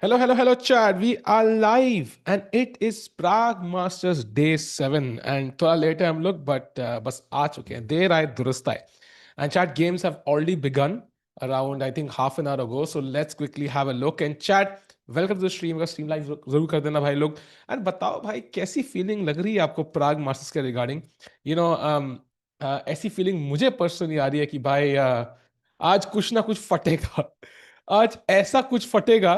Hello, hello, hello, Chad. We are live and it is Prague Masters Day 7. And थोड़ा late है हम लोग, but बस आ चुके हैं. देर आए दुरुस्त आए. And Chad, games have already begun around, I think, half an hour ago. So let's quickly have a look. And Chad, welcome to the stream. अगर stream live जरूर कर देना भाई लोग. And बताओ भाई कैसी feeling लग रही है आपको Prague Masters के regarding? You know, ऐसी feeling मुझे personally आ रही है कि भाई आज कुछ ना कुछ फटेगा. आज ऐसा कुछ फटेगा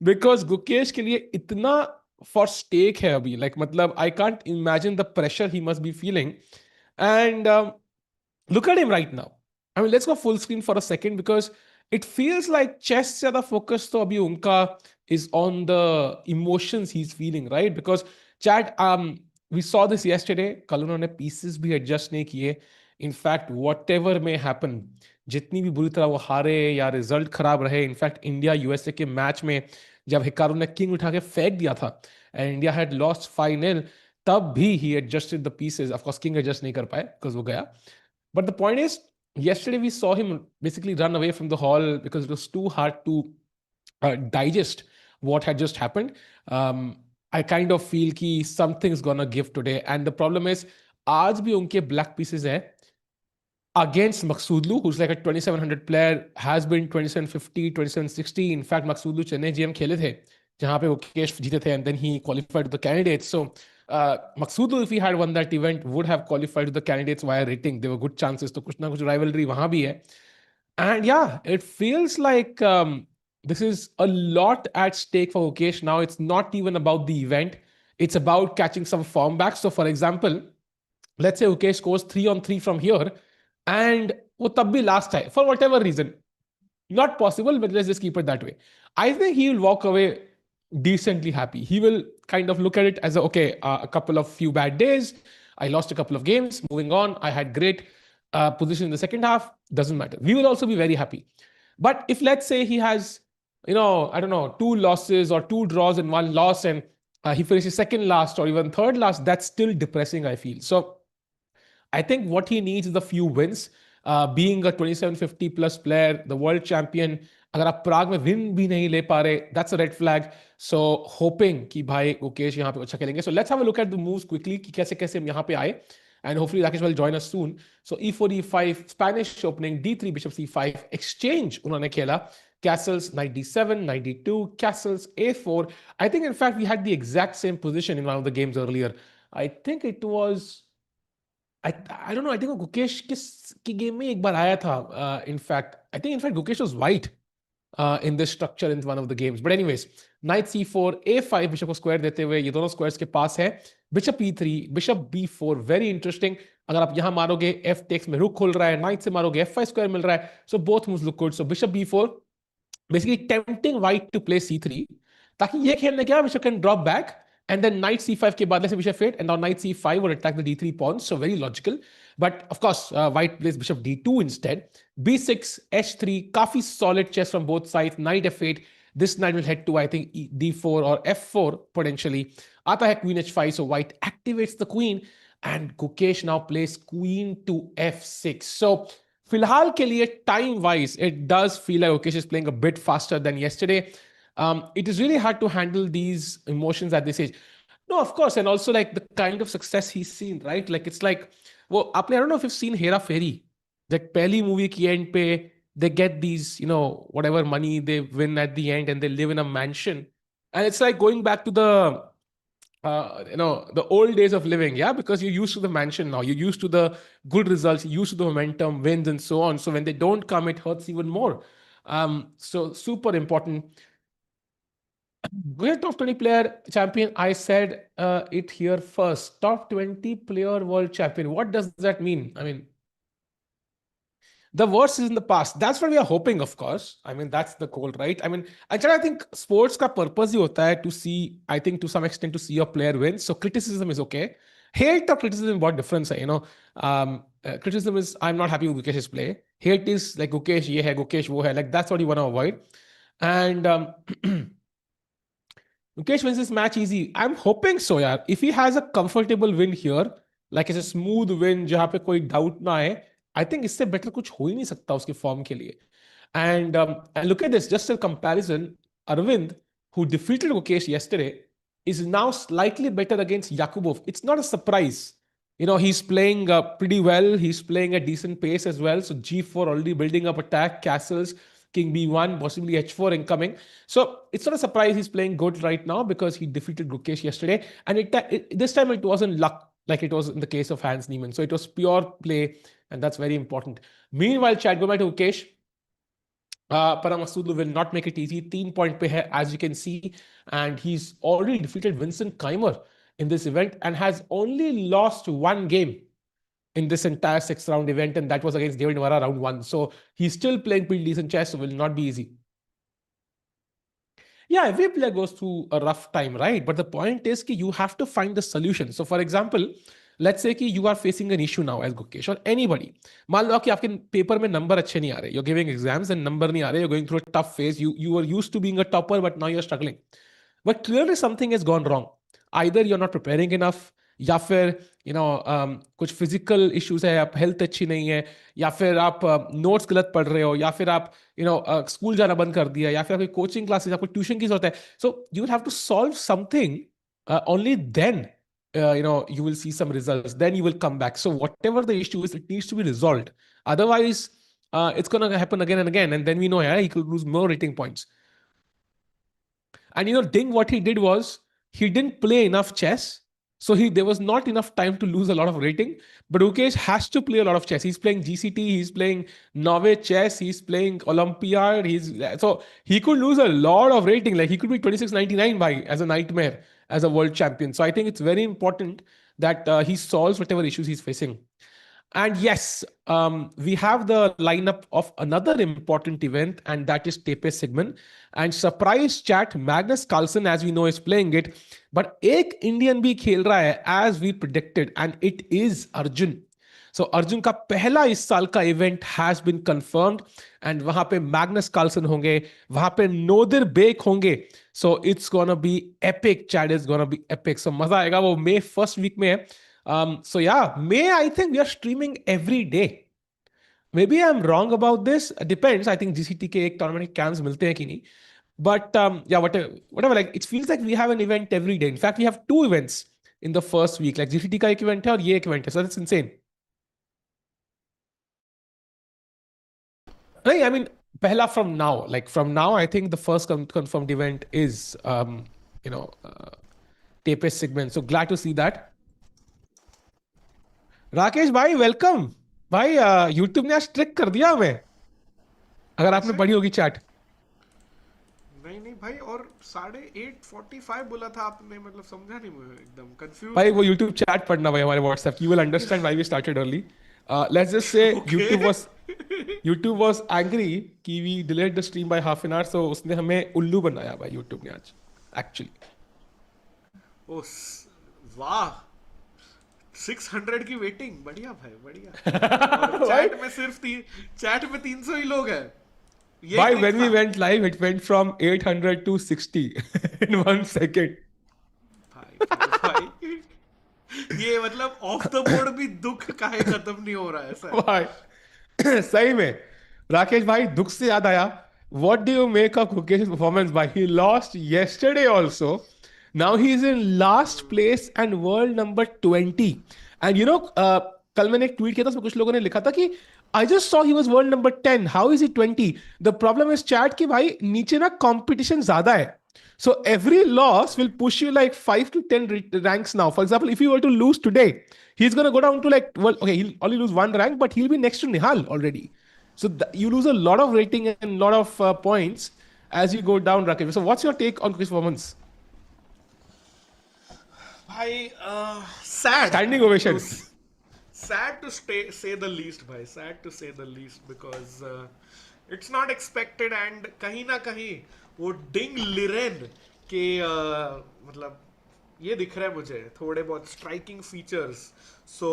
बिकॉज गुकेश के लिए इतना फॉर स्टेक है अभी मतलब I can't imagine the pressure he must be feeling and look at him right now. I mean, let's go full screen for a second because it feels like chess se zyada focus to abhi unka is on the emotions he's feeling, right? Because Chad, we saw this yesterday. कल उन्होंने pieces भी adjust नहीं किए. In fact, whatever may happen, जितनी भी बुरी तरह वो हारे या रिजल्ट खराब रहे, इनफैक्ट इंडिया यूएसए के मैच में जब हिकारू ने किंग उठा के फेंक दिया था एंड इंडिया हैड लॉस्ट 5-0, तब भी he adjusted the pieces. Of course king adjust नहीं कर पाए बिकॉज वो गया. But the point is, yesterday we saw him basically run away from the hall because it was too hard to digest what had just happened. I kind of feel कि something's gonna give today. And the problem is, आज भी उनके black pieces है against Maghsoodloo, who's like a 2700 player, has been 2750, 2760. In fact, Maghsoodloo Chennai GM खेले थे जहाँ पे वो केश जीते थे and then he qualified to the candidates. So Maghsoodloo, if he had won that event, would have qualified to the candidates via rating. There were good chances. तो कुछ ना कुछ rivalry वहाँ भी है. And yeah, it feels like this is a lot at stake for Gukesh now. It's not even about the event. It's about catching some form back. So for example, let's say Gukesh scores 3-on-3 from here and वो तब भी last है for whatever reason. Not possible, but let's just keep it that way. I think he will walk away decently happy. He will kind of look at it as a couple of few bad days. I lost a couple of games. Moving on, I had great position in the second half. Doesn't matter. We will also be very happy. But if let's say he has, I don't know, 2 losses or 2 draws and 1 loss, and he finishes second last or even third last, that's still depressing, I feel. So I think what he needs is a few wins. Being a 2750 plus player, the world champion, अगर आप प्राग में win भी नहीं ले पा रहे, that's a red flag. So hoping कि भाई गुकेश यहाँ पे अच्छा खेलेंगे. So let's have a look at the moves quickly कि कैसे कैसे हम यहाँ पे आए. And hopefully Rakesh will join us soon. So e4, e5, Spanish opening, d3, bishop c5, exchange उन्होंने खेला. Castles, knight d7, knight d2, castles, a4. I think in fact we had the exact same position in one of the games earlier. I think it was... I don't know. I think Gukesh की game में एक बार आया था. In fact, I think Gukesh was white in this structure in one of the games. But anyways, knight c4, a5, bishop को square देते हुए ये दोनों squares के पास है. Bishop e3, bishop b4, very interesting. अगर आप यहाँ मारोगे f takes में रुक खुल रहा है, knight से मारोगे f5 square मिल रहा है. So both moves look good. So bishop b4, basically tempting white to play c3 ताकि ये खेलने के बाद bishop can drop back. And then knight c5 के बाद let's say bishop f8 and now knight c5 will attack the d3 pawns. So very logical. But of course, white plays bishop d2 instead. b6, h3, काफी solid chess from both sides. Knight f8. This knight will head to, I think, d4 or f4 potentially. आता है queen h5. So white activates the queen. And Gukesh now plays queen to f6. So फिलहाल के लिए time-wise, it does feel like Gukesh is playing a bit faster than yesterday. It is really hard to handle these emotions at this age. No, of course. And also like the kind of success he's seen, right? Like it's like, well, I don't know if you've seen Hera Fairy. Like pehli movie ki end pe, they get these, whatever money they win at the end and they live in a mansion. And it's like going back to the, the old days of living, yeah? Because you're used to the mansion now. You're used to the good results, you're used to the momentum, wins and so on. So when they don't come, it hurts even more. So super important. Great top 20 player champion. I said it here first. Top 20 player world champion. What does that mean? I mean, the worst is in the past. That's what we are hoping, of course. I mean, that's the goal, right? I mean, actually, I think sports ka purpose hi hota hai to see, I think to some extent, to see your player win. So criticism is okay. Hate or criticism, what difference hai, criticism is, I'm not happy with Gukesh's play. Hate is like, Gukesh ye hai, Gukesh wo hai. Like, that's what you want to avoid. And... Gukesh wins this match easy. I'm hoping so, yaar. If he has a comfortable win here, like it's a smooth win, जहाँ पे कोई doubt ना आए, I think इससे better कुछ हो ही नहीं सकता उसके form के लिए. And look at this, just a comparison. Arvind who defeated Gukesh yesterday, is now slightly better against Yakubov. It's not a surprise. He's playing pretty well. He's playing at decent pace as well. So G4 already building up attack, castles, King B1, possibly H4 incoming. So it's not a surprise he's playing good right now because he defeated Gukesh yesterday. And this time it wasn't luck like it was in the case of Hans Niemann. So it was pure play, and that's very important. Meanwhile, Chad, go back to Gukesh. Parham Maghsoodloo will not make it easy. 3-point pe hai, as you can see. And he's already defeated Vincent Keymer in this event and has only lost one game in this entire 6-round event. And that was against David Navara round 1. So he's still playing pretty decent chess, so will not be easy. Yeah, every player goes through a rough time, right? But the point is that you have to find the solution. So for example, let's say कि you are facing an issue now as Gukesh or anybody. मान लो कि आपके paper में number अच्छे नहीं आ रहे. You're giving exams and number नहीं आ रहे. You're going through a tough phase. You were used to being a topper, but now you're struggling. But clearly something has gone wrong. Either you're not preparing enough, या फिर कुछ physical issues है, आप health अच्छी नहीं है, या फिर आप नोट्स गलत पढ़ रहे हो, या फिर आप स्कूल जाना बंद कर दिया, या फिर आपकी कोचिंग क्लासेस, आपको ट्यूशन की जरूरत है. So you will have to solve something. Only then you will see some results. Then you will come back. So whatever the issue is, it needs to be resolved. Otherwise, it's going to happen again and again. And then we know, he could lose more rating points. And Ding, what he did was, he didn't play enough chess. So there was not enough time to lose a lot of rating. But Gukesh has to play a lot of chess. He's playing GCT, he's playing Norway chess, he's playing Olympiad. So he could lose a lot of rating. Like he could be 2699 by as a nightmare as a world champion. So I think it's very important that he solves whatever issues he's facing. And yes, we have the lineup of another important event, and that is Tepe Sigmund. And surprise chat, Magnus Carlsen, as we know, is playing it. But एक Indian भी खेल रहा है, as we predicted, and it is Arjun. So Arjun का पहला इस साल का event has been confirmed, and वहां पे Magnus Carlsen होंगे, वहां पे Nodirbek होंगे. So it's gonna be epic, Chad. Is gonna be epic. So मजा आएगा. वो May first week में है. So yeah, May, I think we are streaming every day. Maybe I'm wrong about this. It depends. I think GCT के एक tournament cams मिलते हैं कि नहीं. But yeah, whatever. Like it feels like we have an event every day. In fact, we have 2 events in the first week. Like GCT का एक event है और ये एक event है. So that's insane. I mean, pehla from now. Like from now, I think the first confirmed event is Tepe Sigmund. So glad to see that. Rakesh भाई welcome भाई. YouTube ने आज ट्रिक कर दिया हमें, अगर आपने पढ़ी होगी चैट. नहीं भाई, और 8:45 बोला था आपने, मतलब समझा नहीं, मैं एकदम कंफ्यूज. भाई वो यूट्यूब चैट पढ़ना भाई हमारे WhatsApp. You will understand why we started early. Let's just say YouTube was angry कि we delayed the stream by half an hour. So उसने हमें उल्लू बनाया भाई यूट्यूब ने आज एक्चुअली. ओ वाह, 600 की वेटिंग, बढ़िया भाई बढ़िया. चैट में सिर्फ चैट में 300 ही लोग हैं. Why when we went live it went from 800 to 60 in 1 second. भाई ये मतलब ऑफ द बोर्ड भी दुख काहे खत्म नहीं हो रहा है सर भाई. सही में राकेश भाई, दुख से याद आया. What do you make of Gukesh's performance? By he lost yesterday also. Now he is in last place and world number 20. And कल मैंने एक ट्वीट किया था, उसमें कुछ लोगों ने लिखा था कि I just saw he was world number 10. How is he 20? The problem is chat कि भाई नीचे ना competition ज़्यादा है. So every loss will push you like 5 to 10 ranks now. For example, if you were to lose today, he's going to go down to like, well, okay, he'll only lose 1 rank, but he'll be next to Nihal already. So you lose a lot of rating and a lot of points as you go down, Rakesh. So what's your take on Gukesh's performance? भाई sad. Standing ovation. Sad to say the least, bhai. Sad to say the least, because it's not expected, and कहीं ना कहीं वो डिंग लिरेन के मतलब ये दिख रहा है मुझे थोड़े बहुत striking features. So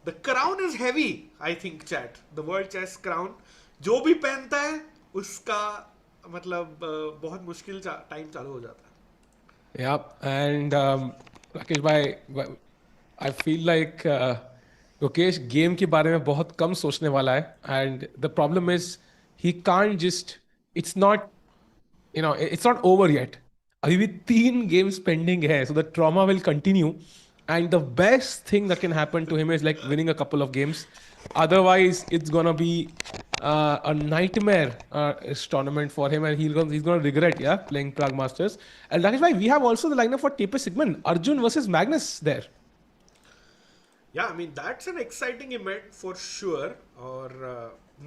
the crown is heavy, I think chat. The world chess crown जो भी पहनता है उसका मतलब बहुत मुश्किल टाइम चालू हो जाता है. Yeah, and राकेश भाई, I feel like Gukesh game के बारे में बहुत कम सोचने वाला है. And the problem is he can't just, it's not over yet. अभी भी 3 games पेंडिंग है, so the trauma will continue. And the best thing that can happen to him is like winning a couple of games. Otherwise, it's gonna be a nightmare this tournament for him, and he's gonna regret, yeah, playing Prague Masters. And that is why we have also the lineup for Taper Sigmund, Arjun versus Magnus there. Yeah, I mean that's an exciting event for sure. और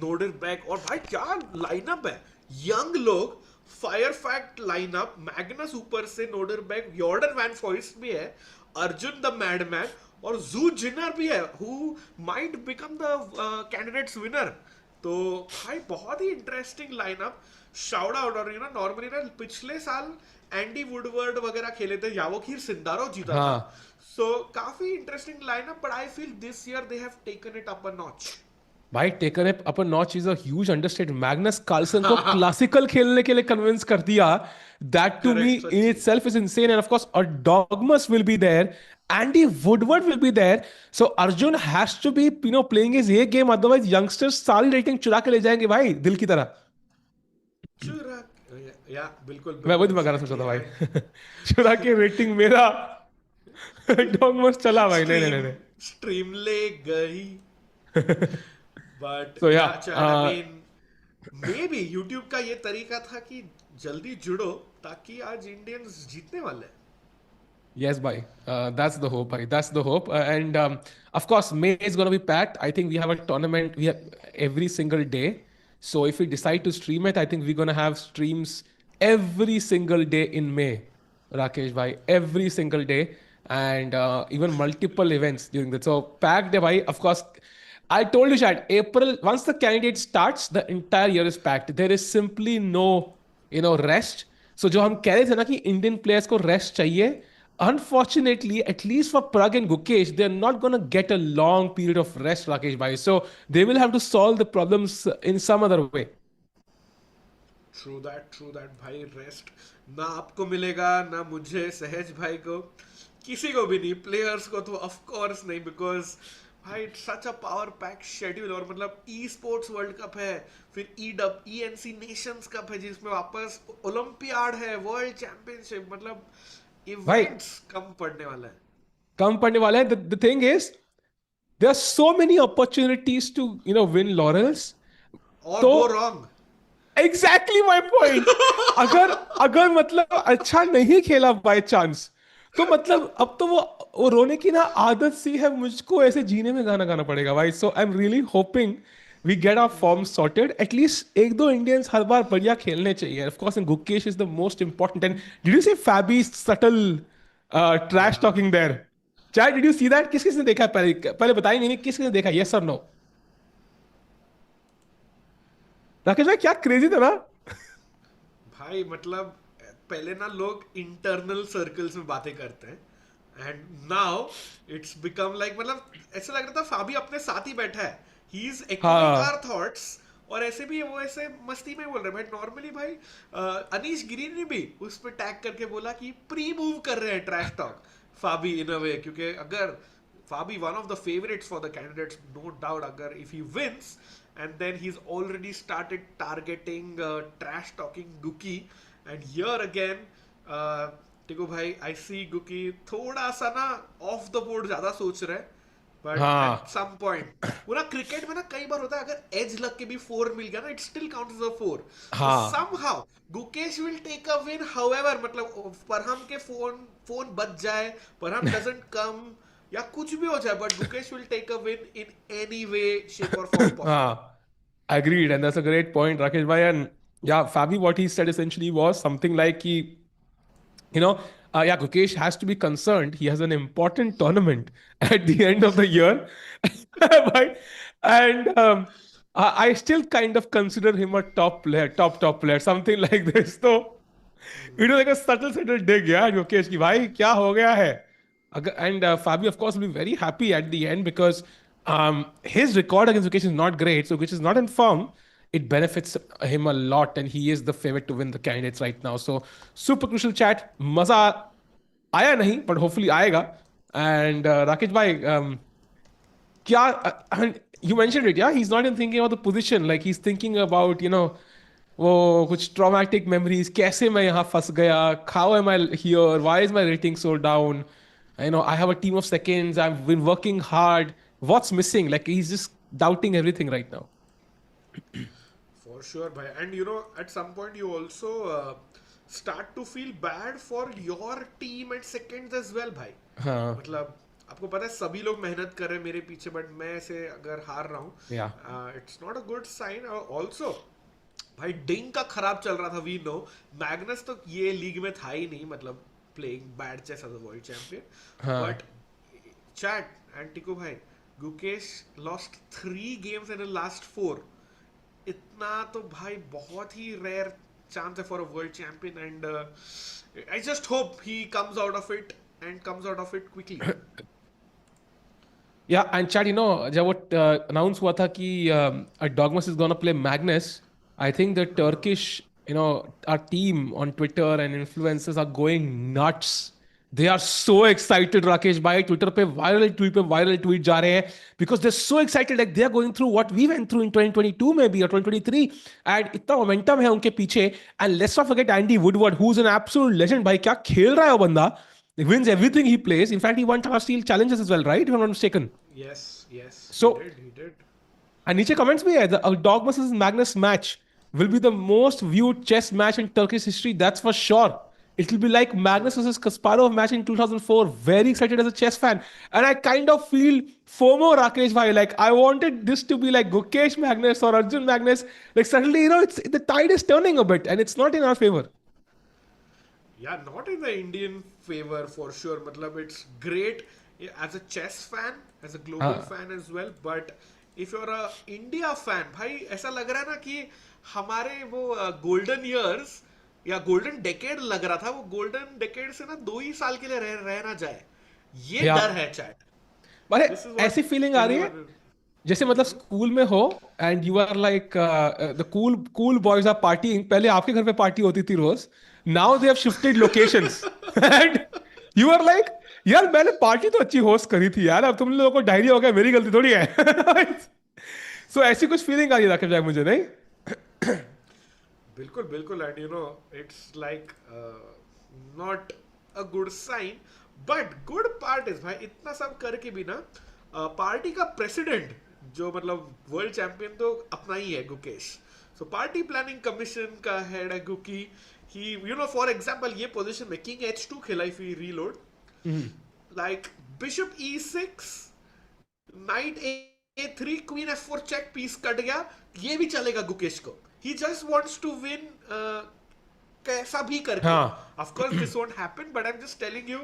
नोडरबैक और भाई क्या lineup है, young लोग, fire fact lineup, Magnus ऊपर से, नोडरबैक, यॉर्डन van forest भी है, अर्जुन द मैडमैन और जू जिनर भी है who might become the candidates winner. तो भाई बहुत ही इंटरेस्टिंग लाइनअप. Shout out. और यू नो नॉर्मली ना पिछले साल एंडी वुडवर्ड वगैरह खेले थे, यावोखीर सिंदारो जीता था. हाँ So काफी interesting lineup, but I feel this year they have taken it up a notch. भाई taken it up a notch is a huge understatement. Magnus Carlsen को क्लासिकल खेलने के लिए कन्विंस कर दिया. दैट टू मी करेक्ट, इन सच्ची. Itself is insane. And of course a डॉगमस will be there. Andy Woodward will be there. So Arjun has to be, playing his A game. Otherwise, youngsters सारी rating चुरा के ले जाएंगे भाई, दिल की तरह. चुरा. या बिल्कुल मैं वही बिल्कुल दिमाग रहा सोचा एग्जैक्टली था भाई. भाई. चुरा के रेटिंग मेरा. डॉगमस चला भाई. नहीं नहीं स्ट्रीम नहीं स्ट्रीम ले गई. नहीं. बट So या yeah, chat, I mean may be YouTube का ये तरीका था कि जल्दी जुड़ो ताकि आज इंडियंस जीतने वाले हैं. yes, bhai. That's the hope, bhai. That's the hope. And of course, May is going to be packed. I think we have a tournament we have every single day. So if we decide to stream it, I think we're going to have streams every single day in May, Rakesh, bhai. Every single day. And even multiple events during that. So packed, bhai. Of course, I told you, Chad, April, once the candidate starts, the entire year is packed. There is simply no, rest. So जो हम कह रहे थे ना कि Indian players को rest चाहिए, unfortunately, at least for Prague and Gukesh, they're not going to get a long period of rest, Rakesh bhai. So they will have to solve the problems in some other way. True that भाई. Rest ना आपको मिलेगा ना मुझे, सहज भाई को, किसी को भी नहीं. प्लेयर्स को तो ऑफ कोर्स नहीं, बिकॉज भाई it's such a power pack schedule. और मतलब ई स्पोर्ट्स वर्ल्ड कप है, फिर ENC नेशंस कप है जिसमें वापस ओलंपियाड है, वर्ल्ड चैंपियनशिप, मतलब भाई इवेंट्स कम पड़ने वाला है. कम पड़ने वाला है. The thing is, there are so many opportunities to, win laurels. और तो go wrong. Exactly my point. अगर अगर मतलब अच्छा नहीं खेला बाय चांस, तो मतलब अब तो वो रोने की ना आदत सी है, मुझको ऐसे जीने में गाना गाना पड़ेगा भाई. So I am really hoping we get our form sorted. At least एक दो इंडियंस हर बार बढ़िया खेलने चाहिए. Of course, and Gukesh is the most important. And did you see Fabi subtle trash talking there? चाहे डिड यू सी दैट? किस किसने देखा है? पहले पहले बताइए. नहीं, किस किसने देखा? यस और नो? राकेश भाई क्या क्रेजी था ना. भाई मतलब पहले ना लोग इंटरनल सर्कल्स में बातें करते हैं, and now it's become like, मतलब ऐसा लग रहा था फाबी अपने साथ ही बैठा है, he is acting our thoughts. और ऐसे भी वो ऐसे मस्ती में बोल रहे हैं भाई. नॉर्मली भाई अनीश गिरी ने भी उस पर टैग करके बोला कि प्री मूव कर रहे हैं ट्रैश टॉक फाबी इन अ वे, क्योंकि अगर Fabi one of the favourites for the candidates, no doubt, अगर if he wins, and then he's already started targeting trash talking Guki. And here again देखो भाई, I see Guki थोड़ा सा ना of the board ज्यादा सोच रहा है, बट एट सम पॉइंट वो ना क्रिकेट में ना कई बार होता है, अगर एज लग के भी 4 मिल गया ना, it still counts as a 4. somehow Gukesh will take a win. However, मतलब परहम के फोन बच जाए, परहम doesn't come, या कुछ भी हो जाए, but Gukesh will take a win in any way, shape or form possible. Agreed, and that's a great point, Rakesh bhai. And yeah, Fabi, what he said essentially was something like he, yeah, Gukesh has to be concerned. He has an important tournament at the end of the year, right? And I still kind of consider him a top player, top player, something like this. So it was like a subtle dig, yeah, Gukesh ki bhai kya ho gaya hai. And Fabi, of course, will be very happy at the end because his record against Gukesh is not great. So Gukesh is not in form. It benefits him a lot, and he is the favorite to win the candidates right now. So super crucial chat. मजा आया नहीं, but hopefully आएगा. And Rakesh bhai, I mean, you mentioned it, yeah? He's not even thinking about the position. Like he's thinking about, वो कुछ traumatic memories, कैसे मैं यहाँ फंस गया, how am I here, why is my rating so down, I have a team of seconds, I've been working hard, what's missing, like he's just doubting everything right now. For sure, bhai. And at some point you also start to feel bad for your team at seconds as well, bhai. हाँ. मतलब आपको पता है सभी लोग मेहनत कर रहे हैं मेरे पीछे, बट मैं ऐसे अगर हार रहा Yeah. हूँ, it's not a good sign. Also भाई डिंग का खराब चल रहा था, वी नो. मैग्नस तो ये लीग में था ही नहीं, मतलब playing bad chess as a world champion. हाँ. बट चैट एंड टिको भाई, Gukesh lost 3 games in last 4. इतना तो भाई बहुत ही रेयर चांस है for a world champion. And I just hope he comes out of it and comes out of it quickly. Yeah, and Chad, जब वो announce हुआ था कि Dogmas is gonna play Magnus, I think the Turkish, our team on Twitter and influencers are going nuts. They are so excited, Rakesh bhai. Twitter पे viral tweet जा रहे हैं because they're so excited, like they are going through what we went through in 2022 maybe or 2023, and इतना momentum है उनके पीछे. And let's not forget Andy Woodward, who's an absolute legend. भाई क्या खेल रहा है वो बंदा. He wins everything he plays. In fact, he won Tower Steel challenges as well, right? If I'm not mistaken. Yes, yes. So, He did. and नीचे comments भी है, the Dog versus Magnus match will be the most viewed chess match in Turkish history. That's for sure. It will be like Magnus versus Kasparov match in 2004. Very excited as a chess fan. And I kind of feel FOMO, Rakesh bhai. Like, I wanted this to be like Gukesh Magnus or Arjun Magnus. Like, suddenly, the tide is turning a bit and it's not in our favor. Yeah, not in the Indian favor for sure. Matlab, it's great as a chess fan, as a global fan as well. But if you're a India fan, भाई ऐसा लग रहा है ना कि हमारे वो golden years या golden decade लग रहा था, वो golden decade से ना 2 ही साल के लिए रह ना जाए. ये डर है चैट. बट ऐसी फीलिंग आ रही है जैसे मतलब स्कूल में हो and you are like the cool boys are partying. पहले आपके घर पे पार्टी होती थी रोज. Now they have shifted locations and you are like यार मैंने पार्टी तो अच्छी होस्ट करी थी यार, अब तुम लोगों को डायरिया हो गया, मेरी गलती थोड़ी है. सो ऐसी कुछ फीलिंग आ रही है राकेश भाई मुझे, नहीं? बिल्कुल बिल्कुल. And it's like not a good sign. But good part is भाई इतना सब करके भी ना पार्टी का प्रेसिडेंट जो मतलब वर्ल्ड चैंपियन तो अपना ही है Gukesh. So party planning commission का हेड है गुकी. ही फॉर एग्जांपल ये पोजीशन में किंग h2 खेला if he reload, like bishop e6, knight a3, queen f4 check, piece cut गया. ये भी चलेगा गुकेश को. He just wants to win कैसा भी करके. Of course this won't happen, but I am just telling you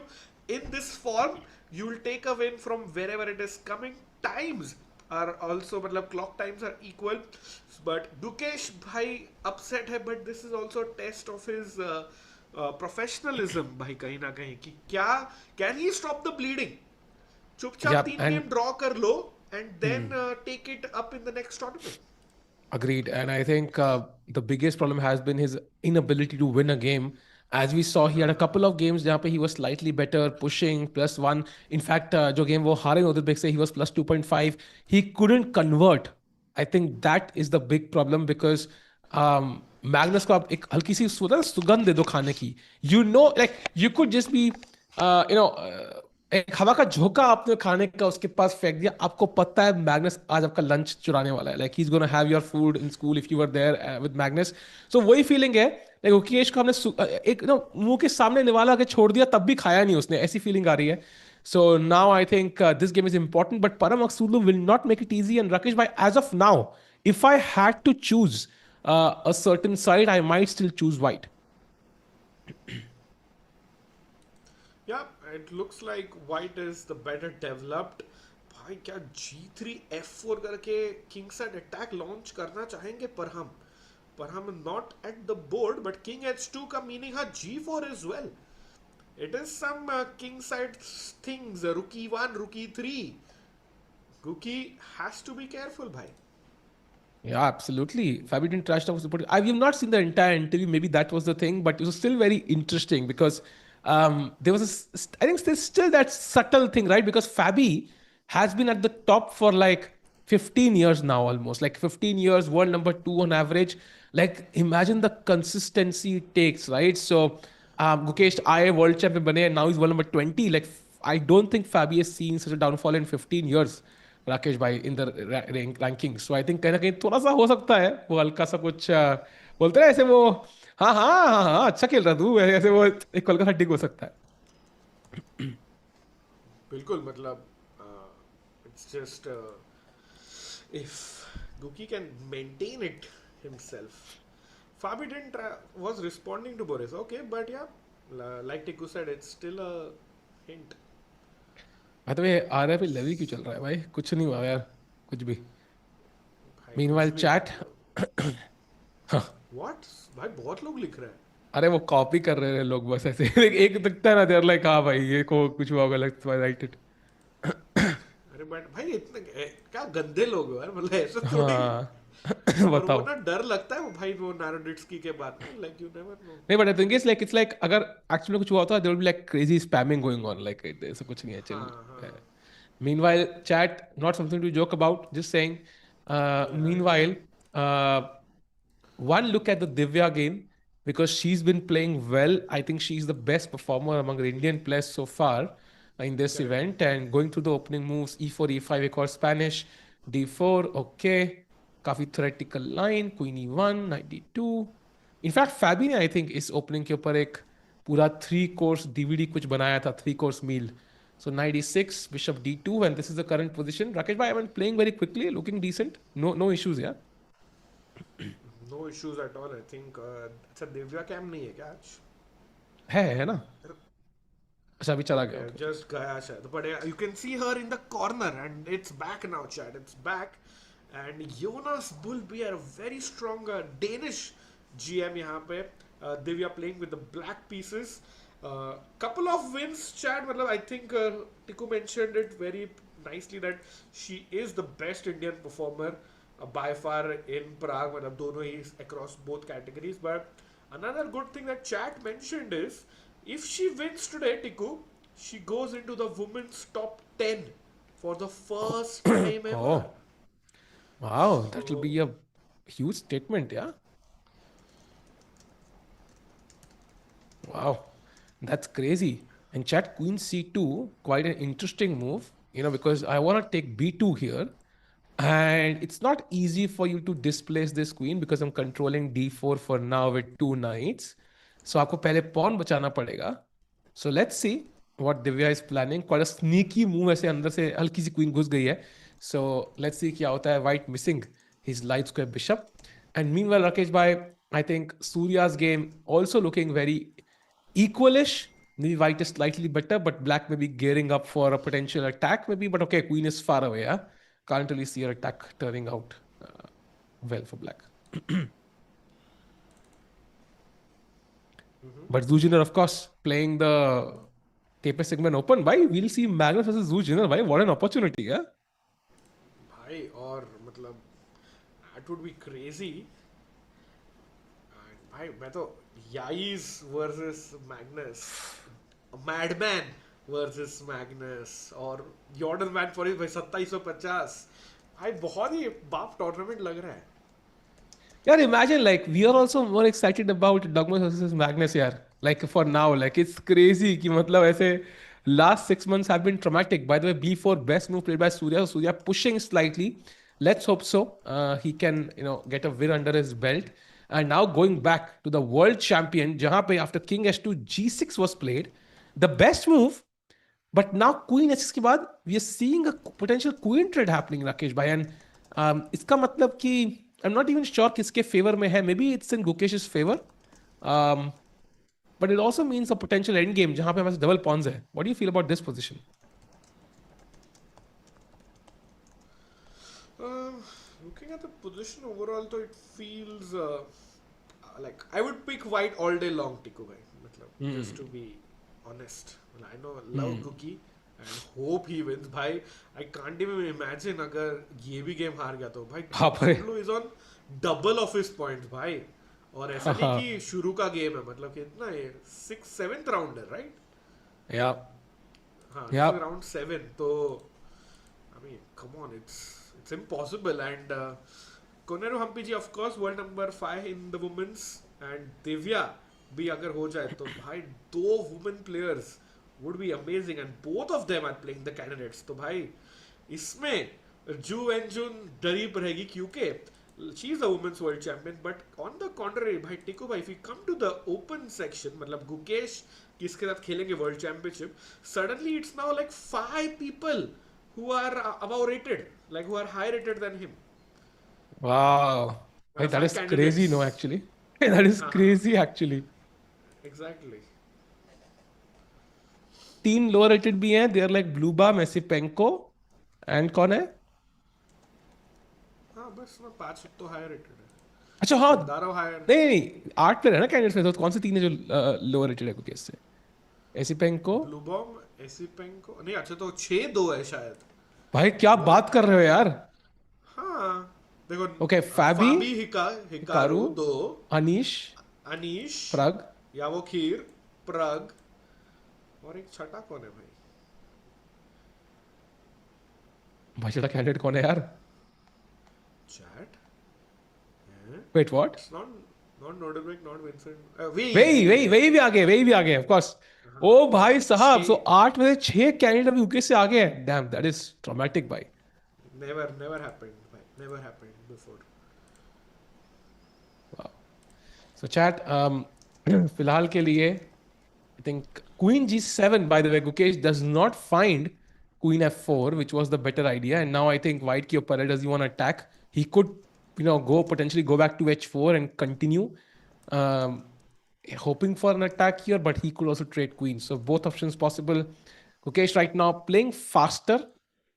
in this form you will take a win from wherever it is coming. Times are also मतलब clock times are equal, but Gukesh भाई upset है, but this is also a test of his professionalism भाई कहीं ना कहीं कि क्या can he stop the bleeding. चुपचाप 3 गेम ड्रॉ कर लो and then take it up in the next tournament. Agreed. And I think the biggest problem has been his inability to win a game. As we saw, he had a couple of games जहाँ पे he was slightly better, pushing +1. In fact, जो game वो हारे नोदिर्बेक से, he was +2.5. He couldn't convert. I think that is the big problem because Magnus को आप एक हल्की सी सुगंध दे दो खाने की. Like you could just be, एक हवा का झोंका आपने खाने का उसके पास फेंक दिया, आपको पता है मैग्नस आज आपका लंच चुराने वाला है. Like he is gonna have your food in school if you were there with Magnus. So वही फीलिंग है. लाइक गुकेश को हमने एक मुंह के सामने निवाला के छोड़ दिया, तब भी खाया नहीं उसने, ऐसी फीलिंग आ रही है. So now I think this game is important, but Parham Maghsoodloo will not make it easy. And Rakesh bhai, as of now, if I had to choose a certain side, I might still choose white. Yeah, it looks like white is the better developed. भाई क्या g3 f4 करके king side attack launch करना चाहेंगे परहम. परहम not at the board, but king h2 का meaning हाँ g4 as well. It is some king side things. Rook e1, rook e3. Guki has to be careful, bhai. Yeah, absolutely. Fabi didn't trash talk. I've not seen the entire interview. Maybe that was the thing, but it was still very interesting because there was I think there's still that subtle thing, right? Because Fabi has been at the top for like 15 years now, almost like 15 years, world number 2 on average. Like imagine the consistency it takes, right? So Gukesh I world champion bane and now he's world number 20. Like I don't think Fabi has seen such a downfall in 15 years, Rakesh भाई, in the ranking. So I think कहीं ना कहीं थोड़ा सा हो सकता है वो हल्का सा कुछ बोलते हैं ऐसे वो, हाँ हाँ हाँ हाँ अच्छा खेल रहा तू, ऐसे वो एक हल्का सा डिग हो सकता है. बिल्कुल मतलब it's just if Guki can maintain it himself. Fabi didn't try, was responding to Boris, okay, but yeah, like Tiku said, it's still a hint. हाँ तो ये आ रहा है, लेवी क्यों चल रहा है भाई? कुछ नहीं हुआ यार, कुछ भी. भाई मीनवाइल कुछ भी चैट. मतलब what भाई बहुत लोग लिख रहे हैं. अरे वो कॉपी कर रहे हैं लोग बस ऐसे. एक दिखता है ना, देर लाइक हाँ भाई ये को कुछ हुआ होगा, लाइक राइट इट. अरे बट भाई इतने क्या गंदे लोग हो यार, मतलब ऐसा थोड़ी. हाँ. और वो बताओ. ना डर लगता है वो भाई, वो नारोडिट्स्की के बाद में, लाइक यू नेवर नो. नहीं but I think it's like अगर एक्चुअली कुछ हुआ होता there will be like crazy spamming going on, like ऐसा कुछ नहीं है, चिल. हाँ हाँ. Meanwhile, chat, not something to joke about, just saying. Yeah, yeah. Meanwhile, one look at the Divya game, because she's been playing well. I think she's the best performer among the Indian players so far in this Correct. event. And going through the opening moves, e4, e5, एक और Spanish, d4, okay. काफी theoretical line, queen e1, knight d2. In fact, Fabi ने I think इस opening के ऊपर एक पूरा 3-course DVD कुछ बनाया था, 3-course meal. So knight e6, bishop d2, and this is the current position. Rakesh bhai, I'm playing very quickly, looking decent. No issues, yeah. No issues at all. I think अच्छा Divya cam नहीं है क्या आज? है ना? अच्छा अभी चला गया. Okay. Just गया शायद. But you can see her in the corner and it's back now, chat. It's back. And Jonas Buhl Bjerre, a very strong Danish GM यहाँ पे. Divya playing with the black pieces. Couple of wins, chat. मतलब I think Tiku mentioned it very nicely that she is the best Indian performer by far in Prague. मतलब दोनों ही across both categories. But another good thing that chat mentioned is if she wins today, Tiku, she goes into the women's top 10 for the first time ever. Oh. Wow, that will be a huge statement, yeah. Wow, that's crazy. And chat, queen c2, quite an interesting move, because I want to take b2 here. And it's not easy for you to displace this queen because I'm controlling d4 for now with 2 knights. So आपको पहले pawn बचाना पड़ेगा. So let's see what Divya is planning. Quite a sneaky move, ऐसे अंदर से हल्की सी queen घुस गई है. So let's see क्या होता है. White missing his light square bishop. And meanwhile, Rakesh bhai, I think Surya's game also looking very equalish. Maybe white is slightly better, but black may be gearing up for a potential attack maybe. But okay, queen is far away. Yeah? Can't really see her attack turning out well for black. But Zhu Jiner, of course, playing the taper segment open. Why? We'll see Magnus versus Zhu Jiner. Why? What an opportunity, yeah? भाई और मतलब that would be crazy. भाई मैं तो Yais versus Magnus, Madman versus Magnus और Jorden van Foreest भाई 2750. भाई बहुत ही बाप टूर्नामेंट लग रहा है. Yeah, imagine like we are also more excited about Douglas versus Magnus, yeah. Like for now, like it's crazy कि मतलब ऐसे last 6 months have been traumatic. By the way, B4 best move played by Surya. Surya pushing slightly. Let's hope so. He can get a win under his belt. And now going back to the world champion, जहाँ पे after King H2 G6 was played, the best move. But now Queen H6 के बाद we are seeing a potential Queen trade happening, Rakesh bhai. And इसका मतलब कि I'm not even sure किसके favor में है. Maybe it's in Gukesh's favor. But it also means a potential endgame जहाँ पे हमारे double pawns है. What do you feel about this position? Looking at the position overall, though, it feels like I would pick white all day long, Tiku bhai. मतलब, just to be honest. Well, I know love Guki and hope he wins. Bhai, I can't even imagine अगर ये भी game हार गया तो भाई Maghsoodloo is on double of his points भाई. और ऐसा नहीं कि शुरू का गेम है, मतलब कितना है 6th-7th राउंड है, राइट? Yeah. हाँ, राउंड 7 तो mean, come on, it's impossible. And Koneru Hampiji, of course, world number 5 in the women's, and Divya भी अगर हो जाए तो भाई 2 women players would be amazing, and both of them are playing the candidates. तो भाई इसमें जू एंड जून डरी रहेगी क्योंकि she is a women's world champion. But on the contrary, भाई टिकू भाई, if we come to the open section, मतलब गुकेश किसके साथ खेलेंगे world championship, suddenly it's now like 5 people who are above rated, like who are higher rated than him. Wow. Hey, that 5 is crazy, no, candidates. actually. That is crazy, actually. Exactly. 3 lower rated भी हैं. They are like Bluba, Mesipenko, and कौन है? हाँ बस मैं 5 तो higher rated है. अच्छा हाँ, दारो हायर. नहीं 8 प्लेयर है ना कैंडिडेट्स में, तो कौन से 3 है जो लोअर रेटेड है गुकेश से? एसिपेंको, ब्लू बॉम, एसिपेंको, नहीं अच्छा तो 6-2 है शायद. भाई क्या बात कर रहे हो यार? हाँ देखो. ओके, फाबी, हिकारू 2, अनीश, प्रग, यावोखीर, प्रग, और एक छठा कौन है भाई? भाई छठा कैंडिडेट कौन है यार? Chat? Wait what? It's not Nodirbek, not Vincent. वही भी आ गए ऑफ कोर्स. ओ भाई साहब, सो 8 में से 6 कैंडिडेट अभी यूके से आ गए हैं. डैम, दैट इज ट्रॉमेटिक भाई. Never happened, भाई. Never happened before. Wow. So chat, फिलहाल के लिए I think Queen G7, by the way, Gukesh does not find Queen F4, which was the better idea. And now I think White ki upar hai, does he want to attack? He could, potentially go back to H4 and continue hoping for an attack here, but he could also trade Queen. So both options possible. Gukesh right now playing faster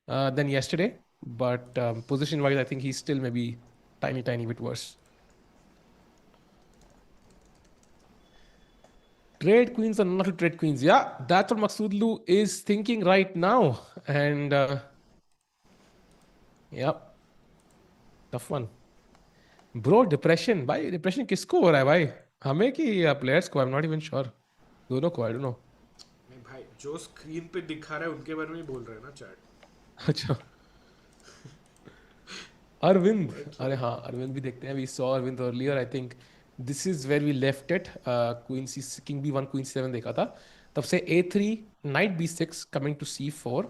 than yesterday, but position-wise, I think he's still maybe tiny bit worse. Trade queens or not to trade queens? Yeah, that's what Maghsoodloo is thinking right now. And yep, tough one. Bro, depression. भाई depression किसको हो रहा है भाई? हमें कि players को? I'm not even sure. दोनों को, I don't know. नहीं भाई, जो स्क्रीन पे दिखा रहा है उनके बारे में ही बोल रहे हैं ना चैट. अच्छा. Arvind. अरे हाँ, Arvind भी देखते हैं. We saw Arvind earlier. I think this is where we left it. Queen C, King B1, Queen C7 देखा था. तब से A3, Knight B6 coming to C4.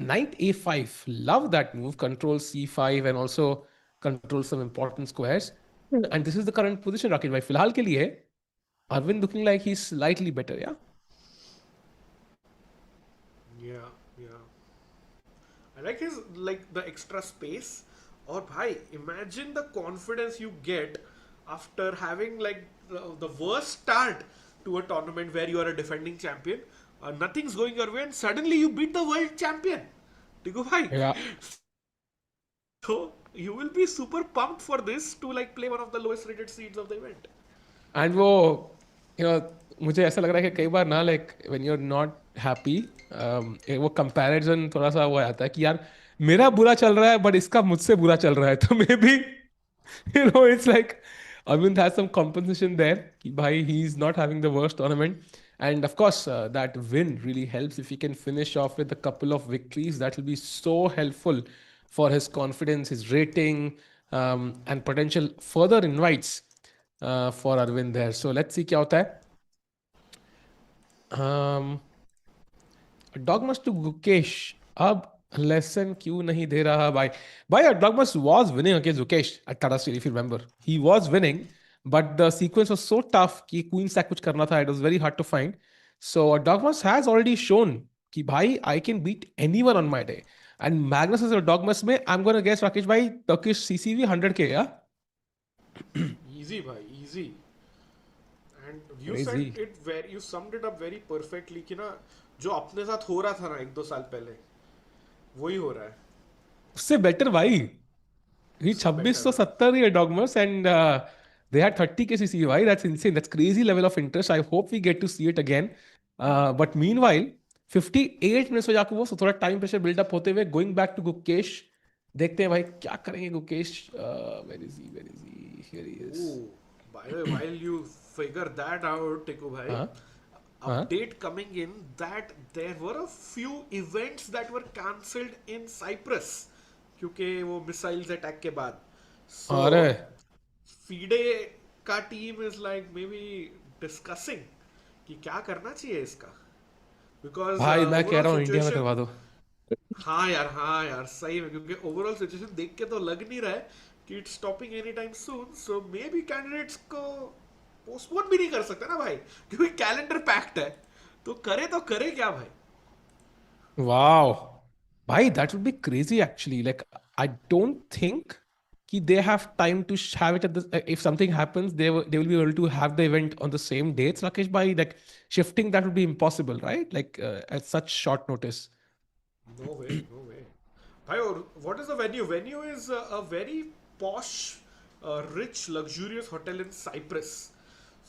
Knight A5. Love that move. Control C5 and also control some important squares. And this is the current position, Rakesh bhai. फिलहाल के लिए Arvind looking like he's slightly better, yeah? Yeah. I like his, like the extra space. और भाई, imagine the confidence you get after having like the worst start to a tournament where you are a defending champion. Nothing's going your way, and suddenly you beat the world champion. Tiku bhai. Yeah. So you will be super pumped for this to like play one of the lowest rated seeds of the event. And वो मुझे ऐसा लग रहा है कि कई बार ना like when you're not happy, वो comparison थोड़ा सा वो आता है कि यार मेरा बुरा चल रहा है but इसका मुझसे बुरा चल रहा है, तो maybe it's like Arvind has some compensation there कि भाई he's not having the worst tournament. And of course that win really helps. If he can finish off with a couple of victories, that will be so helpful for his confidence, his rating, and potential further invites for Arvind there. So let's see क्या होता है. Dogmas to Gukesh. अब lesson क्यों नहीं दे रहा भाई? Dogmas was winning against Gukesh at Tata Steel, if you remember. He was winning, but the sequence was so tough कि queen sack कुछ करना था. It was very hard to find. So Dogmas has already shown कि भाई I can beat anyone on my day. And Magnus is a Dogmas में, I'm going to guess Rakesh भाई Turkish CCV 100k, yeah? Easy bhai, easy. And you summed it up very perfectly कि ना जो अपने साथ हो रहा था ना 1-2 साल पहले वही हो रहा है. उससे बेटर भाई. He 2670 है Dogmas and they had 30k CCV भाई. That's insane. That's crazy level of interest. I hope we get to see it again. But meanwhile 58 minutes में जाकर वो थोड़ा टाइम प्रेशर बिल्डअप होते हुए गोइंग बैक टू गुकेश. देखते हैं भाई क्या करेंगे Gukesh. Where is he? Here he is. By the way, while you figure that out, Tiku bhai, हाँ. update coming in that there were a few events that were cancelled in Cyprus क्योंकि वो missiles attack के बाद. So अरे FIDE का team is like maybe discussing कि क्या करना चाहिए इसका, because भाई मैं कह overall रहा हूँ इंडिया में situation. करवा दो. हाँ यार सही में, क्योंकि ओवरऑल सिचुएशन देख के तो लग नहीं रहा है कि its stopping any time soon. So may be candidates को पोस्टपोन भी नहीं कर सकते ना भाई, क्योंकि कैलेंडर पैक्ड है. तो करे क्या भाई. Wow. Bhai, that would be crazy actually. Like, I don't think they have time to have it at the. If something happens, they will be able to have the event on the same dates. Rakesh bhai, like shifting that would be impossible, right? Like at such short notice. No way, no way. Bhai, और what is the venue? Venue is a very posh, rich, luxurious hotel in Cyprus.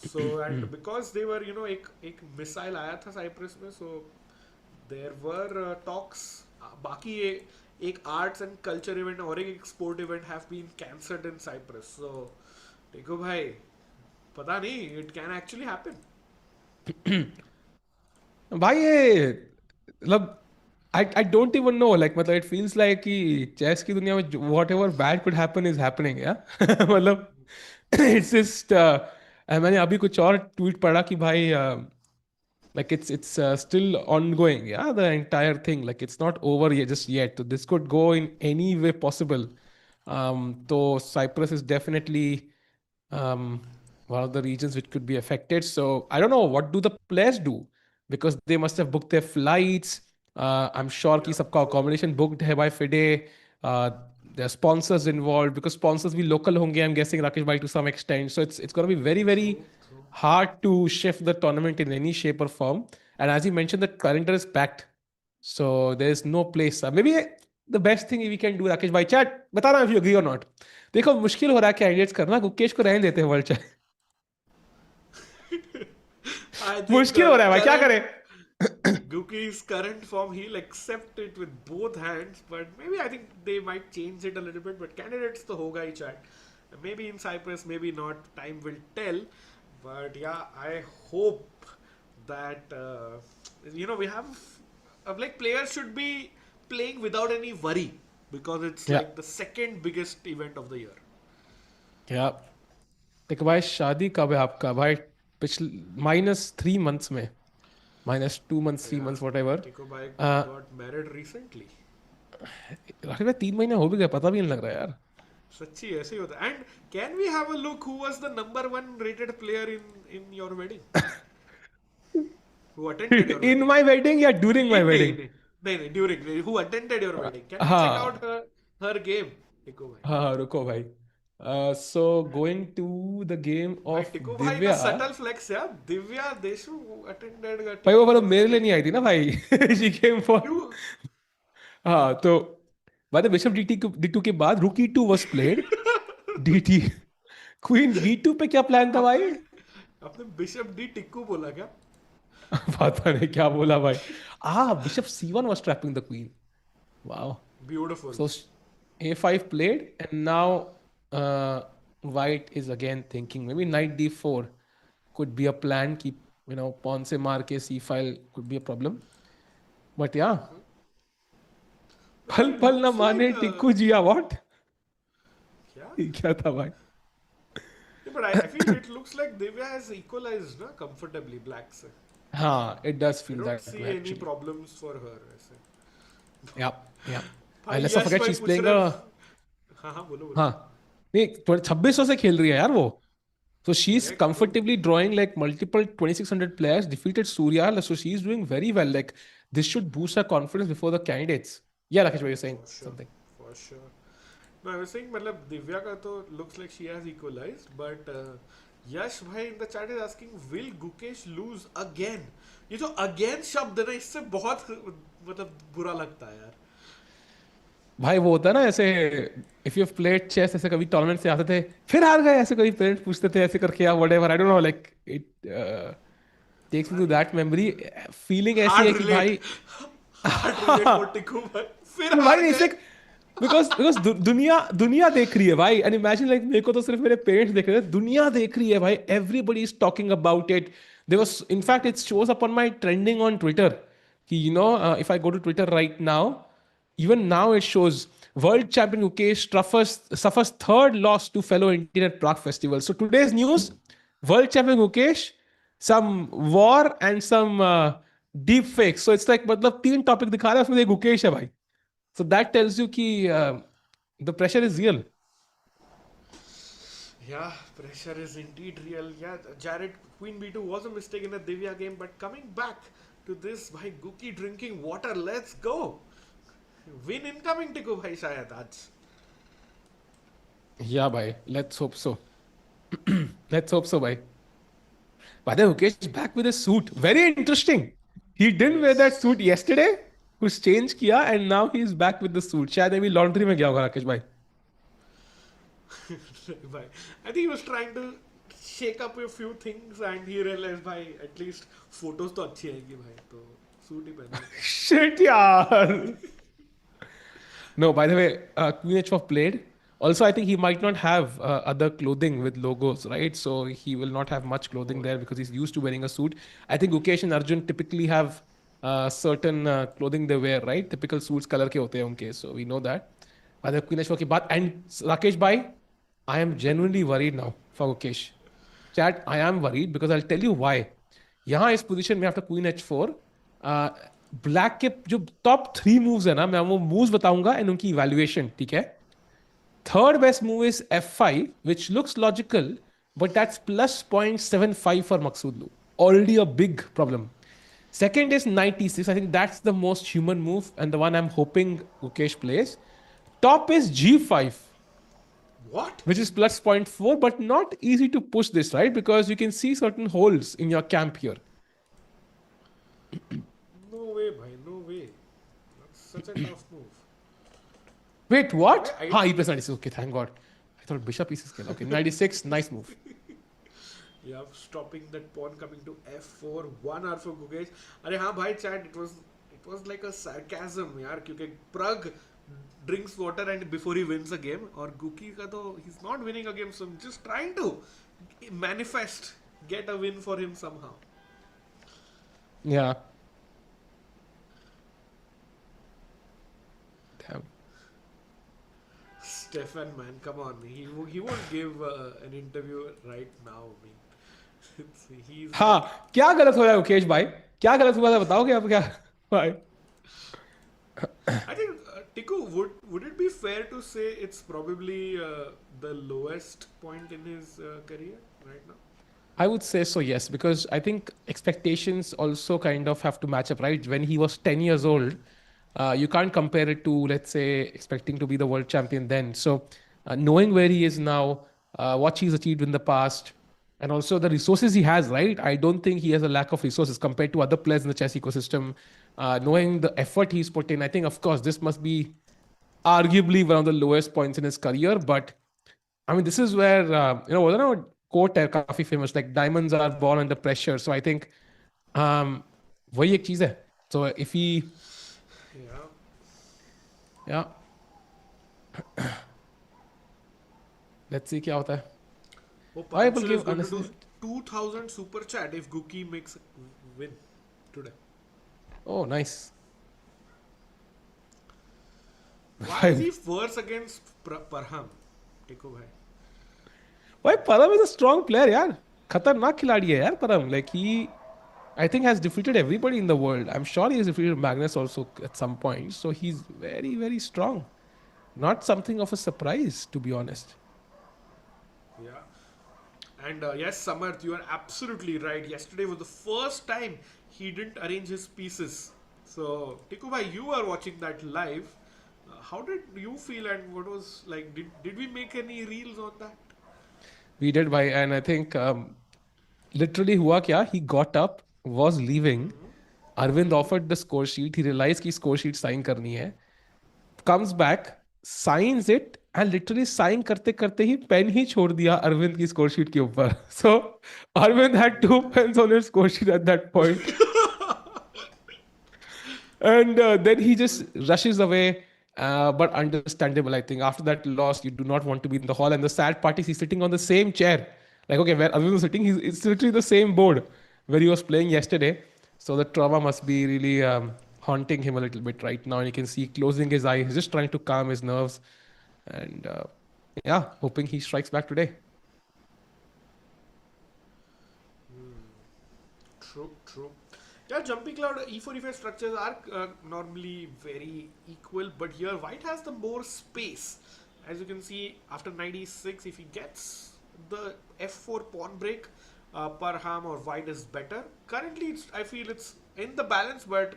So and because they were, एक missile आया था Cyprus में, so there were talks. बाकी एक arts and culture event और एक sport event have been cancelled in Cyprus. So देखो भाई, पता नहीं, it can actually happen. भाई ये मतलब I don't even know. Like मतलब it feels like कि chess की दुनिया में whatever bad could happen is happening. Yeah. मतलब it's just मैंने अभी कुछ और tweet पढ़ा कि भाई like it's still ongoing, yeah, the entire thing, like it's not over yet, just yet, so this could go in any way possible. So Cyprus is definitely one of the regions which could be affected. So I don't know what do the players do, because they must have booked their flights. I'm sure कि Yeah, सबका true, accommodation booked है by FIDE. There are sponsors involved, because sponsors भी local होंगे, I'm guessing, Rakesh bhai, to some extent. So it's going to be very very true, true. hard to shift the tournament in any shape or form. And as you mentioned, the calendar is packed, so there is no place. Maybe the best thing we can do, Rakesh bhai, chat बताना if you agree or not. देखो मुश्किल हो रहा है candidates करना, गुकेश को रहने देते हैं वर्ल्ड चैट. I think मुश्किल हो रहा है भाई, क्या current करें. Guki's current form, he'll accept it with both hands, but maybe I think they might change it a little bit. But candidates to hoga hi chat. Maybe in Cyprus, maybe not. Time will tell. But yeah, I hope that we have like players should be playing without any worry, because it's Yeah. like the second biggest event of the year. क्या देखो भाई, शादी कब है आपका भाई? पिछले -3 months में, -2 months, 3 months, whatever. Tiko Bhai uh, got married recently. Rakesh भाई 3 महीने हो भी गए, पता भी नहीं लग रहा है यार. सच्ची ऐसे ही होता है. And can we have a look who was the number 1 rated player in your wedding, who attended your In वेडिंग. my wedding या during my नहीं नहीं wedding? नहीं नहीं during, who attended your wedding. Can we check हाँ out her game. Tiku भाई. हाँ रुको भाई. So going to the game भाई of टिको भाई का Divya. सटल फ्लेक्स यार. दिव्या देशमुख अटेंडेड भाई वो मतलब मेरे लिए नहीं आई थी ना भाई. She came for. यू. हाँ तो by the Bishop D2 के बाद Rook E2 was played. DT Queen B2 पे क्या प्लान था भाई? आपने बिशप डी टिक्कू बोला क्या? पता नहीं क्या बोला भाई. Bishop C1 was trapping the queen. Wow. Beautiful. So A5 played, and now White is again thinking maybe Knight D4 could be a plan. Keep pawn से मार के C file could be a problem. But yeah, पल पल ना माने टिक्कू जिया. What? क्या? क्या था भाई? But I feel it looks like Divya has equalized ना comfortably black से. हाँ, it does I feel don't that see way any actually. problems for her ऐसे. Yeah, yeah. भाई And let's not Yash forget भाई she's पूछ playing रहे. a. हाँ हाँ बोलो बोलो. हाँ नहीं 2600 से खेल रही है यार वो. So she's Correct, comfortably drawing like multiple 2600 players, defeated Surya, so she's doing very well. Like this should boost her confidence before the candidates. Yeah, Rakesh, what you're saying For sure. something. For sure. No, I was saying मतलब दिव्या का तो looks like she has equalized, but यश भाई in the chat is asking, will Gukesh lose again? ये जो again शब्द है ना, इससे बहुत मतलब बुरा लगता है यार. भाई वो होता है ना ऐसे, if you've played chess, ऐसे कभी टूर्नामेंट से आते थे फिर हार गए, ऐसे कभी पेरेंट्स पूछते थे ऐसे करके या whatever, I don't know, like it takes me to that memory. Feeling ऐसी है Hard कि relate. भाई Hard relate for टिक्कू भाई. फिर हार भाई गए. इसे because दुनिया देख रही है भाई, and imagine like मेरे को तो सिर्फ मेरे पेरेंट्स देख रहे हैं, दुनिया देख रही है भाई, everybody is talking about it. There was, in fact, it shows up on my trending on Twitter. If I go to Twitter right now, even now it shows World Champion Gukesh suffers third loss to fellow Indian at Prague Festival. So today's news: World Champion Gukesh, some war and some deep fakes. So it's like मतलब तीन topic दिखा रहा है, उसमें एक गुकेश है भाई. So that tells you कि the pressure is real. Yeah, pressure is indeed real. Yeah, Jared Queen B2 was a mistake in the Divya game, but coming back to this, bhai, Guki drinking water. Let's go. Win incoming, Tiku bhai, shayad aaj. Yeah, bhai. Let's hope so. Let's hope so, bhai. By the way, Mukesh is back with a suit. Very interesting. He didn't wear that suit yesterday. कुछ change किया and now he is back with the suit. शायद अभी laundry में गया होगा राकेश भाई. Bhai, I think he was trying to shake up a few things and he realized, bhai, at least photos तो अच्छी आएगी भाई, तो सूट ही पहना. Shit, यार. No, by the way, Queen H4 played. Also, I think he might not have other clothing with logos, right? So he will not have much clothing there because he's used to wearing a suit. I think Gukesh and Arjun typically have certain clothing they wear, right? Typical suits color के होते हैं उनके, so we know that. By the way, Queen H4 की बात, and Rakesh bhai, I am genuinely worried now for Gukesh. Chat, I am worried because I'll tell you why. यहाँ इस position में after queen H4 black के जो top 3 moves है ना, मैं वो मूव्स बताऊंगा एंड उनकी इवैल्यूएशन, ठीक है? Third best move is F5, which looks logical, but that's plus 0.75 for Maghsoodloo. Already a big problem. Second is 96. I think that's the most human move and the one I'm hoping Gukesh plays. Top is G5. What? Which is plus 0.4, but not easy to push this, right? Because you can see certain holes in your camp here. No way, bhai, no way. That's such a tough move. Wait, what? He plays 96. Okay, thank God. I thought bishop pieces scale. Okay, 96, nice move. Yeah, stopping that pawn coming to F4, 1 hour for Gukesh. अरे हाँ भाई chat, it was like a sarcasm यार, क्योंकि Prague drinks water and before he wins a game, और Guki का तो he's not winning a game, so I'm just trying to manifest, get a win for him somehow. Yeah. Damn. Stefan, man, come on. He won't give an interview right now. I mean, he's. हाँ, क्या गलत हो रहा है मुकेश भाई? क्या गलत हुआ था बताओगे आप क्या? भाई. I think Tiku, would it be fair to say it's probably the lowest point in his career right now? I would say so, yes, because I think expectations also kind of have to match up, right? When he was 10 years old, you can't compare it to, let's say, expecting to be the world champion then. So knowing where he is now, what he's achieved in the past, and also the resources he has, right? I don't think he has a lack of resources compared to other players in the chess ecosystem. Knowing the effort he's put in, I think, of course, this must be arguably one of the lowest points in his career. But I mean, this is where, wasn't a quote है काफी famous, like diamonds are born under pressure. So I think वही एक चीज है. So if he, yeah, let's see क्या होता है. I will give 2,000 super chat if Guki makes win today. Oh, nice. Why is he worse against Parham? Tiku bhai. Why Parham is a strong player, यार. खतरनाक खिलाड़ी है यार Parham. Like he, I think, has defeated everybody in the world. I'm sure he has defeated Magnus also at some point. So he's very, very strong. Not something of a surprise, to be honest. Yeah. And yes, Samarth, you are absolutely right. Yesterday was the first time he didn't arrange his pieces. So, Tiku bhai, you are watching that live. How did you feel and what was like? Did we make any reels on that? We did, bhai, and I think literally हुआ क्या? He got up, was leaving. Arvind offered the score sheet. He realized कि score sheet sign करनी है. Comes back, signs it, and literally sign करते करते ही pen ही छोड़ दिया Arvind की score sheet के ऊपर. So Arvind had 2 pens on his score sheet at that point. And then he just rushes away. But understandable, I think. After that loss, you do not want to be in the hall. And the sad part is he's sitting on the same chair. Like, okay, where Arvind was sitting, it's literally the same board where he was playing yesterday. So the trauma must be really haunting him a little bit right now. And you can see closing his eye. He's just trying to calm his nerves. And yeah, hoping he strikes back today. True, true. Yeah, jumping cloud e4 e5 structures are normally very equal, but here white has the more space. As you can see, after knight e6, if he gets the f4 pawn break, Parham or white is better. Currently, I feel it's in the balance, but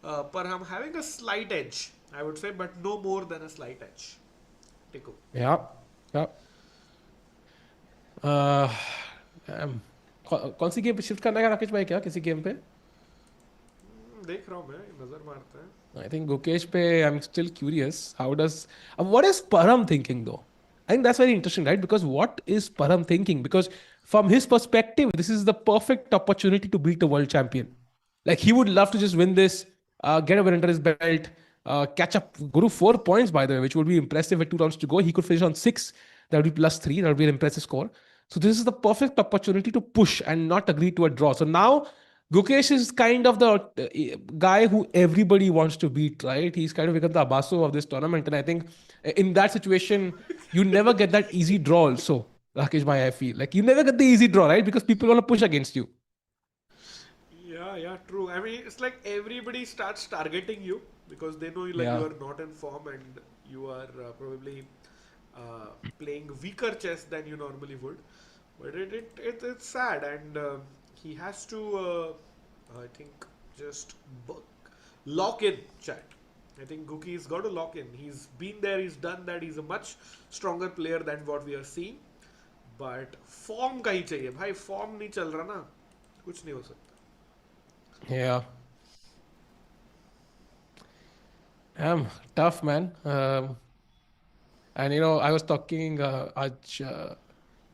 Parham having a slight edge, I would say, but no more than a slight edge. Tiku. Yeah, yeah. Uh, कौन सी game पे shift करना है राकेश भाई क्या किसी game पे? देख रहा हूँ मैं नजर मारते हैं. I think Gukesh pe, I'm still curious. How does what is Parham thinking though? I think that's very interesting, right? Because what is Parham thinking? Because from his perspective, this is the perfect opportunity to beat a world champion. Like he would love to just win this, get a win under his belt, catch up, go to 4 points by the way, which would be impressive with 2 rounds to go. He could finish on 6. That would be +3. That would be an impressive score. So this is the perfect opportunity to push and not agree to a draw. So now Gukesh is kind of the guy who everybody wants to beat, right? He's kind of become the Abaso of this tournament. And I think in that situation, you never get that easy draw also, Rakesh Bhai, I feel. Like you never get the easy draw, right? Because people want to push against you. Yeah, true. I mean, it's like everybody starts targeting you because they know like Yeah. you are not in form and you are probably playing weaker chess than you normally would. But it's sad, and he has to, I think, just lock in chat. I think Guki's got to lock in. He's been there, he's done that. He's a much stronger player than what we are seeing. But form का ही चाहिए भाई. Form नहीं चल रहा ना, कुछ नहीं हो सकता. Yeah. Tough, man. And I was talking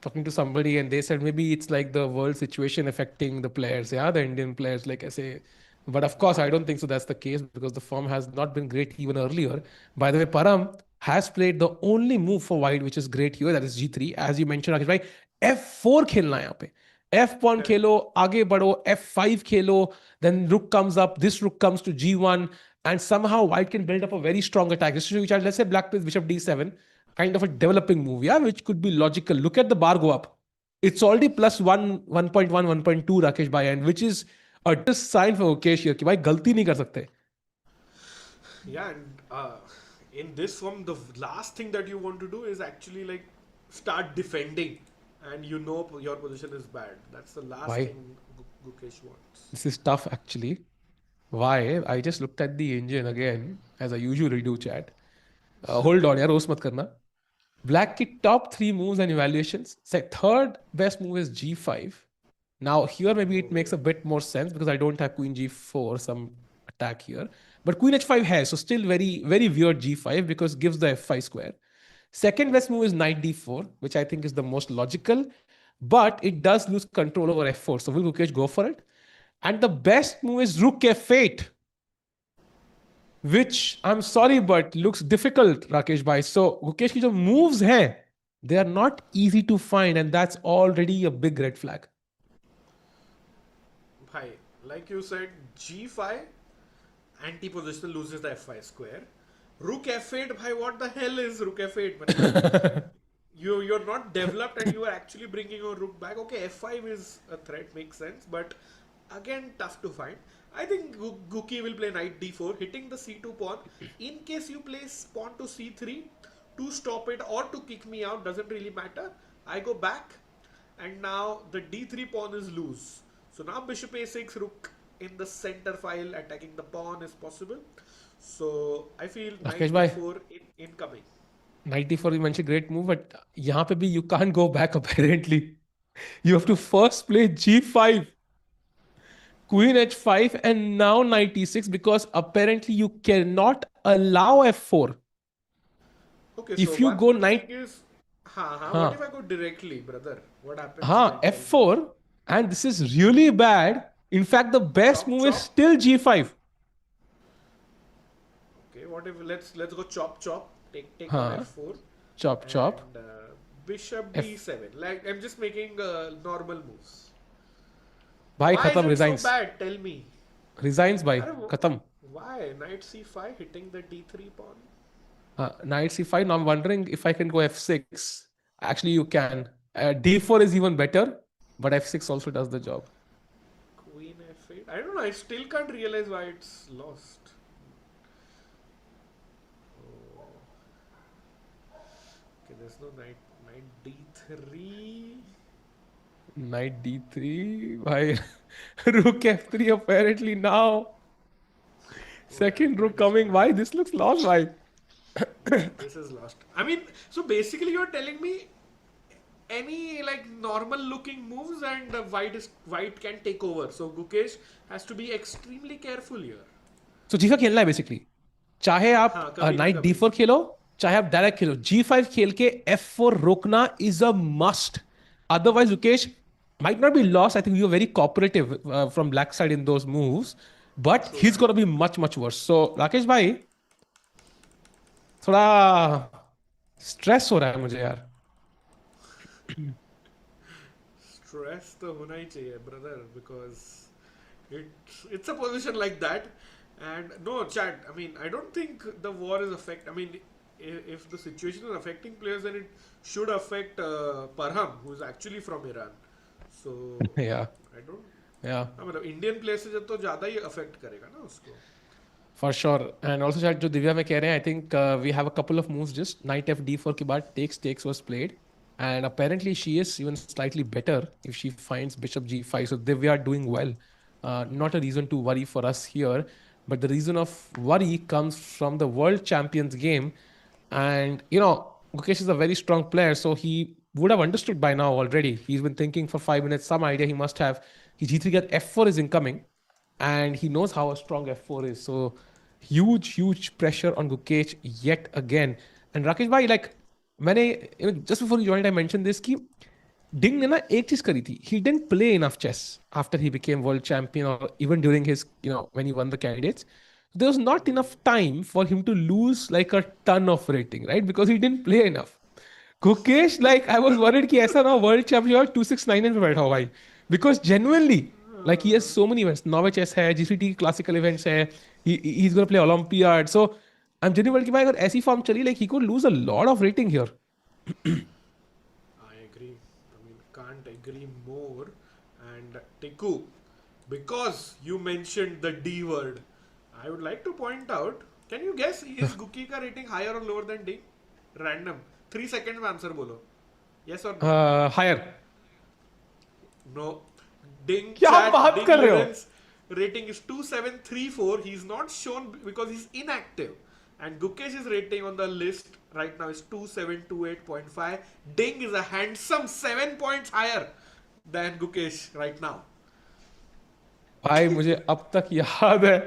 talking to somebody, and they said maybe it's like the world situation affecting the players, yeah, the Indian players, like I say. But of course, I don't think so. That's the case because the form has not been great even earlier. By the way, Param has played the only move for white which is great here. That is G3, as you mentioned, Rakesh bhai. F4 खेलना है यहाँ पे. F pawn खेलो, आगे बढ़ो, F5 Khelo, then rook comes up, this rook comes to G1, and somehow white can build up a very strong attack. This is which let's say black plays bishop D7, kind of a developing move, yeah, which could be logical. Look at the bar go up. It's already +1, 1.1, 1.2, Rakesh bhai, and which is a sign for Gukesh here कि भाई गलती नहीं कर सकते. Yeah, and in this form, the last thing that you want to do is actually like start defending, and you know your position is bad. That's the last Why? thing Gukesh wants. This is tough actually. Why? I just looked at the engine again, as I usually do, chat. Hold on, यार roast मत करना. Black की top 3 moves and evaluations. Say third best move is G5. Now here maybe it makes a bit more sense because I don't have Queen G4, some attack here. But Queen H5 has, so still very, very weird G5 because it gives the F5 square. Second best move is Knight D4, which I think is the most logical, but it does lose control over F4. So will Gukesh go for it? And the best move is Rook F8, which I'm sorry, but looks difficult, Rakesh bhai. So Gukesh ki jo moves hai, they are not easy to find, and that's already a big red flag. Bhai, like you said, G5, anti-position loses the F5 square. Rook F8, bhai, what the hell is Rook F8? You're not developed and you are actually bringing your rook back. Okay, F5 is a threat, makes sense, but again, tough to find. I think Guki will play Knight D4, hitting the C2 pawn. In case you play pawn to C3 to stop it or to kick me out, doesn't really matter. I go back, and now the D3 pawn is loose. So now bishop A6, rook in the center file, attacking the pawn is possible. So I feel Knight Rakesh bhai, D4 incoming. Knight D4 you mentioned great move, but यहाँ पे भी you can't go back apparently. You have to first play G5, Queen H5, and now Knight E6 because apparently you cannot allow F4. Okay, If so you one go thing Knight, is, what if I go directly, brother? What happens? F4, and this is really bad. In fact, the best Chop, move is chop. still G5. Okay, what if let's go chop chop. Take on हाँ, f4 chop chop. and bishop F d7. Like I'm just making normal moves. भाई Why is खत्म, it so resigns. bad? Tell me. Resigns भाई, अरे खत्म. why? Knight c5 hitting the d3 pawn. Knight c5. Now I'm wondering if I can go f6. Actually, you can. D4 is even better, but f6 also does the job. Queen f8. I don't know. I still can't realize why it's lost. Oh. Okay, there's no knight. Knight d3. Knight d3. Why? Rook f3 apparently now. Second rook Knight is coming. fine. Why? This looks lost. Why? This is lost. I mean, so basically you're telling me any like normal looking moves and white can take over. So Gukesh has to be extremely careful here. So जी का खेलना है basically. चाहे आप हाँ कभी ना night कभी. d4 खेलो, चाहे आप डायरेक्ट खेलो, g5 खेल के f4 रोकना is a must. Otherwise, Gukesh might not be lost. I think you were very cooperative from black side in those moves, but True he's that. going to be much much worse. So Rakesh भाई थोड़ा stress हो रहा है मुझे यार. Stress तो होना ही चाहिए brother because it's a position like that and no chat. I mean I don't think the war is I mean if the situation is affecting players then it should affect Parham who is actually from Iran. So Yeah, I don't. yeah. हाँ मतलब Indian player से तो ज़्यादा ही affect करेगा ना उसको. For sure. And also शायद जो दिव्या में कह रहे हैं, I think we have a couple of moves just. Knight f d4 के बाद takes was played. And apparently she is even slightly better if she finds bishop g5. So Divya are doing well. Not a reason to worry for us here. But the reason of worry comes from the World Champions game. And, you know, Gukesh is a very strong player. So he would have understood by now already. He's been thinking for 5 minutes, some idea he must have. His g3 get f4 is incoming. And he knows how a strong f4 is. So huge pressure on Gukesh yet again. And Rakesh bhai, like मैंने just before you joined I mentioned this कि Ding ने ना एक चीज करी थी. He didn't play enough chess after he became world champion or even during his, you know, when he won the candidates. There was not enough time for him to lose like a ton of rating, right? Because he didn't play enough. Gukesh, like I was worried कि ऐसा ना world champion 269 पे बैठा हो भाई. Because genuinely, like he has so many events. Norway chess है, GCT classical events है. He's going to play Olympiad. So I'm genuinely कि भाई अगर ऐसी form चली, like he could lose a lot of rating here. I agree. I mean, can't agree more. And Tiku, because you mentioned the D word, I would like to point out. Can you guess is Guki का rating higher or lower than Ding? Random. 3 seconds में answer बोलो. Yes or no? Higher. No. Ding क्या chat, बात Ding कर रहे हो? Liren's rating is 2734. He's not shown because he's inactive. And Gukesh's rating on the list right now is 2728.5. Ding is a handsome 7 points higher than Gukesh right now. भाई मुझे अब तक याद है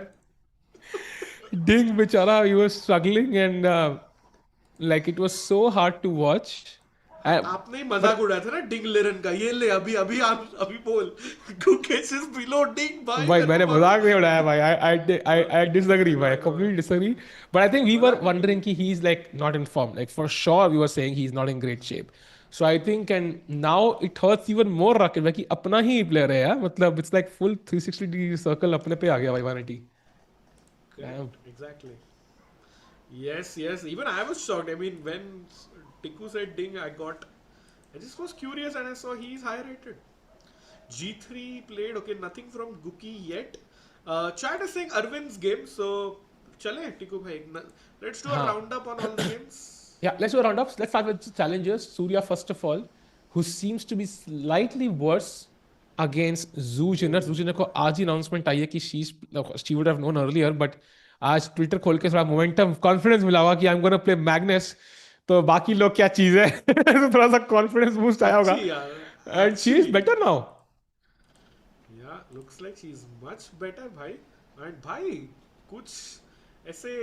Ding बेचारा he was struggling and like it was so hard to watch. आपने ही मजाक उड़ाया था ना डिंग लेरन का. ये ले अभी अभी आप अभी बोल गुकेश इज बिलो डिंग भाई. भाई मैंने मजाक नहीं उड़ाया भाई. I disagree भाई. I completely disagree. But I think we were wondering कि he's like not in form. Like for sure we were saying he's not in great shape. So I think and now it hurts even more Rakesh भाई कि अपना ही player है यार. मतलब it's like full 360 degree circle अपने पे आ गया भाई 180. Correct. Exactly. Yes, yes. Even I was shocked. I mean, when Tiku said ding, I just was curious and I saw he's high rated. G3 played. Okay, nothing from Guki yet. Chat is saying Arvind's game. So, chale, Tiku bhai. Let's do a हाँ. roundup on all the games. Yeah, let's do a roundup. Let's start with challengers. Surya, first of all, who seems to be slightly worse against Zhu Jiner. Zhu Jiner को आज ही announcement आई है कि she would have known earlier, but आज Twitter खोल के थोड़ा momentum confidence मिला हुआ कि आई एम गोना प्ले मैग्नेस. तो बाकी लोग क्या चीज है तो थोड़ा सा कॉन्फिडेंस बूस्ट आया होगा. अच्छी यार. And she is better now. Yeah, looks like she's much better भाई. And भाई कुछ ऐसे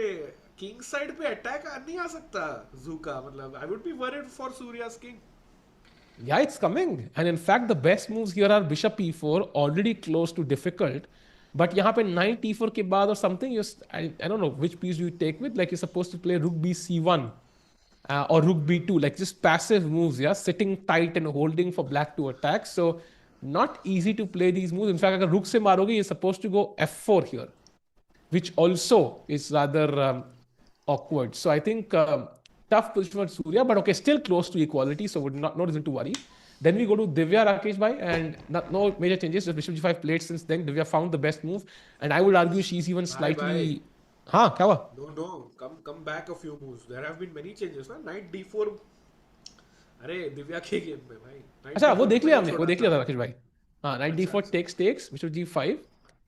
किंग साइड पे अटैक नहीं आ सकता जू का. मतलब I would be worried for Surya's king. Yeah, it's coming. And in fact, the best moves here are bishop e4, already close to difficult. But यहाँ पे knight e4 के बाद or something, I don't know which piece do you take with. Like you're supposed to play rook b c1 or rook b2, like just passive moves, yeah, sitting tight and holding for black to attack. So not easy to play these moves. In fact, अगर rook से मारोगे, you're supposed to go f4 here, which also is rather awkward. So I think tough position for Surya, but okay, still close to equality. So no reason to worry. Then we go to Divya, Rakesh bhai, and no major changes. Just Bishop G5 played since then. Divya found the best move, and I would argue she's even Bye. slightly. हाँ क्या हुआ? No. Come back a few moves. There have been many changes ना. Knight d4. अरे दिव्या के game में भाई. Knight अच्छा वो d4 देख लिया play हमने, वो छोड़ा देख लिया था. था राकेश भाई. हाँ, knight d4 अच्छा. takes Bishop g5,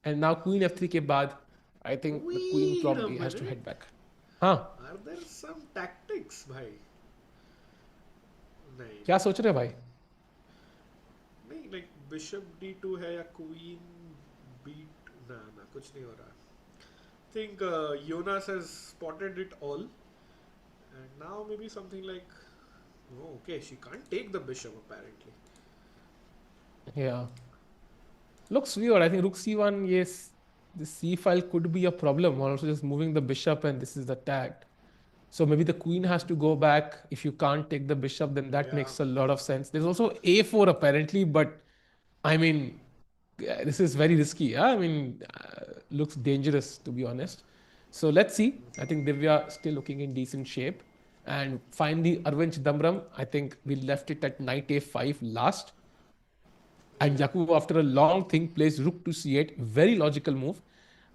and now queen f3 के बाद I think the queen Wait a probably has to minute. head back. हाँ, Are there some tactics भाई? नहीं. क्या सोच रहे हो भाई? नहीं like bishop d2 है या queen b2 ना कुछ नहीं हो रहा. Think Jonas has spotted it all, and now maybe something like, oh, okay, she can't take the bishop apparently. Yeah. Looks weird. I think rook c1, yes, the c file could be a problem. Or also just moving the bishop and this is attacked. So maybe the queen has to go back. If you can't take the bishop, then that Yeah. makes a lot of sense. There's also a4 apparently, but I mean, this is very risky. Yeah? I mean, looks dangerous to be honest. So let's see. I think Divya still looking in decent shape. And finally, Arvind Chithambaram, I think we left it at knight a5 last. And Yakubboev, after a long thing, plays rook to c8. Very logical move.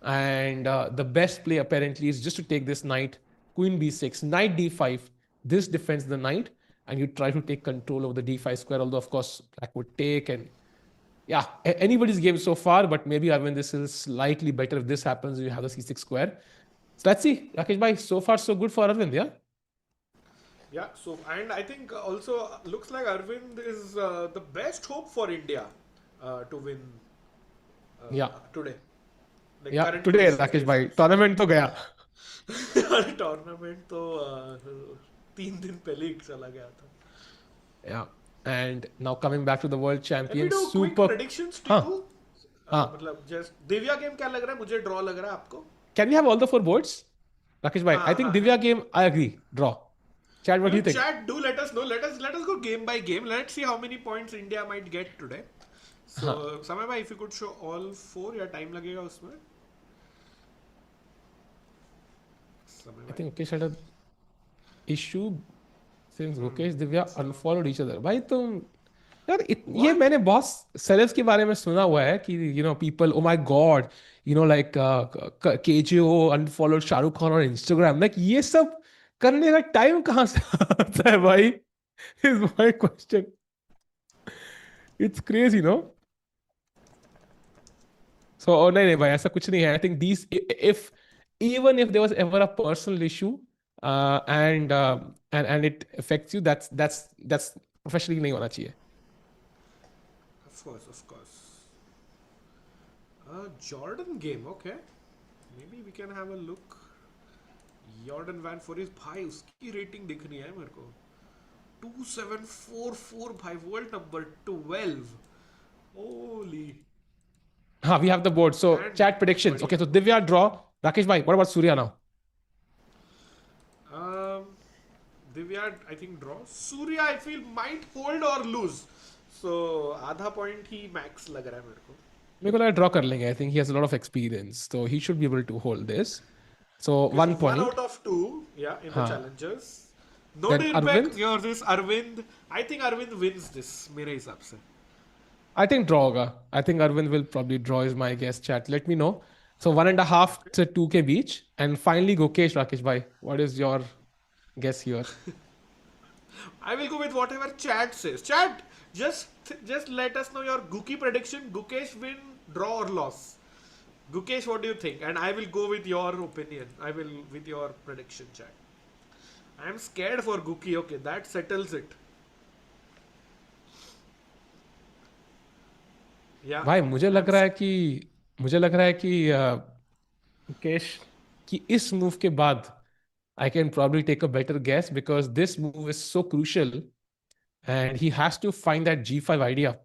And the best play apparently is just to take this knight, queen b6, knight d5. This defends the knight, and you try to take control of the d5 square. Although of course black would take, and yeah, anybody's game so far. But maybe Arvind, this is slightly better if this happens. You have the c6 square. So let's see, Rakesh bhai. So far so good for Arvind, yeah. Yeah, so and I think also looks like Arvind is the best hope for India to win Yeah. today. Like Yeah, current today position Rakesh is- bhai, tournament तो गया. Tournament तो 3 दिन पहले ही चला गया था. Yeah, and now coming back to the World Let me Champions, do quick super. predictions to हाँ, you. हाँ. मतलब just दिव्या गेम क्या लग रहा है? मुझे ड्रॉ लग रहा है आपको? Can we have all the 4 boards? Rakesh bhai, I think Divya game, I agree. Draw. Chad, what do you think? Chat, do let us know. Let us go game by game. Let's see how many points India might get today. So समय भाई, if you could show all 4, या time लगेगा उसमें? I think Gukesh had an issue since Gukesh Divya unfollowed each other. भाई तुम यार ये मैंने बहुत सेलेब्स के बारे में सुना हुआ है कि people, oh my god, like KJO unfollowed Shahrukh Khan on Instagram. Like ये सब करने का टाइम कहाँ से आता है भाई? Is my question. It's crazy, no? So नहीं भाई, ऐसा कुछ नहीं है. I think these, if even if there was ever a personal issue and it affects you, that's professionally नहीं होना चाहिए. Of course. Jordan game, okay. Maybe we can have a look. Jorden van Foreest, भाई उसकी rating दिख रही है मेरे को. 2744 भाई, world number 12. Holy. We have the board. So And chat predictions. Okay, so Divya draw. Rakesh bhai, what about Surya now? Divya, I think draw. Surya, I feel might hold or lose. So आधा point ही max लग रहा है मेरे को. मेरे को लगा draw कर लेंगे. I think he has a lot of experience, so he should be able to hold this. So 1 point. 1 out of 2, yeah, in the challengers. Then Nodirbek, Arvind? yours is Arvind. I think Arvind wins this, मेरे हिसाब से. I think draw होगा. I think Arvind will probably draw is my guess. Chat, let me know. So 1.5 to 2 के बीच. And finally Gukesh, Rakesh bhai, what is your guess here? I will go with whatever chat says. Chat, just let us know your Guki prediction. Gukesh win, draw or loss. Gukesh, what do you think? And I will go with your opinion. I will with your prediction, chat. I am scared for Guki. Okay, that settles it. Yeah. भाई मुझे लग रहा है कि मुकेश की इस move के बाद I can probably take a better guess because this move is so crucial and he has to find that G5 idea.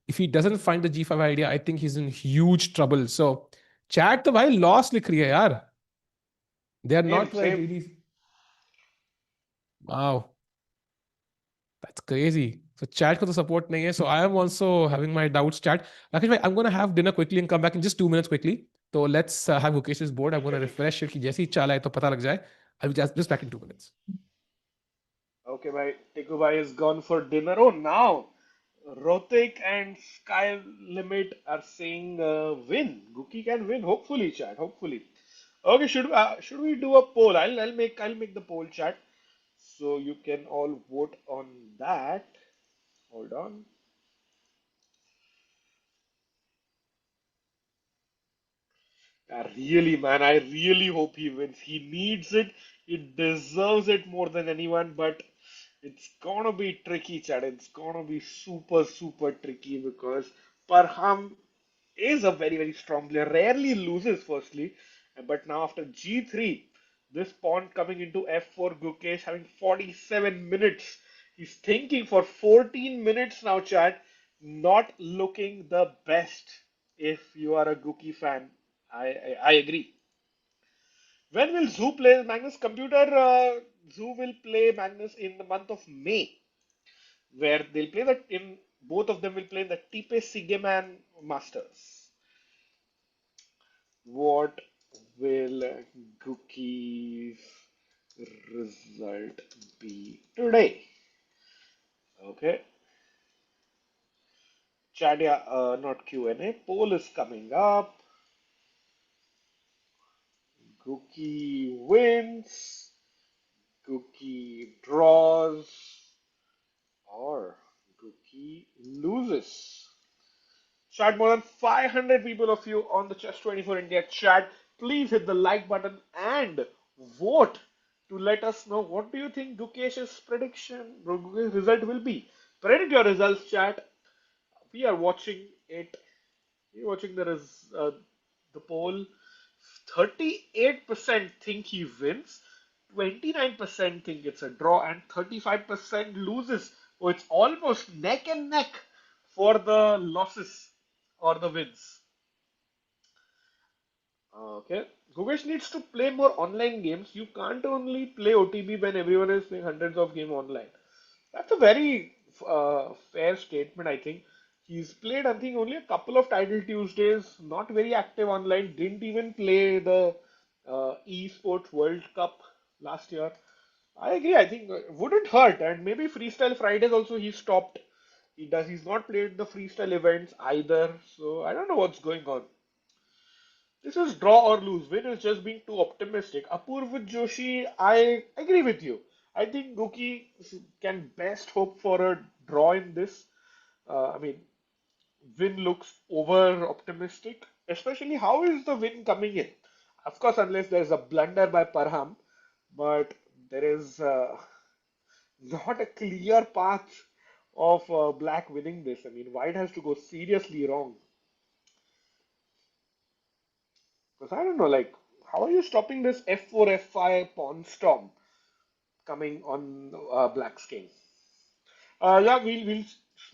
If he doesn't find the G5 idea, I think he's in huge trouble. So chat तो भाई loss लिख रही है यार. They are Same, not same. really. Wow, that's crazy. So chat को तो support नहीं है. So I am also having my doubts. Chat. Rakesh bhai, I'm gonna have dinner quickly and come back in just 2 minutes quickly. So let's have Gukesh's board. I'm gonna refresh it कि जैसे ही चाल आए तो पता लग जाए. I'll be just back in 2 minutes. Okay, bhai. Tiku bhai is gone for dinner. Oh, now Rotik and Sky Limit are saying win. Guki can win. Hopefully, chat. Hopefully. Okay, should we do a poll? I'll make the poll, chat. So you can all vote on that. Hold on. Really, man, I really hope he wins. He needs it. He deserves it more than anyone. But it's gonna be tricky, Chad. It's gonna be super, super tricky because Parham is a very, very strong player. Rarely loses, firstly. But now after G3, this pawn coming into F4, Gukesh having 47 minutes. He's thinking for 14 minutes now, Chad. Not looking the best if you are a Guki fan. I agree. When will Zoo play Magnus? Computer Zoo will play Magnus in the month of May, where they'll play the in both of them will play in the Tipe Sigeman Masters. What will Guki's result be today? Okay, Chadia, not Q&A. Poll is coming up. Guki wins. Guki draws. Or Guki loses. Chat, more than 500 people of you on the Chess24 India chat. Please hit the like button and vote to let us know what do you think Gukesh's prediction, Gukesh's result will be. Predict your results, chat. We are watching it. We're watching the poll. 38% think he wins, 29% think it's a draw, and 35% loses. So it's almost neck and neck for the losses or the wins. Okay. Gukesh needs to play more online games. You can't only play OTB when everyone is playing hundreds of games online. That's a very fair statement, I think. He's played, I think, only a couple of Title Tuesdays, not very active online, didn't even play the Esports World Cup last year. I agree, I think wouldn't hurt, and maybe Freestyle Fridays also he stopped. He's not played the freestyle events either, so I don't know what's going on. This is draw or lose. Win is just being too optimistic. Apurva Joshi, I agree with you. I think Guki can best hope for a draw in this. I mean, win looks over optimistic. Especially how is the win coming in? Of course, unless there's a blunder by Parham, but there is not a clear path of black winning this. I mean, white has to go seriously wrong. Because I don't know, like, how are you stopping this F4 F5 pawn storm coming on Black's king? Yeah, we'll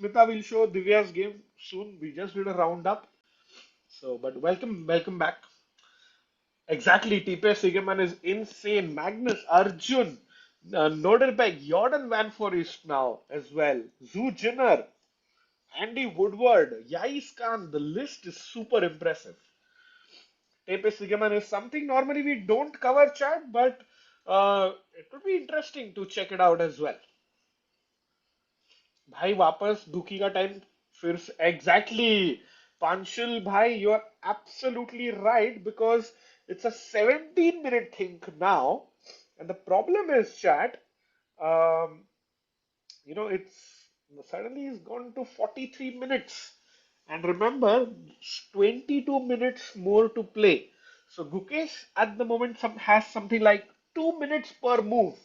Smita will show Divya's game soon. We just did a roundup. So, but welcome back. Exactly, Tipe Sigeman is insane. Magnus, Arjun, Nodirbek, Jorden van Foreest now as well. Zhu Jiner, Andy Woodward, Yais Khan. The list is super impressive. Tape Sigaman is something normally we don't cover, chat, but it would be interesting to check it out as well. भाई वापस दुखी का time फिर exactly Panchal bhai, you are absolutely right because it's a 17-minute thing now, and the problem is, chat. Um, it's suddenly it's gone to 43 minutes. And remember, 22 minutes more to play. So Gukesh at the moment has something like 2 minutes per move,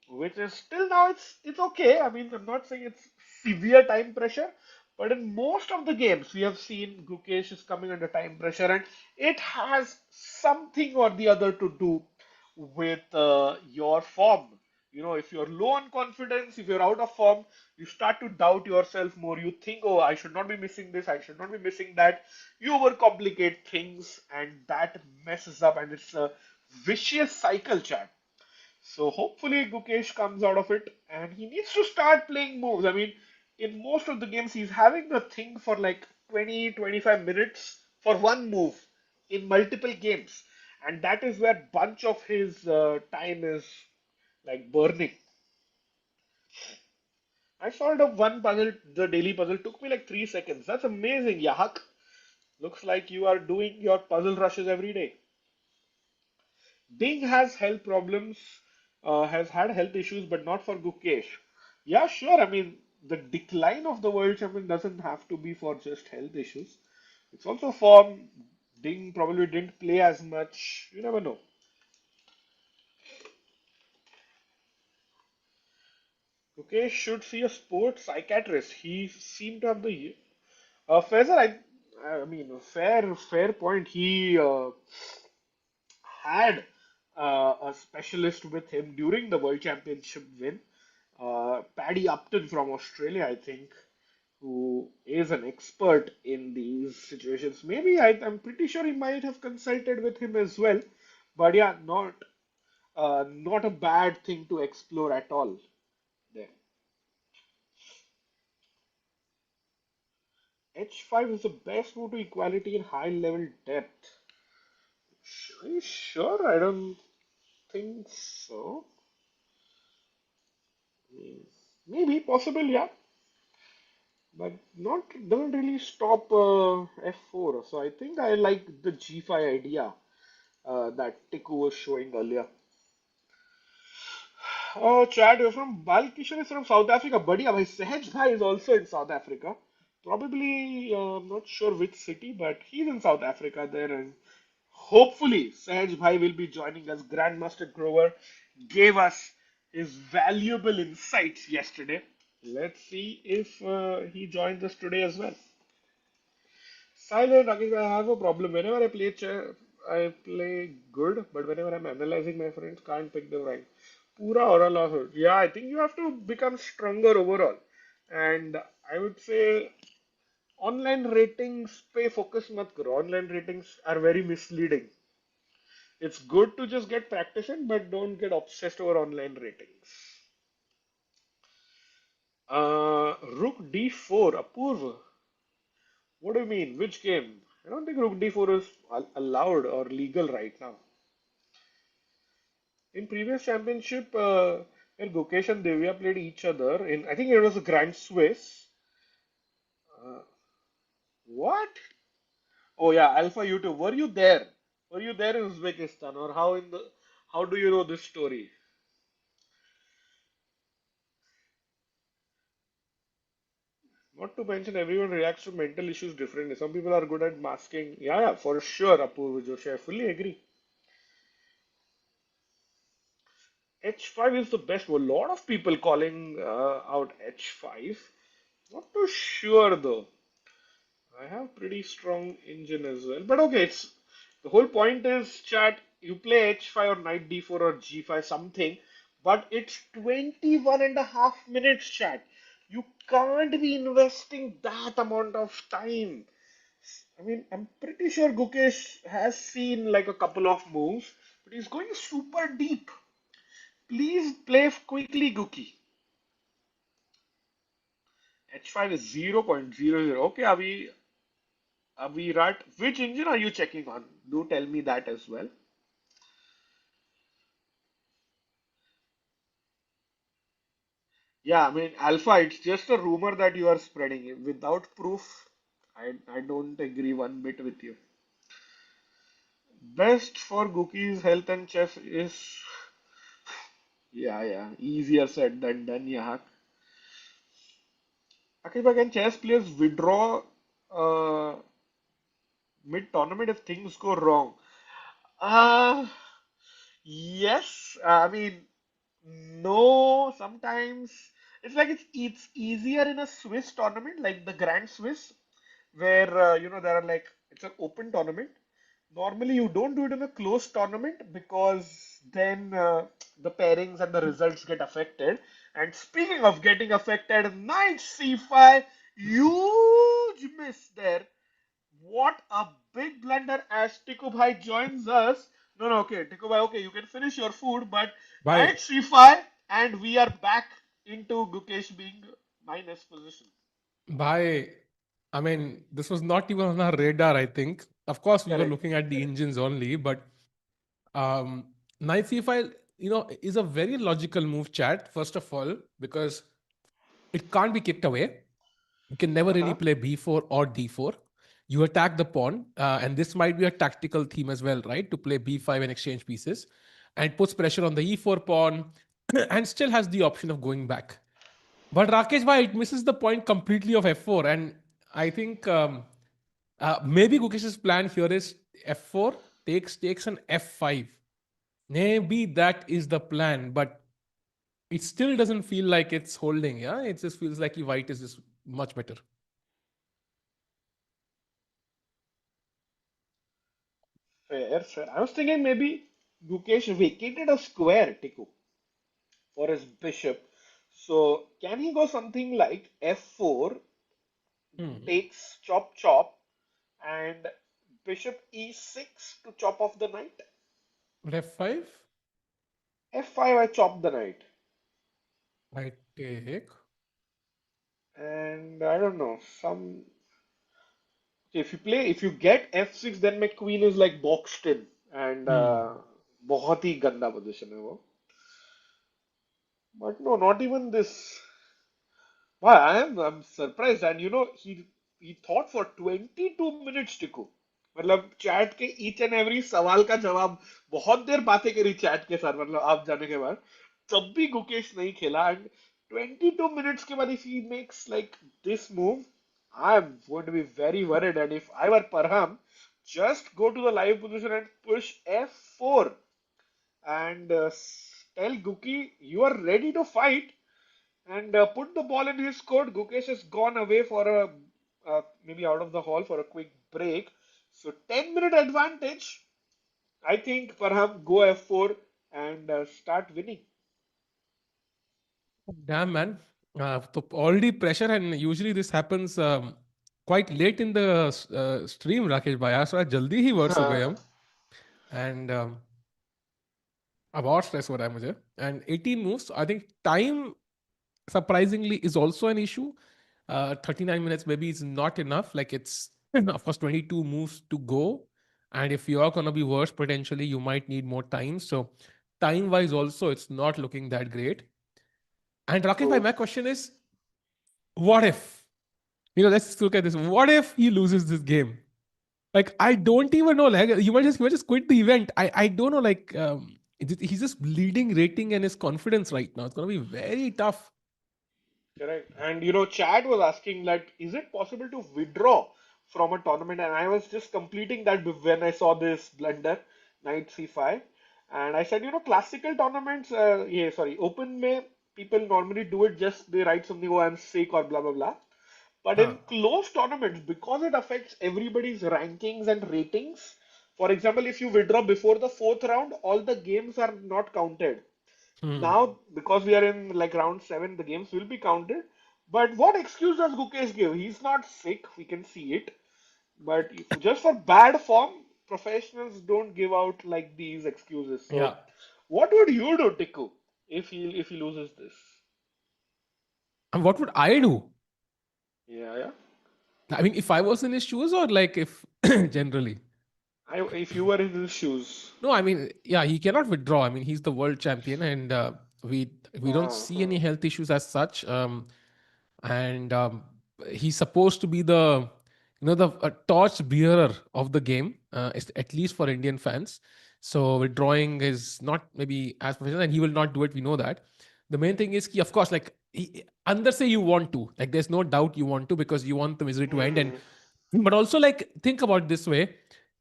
which is still now it's okay. I mean, I'm not saying it's severe time pressure, but in most of the games we have seen Gukesh is coming under time pressure, and it has something or the other to do with your form. If you're low on confidence, if you're out of form, you start to doubt yourself more. You think, oh, I should not be missing this, I should not be missing that. You overcomplicate things, and that messes up, and it's a vicious cycle, chat. So hopefully Gukesh comes out of it, and he needs to start playing moves. I mean, in most of the games, he's having a thing for like 20, 25 minutes for one move in multiple games. And that is where bunch of his time is like burning. I solved up one puzzle, the daily puzzle, took me like 3 seconds. That's amazing, Yahak. Looks like you are doing your puzzle rushes every day. Ding has health problems, has had health issues, but not for Gukesh. Yeah, sure. I mean, the decline of the world champion doesn't have to be for just health issues. It's also form. Ding probably didn't play as much. You never know. Gukesh should see a sports psychiatrist. He seemed to have the Faisal. I mean, fair point. He had a specialist with him during the World Championship win. Paddy Upton from Australia, I think, who is an expert in these situations. Maybe I'm pretty sure he might have consulted with him as well. But yeah, not a bad thing to explore at all there. H5 is the best move to equality in high level depth. Are you sure? I don't think so. Hmm. Maybe, possible, yeah, but not doesn't really stop f4. So I think I like the g5 idea that Tiku was showing earlier. Oh, Chad, you're from Balkishan is from South Africa. Buddy, my Sehaj Bhai is also in South Africa. Probably, I'm not sure which city, but he's in South Africa there, and hopefully Sehaj Bhai will be joining us. Grandmaster Grover gave us his valuable insights yesterday. Let's see if he joins us today as well. Silent, again, I have a problem. Whenever I play chess, I play good, but whenever I'm analyzing, my friends can't pick them right. Pura oral loss. Yeah, I think you have to become stronger overall. And I would say online ratings पे focus मत करो. Online ratings are very misleading. It's good to just get practice in, but don't get obsessed over online ratings. Rook d4, Apurva. What do you mean? Which game? I don't think Rook d4 is allowed or legal right now. In previous championship, when Gukesh and Divya played each other, in I think it was a Grand Swiss. Uh, what? Oh yeah, Alpha YouTube. Were you there? Were you there in Uzbekistan, or how do you know this story? Not to mention, everyone reacts to mental issues differently. Some people are good at masking. Yeah, yeah, for sure, Apurva Joshi. I fully agree. H5 is the best. A lot of people calling out H5. Not too sure though. I have pretty strong engine as well. But okay, it's the whole point is chat. You play H5 or knight D4 or G5 something, but it's 21 and a half minutes, chat. You can't be investing that amount of time. I mean, I'm pretty sure Gukesh has seen like a couple of moves, but he's going super deep. Please play quickly, Guki. H5 is 0.00. Okay, Avirat, which engine are you checking on? Do tell me that as well. Yeah, I mean, Alpha, it's just a rumor that you are spreading. Without proof, I don't agree one bit with you. Best for Gookie's health and chess is, yeah, easier said than done, yeah. Akiba, can chess players withdraw uh, mid-tournament if things go wrong? Uh, yes. I mean, no, sometimes it's easier in a Swiss tournament like the Grand Swiss, where there are like it's an open tournament, Normally you don't do it in a close tournament because then the pairings and the results get affected. And speaking of getting affected, knight c5, huge miss there. What a big blunder as Tiku Bhai joins us. No, no, okay, Tiku Bhai, okay, you can finish your food, but Bhai, knight c5, and we are back into Gukesh being minus position. Bhai, I mean, this was not even on our radar, I think. Of course, we were Correct, looking at the correct. engines only, but um, knight c5, is a very logical move, chat, first of all, because it can't be kicked away. You can never really Uh-huh. play b4 or d4. You attack the pawn, and this might be a tactical theme as well, right? To play b5 and exchange pieces, and puts pressure on the e4 pawn, and still has the option of going back. But Rakesh bhai, it misses the point completely of f4, and I think maybe Gukesh's plan here is f4 takes an f5. Maybe that is the plan, but it still doesn't feel like it's holding. Yeah, it just feels like white is just much better. Fair, fair. I was thinking maybe Gukesh vacated a square, Tiku, for his bishop. So can he go something like f4 Hmm. takes chop chop and bishop e6 to chop off the knight? But f5, f5 I chop the knight. I take. And I don't know, some if you get f6 then my queen is like boxed in and Hmm. बहुत ही गंदा position है वो. But no, not even this. Wow, I'm surprised, and he thought for 22 minutes टिको. मतलब chat के each and every सवाल का जवाब बहुत देर बातें करी चैट के साथ मतलब आप जाने के बाद तब भी गुकेश नहीं खेला and 22 minutes के बाद if he makes like this move I'm going to be very worried and if I were Parham just go to the live position and push f4 and tell Guki you are ready to fight and put the ball in his court. Gukesh has gone away for a maybe out of the hall for a quick break. So 10-minute advantage. I think Parham go f4 and start winning. Damn, man. So already pressure, and usually this happens quite late in the stream, Rakesh bhai. So जल्दी ही words हो गए हम. And बहुत stress हो रहा है मुझे. And 18 moves. I think time surprisingly is also an issue. 39 minutes maybe is not enough. Like it's of course 22 moves to go. And if you are gonna be worse, potentially you might need more time. So time wise also it's not looking that great. And Rakesh bhai, True. my question is, what if? Let's look at this. What if he loses this game? Like, I don't even know. Like, you might just quit the event. I don't know. Like, he's just bleeding rating and his confidence right now. It's gonna be very tough. Correct. And Chad was asking that is it possible to withdraw from a tournament? And I was just completing that when I saw this blunder, knight c5. And I said, classical tournaments, yeah, sorry, open may people normally do it just they write something, oh, I'm sick or blah blah blah. But Huh. in close tournaments, because it affects everybody's rankings and ratings, for example, if you withdraw before the fourth round, all the games are not counted. Hmm. Now, because we are in like round seven, the games will be counted. But what excuse does Gukesh give? He's not sick, we can see it. But if, just for bad form, professionals don't give out like these excuses. Yeah. So, what would you do, Tiku, if he loses this? And what would I do? Yeah, yeah. I mean, if I was in his shoes, or like if generally. If you were in his shoes. No, I mean, yeah, he cannot withdraw. I mean, he's the world champion, and we don't see any Uh-huh. health issues as such. And he's supposed to be the the torch bearer of the game, at least for Indian fans. So withdrawing is not maybe as professional, and he will not do it. We know that. The main thing is, of course, like under say you want to, like there's no doubt you want to because you want the misery to end, and Hmm. but also like think about this way.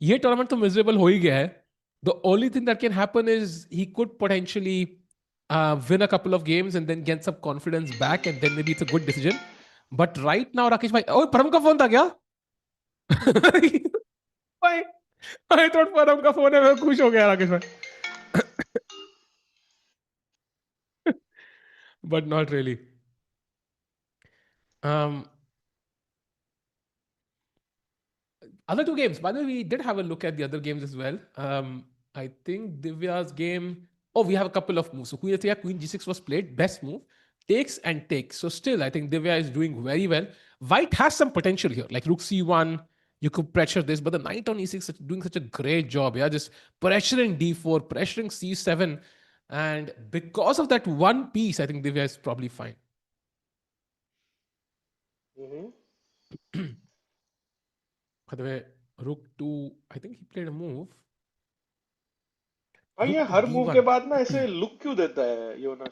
ये tournament तो miserable हो ही गया है. The only thing that can happen is he could potentially win a couple of games and then get some confidence back, and then maybe it's a good decision. But right now, Rakesh bhai, oh, Param का phone था क्या? Why? I thought परम का phone है, मैं खुश हो गया राकेश भाई. But not really. Um, Other two games, by the way, we did have a look at the other games as well. I think Divya's game. Oh, we have a couple of moves. So Queen H3, Queen G6 was played. Best move, takes and takes. So still, I think Divya is doing very well. White has some potential here, like Rook C1. You could pressure this, but the Knight on E6 is doing such a great job. Yeah, just pressuring D4, pressuring C7, and because of that one piece, I think Divya is probably fine. Mm-hmm. By the way, Rook 2, I think he played a move. हाँ, ये Rook to her move के D1. बाद ना ऐसे look क्यों देता है योनास?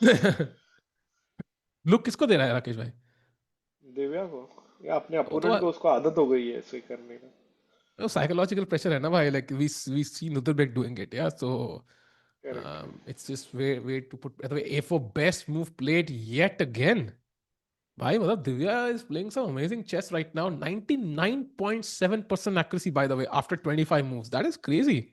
Look किसको दे रहा है राकेश भाई? दिव्या को, या अपने वो तो अपोनेंट को, उसको आदत हो गई है ऐसे करने का. साइकोलॉजिकल प्रेशर है ना भाई. Like we see Nodirbek doing it. Yeah, so correct. it's just way to put. By the way, A4 best move played yet again. भाई मतलब Divya is playing some amazing chess right now. 99.7% accuracy, by the way, after 25 moves. That is crazy.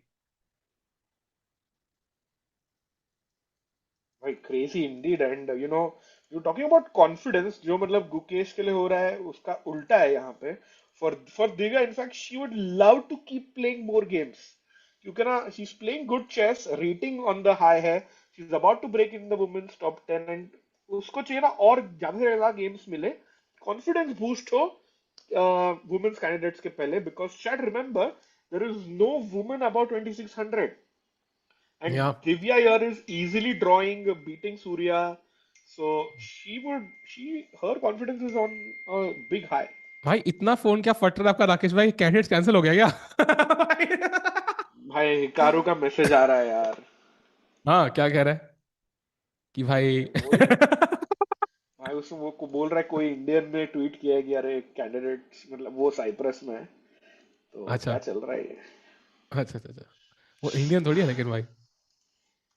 भाई crazy Indeed. And you talking about confidence, जो मतलब गुकेश के लिए हो रहा है उसका उल्टा है यहाँ पे. For Divya in fact she would love to keep playing more games, क्योंकि ना she is playing good chess, rating on the high है, she is about to break in the women's top 10, and उसको चाहिए ना और ज्यादा से ज्यादा गेम्स मिले, कॉन्फिडेंस बूस्ट हो वुमेन्स कैंडिडेट्स के पहले, बिकॉज शायद remember there is no women about 2600. And Yeah. Divya here is easily drawing, beating Surya. So her confidence is on a big high. भाई इतना फोन क्या फट रहा है आपका राकेश भाई? कैंडिडेट कैंसिल हो गया क्या? भाई हिकारू का मैसेज आ रहा है यार. हाँ, क्या कह रहा है कि भाई? वही भाई, उसमें वो को बोल रहा है, कोई इंडियन ने ट्वीट किया है कि अरे कैंडिडेट मतलब वो साइप्रस में है, तो अच्छा क्या चल रहा है ये. अच्छा अच्छा अच्छा. वो इंडियन थोड़ी है लेकिन भाई.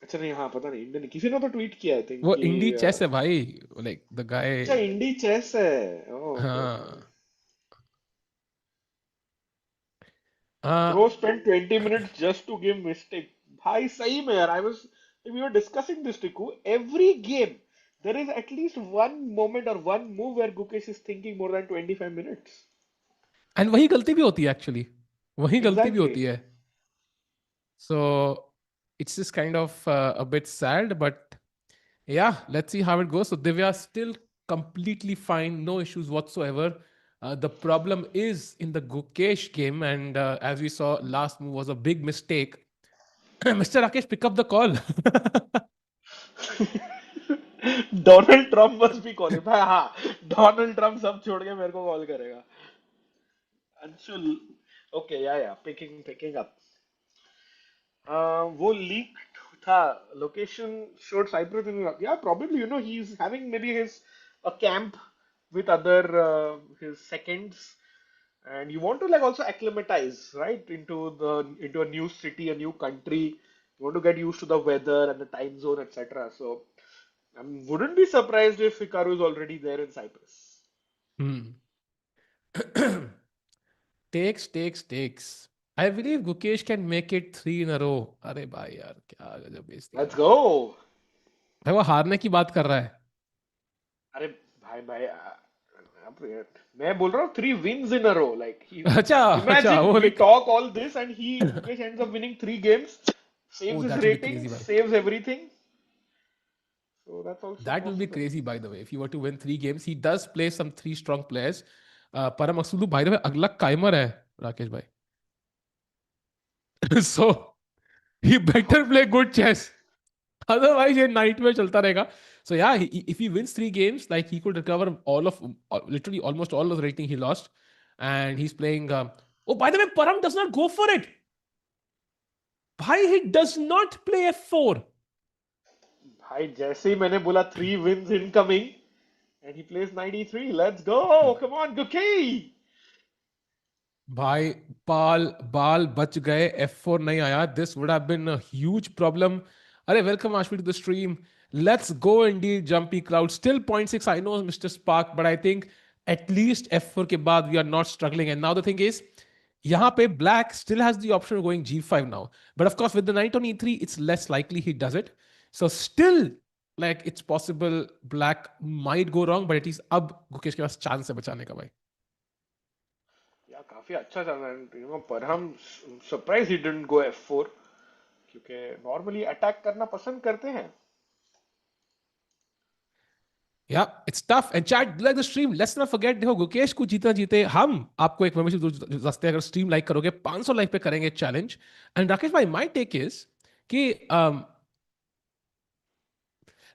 अच्छा नहीं, हाँ पता नहीं, इंडियन किसी ने तो ट्वीट किया आई थिंक वो कि इंडी चेस है भाई. Like the guy. अच्छा इंडी चेस है. Okay okay. हाँ. हाँ. Bro spent 20 minutes just to give mistake. भाई सही में यार, I was, we were discussing this Tiku. Every game there is at least one moment or one move where Gukesh is thinking more than 25 minutes. And वही गलती भी होती है actually. वही गलती भी होती Exactly. है. So it's just kind of a bit sad, but yeah, let's see how it goes. So Divya still completely fine, no issues whatsoever. The problem is in the Gukesh game, and as we saw, last move was a big mistake. Mr. Rakesh, pick up the call. Donald Trump must be calling. भाई हाँ, Donald Trump सब छोड़ के मेरे को call करेगा. Anshul, okay, yeah, picking up. वो leak था, location showed Cyprus in, yeah, probably he's having maybe his a camp with other his seconds, and you want to like also acclimatize right into a new city, a new country. You want to get used to the weather and the time zone, etc. So I wouldn't be surprised if Hikaru is already there in Cyprus. Hmm. takes. I believe Gukesh can make it 3 in a row. अरे भाई यार क्या गजब बेइज्जती है. Let's go. भाई वो हारने की बात कर रहा है. अरे भाई भाई, मैं बोल रहा हूँ 3 wins in a row. Like अच्छा अच्छा imagine वो we like. talk all this and Gukesh ends up winning 3 games, saves Oh, his that will be rating, crazy, भाई. saves everything. So that's also That will be possible. crazy, by the way. If he were to win 3 games, he does play some 3 strong players. Parham Maghsoodloo, by the way, अगला काइमर है राकेश भाई. So he better play good chess. Otherwise, ये night में चलता रहेगा. So yeah, if he wins 3 games, like he could recover literally almost all of the rating he lost. And he's playing. Oh, by the way, Parham does not go for it. Bhai, he does not play F4. भाई जैसे ही मैंने बोला 3 wins incoming and he plays 93. Let's go. Come on, Gukesh. भाई बाल बच गए. F4 नहीं आया. This would have been a huge problem. अरे welcome Ashmi to the stream. Let's go indeed, jumpy crowd. Still 0.6. I know Mr. Spark, but I think at least F4 के बाद we are not struggling. And now the thing is, यहाँ पे black still has the option of going g5 now. But of course, with the knight on e3, it's less likely he does it. So still, like it's possible black might go wrong, but at least अब गुकेश के पास chance है बचाने का भाई. या काफी अच्छा चल रहा है, पर हम surprise he didn't go f4, क्योंकि नॉर्मली अटैक करना पसंद करते हैं. Yeah, it's tough. And chat, like the stream, let's not forget, देखो गुकेश को जीतना जीते हम आपको एक मेंबरशिप दस्ते अगर स्ट्रीम लाइक करोगे 500 लाइक पे करेंगे चैलेंज. एंड राकेश भाई माय टेक इज कि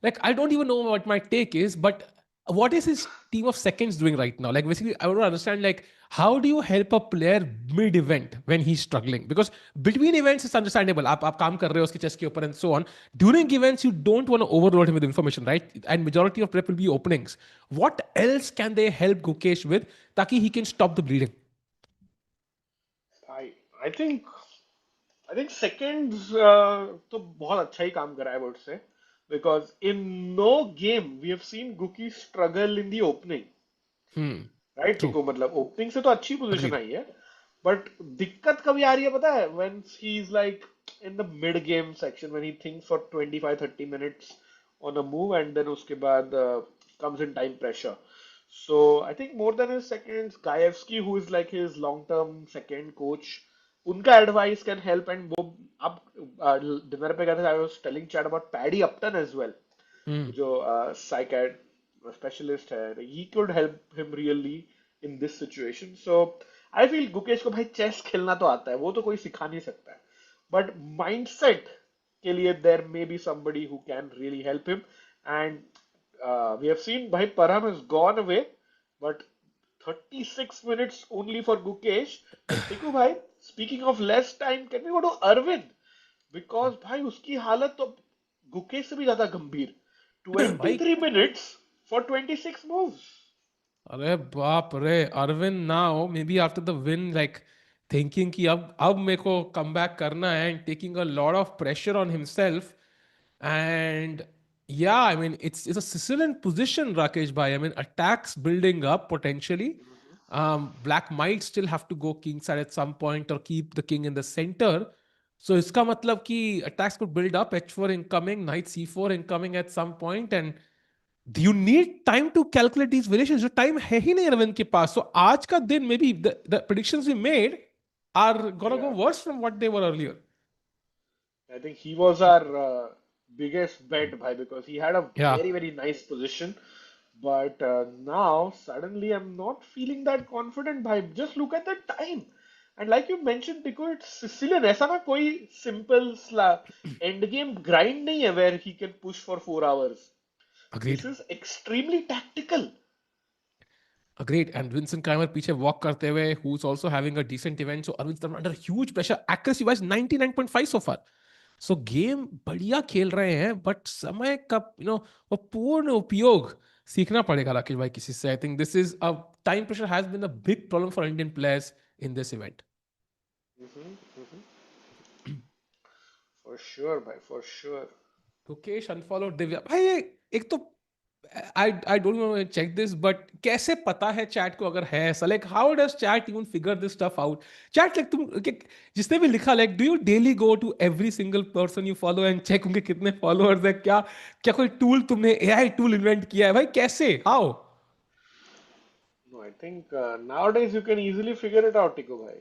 like I don't even know what my take is, but what is his team of seconds doing right now? Like basically, I want to understand like how do you help a player mid-event when he's struggling? Because between events it's understandable. आप काम कर रहे हो उसके chess के ऊपर and so on. During events you don't want to overload him with information, right? And majority of prep will be openings. What else can they help Gukesh with ताकि he can stop the bleeding? I think seconds तो बहुत अच्छा ही काम करा है, I would say, because in no game we have seen Guki struggle in the opening. Right, True. देखो मतलब opening से तो अच्छी पोजीशन Agreed. आई है, बट दिक्कत कभी आ रही है पता है, when he is like in the mid game section, when he thinks for 25-30 minutes on a move and then उसके बाद comes in time pressure. So I think more than his seconds, Gajewski who is like his long term second coach, उनका advice can help. And वो अब dinner पे गए थे, I was telling chat about Paddy Upton as well, जो साइकेट specialist है, he could help him really in this situation. So I feel Gukesh को भाई चेस खेलना तो आता है, वो तो कोई सिखा नहीं सकता है, बट माइंडसेट के लिए there may be somebody who can really help him. And we have seen भाई Parham has gone away, but 36 minutes only for Gukesh. And टिकू भाई, speaking of less time, can we go to Arvind? Because भाई उसकी हालत तो गुकेश से भी ज्यादा गंभीर. भाई 23 minutes for 26 moves. अरे बाप रे, Arvind now may be after the win like thinking कि अब मेरे को कम बैक करना है and taking a lot of pressure on himself. एंड yeah, I mean it's a Sicilian position, Rakesh bhai. I mean attacks building up potentially. Black might still have to go king side at some point or keep the king in the center. So इसका मतलब कि attacks could build up, h4 incoming, knight c4 incoming at some point, and you need time to calculate these variations. जो time है ही नहीं अरविंद के पास. So आज का दिन maybe the predictions we made are gonna go Yeah, worse from what they were earlier. I think he was our biggest bet, bhai, because he had a Yeah. very nice position. But now suddenly I'm not feeling that confident, bhai. Just look at the time. And like you mentioned, Tico, it's Sicilian. ऐसा ना कोई simple end game grind नहीं है where he can push for 4 hours. Agreed. This is extremely tactical. Agreed. And Vincent Keymer पीछे walk करते हुए, who's also having a decent event. So Arvind Chithambaram under huge pressure. Accuracy wise 99.5 so far. So game बढ़िया खेल रहे हैं, but समय का वो पूर्ण उपयोग सीखना पड़ेगा राकेश भाई किसी से. I think this is a time pressure has been a big problem for Indian players in this event. Mhm, mhm. For sure, bhai, for sure. Gukesh unfollowed Divya. भाई एक तो I don't want to check this, but कैसे पता है chat को अगर है ऐसा, like how does chat even figure this stuff out? Chat like तुम जिसने भी लिखा, like do you daily go to every single person you follow and check उनके कितने followers है, क्या क्या कोई टूल तुमने AI टूल इन्वेंट किया है भाई, कैसे, how? No, I think nowadays you can easily figure it out, Tico bhai,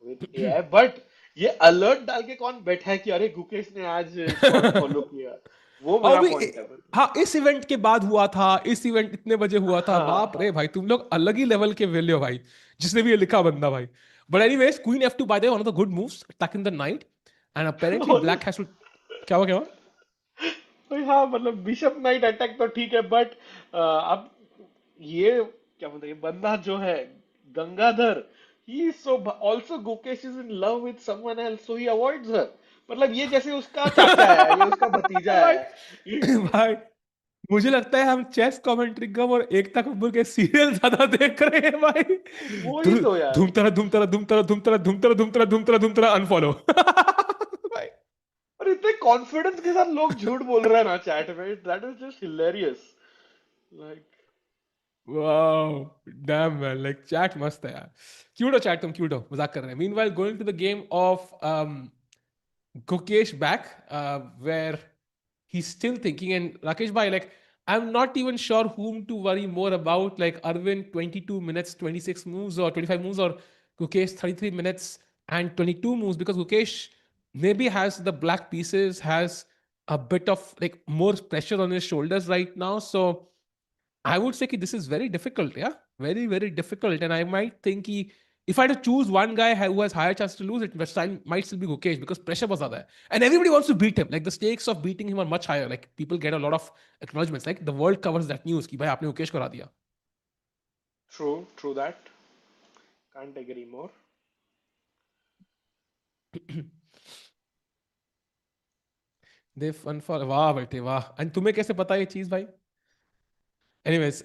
with AI. But ये अलर्ट डाल के कौन बैठा है कि अरे गुकेश ने आज इसको अनफॉलो किया, वो और मेरा भी पॉइंट है. हाँ, इस इवेंट के बाद हुआ था, इस इवेंट इतने बजे हुआ था, बाप रे हाँ. भाई तुम लोग अलग ही लेवल के वेल्यू हो भाई, जिसने भी ये लिखा बंदा भाई. But anyways queen f2 by the way, one of the good moves attacking the knight. And apparently black has to, क्या हुआ क्या हुआ? भाई हाँ, मतलब बिशप नाइट अटैक तो ठीक है, बट अब ये क्या बोलते हैं, ये बंदा जो है Gangadhar, he so also Gukesh is in love with someone else, so he avoids her. मतलब ये जैसे उसका चाचा है, ये उसका भतीजा भाई है. भाई मुझे लगता है हम चेस कमेंट्री कम और एकता कपूर के सीरियल ज्यादा देख रहे हैं भाई. वो ही तो यार. धूम तरह धूम तरह धूम तरह धूम तरह धूम तरह धूम तरह धूम तरह धूम तरह अनफॉलो. भाई और इतने कॉन्फिडेंस के साथ लोग झूठ बोल रहे हैं ना चैट में, that is just hilarious. Like Wow, damn man, like chat मस्त है यार. Cute हो chat, तुम cute हो, मजाक कर रहे हैं. Meanwhile, going to the game of Gukesh back, where he's still thinking. And Rakesh bhai, like, I'm not even sure whom to worry more about, like Arvind 22 minutes, 26 moves, or 25 moves, or Gukesh 33 minutes and 22 moves, because Gukesh maybe has the black pieces, has a bit of like more pressure on his shoulders right now. So I would say that this is very difficult, yeah, very very difficult. And I might think if I had to choose one guy who has higher chance to lose, it might still be Gukesh, because pressure was there, and everybody wants to beat him. Like the stakes of beating him are much higher. Like people get a lot of acknowledgements. Like the world covers that news. कि भाई आपने Gukesh को हरा दिया. True that. Can't agree more. They fun for वाह बेटे वाह. And तुम्हें कैसे पता ये चीज भाई? Anyways,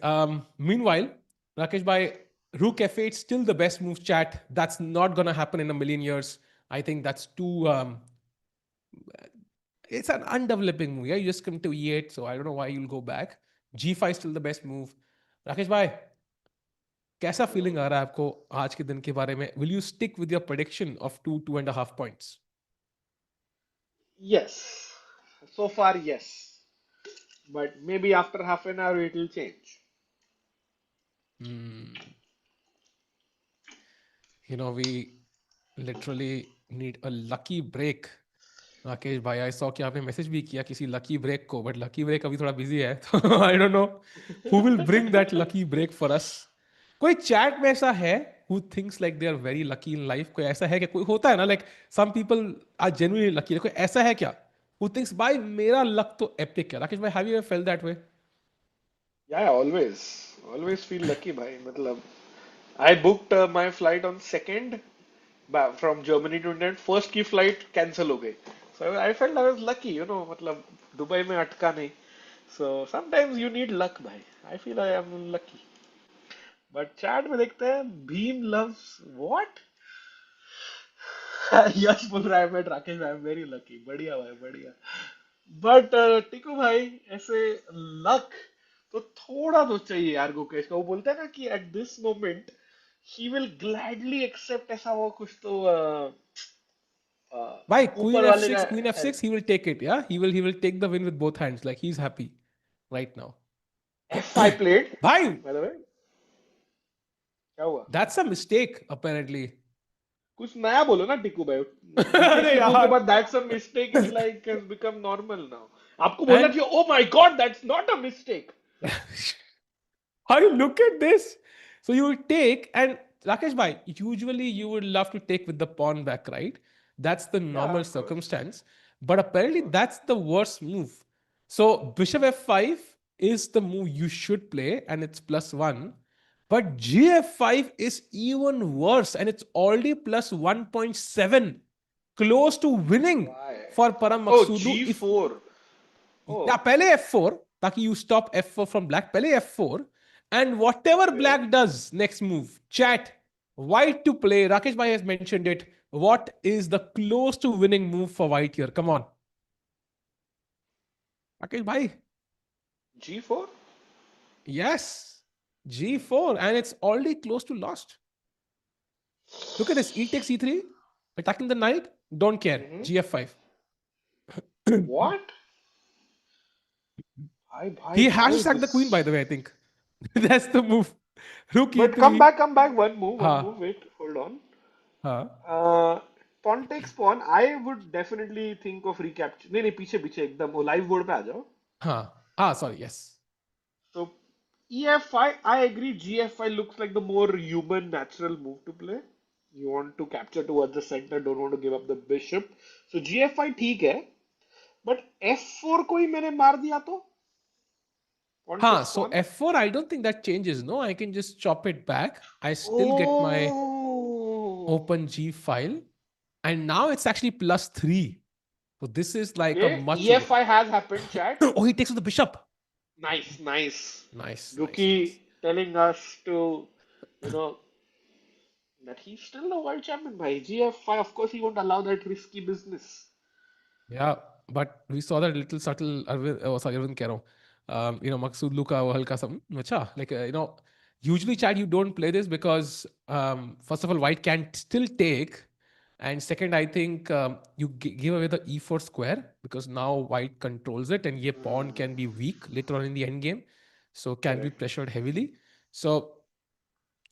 meanwhile, Rakesh bhai, Rook F8 still the best move, chat. That's not gonna happen in a million years. I think that's too. It's an undeveloping move. Yeah, you just come to E8, so I don't know why you'll go back. G5 is still the best move. Rakesh bhai, कैसा feeling आ रहा है आपको आज के दिन के बारे में? Will you stick with your prediction of 2.5 points? Yes. So far, yes. But maybe after half an hour it will change. Hmm. We literally need a lucky break. Rakesh भाई, आई सॉ कि आपने मैसेज भी किया किसी lucky break को, but lucky break अभी थोड़ा busy है, तो I don't know who will bring that lucky break for us. कोई चैट में ऐसा है who thinks like they are very lucky in life? कोई ऐसा है कि कोई होता है ना, like some people are genuinely lucky, कोई ऐसा है क्या who thinks भाई मेरा लक तो epic है? राकेश भाई, have you ever felt that way? Yeah, always feel lucky, bhai. Matlab, I booked my flight on second from Germany to England. First की flight cancel हो गई. So I felt I was lucky. मतलब Dubai में अटका नहीं. So sometimes you need luck, bhai. I feel I am lucky. But chat में देखते हैं Bhim loves what? यश बोल रहा है मैं राकेश भाई, वेरी लकी. बढ़िया भाई, बढ़िया. बट टिकू भाई, ऐसे लक तो थोड़ा तो चाहिए यार गुकेश का. वो बोलता है ना कि at this moment he will gladly accept, ऐसा वो कुछ तो भाई ऊपर वाले का queen f6 help. he will take it, yeah, he will take the win with both hands, like he's happy right now. F5 played, भाई, बाय द वे. क्या हुआ? that's a mistake apparently. कुछ नया बोलो ना टिकू भाई. गुकेश अरे के मूव के यार. बाद that's a mistake is like has become normal now. आपको बोलना And चाहिए oh my God that's not a mistake. how you look at this? So you would take, and Rakesh bhai, usually you would love to take with the pawn back, right? That's the या normal of course, circumstance. But of apparently course. that's the worst move. So bishop f5 is the move you should play, and it's +1. But gf5 is even worse, and it's already +1.7, close to winning Why? for Parham Oh, Maghsoodloo. If G4. या Oh, पहले F4 ताकि you stop F4 from black, पहले F4, and whatever okay. black does next move, chat, white to play. Rakesh bhai has mentioned it. What is the close to winning move for white here? Come on, Rakesh bhai. G4? Yes, G4, and it's already close to lost. Look at this: E takes E3, attacking the knight. Don't care. Mm-hmm. GF5. What? Bhai, bhai, He has to bhai, sack the queen, by this. the way. I think that's the move. Rook But E3. come back. One Ha move. Wait, hold on. ha Uh, pawn takes pawn. I would definitely think of recapture. नहीं नहीं, पीछे पीछे एकदम वो live board पे आ जाओ. ha. Ah, sorry. Yes. So EF5, I agree. GF5 looks like the more human, natural move to play. You want to capture towards the center, don't want to give up the bishop. So GF5 ठीक है. But F4 को ही मैंने मार दिया तो pawn Huh, takes so pawn. F4, I don't think that changes. No, I can just chop it back. I still get my Oh, open G file. And now it's actually +3. So this is like a okay. much. EF5 has happened, chat. Oh, he takes with the bishop. Nice, nice. Nice, nice, nice. Rookie telling us to, you know, that he's still the world champion by GF5. Of course, he won't allow that risky business. Yeah, but we saw that little subtle Arvind, oh, sorry, Arvind कह रहा हूँ. Maghsoodloo का वो हल्का सा अच्छा, like, Usually, Chad, you don't play this because, first of all, white can still take. And second, I think you give away the e4 square because now white controls it and ye pawn can be weak later on in the endgame. So can be Correct. pressured heavily. So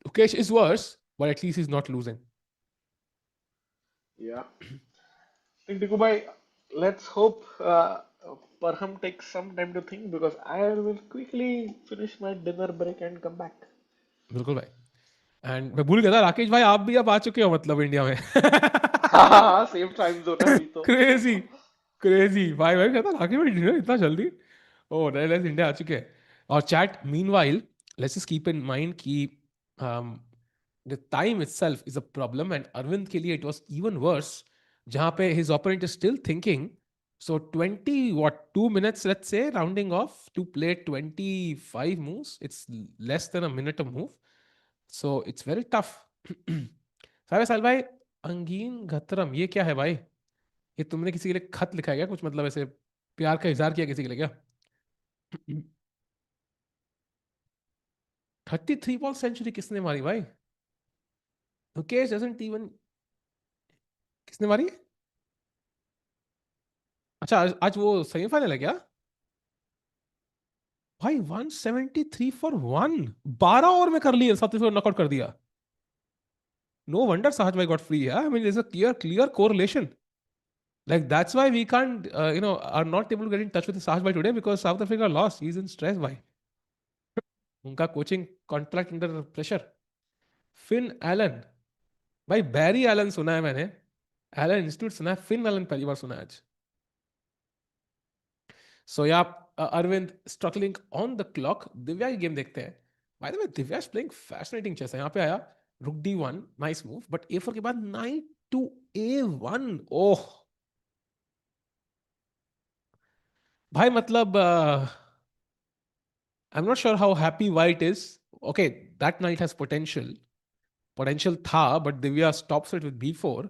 Ukesh is worse, but at least he's not losing. Yeah. I think Dikubai, let's hope Parham takes some time to think because I will quickly finish my dinner break and come back. बिल्कुल भाई. And मैं भूल गया था राकेश भाई आप भी अब आ चुके हो मतलब इंडिया में. हाँ सेम टाइम जोन है अभी तो. क्रेजी क्रेजी भाई भाई कहता राकेश भाई डिनर इतना जल्दी. ओ रेलेस इंडिया आ चुके हैं. और chat meanwhile let's just keep in mind कि the time itself is a problem and Arvind के लिए it was even worse जहाँ पे his opponent is still thinking. So 20 what 2 minutes let's say rounding off to play 25 moves. It's less than a minute a move. So it's very tough. साहब साल भाई अंगीन घतरम ये क्या है भाई? ये तुमने किसी के लिए खत लिखा है क्या कुछ मतलब ऐसे प्यार का इजहार किया किसी के लिए क्या? 33 बॉल सेंचुरी किसने मारी भाई? मुकेश डजंट इवन किसने मारी? अच्छा आज वो सेमीफाइनल है क्या? भाई 173 फॉर वन 12 ओवर में कर लिया 7 नॉकआउट कर दिया. नो वंडर सहज भाई got free. I mean is a clear correlation. Like that's why we can't, are not able to get in touch with Sahaj by today because South Africa lost. He's in stress. Why? उनका coaching contract under pressure. Finn Allen भाई Barry Allen सुना है मैंने. Elon institute सुना है. Finn Allen पहली बार सुना है आज. सो या Arvind struggling on the clock. Divya की गेम देखते हैं. By the way Divya is playing fascinating chess. यहाँ पे आया रुक D1 nice move but A4 के बाद नाइट टू A1. ओह भाई मतलब I'm not sure how happy White is. Okay, that knight has potential. Potential tha, but Divya stops it with B4.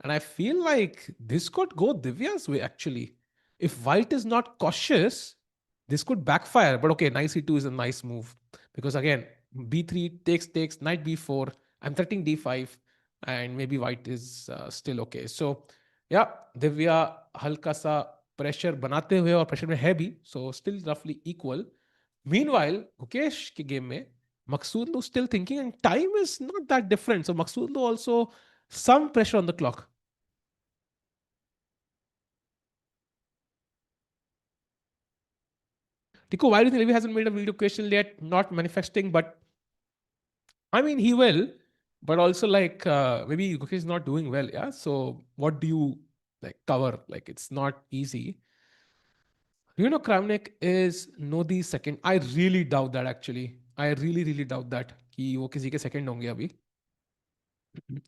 And I feel like this could go Divya's way actually. If White is not cautious, this could backfire. But okay, knight C2 is a nice move. Because again, B3 takes, knight B4. I'm threatening D5. And maybe White is still okay. So, yeah, Divya halka sa pressure बनाते हुए और pressure में है भी. So, still roughly equal. Meanwhile, Gukesh के game में Maghsoodloo still thinking and time is not that different. So Maghsoodloo also some pressure on the clock. Tiku, why do you think Levi hasn't made a video question yet? Not manifesting, but I mean he will. But also like maybe Gukesh is not doing well, yeah. So what do you like cover? Like it's not easy. You know, Kramnik is Nodi's second. I really doubt that actually. I really doubt that कि वो किसी के second होंगे अभी.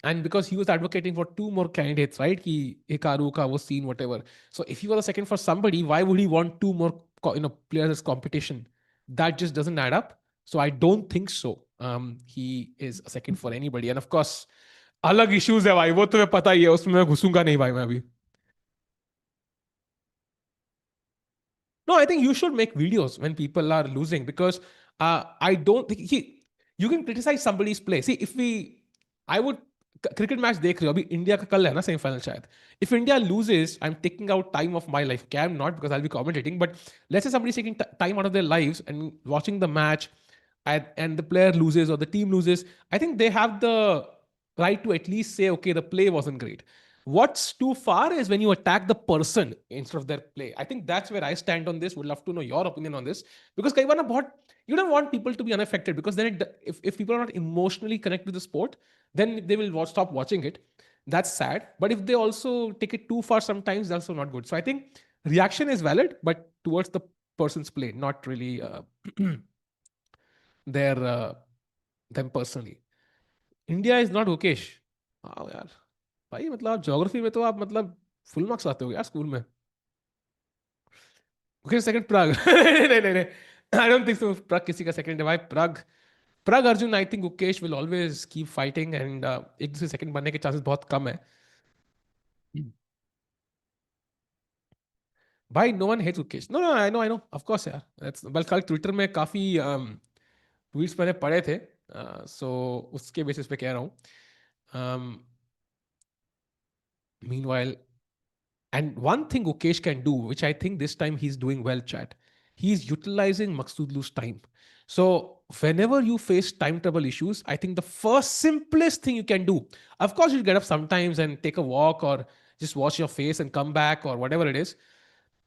And because he was advocating for two more candidates, right? Ki Hikaru ka was seen, whatever. So if he was a second for somebody, why would he want two more players as competition? That just doesn't add up. So I don't think so. He is a second for anybody. And of course, अलग issues है भाई वो तुम्हें पता ही है उसमें मैं घुसूंगा नहीं भाई मैं अभी. No, I think you should make videos when people are losing because I don't think you can criticize somebody's play. See, if we, I would cricket match देख रहे हो अभी इंडिया का कल है ना सेमीफाइनल शायद. If India loses, I'm taking out time of my life. Okay, I'm not because I'll be commentating. But let's say somebody's taking time out of their lives and watching the match, and the player loses or the team loses. I think they have the right to at least say, okay, the play wasn't great. What's too far is when you attack the person instead of their play. I think that's where I stand on this. Would love to know your opinion on this because कई बार ना बहुत you don't want people to be unaffected because then if people are not emotionally connected to the sport, then they will stop watching it. That's sad. But if they also take it too far, sometimes that's also not good. So I think reaction is valid, but towards the person's play, not really their them personally. India is not Gukesh. हाँ यार भाई मतलब आप geography में तो आप मतलब full marks आते हो यार स्कूल में. ओके सेकंड प्राग. नहीं नहीं नहीं आई डोंट थिंक सो. प्राग किसी का सेकंड है भाई. Prag Prag Arjun I think Gukesh will always keep fighting and एक दूसरे सेकंड बनने के चांसेस बहुत कम है भाई. No one hates Gukesh. No no I know of course यार. बल्कि कल ट्विटर में काफी ट्वीट्स मैंने पढ़े थे, सो उसके बेसिस पे कह रहा हूँ. Meanwhile, and one thing Ukesh can do, which I think this time he's doing well, chat, he's utilizing Maghsoodloo's time. So whenever you face time trouble issues, I think the first simplest thing you can do, of course, you get up sometimes and take a walk or just wash your face and come back or whatever it is.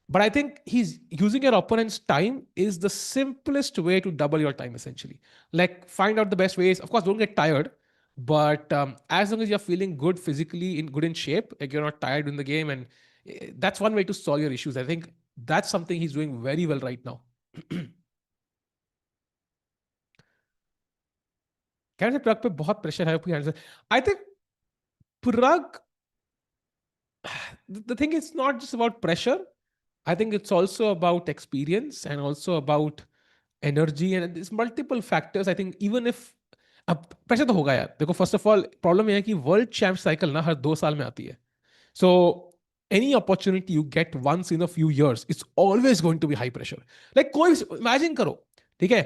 But I think he's using your opponent's time is the simplest way to double your time essentially. Like find out the best ways. Of course, don't get tired, but as long as you're feeling good physically, in good in shape, like you're not tired in the game, and that's one way to solve your issues. I think that's something he's doing very well right now. Can I say Prague पे बहुत pressure है? I think Prague, the thing is not just about pressure. I think it's also about experience and also about energy and there's multiple factors. I think even if अब pressure तो होगा यार. देखो first of all problem यह है कि world champ cycle ना हर 2 साल में आती है. सो any opportunity you get once in a few years, it's always going to be high pressure. Like कोई imagine करो, ठीक है,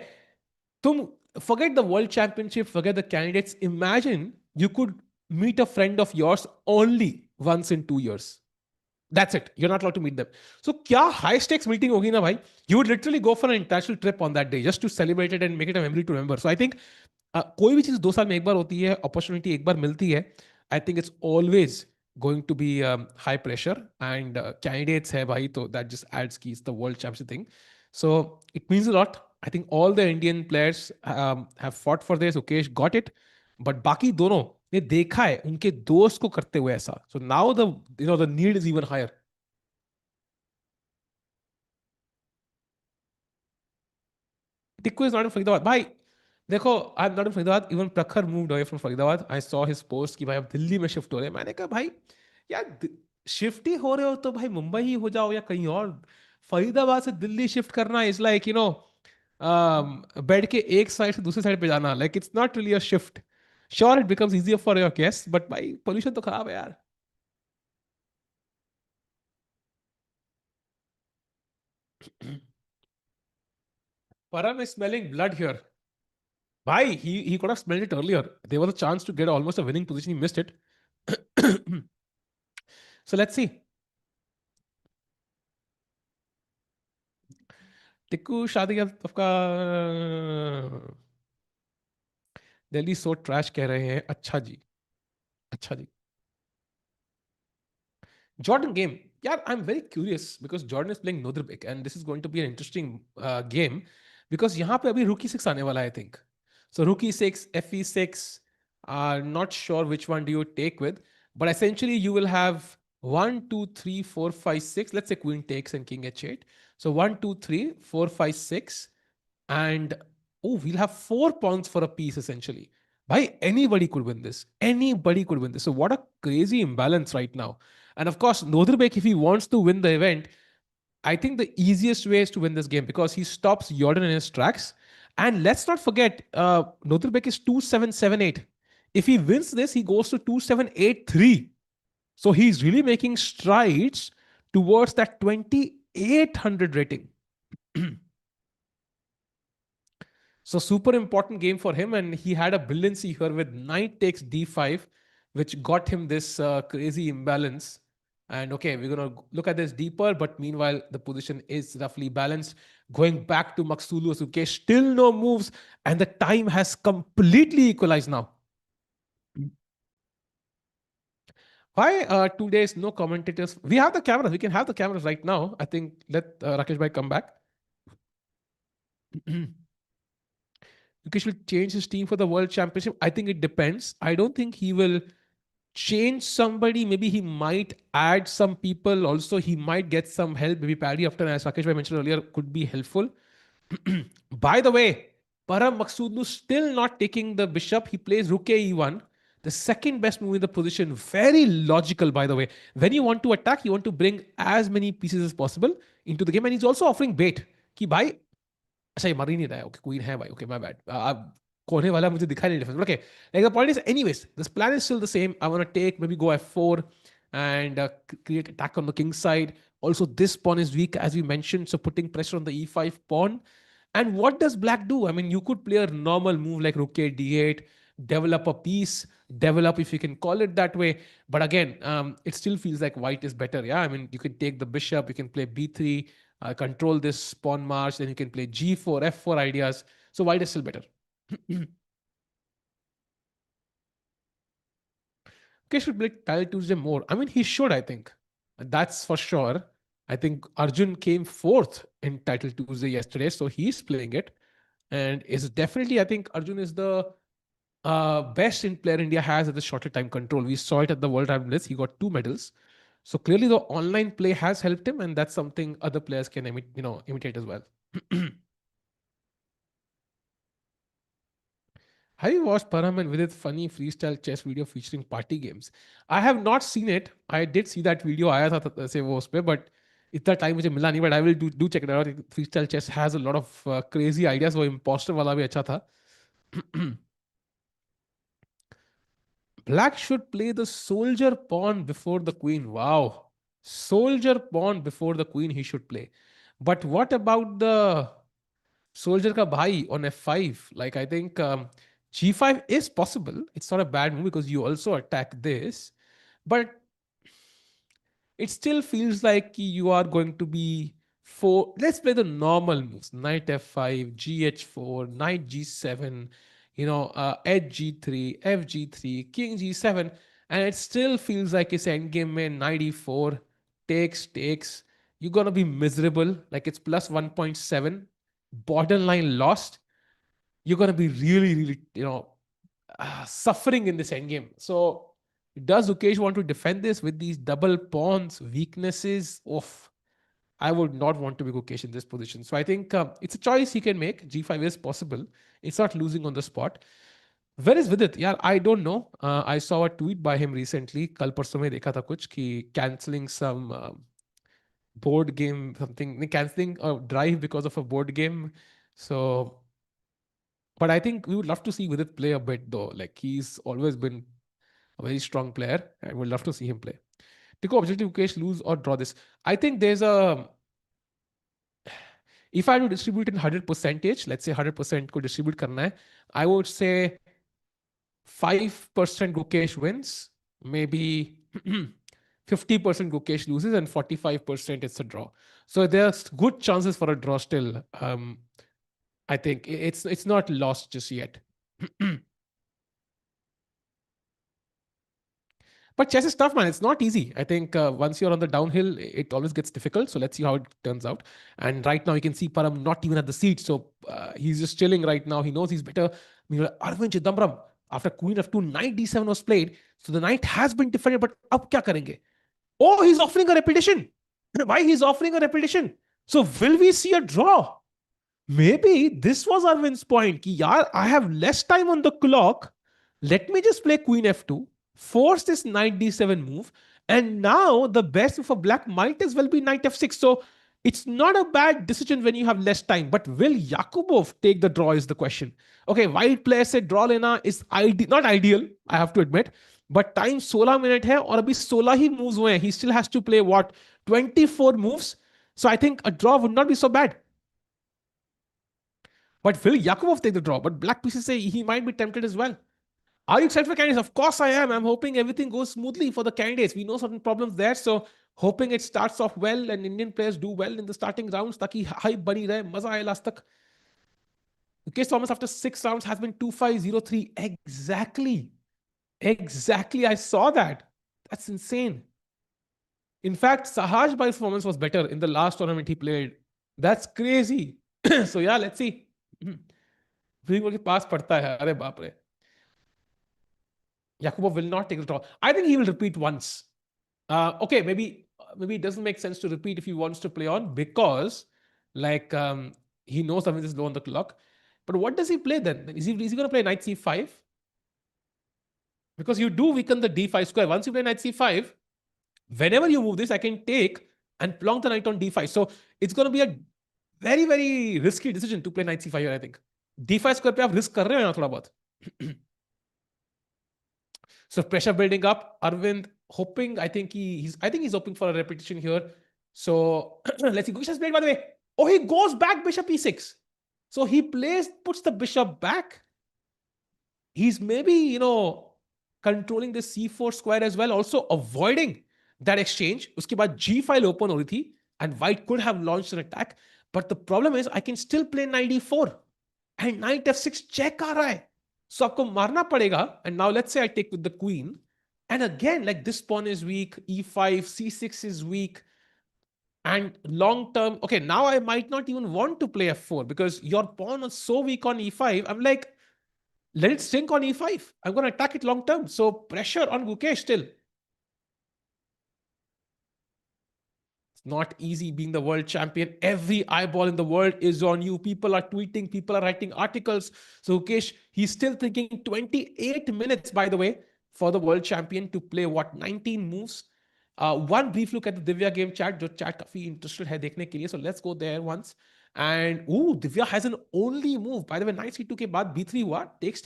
तुम forget the world championship, forget the candidates, imagine you could meet a friend of yours only once in 2 years. That's it. You're not allowed to meet them. So क्या high stakes meeting होगी ना भाई? You would literally go for an international trip on that day just to celebrate it and make it a memory to remember. So I think कोई भी चीज 2 साल में एक बार होती है, अपॉर्चुनिटी एक बार मिलती है. आई think it's always going to be high pressure and candidates hai bhai, so that just adds keys the world championship thing. So it means a lot. I think all the Indian players have fought for this. Ukesh got it, but बाकी दोनों ने देखा है उनके दोस्त को करते हुए ऐसा. So now the need is even higher. Tikku is not in Faridabad. Bhai, देखो I am not in Faridabad. Even Prakhar moved away from Faridabad. I saw his post कि भाई अब दिल्ली में शिफ्ट हो रहे हैं. मैंने कहा भाई यार शिफ्ट ही हो रहे हो तो भाई मुंबई ही हो जाओ या कहीं और. फरीदाबाद से दिल्ली शिफ्ट करना इज लाइक बेड के एक साइड से दूसरी साइड पे जाना. Like it's not really a shift. Sure it becomes easier for your case, but भाई पोल्यूशन तो खराब है यार. Param is smelling blood here. Bhai, he could have smelled it earlier. There was a chance to get almost a winning position. He missed it. So let's see. Tikku शादी का आपका दिल्ली सो trash कह रहे हैं. अच्छा जी, अच्छा जी. Jordan game. Yeah, I'm very curious because Jordan is playing Nodirbek and this is going to be an interesting game because यहाँ पे अभी Rookie 6 आने वाला है, I think. So Rookie 6, FE6, not sure which one do you take with, but essentially you will have 1, 2, 3, 4, 5, 6. Let's say Queen takes and King H8. So 1, 2, 3, 4, 5, 6, and oh, we'll have 4 pawns for a piece essentially. Bhai, anybody could win this. Anybody could win this. So what a crazy imbalance right now. And of course, Nodirbek, if he wants to win the event, I think the easiest way is to win this game because he stops Jordan in his tracks. And let's not forget, Nodirbek is 2778. If he wins this, he goes to 2783. So he's really making strides towards that 2800 rating. So super important game for him. And he had a brilliancy here with knight takes d5, which got him this crazy imbalance. And okay, we're going to look at this deeper, but meanwhile, the position is roughly balanced. Going back to Maghsoodloo, Sukesh, still no moves, and the time has completely equalized now. Why 2 days, no commentators? We have the cameras. We can have the cameras right now. I think let Rakesh bhai come back. Mukesh will change his team for the World Championship. I think it depends. I don't think he will change somebody. Maybe he might add some people. Also, he might get some help. Maybe Paddy, after as Rakesh mentioned earlier, could be helpful. By the way, Parham Maghsoodloo still not taking the bishop. He plays rook e1. The second best move in the position. Very logical, by the way. When you want to attack, you want to bring as many pieces as possible into the game. And he's also offering bait. Ki bhai, अच्छा ये मर ही नहीं रहा है. Okay queen है भाई. Okay my bad. अब कोने वाला मुझे दिखाई नहीं difference. Okay like the point is anyways this plan is still the same. I want to take maybe go f4 and create attack on the king side. Also this pawn is weak as we mentioned, so putting pressure on the e5 pawn. And what does black do? I mean, you could play a normal move like rook a d8, develop a piece, develop if you can call it that way. But again, it still feels like white is better. Yeah, I mean, you can take the bishop, you can play b3, control this pawn march, then you can play g4, f4 ideas. So white is still better. Okay, should play Title Tuesday more. I mean, he should, I think. That's for sure. I think Arjun came fourth in Title Tuesday yesterday, so he's playing it. And is definitely, I think Arjun is the best in player India has at the shorter time control. We saw it at the World Ranking List. He got 2 medals. So clearly the online play has helped him, and that's something other players can imitate as well. Have you watched Parham and Vidit funny freestyle chess video featuring party games? I have not seen it. I did see that video आया था से वो उस पे, but इतना time मुझे मिला नहीं. But I will do check it out. Freestyle chess has a lot of crazy ideas. वो imposter वाला भी अच्छा था. Black should play the soldier pawn before the queen. Wow. Soldier pawn before the queen he should play. But what about the soldier ka bhai on f5? Like, I think g5 is possible. It's not a bad move because you also attack this. But it still feels like you are going to be four. Let's play the normal moves: knight f5, gh4, knight g7, edge g3, fg3, king g7, and it still feels like it's endgame mein knight e4, takes. You're gonna be miserable. Like, it's plus 1.7, borderline lost. You're gonna be really, really, suffering in this endgame. So does Gukesh want to defend this with these double pawns, weaknesses? Oof. I would not want to be Gukesh in this position. So I think it's a choice he can make. G5 is possible. It's not losing on the spot. Where is Vidit? Yeah, I don't know. I saw a tweet by him recently. Kal parso mein dekha tha kuch ki cancelling some board game, something, cancelling a drive because of a board game. So, but I think we would love to see Vidit play a bit though. Like, he's always been a very strong player, and we'd love to see him play. Tiko, objective Gukesh lose or draw this. I think there's a. If I had to distribute in 100%, let's say 100% को distribute करना है, I would say 5% Gukesh wins, maybe 50% Gukesh loses, and 45% it's a draw. So there's good chances for a draw still. I think it's not lost just yet. But chess is tough, man. It's not easy. I think once you're on the downhill, it always gets difficult. So let's see how it turns out. And right now, you can see Parham not even at the seat. So he's just chilling right now. He knows he's better. Meanwhile, Arvind Chithambaram, after queen f2, knight d7 was played. So the knight has been defended, but ab kya karenge? Oh, he's offering a repetition. Why he's offering a repetition? So will we see a draw? Maybe this was Arvind's point. Ki, yaar, I have less time on the clock. Let me just play queen f2. Force this knight d7 move, and now the best for black might as well be knight f6. So it's not a bad decision when you have less time. But will Yakubboev take the draw is the question. Okay, white player said draw lena is not ideal, I have to admit. But time 16 minutes hai aur abhi 16 hi moves hue hain. He still has to play what, 24 moves. So I think a draw would not be so bad. But will Yakubboev take the draw? But black pieces say he might be tempted as well. Are you excited for candidates? Of course I am. I'm hoping everything goes smoothly for the candidates. We know certain problems there. So hoping it starts off well and Indian players do well in the starting rounds. Taki hype bani rahe. Maza aaye last tak. Gukesh Thomas after 6 rounds has been 2-5-0-3. Exactly. I saw that. That's insane. In fact, Sahaj Bhai's performance was better in the last tournament he played. That's crazy. So yeah, let's see. Pass padta hai. Arey baap re. Yakubboev will not take the draw. I think he will repeat once. Okay, maybe it doesn't make sense to repeat if he wants to play on, because he knows Arvind is low on the clock. But what does he play then? Is he going to play knight c5? Because you do weaken the d5 square. Once you play knight c5, whenever you move this, I can take and plonk the knight on d5. So it's going to be a very, very risky decision to play knight c5 here, I think. d5 square पे आप risk कर रहे हो ना थोड़ा बहुत. So pressure building up. Arvind hoping, I think he's hoping for a repetition here. So let's see. Gukesh has played, by the way. Oh, he goes back bishop e6. So he puts the bishop back. He's maybe, controlling the c4 square as well, also avoiding that exchange. Uske baad g file open ho rahi thi, and white could have launched an attack. But the problem is, I can still play knight e4 and knight f6 check aa raha hai. So aapko marna padega. And now let's say I take with the queen. And again, like this pawn is weak, e5, c6 is weak. And long term, okay, now I might not even want to play f4 because your pawn was so weak on e5. I'm like, let it sink on e5. I'm going to attack it long term. So pressure on Gukesh still. It's not easy being the world champion. Every eyeball in the world is on you. People are tweeting, people are writing articles. So Gukesh, he's still thinking 28 minutes, by the way, for the world champion to play what, 19 moves. One brief look at the Divya game chat, जो chat काफी interested है देखने के लिए. So let's go there once. And Divya has an only move. By the way, knight c2 के बाद b3 हुआ, takes,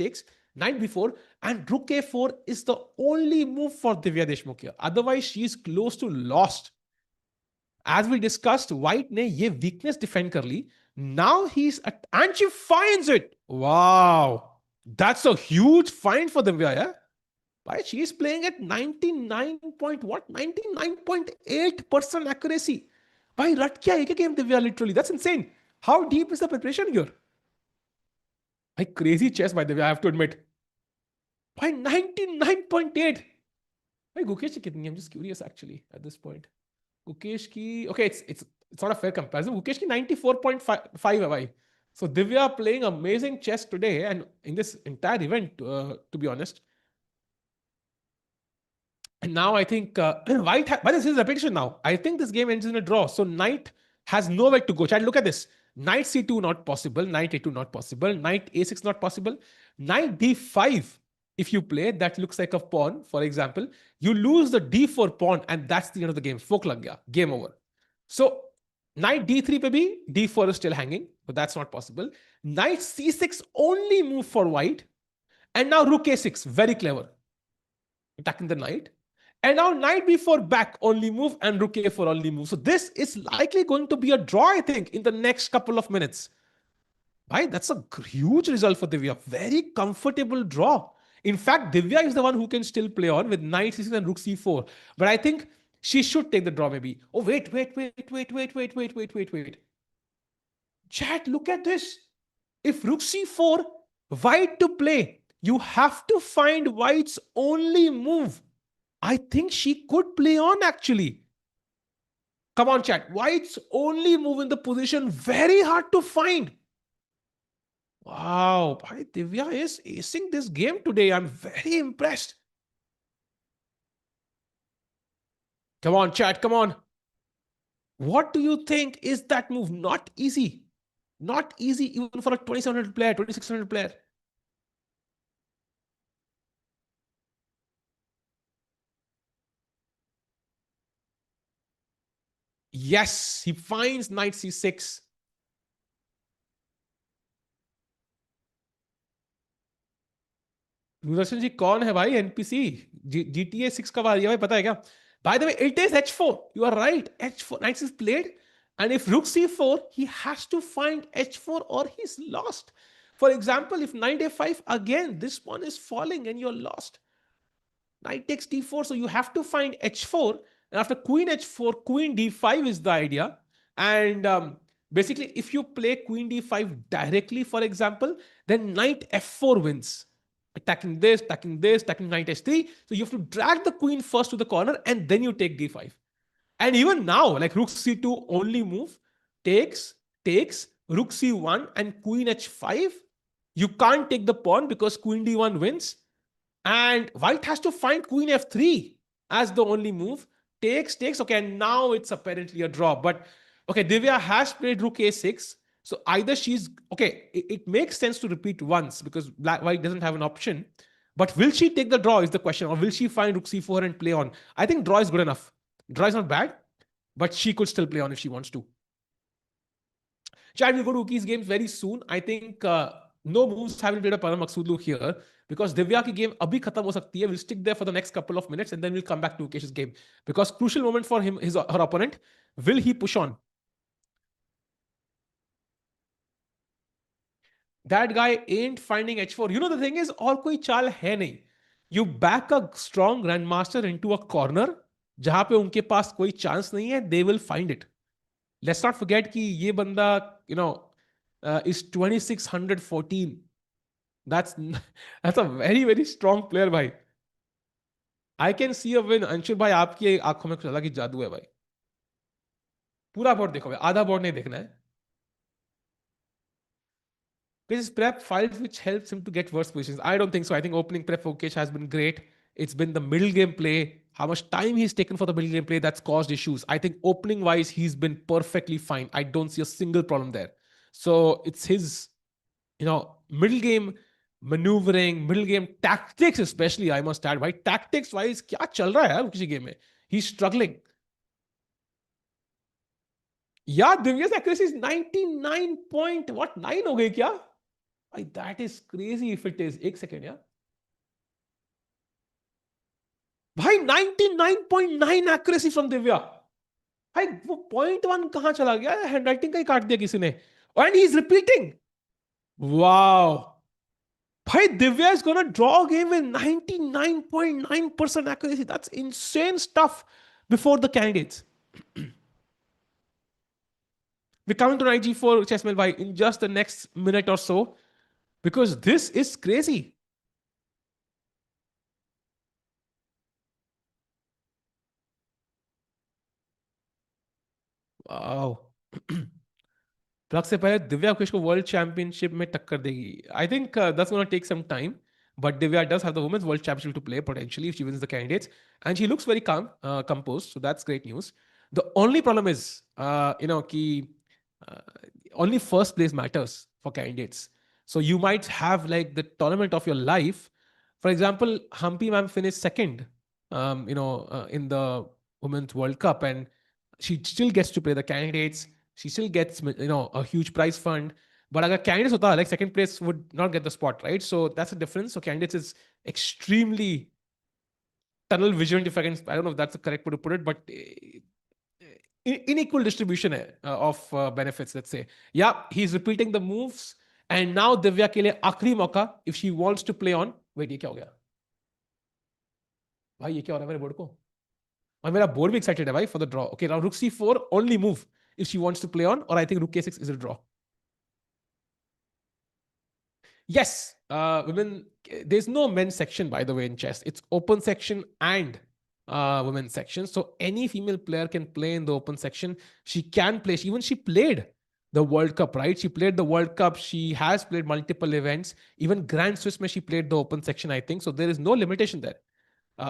knight b4, and rook a4 is the only move for Divya Deshmukh here. Otherwise, she is close to lost. As we discussed, white ने ये weakness defend कर ली. Now and she finds it. Wow, that's a huge find for Divya, yeah. Why? She is playing at 99.8% accuracy. Why? Rat kya ek game Divya literally. That's insane. How deep is the preparation here? Like crazy chess by Divya, I have to admit. Why 99.8? Why Gukesh ki kitni? I'm just curious actually at this point. Gukesh ki, okay, it's not a fair comparison. Gukesh ki 94.5 hai bhai. So Divya playing amazing chess today and in this entire event, to be honest. And now I think white, but this is repetition now. I think this game ends in a draw. So knight has nowhere to go. Chat, look at this. Knight c2 not possible. Knight a2 not possible. Knight a6 not possible. Knight d5. If you play, that looks like a pawn, for example. You lose the d4 pawn and that's the end of the game. Folk lag gaya. Game over. So knight d3 pe bhi, d4 is still hanging, but that's not possible. Knight c6 only move for white. And now rook a6. Very clever. Attacking the knight. And now knight b4 back only move and rook a4 only move. So this is likely going to be a draw, I think, in the next couple of minutes. Right? That's a huge result for Divya. Very comfortable draw. In fact, Divya is the one who can still play on with knight c6 and rook c4. But I think she should take the draw maybe. Oh, wait. Chat, look at this. If rook c4, white to play, you have to find white's only move. I think she could play on actually. Come on, chat. White's only move in the position, very hard to find. Wow, Divya is acing this game today. I'm very impressed. Come on, chat, come on. What do you think is that move? Not easy. Not easy even for a 2700 player, 2600 player. Yes, he finds knight c6. Sudarshan ji कौन है भाई NPC? GTA 6 कब आ रही है भाई, पता है क्या? By the way, it is h4. You are right. h4 knight is played, and if rook c4, he has to find h4 or he's lost. For example, if knight a5 again, this pawn is falling and you're lost. Knight takes d4, so you have to find h4. And after queen h4, queen d5 is the idea. And basically, if you play queen d5 directly, for example, then knight f4 wins. Attacking this, attacking knight h3. So you have to drag the queen first to the corner and then you take d5. And even now, like rook c2 only move, takes, rook c1 and queen h5. You can't take the pawn because queen d1 wins. And white has to find queen f3 as the only move. Takes. Okay, and now it's apparently a draw. But okay, Divya has played rook a6. So either she's okay, it makes sense to repeat once because white doesn't have an option. But will she take the draw is the question, or will she find rook c4 and play on? I think draw is good enough. Draw is not bad, but she could still play on if she wants to. Chad, we'll go to Uki's games very soon. I think no moves have been played by Parham Maghsoodloo here because Divya ki game abhi khatam ho sakti hai. We'll stick there for the next couple of minutes and then we'll come back to Ukesh's game because crucial moment for him, her opponent. Will he push on? That guy ain't finding h4. You know the thing is, और कोई चाल है नहीं. You back a strong grandmaster into a corner जहां पे उनके पास कोई chance नहीं है. They will find it. Let's not forget कि ये बंदा, you know, is 2614. That's that's a very very strong player भाई. I can see a win. Anshul भाई आपकी आंखों में कुछ अलग ही जादू है भाई. पूरा बोर्ड देखो भाई, आधा बोर्ड नहीं देखना है. His prep files which helps him to get worse positions. I don't think so. I think opening prep for Gukesh has been great. It's been the middle game play, how much time he's taken for the middle game play that's caused issues. I think opening wise, he's been perfectly fine. I don't see a single problem there. So it's his, middle game maneuvering, middle game tactics, especially, I must add, right? Tactics wise, क्या चल रहा है यार किसी game में? He's struggling. Yeah, Divya's accuracy is 99 point, what, 9 हो गई क्या? That is crazy if it is. एक second यार. भाई 99.9 accuracy from Divya. भाई वो 0.1 कहां चला गया? हैंडराइटिंग का ही काट दिया किसी ने. And he's repeating. Wow. भाई Divya is gonna draw a game with 99.9% accuracy. That's insane stuff before the candidates. We're coming to knight g4 chessmate bhai in just the next minute or so, because this is crazy. Wow. Prague से पहले दिव्या गुकेश को world championship में टक्कर देगी. I think that's gonna take some time, but Divya does have the women's world championship to play potentially if she wins the candidates, and she looks very calm, composed. So that's great news. The only problem is, ki only first place matters for candidates. So you might have like the tournament of your life. For example, Humpy ma'am finished second, in the Women's World Cup, and she still gets to play the candidates. She still gets, a huge prize fund. But agar candidates hota, like second place would not get the spot, right? So that's a difference. So candidates is extremely tunnel vision, if I don't know if that's the correct way to put it, but unequal distribution of benefits, let's say. Yeah, he's repeating the moves. And now Divya ke liye आखिरी मौका, if she wants to play on. Wait, ये क्या हो गया? भाई ये क्या हो रहा है मेरे बोर्ड को? और मेरा बोर्ड भी एक्साइटेड है भाई for the draw. Okay, now rook c4 only move if she wants to play on, or I think rook k6 is a draw. Yes, women. There's no men's section, by the way, in chess. It's open section and women's section. So any female player can play in the open section. She can play. She played the World Cup, right? She played the World Cup. She has played multiple events. Even Grand Swiss, she played the open section, I think. So there is no limitation there.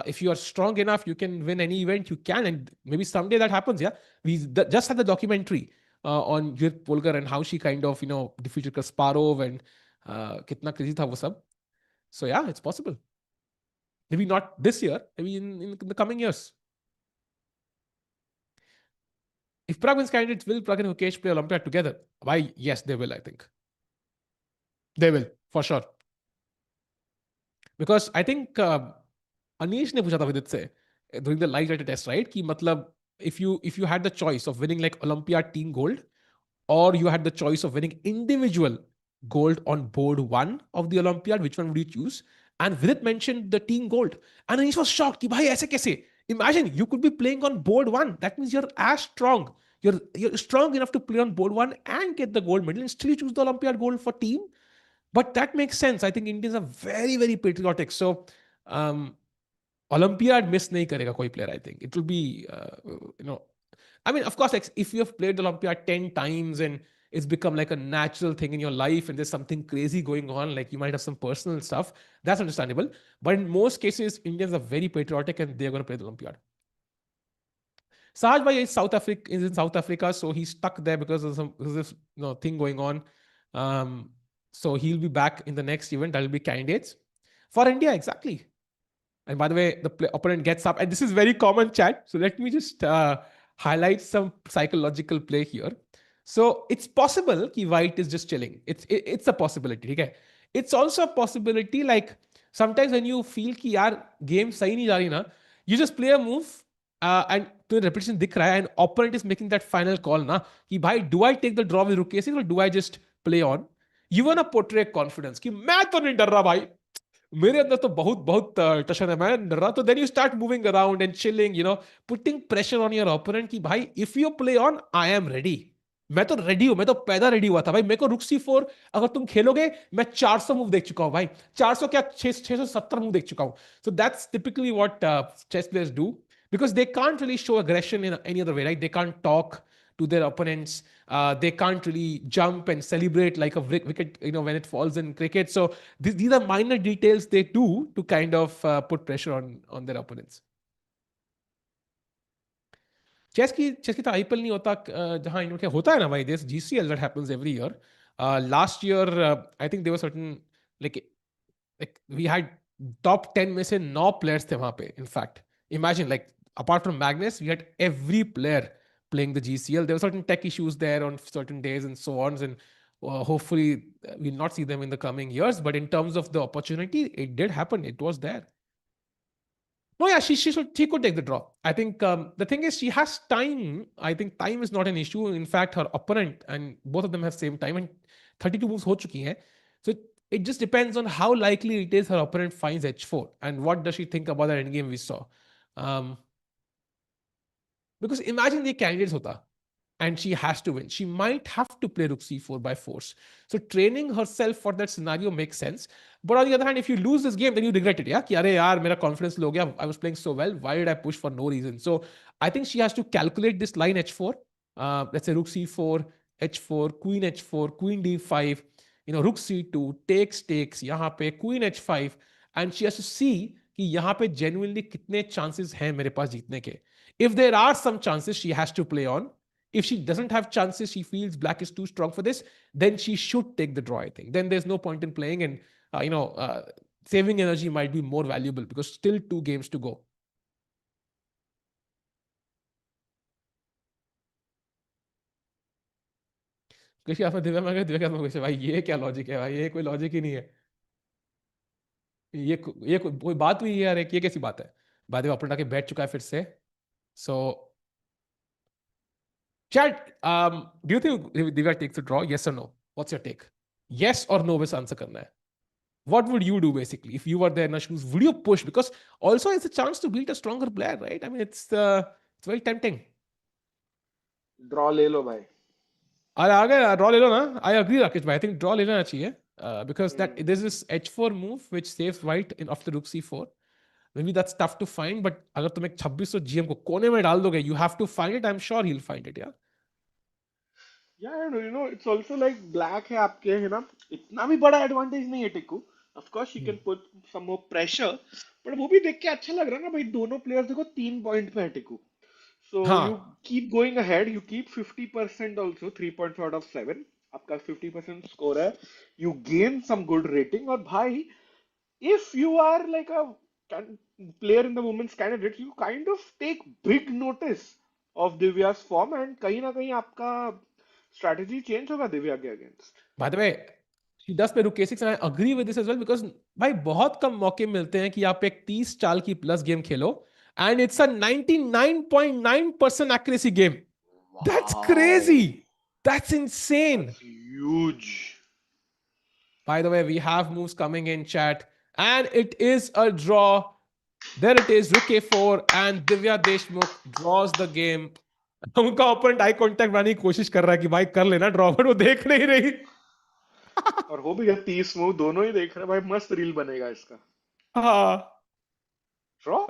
If you are strong enough, you can win any event. You can, and maybe someday that happens. Yeah, we just had the documentary on Judith Polgar and how she kind of defeated Kasparov and kitna crazy tha wo sab. So yeah, it's possible. Maybe not this year. Maybe in the coming years. If Prague wins candidates, will Prague and Gukesh play Olympiad together? Why? Yes, they will. I think they will for sure. Because I think. Anish ने पूछा था विदित से during the live writer test, right? कि मतलब if you had the choice of winning like Olympiad team gold, or you had the choice of winning individual gold on board one of the Olympiad, which one would you choose? And Vidit mentioned the team gold, and Anish was shocked कि भाई ऐसे कैसे? Imagine you could be playing on board one. That means you're as strong. You're strong enough to play on board one and get the gold medal and still choose the Olympiad gold for team. But that makes sense. I think Indians are very, very patriotic. So Olympiad miss nahi karega koi player, I think. It will be, I mean, of course, like, if you have played the Olympiad 10 times and it's become like a natural thing in your life and there's something crazy going on, like you might have some personal stuff, that's understandable. But in most cases, Indians are very patriotic and they're going to play the Olympiad. Sahaj Bhai is in South Africa, so he's stuck there because of this thing going on. So he'll be back in the next event. That'll be candidates. For India, exactly. And by the way, the opponent gets up, and this is very common chat. So let me just highlight some psychological play here. So it's possible that white is just chilling. It's a possibility. Okay? It's also a possibility like sometimes when you feel कि यार game सही नहीं जा रही ना, you just play a move and the repetition दिख रहा है, and opponent is making that final call ना कि भाई do I take the draw with rook a6 or do I just play on? You wanna portray confidence कि मैं तो नहीं डर रहा भाई, मेरे अंदर तो बहुत बहुत टशन है, मैं नहीं डर रहा. तो then you start moving around and chilling, putting pressure on your opponent कि भाई if you play on, I am ready. मैं तो रेडी हूं, मैं तो पैदा रेडी हुआ था भाई. मेरे को रुक C4 अगर तुम खेलोगे, मैं 400 मूव देख चुका हूं भाई. 400 क्या, 670 मूव देख चुका हूं. So that's typically what chess players do, because they can't really show aggression in any other way, right? They can't talk to their opponents. They can't really jump and celebrate like a wicket, when it falls in cricket. So these are minor details they do to kind of put pressure on their opponents. Chess की तो IPL नहीं होता, जहां इनके होता है ना भाई. This GCL that happens every year. Last year I think there were certain, like we had top 10 में से 9 players थे वहां पे. In fact, imagine, like, apart from Magnus, we had every player playing the GCL. There were certain tech issues there on certain days and so on, and hopefully we'll not see them in the coming years. But in terms of the opportunity, it did happen. It was there. No, yeah, she could take the draw. I think the thing is she has time. I think time is not an issue. In fact, her opponent and both of them have same time, and 32 moves ho chuki hain. So it just depends on how likely it is her opponent finds h4 and what does she think about that endgame we saw. Um, because imagine the candidates hota and she has to win. She might have to play rook c4 by force. So training herself for that scenario makes sense. But on the other hand, if you lose this game, then you regret it. Yeah, कि अरे यार मेरा confidence low गया. I was playing so well. Why did I push for no reason? So I think she has to calculate this line h4. Let's say rook c4, h4, queen h4, queen d5. Rook c2, takes. यहाँ पे queen h5, and she has to see कि यहाँ पे genuinely कितने chances हैं मेरे पास जीतने के. If there are some chances, she has to play on. If she doesn't have chances, she feels black is too strong for this, then she should take the draw, I think. Then there's no point in playing, and saving energy might be more valuable because still 2 games to go. किसी आपने दिव्या भाई ये क्या logic है भाई, ये कोई logic ही नहीं है. ये कोई बात हुई है यार, ये कैसी बात है. बाद में अपना के बैठ चुका है फिर से. So Chad, do you think Divya takes the draw? Yes or no? What's your take? Yes or no बस आंसर करना है. What would you do basically if you were there in her shoes? Would you push? Because also it's a chance to beat a stronger player, right? I mean, it's very tempting. Draw ले लो भाई. अरे आ गया draw ले लो ना. I agree, Rakesh bhai. I think draw ले लेना चाहिए. Because that there's this h4 move which saves white in after rook c4. Maybe that's tough to find, but अगर तुम एक 2600 GM को कोने में डाल दोगे, you have to find it. I'm sure he'll find it, yeah. Yeah, it's also like black है आपके, है ना, इतना भी बड़ा एडवांटेज नहीं है टिकू. Of course she can put some more pressure, but वो भी देख के अच्छा लग रहा है ना भाई. दोनों प्लेयर्स देखो 3 पॉइंट पे है टिकू. So you keep going ahead, you keep 50% also, 3 points out of 7. आपका 50% score है. You gain some good rating. और भाई, if you are like a player in the women's candidate, you kind of take big notice of Divya's form, and कहीं ना कहीं आपका strategy change होगा दिव्या के against. By the way, she does play rook k6 and I agree with this as well, because भाई बहुत कम मौके मिलते हैं कि आप एक 30 चाल की plus game Khelo and it's a 99.9% accuracy game. Wow. That's crazy. That's insane. That's huge. By the way, we have moves coming in chat and it is a draw. There it is, rook a4 and Divya Deshmukh draws the game. उनका opponent eye contact बनाने की कोशिश कर रहा है कि भाई कर लेना ड्रॉ, बट वो देख नहीं रही. और हो भी गया 30 मूव, दोनों ही देख रहे हैं भाई. मस्त रील बनेगा इसका. हाँ. ड्रॉ.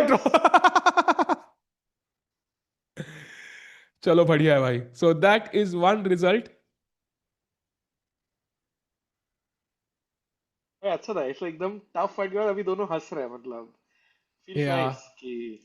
ड्रॉ. चलो बढ़िया है भाई. So that is one result. अच्छा था, ऐसा एकदम टफ फाइट गया. अभी दोनों हंस रहे हैं, मतलब फील नाइस कि.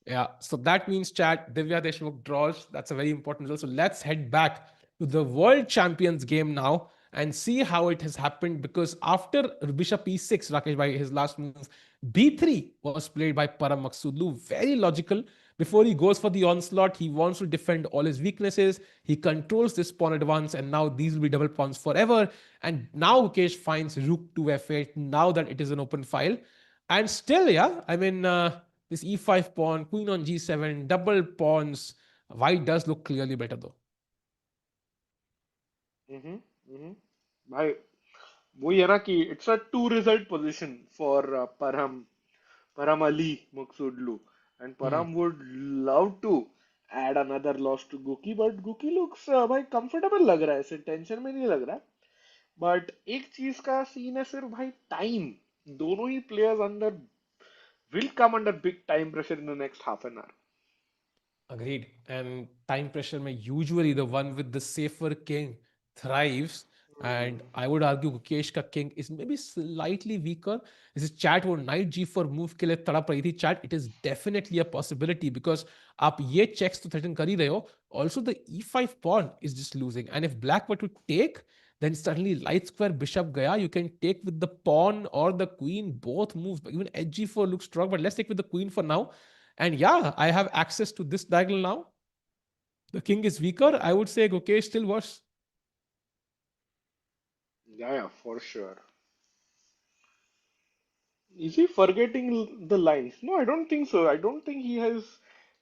Yeah, so that means chat, Divya Deshmukh draws. That's a very important result. So let's head back to the World Champions game now and see how it has happened. Because after Bishop e6, Rakesh bhai, his last move, b3 was played by Parham Maghsoodloo. Very logical. Before he goes for the onslaught, he wants to defend all his weaknesses. He controls this pawn at once, and now these will be double pawns forever. And now Gukesh finds rook to f8, now that it is an open file. And still, yeah, I mean, this e5 pawn, queen on g7, double pawns. White does look clearly better though. Hmm, hmm. भाई वही है ना कि it's a two result position for Parham Ali Maghsoodloo, and Hmm. Parham would love to add another loss to Guki, but Guki looks भाई comfortable लग रहा है, ऐसे टेंशन में नहीं लग रहा. बट एक चीज का सीन है सिर्फ भाई टाइम. दोनों ही players under will come under big time pressure in the next half an hour. Agreed. And time pressure may usually the one with the safer king thrives. And I would argue Gukesh ka king is maybe slightly weaker. This is chat वो knight g4 move के लिए तड़प रही थी chat. It is definitely a possibility because आप ये checks तो threaten कर ही रहे हो. Also the e5 pawn is just losing. And if black were to take, then suddenly light square bishop gaya. You can take with the pawn or the queen. Both moves. Even edge g4 looks strong. But let's take with the queen for now. And yeah, I have access to this diagonal now. The king is weaker. I would say Gukesh still worse. Yeah, for sure. Is he forgetting the lines? No, I don't think so. I don't think he has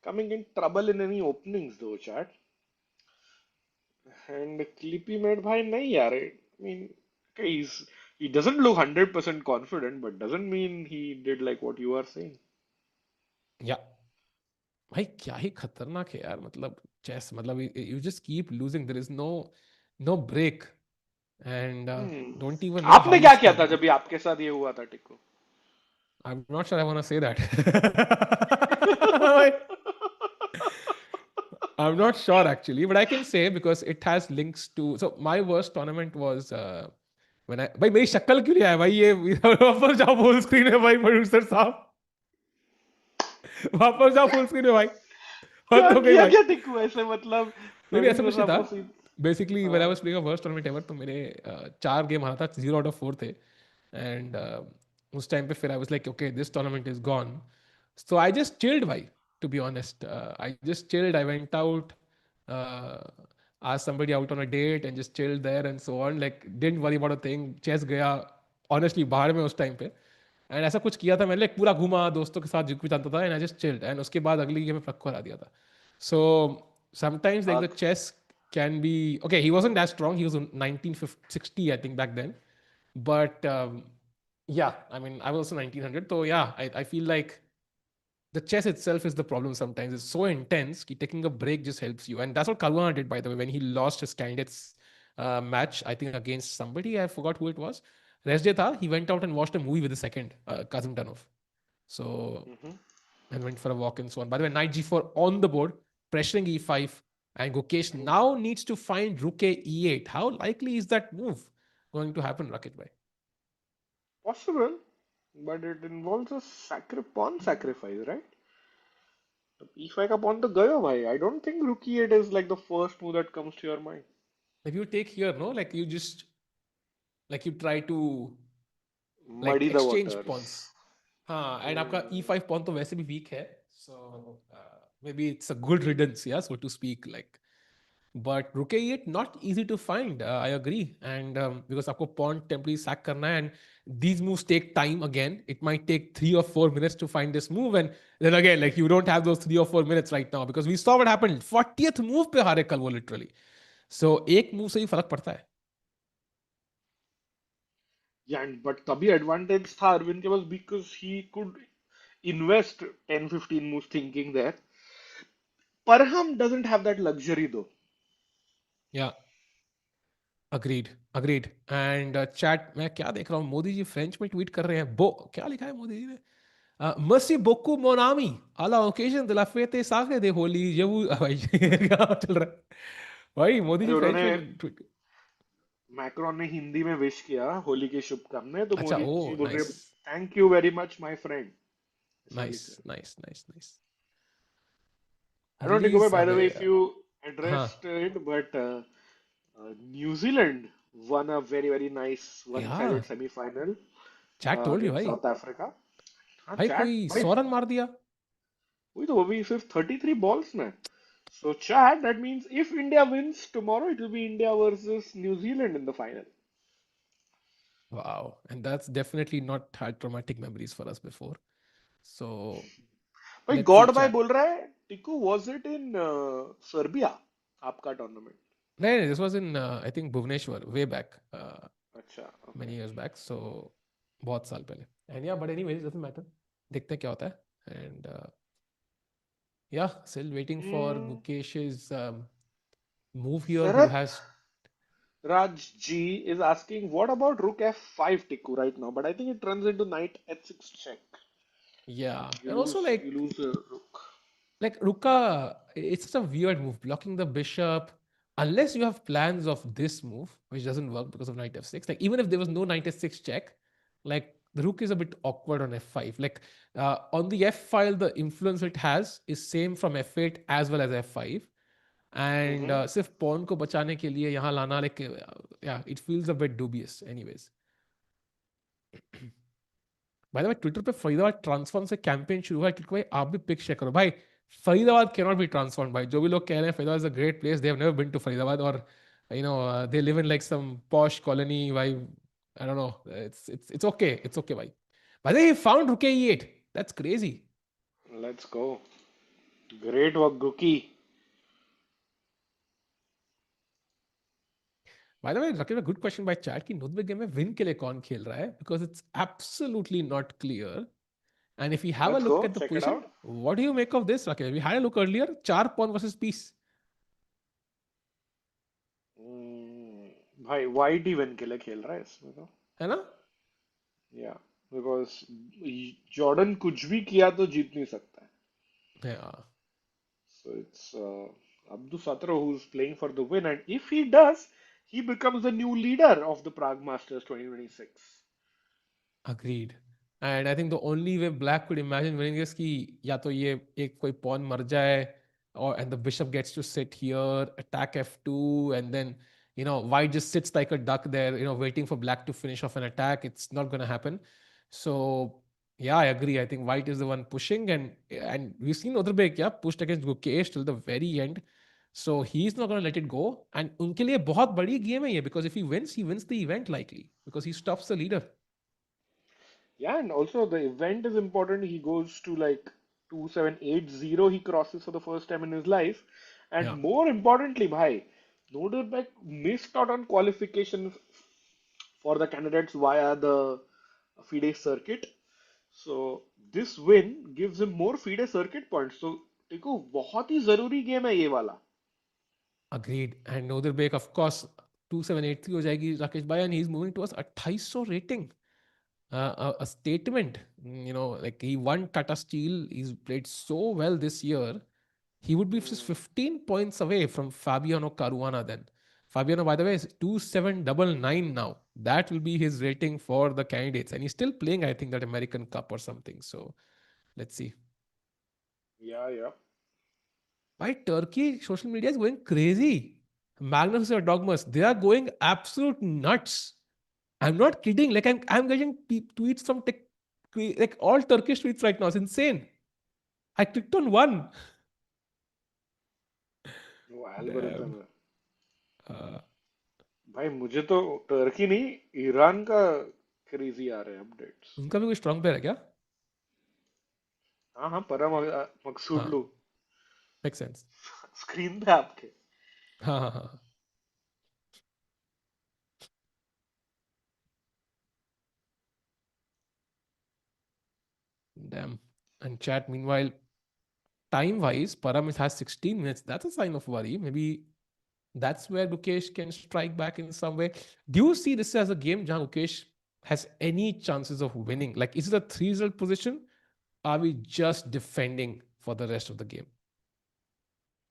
coming in trouble in any openings though, chat. And Clippy made bhai nahi yaar. I mean, okay, he doesn't look 100% confident, but doesn't mean he did like what you are saying. Yeah. भाई क्या ही खतरनाक है यार मतलब chess मतलब you just keep losing there is no break and don't even know how आपने you क्या किया था स्कोर जब भी आपके साथ ये हुआ था Tikko? I am not sure I want to say that I'm not sure actually, but I can say because it has links to. So my worst tournament was when I. भाई मेरी शक्ल क्यों नहीं आया भाई ये वापस जाओ फुल स्क्रीन में भाई प्रोड्यूसर साहब वापस जाओ फुल स्क्रीन में भाई हद क्या हो गई किया भाई क्या टिक्को ऐसे मतलब नहीं नहीं ऐसा प्रोड्यूसर कुछ नहीं साहब था को सीन. बेसिकली व्हेन आई हाँ. Was playing a worst tournament ever तो मेरे 4 गेम हारा था 0 आउट ऑफ 4 थे एंड उस टाइम पे फिर I was like okay this tournament is gone so I just chilled भाई to be honest I just chilled I went out asked somebody out on a date and just chilled there and so on like didn't worry about a thing chess गया honestly बाहर में उस time पे and ऐसा कुछ किया था मैंने like, पूरा घूमा दोस्तों के साथ जो कुछ आता था and I just chilled and उसके बाद अगली गेम में फ्लक करा दिया था सो sometimes like the अग- chess can be okay he wasn't that strong he was 1960 I think back then but yeah I mean I was also 1900 so yeah I feel like the chess itself is the problem sometimes it's so intense that taking a break just helps you and that's what Karwana did by the way when he lost his candidates match I think against somebody I forgot who it was rest day tha, he went out and watched a movie with the second Kazim Tanov so Mhm. and went for a walk and so on. By the way, knight g4 on the board, pressuring e5, and Gukesh now needs to find rook a e8. How likely is that move going to happen, Rakit bhai? Possible, but it involves a pawn sacrifice, right? तो e5 का pawn तो गयो भाई. I don't think rook e8 is like the first move that comes to your mind. If you take here, no, like you just like you try to like Muddy the exchange waters. pawns. हाँ and आपका Hmm. e5 pawn तो वैसे भी weak है so maybe it's a good riddance yeah so to speak like but rook a8 not easy to find I agree and because आपको pawn temporarily sack करना है and these moves take time again it might take 3 or 4 minutes to find this move and then again like you don't have those 3 or 4 minutes right now because we saw what happened 40th move पे हारे कल वो literally so एक move से ही फर्क पड़ता है Yeah, but तभी advantage था अरविंद के पास because he could invest 10-15 moves thinking there. Parham doesn't have that luxury though. yeah agreed agreed and chat मैं क्या देख रहा हूँ मोदी जी फ्रेंच में ट्वीट कर रहे हैं बो क्या लिखा है मोदी जी ने मसी बोक्कू मोनामी अला occasion de la fete sacre de Holi ये वो भाई क्या चल रहा है भाई मोदी अरे जी फ्रेंच उन्होंने में ट्वीट मैक्रोन ने हिंदी में विश किया होली की शुभकामनाएं तो अच्छा मोदी ओ जी बोल रहे nice thank you very much my friend. ऐसा नाइस लिखा है. Nice nice nice I don't think, release by the away way, if you हाँ addressed it, but New Zealand won a very, very nice यार one-sided semi-final chat told you against भाई South Africa. हाँ भाई chat कोई भाई 100 run मार दिया वही तो वो भी सिर्फ 33 balls में. So chat, that means if India wins tomorrow, it will be India versus New Zealand in the final. wow and that's definitely not had traumatic memories for us before so भाई let's see God भाई chat बोल रहा है टिकू, was it in Serbia आपका tournament? No, this was in I think Bhubaneswar way back, अच्छा, many okay. years back. So बहुत साल पहले. And yeah, but anyways, doesn't matter. देखते हैं क्या होता है. And yeah, still waiting for Hmm. Gukesh's move here. Who Sharat has Raj G is asking, what about rook f5 Tiku right now? But I think it runs into knight h6 check. yeah, You and also lose, you like lose a rook. Ruka, it's such a weird move. Blocking the bishop, unless you have plans of this move, which doesn't work because of knight f6. Like even if there was no knight f6 check, like the rook is a bit awkward on f5. Like on the f file, the influence it has is same from f8 as well as f5. And Mm-hmm. सिर्फ pawn को बचाने के लिए यहाँ लाना like yeah, it feels a bit dubious. Anyways, bye the way Twitter पे Faridabad transform से campaign शुरू हुआ है क्योंकि भाई आप भी पिक शेयर करो भाई. Faridabad can not be transform भाई. जो भी लोग कह रहे हैं Faridabad is a great place, they have never been to Faridabad और they live in like some posh colony भाई. I don't know, it's okay, it's okay भाई. By the way, he found rook e8. That's crazy. Let's go. Great work, Guki. By the way, Rakesh, a good question by chat कि नोटबेक game में win के लिए कौन खेल रहा है, because it's absolutely not clear. And if we have a Let's look go. at the Check it position, out. what do you make of this, Rakesh? We had a look earlier, 4 pawn versus piece. Hmm. भाई white ही win के लिए खेल रहा है इसमें तो. है ना? Yeah, because जॉर्डन कुछ भी किया तो जीत नहीं सकता है. Yeah. So it's Abdusattorov who's playing for the win, and if he does, he becomes the new leader of the Prague Masters 2026. Agreed. And I think the only way black could imagine winning is कि या तो ये एक कोई pawn मर जाए, or and the bishop gets to sit here, attack f2, and then white just sits like a duck there, waiting for black to finish off an attack. It's not going to happen. So yeah, I agree. I think white is the one pushing, and we've seen Nodirbek yeah pushed against Gukesh till the very end. So he's not going to let it go. And उनके लिए बहुत बड़ी game है ये, because if he wins the event likely because he stops the leader. Yeah, and also the event is important. He goes to like 2780, he crosses for the first time in his life. And Yeah. more importantly, bhai, Nodirbek missed out on qualification for the candidates via the FIDE circuit. So this win gives him more FIDE circuit points. So देखो बहुत ही जरूरी game है ये वाला. Agreed. And Nodirbek, of course, 2783 हो जाएगी राकेश भाई, and he's moving towards 2800 rating. A statement, like he won Tata Steel. He's played so well this year. He would be just Hmm. 15 points away from Fabiano Caruana then. Fabiano, by the way, is 2799 now. That will be his rating for the candidates. And he's still playing, I think, that American Cup or something. So let's see. Yeah, yeah. Why Turkey social media is going crazy. Magnus or Dogmas, they are going absolute nuts. I'm not kidding. Like I'm getting tweets from like all Turkish tweets right now. It's insane. I clicked on one. वो algorithm Damn. है. Uh, भाई मुझे तो Turkey नहीं, Iran का crazy आ रहे हैं updates. उनका भी कोई स्ट्रॉन्ग प्लेयर है क्या? हाँ हाँ, परम हाँ, मकसूदलू मेक सेंस. स्क्रीन पे आपके. हाँ हाँ हाँ. Damn. And chat meanwhile, time wise, Param has 16 minutes. That's a sign of worry. Maybe that's where Gukesh can strike back in some way. Do you see this as a game where Gukesh has any chances of winning? Like, is it a 3-result position? Are we just defending for the rest of the game?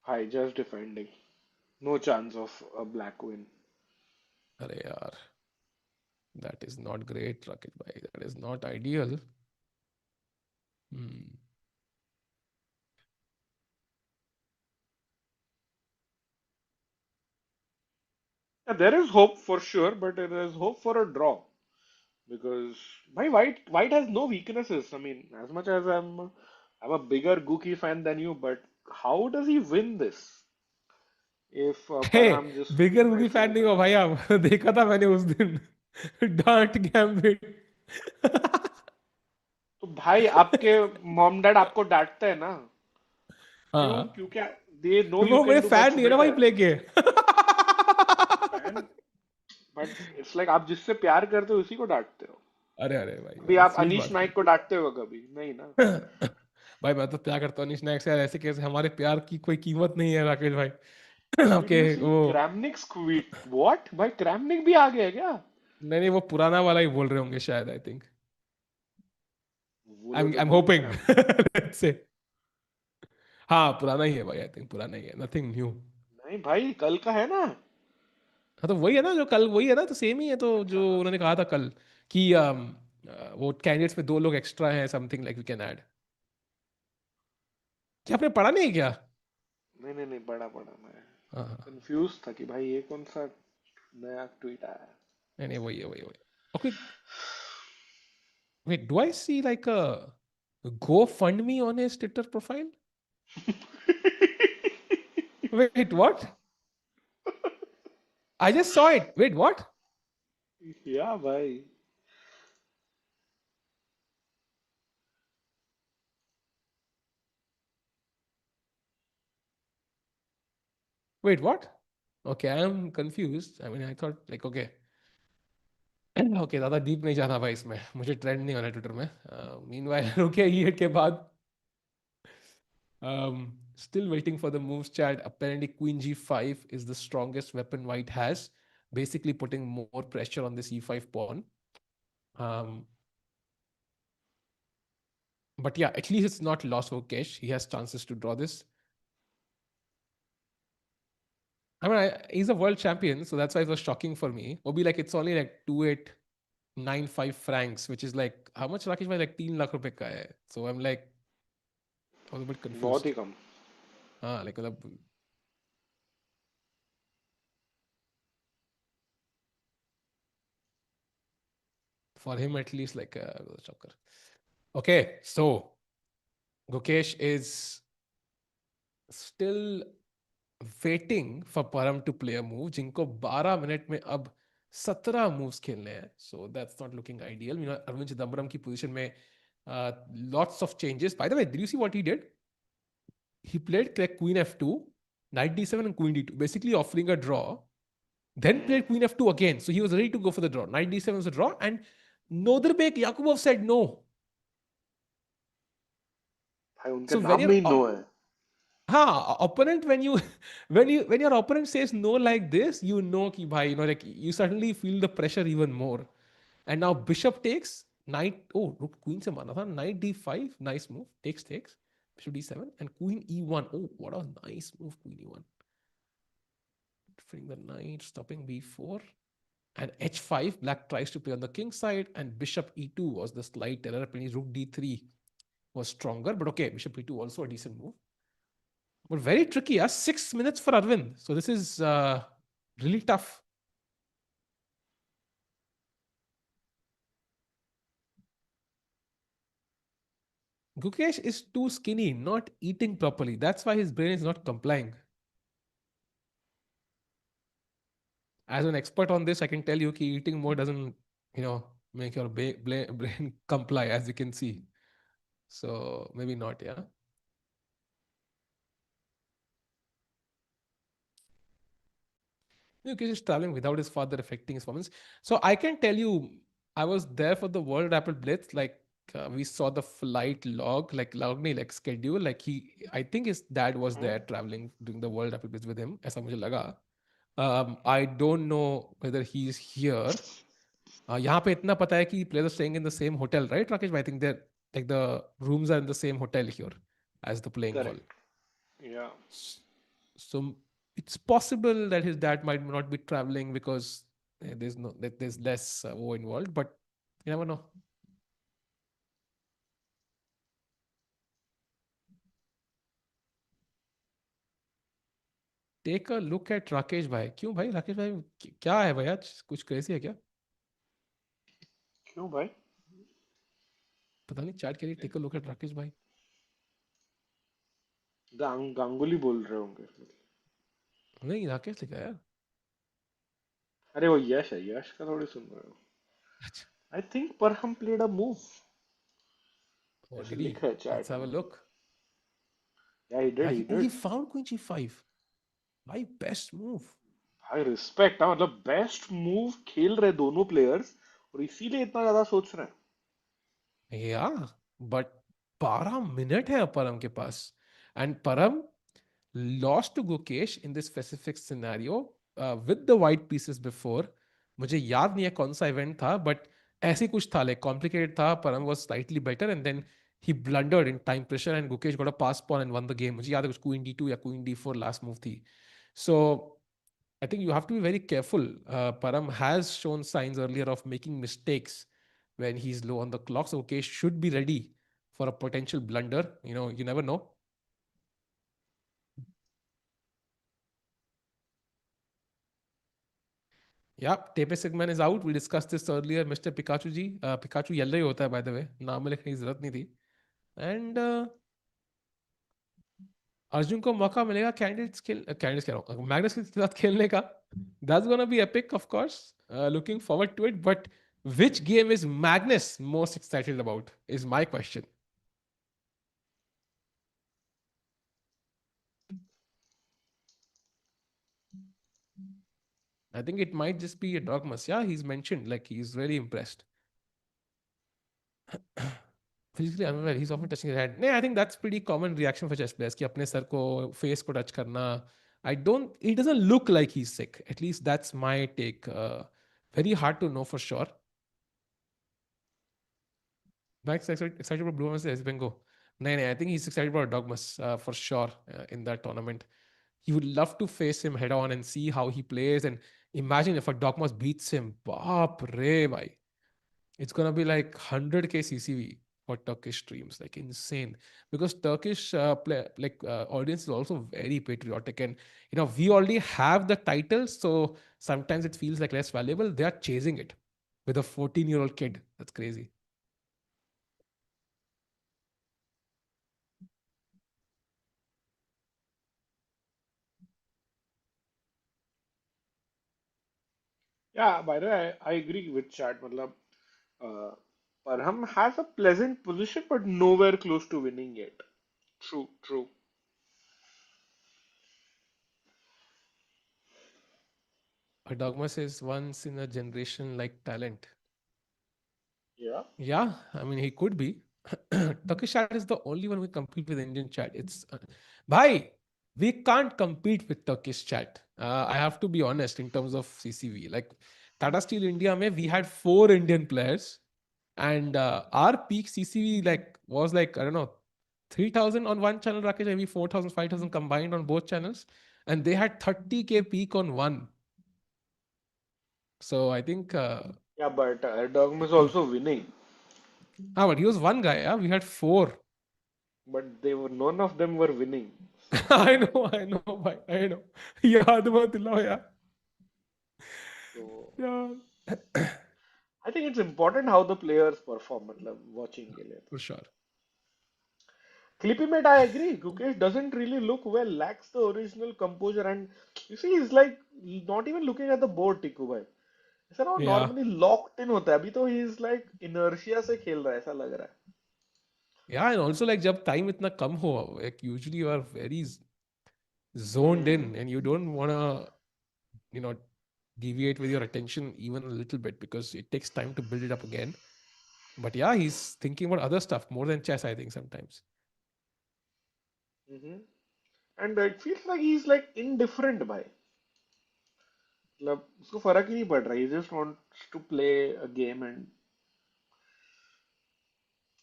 भाई just defending. No chance of a black win. अरे यार, that is not great, Rakesh bhai. That is not ideal. Hmm. There is hope for sure, but there is hope for a draw because my white has no weaknesses. I mean, as much as I'm a bigger Gookie fan than you, but how does he win this if Hey, Parham just bigger free Googie knights fan नहीं everything? हो भाई आप. देखा था मैंने उस दिन. डांट गैम्बिट. तो भाई आपके मॉम डैड आपको डांटते हैं ना. क्यों? हाँ, क्योंकि दे नो क्योंकि यू वो कैन मेरे डू फैन मच नहीं है ना भाई बेटर. प्ले के. बट इट्स लाइक आप जिससे प्यार करते हो उसी को डांटते हो। अरे अरे भाई अभी भाई आप स्वीट अनीश बात नाइक को डांटते हो कभी? नहीं ना। भाई मैं तो प्यार करता हूँ निश नायक से यार, ऐसे कैसे, हमारे प्यार की कोई कीमत नहीं है राकेश भाई। डिड आपके यू सी वो, क्रैमनिक्स ट्वीट? व्हाट भाई, क्रैमनिक भी आ गया क्या? नहीं नहीं वो पुराना वाला ही बोल रहे होंगे शायद, आई थिंक, वो आई लोग एम कौन होपिंग क्रैमनिक? Let's say. हाँ पुराना ही है भाई, आई थिंक पुराना ही है, नथिंग न्यू। नहीं भाई, कल का है ना। हाँ तो वही है ना जो कल, वही है ना, तो सेम ही है, तो अच्छा जो हाँ। उन्होंने कहा था कल कि वो कैंडिडेट्स में 2 लोग एक्स्ट्रा हैं, something like we can add. क्या आपने पढ़ा नहीं है क्या? नहीं नहीं नहीं, बड़ा बड़ा मैं हाँ हाँ। कंफ्यूज था कि भाई ये कौन सा नया ट्वीट आया नहीं नहीं वही है वही है वही। Okay, wait, do I see like a GoFundMe on his Twitter profile? Wait, what? I just saw it. Wait, what? है। या भाई। Wait, what? Okay, I'm confused. I mean, I thought like okay. Okay ज्यादा deep नहीं जाना भाई इसमें, मुझे trend नहीं होना ट्विटर में। मीनवाइल ओके ये के बाद still waiting for the moves chat. Apparently queen g5 is the strongest weapon white has, basically putting more pressure on this e5 pawn. um, but yeah, at least it's not lost for Kesh. He has chances to draw this. I mean, he's a world champion, so that's why it was shocking for me. Will be like it's only like 2895 francs, which is like how much Rakesh bhai, like 3 lakh rupees ka hai. So I'm like, I was a bit बहुत ही confused. Come. Like for him at least like a shocker. Okay, so Gukesh is still waiting for Parham to play a move, जिनको 12 minute में अब 17 moves खेलने हैं. So that's not looking ideal. You know, Arvind Chithambaram की position में lots of changes. By the way, did you see what he did? He played like Queen F2, Knight D7 and Queen D2, basically offering a draw. Then played Queen F2 again. So he was ready to go for the draw. Knight D7 was a draw, and Nodirbek Yakubboev said no. भाई उनके So when नाम में you're he no है। opponent, when you when your opponent says no like this, you know ki bhai, you know, like you suddenly feel the pressure even more. And now bishop takes, knight, oh rook queen se mara tha, knight d5, nice move, takes, bishop d7 and queen e1. Oh, what a nice move, queen e1. Freeing the knight, stopping b4, and h5. Black tries to play on the king side, and bishop e2 was the slight error. Apparently rook d3 was stronger, but okay, bishop e2 also a decent move. But very tricky. 6 minutes for Arvind. So this is really tough. Gukesh is too skinny, not eating properly. That's why his brain is not complying. As an expert on this, I can tell you that eating more doesn't, make your brain comply, as you can see. So maybe not, yeah. Gukesh is traveling without his father affecting his performance. So I can tell you, I was there for the World Rapid Blitz. Like we saw the flight log, like schedule. Like I think his dad was there traveling doing the World Rapid Blitz with him. ऐसा मुझे लगा. I don't know whether he's here. यहाँ पे इतना पता है कि players are staying in the same hotel, right, Rakesh? I think they're like the rooms are in the same hotel here as the playing hall. Correct. या So it's possible that his dad might not be traveling because there's less war involved, but you never know. Take a look at Rakesh भाई. क्यों भाई राकेश भाई, क्या है भाई, आज कुछ क्रेजी है क्या? क्यों भाई? पता नहीं, चैट के लिए take a look at Rakesh भाई. गांगुली बोल रहे होंगे। नहीं राकेश लिखा है यार. अरे वो यश है, यश का थोड़ी सुन रहे हो। अच्छा. आई थिंक पर हम प्लेड अ मूव, Oh, ऐसे did he? लिखा है Let's चैट have a में। look. या ही Yeah, did, he he did. found Queen G5. Why best move? भाई रिस्पेक्ट है, मतलब बेस्ट मूव खेल रहे दोनों प्लेयर्स और इसीलिए इतना ज्यादा सोच रहे हैं. या बट 12 मिनट है परम के पास. एंड परम lost to Gukesh in this specific scenario with the white pieces before. मुझे याद नहीं है कौन सा इवेंट था बट ऐसे कुछ था लाइक कॉम्प्लिकेटेड था. Param was slightly better and then he blundered in time pressure and Gukesh got a pass pawn and won the game. मुझे याद है कुछ क्वीन D2 या क्वीन D4 लास्ट मूव थी. सो I think you have to be very careful. Param has shown signs earlier of making mistakes when he's low on the clock. So Gukesh should be ready for a potential blunder. You never know. Yeah, Tepe Sigman is out. We discussed this earlier, Mr. Pikachu ji. Pikachu yellow ही होता है by the way. नाम लिखने की जरूरत नहीं थी. And Arjun को मौका मिलेगा कैंडिडेट्स कह रहा हूँ मैग्नस के साथ खेलने का. That's gonna be epic, of course. Looking forward to it. But which game is Magnus most excited about? Is my question. I think it might just be a dogmas. Yeah, he's mentioned like he's really impressed. Physically unaware, he's often touching his head. No, I think that's pretty common reaction for chess players कि अपने sir को face को touch करना. I don't. He doesn't look like he's sick. At least that's my take. Very hard to know for sure. Max excited about Blue versus Bingo. No, I think he's excited about Dogmas for sure in that tournament. He would love to face him head on and see how he plays. And imagine if a Dogmas beats him. Baap re bhai. It's gonna be like 100k CCV for Turkish streams, like insane. Because Turkish audience is also very patriotic, and we already have the title, so sometimes it feels like less valuable. They are chasing it with a 14-year-old kid. That's crazy. Yeah, by the way, I agree with chat. मतलब uh, Parham has a pleasant position, but nowhere close to winning yet. True, true. A dogma says once in a generation like talent. Yeah. Yeah, I mean he could be. Turkish chat is the only one we compete with Indian chat. It's bhai, we can't compete with Turkish chat. I have to be honest in terms of CCV. Like Tata Steel India, mein, we had 4 Indian players, and our peak CCV was like I don't know 3,000 on one channel. Rakesh, maybe 4,000, 5,000 combined on both channels, and they had 30k peak on one. So I think. Yeah, but Dogm is also winning. But he was one guy. Yeah, we had four. But they were none of them were winning. So I know, bhai, I know. याद मत दिलाओ यार. so Yeah, I think it's important how the players perform. मतलब watching के लिए. for sure. Clippy mate, I agree. Gukesh doesn't really look well, lacks the original composure, and you see, he's like not even looking at the board, Tikku bhai. ऐसा ना Yeah, normally locked in होता है, अभी तो he is like inertia से खेल रहा है, ऐसा लग रहा है. yeah, and also like जब time इतना कम हो, like usually you are very zoned Hmm. in, and you don't wanna, you know, deviate with your attention even a little bit because it takes time to build it up again. But yeah, he's thinking about other stuff more than chess, I think sometimes. Mm-hmm. And it feels like he's like indifferent भाई. मतलब उसको फर्क ही नहीं पड़ रहा. He just wants to play a game and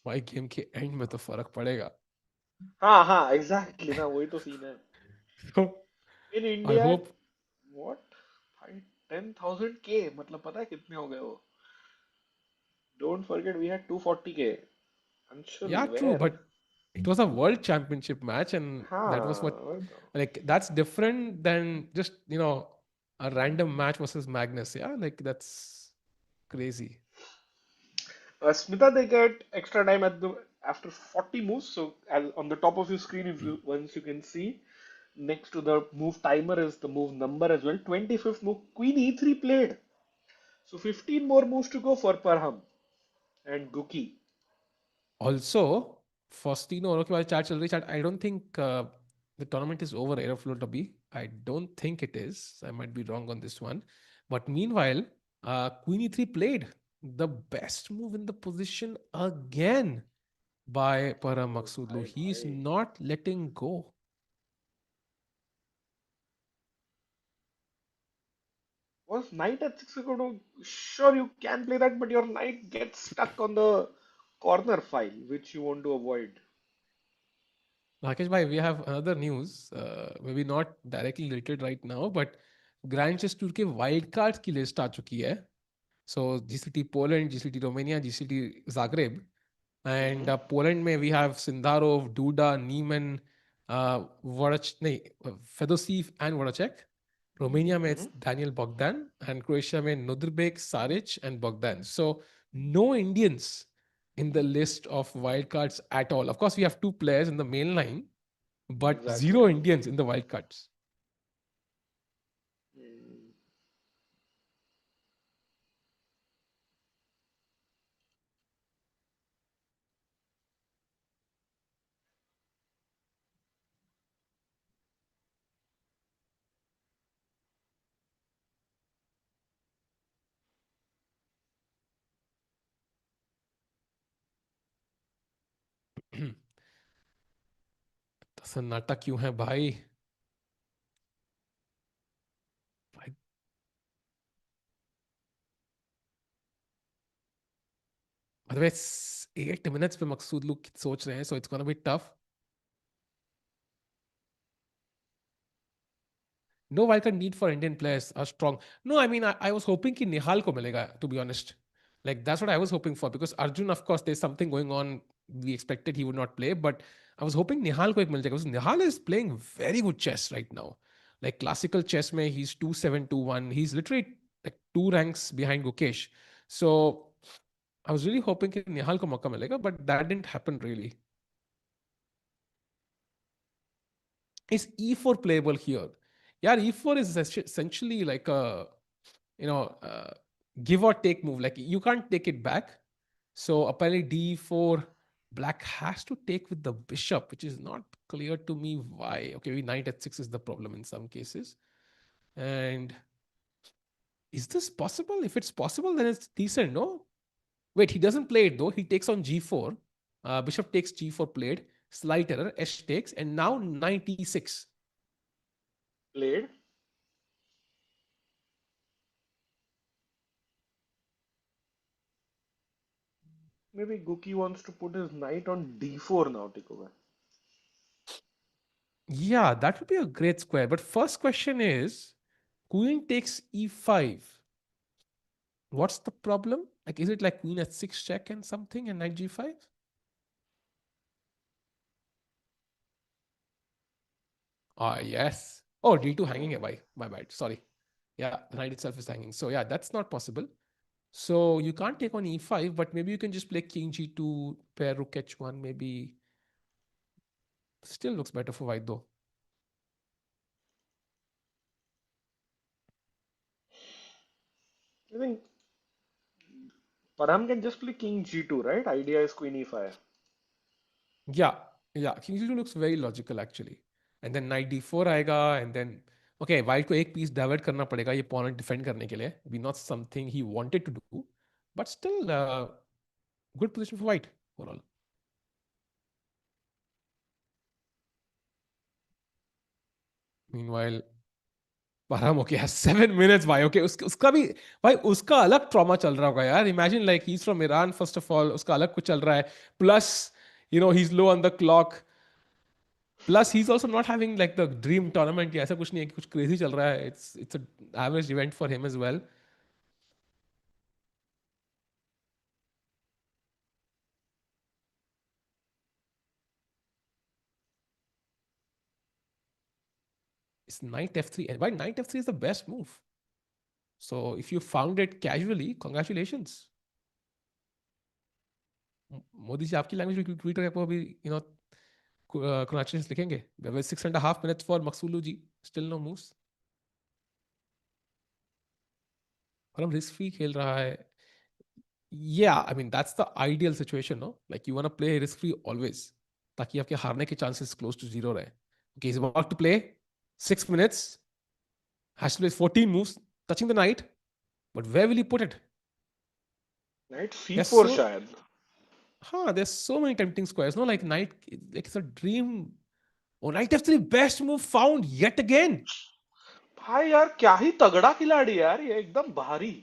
भाई game के and में तो फर्क पड़ेगा. हाँ हाँ exactly ना वही तो सीन है. So In I India, hope. what? भाई 10,000 K मतलब पता है कितने हो गए वो? Don't forget we had 240K. Yeah, Anshul, true, where? but it was a world championship match, and that was what, हाँ वही तो. like that's different than just a random match versus Magnus. Yeah, like that's crazy. Smita, they get extra time at the after 40 moves. So on the top of your screen, if you once you can see next to the move timer is the move number as well. 25th move, Queen E3 played. So 15 more moves to go for Parham and Guki. Also, Faustino और के बाद chat चल रही chat. I don't think the tournament is over. Aeroflot अभी. I don't think it is. I might be wrong on this one. But meanwhile, Queen e3 played the best move in the position again by Parham Oh, Maghsoodloo. bhai, He's bhai. not letting go. Was knight at 6 equal to, sure you can play that, but your knight gets stuck on the corner file, which you want to avoid. Rakesh bhai, we have another news. Maybe not directly related right now, but Grand Chess Tour के wild cards की list आ चुकी है. So GCT Poland, GCT Romania, GCT Zagreb. And Hmm. Poland में we have Sindarov, Duda, Niemann, Fedosiv and Voracek. Romania में Hmm. it's Daniel Bogdan. And Croatia में Nodirbek, Saric and Bogdan. So no Indians in the list of wildcards at all. Of course, we have two players in the main line, but Exactly. zero Indians in the wildcards. Hmm. तो सन्नाटा क्यों है भाई? भाई otherwise 8 minutes पे मकसूद लोग सोच रहे हैं, so it's gonna be tough. No wildcard need for Indian players are strong. No, I mean, I was hoping कि निहाल को मिलेगा, to be honest. Like, that's what I was hoping for, because Arjun, of course, there's something going on. We expected he would not play, but I was hoping Nihal को एक मिल जाएगा, because Nihal is playing very good chess right now. Like, classical chess में he's 2-7-2-1. He's literally like 2 ranks behind Gukesh. So I was really hoping कि Nihal को मौका मिलेगा, but that didn't happen really. Is e4 playable here? Yeah, e4 is essentially like a, you know, give or take move. Like, you can't take it back. So apparently d4, black has to take with the bishop, which is not clear to me why. Okay, maybe knight at 6 is the problem in some cases. And is this possible? If it's possible, then it's decent, no? Wait, he doesn't play it though. He takes on g4. Bishop takes g4 played. Slight error, h takes, and now knight e6. Played. Maybe Guki wants to put his knight on d4 now, Tikuba. Yeah, that would be a great square. But first question is, queen takes e5. What's the problem? Like, is it like queen at 6 check and something and knight g5? Ah, yes. Oh, d2 hanging hai, bhai. My bad. Sorry. Yeah, the knight itself is hanging. So yeah, that's not possible. So you can't take on e5, but maybe you can just play king g2, pair rook h1. Maybe still looks better for white though. I think Parham can just play king g2, right? Idea is queen e5. Yeah, yeah. King g2 looks very logical actually. And then knight d4 आएगा, and then okay, white को एक piece divert करना पड़ेगा ये pawn defend करने के लिए. Be not something he wanted to do, but still good position for white overall. Meanwhile, Parham okay has 7 minutes भाई. Okay, उसका भी भाई उसका अलग trauma चल रहा होगा यार. Imagine like he's from Iran first of all, उसका अलग कुछ चल रहा है. Plus, he's low on the clock. Plus, he's also not having like the dream tournament. Yeah, ऐसा कुछ नहीं है कि कुछ crazy चल रहा है. It's an average event for him as well. It's knight f3. And why knight f3 is the best move. So if you found it casually, congratulations. Modi ji आपकी लैंग्वेज में ट्विटर पे अभी congratulations लिखेंगे. 6.5 minutes for Maghsoodloo ji. Still no moves. और हम risk free खेल रहा है. Yeah, I mean that's the ideal situation, no? Like you want to play risk free always, ताकि आपके हारने के chances close to zero रहे. Okay, he's about to play 6 minutes. Has to play 14 moves, touching the knight. But where will he put it? Knight There's C4 so शायद. there's so many tempting squares. No, like knight, like it's a dream. Oh, knight f3, best move found yet again. भाई यार क्या ही तगड़ा खिलाड़ी है यार ये एकदम भारी.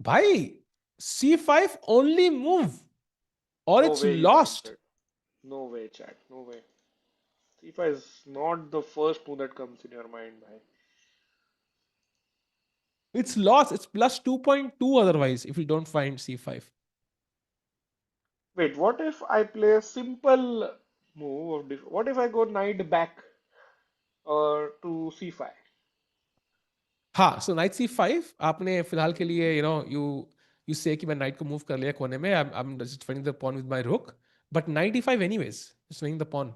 Bhai, c5 only move, or No it's way he finds lost. it. No way, chat. No way. C5 is not the first move that comes in your mind, bhai. It's lost. It's plus 2.2 otherwise if you don't find c5. Wait, what if I play a simple move of what if I go knight back or to C5? हाँ, so knight c5 आपने फिलहाल के लिए you say कि मैं knight को move कर लिया कोने में. I'm just defending the pawn with my rook, but knight d5 anyways, just swinging the pawn.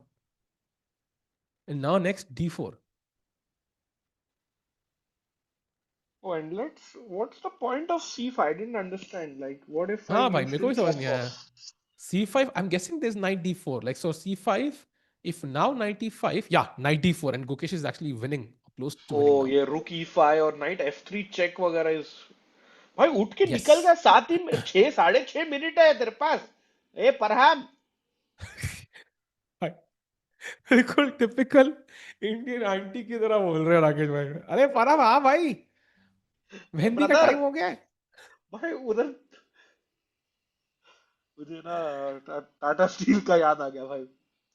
And now next d4. Oh, and what's the point of C5? I didn't understand. Like, what if I हाँ भाई मेरे को भी instantly समझ नहीं आया. F4? c5, I'm guessing there's knight d4. Like, so c5, if now knight d5, yeah, knight d4, and Gukesh is actually winning, close to winning Oh, now. ये rook E5 और knight F3 check वगैरह is. भाई उठ के निकल Yes. गया 6.5 minute है तेरे पास. ए परहाम. बिल्कुल टिपिकल इंडियन आंटी की तरह बोल रहे हो राकेश भाई. अरे परम, हाँ भाई, मेहंदी का ब्रदर टाइम हो गया है. भाई उधर मुझे ना टाटा स्टील का याद आ गया भाई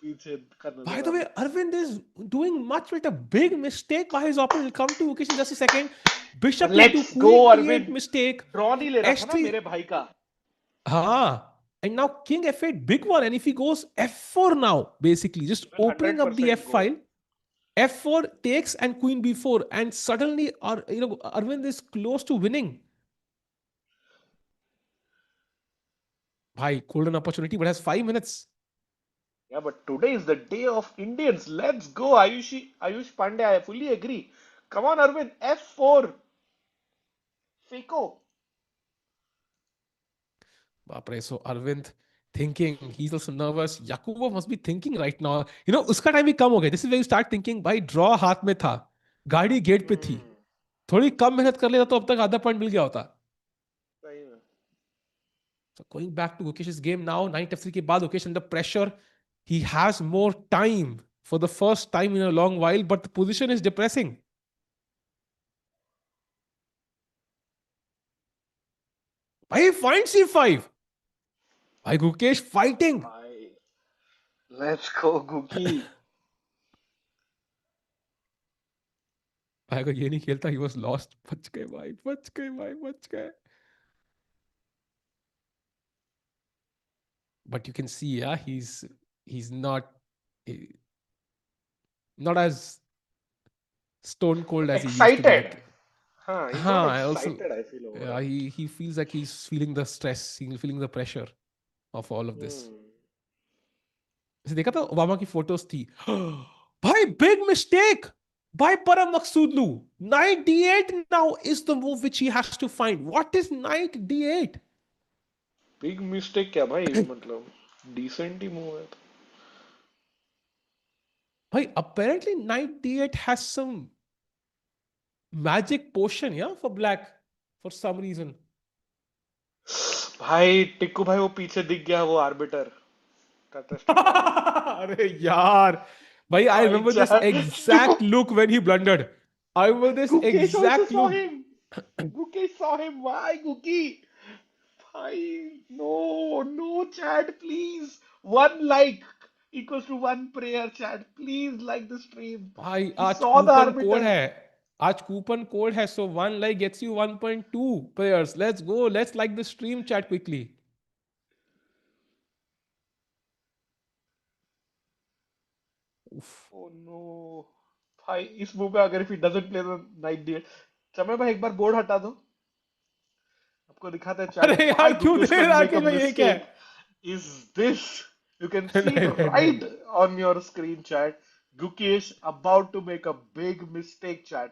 पीछे का By नजारा the way, देख. Arvind is doing much with a big mistake by his opponent. Will come to Gukesh in just a second. Bishop e2, let's go queen d8 Arvind. mistake. Draw नहीं ले रहा था ना h3. मेरे भाई का. Ah, and now king f8, big one. And if he goes f4 now, basically just opening up the f 100% go. file, f4 takes and queen b4, and suddenly, Arvind is close to winning. Bhai, golden opportunity, but has 5 minutes. Yeah, but today is the day of Indians. Let's go, Ayush Pandey. I fully agree. Come on, Arvind. F4. Fico. Bapre, so Arvind thinking, he's also nervous. Yakubov must be thinking right now. Uska time bhi kam ho gaya. This is where you start thinking, bhai, draw हाथ में था. गाड़ी gate पे थी. Hmm. थोड़ी कम मेहनत कर लेता तो अब तक आधा पॉइंट मिल गया होता. सही में. So going back to Gukesh's game now, knight f3 के बाद Gukesh under pressure. He has more time for the first time in a long while, but the position is depressing. Bhai, find c5. Bhai, Gukesh fighting. Bye. Let's go, Guki. भाई अगर ये नहीं खेलता, he was lost. बच गए भाई, बच गए भाई, बच गए. But you can see, yeah, he's eh, not as stone cold as he used to be. Excited. Like, Huh, he's not I also, excited, I feel yeah, overall. he feels like he's feeling the stress, he's feeling the pressure of all of this. Hmm. जैसे देखा था Obama की photos थी. भाई, big mistake by Parham Maghsoodloo. Knight d8 now is the move which he has to find. What is knight d8? Big mistake क्या भाई मतलब decent ही move है. भाई, apparently knight d8 has some magic potion, yeah, for black for some reason. भाई टिक्कू भाई वो पीछे दिख गया वो आर्बिटर टाटा स्टील का. अरे यार, भाई, I भाई remember this चार Tikku. exact look when he blundered. I remember this Gukesh also exact saw look. him. Gukesh saw him. Why, Guki? Bhai, no, chat, please. One like equals to one prayer, chat. Please like the stream. भाई, He आज saw the coupon code arbiter. है. आज coupon code है, so one like gets you 1.2 players. Let's go. Let's like the stream chat quickly. Oof. Oh no. भाई इस move में अगर if he doesn't play the knight d8. समय भाई एक बार बोर्ड हटा दो. आपको दिखाते हैं chat. अरे Why यार, क्यों Gukesh they can make a Rakesh भाई, ये क्या है? mistake is this. You can see नहीं, it नहीं, right नहीं. on your screen, chat. Gukesh about to make a big mistake, chat.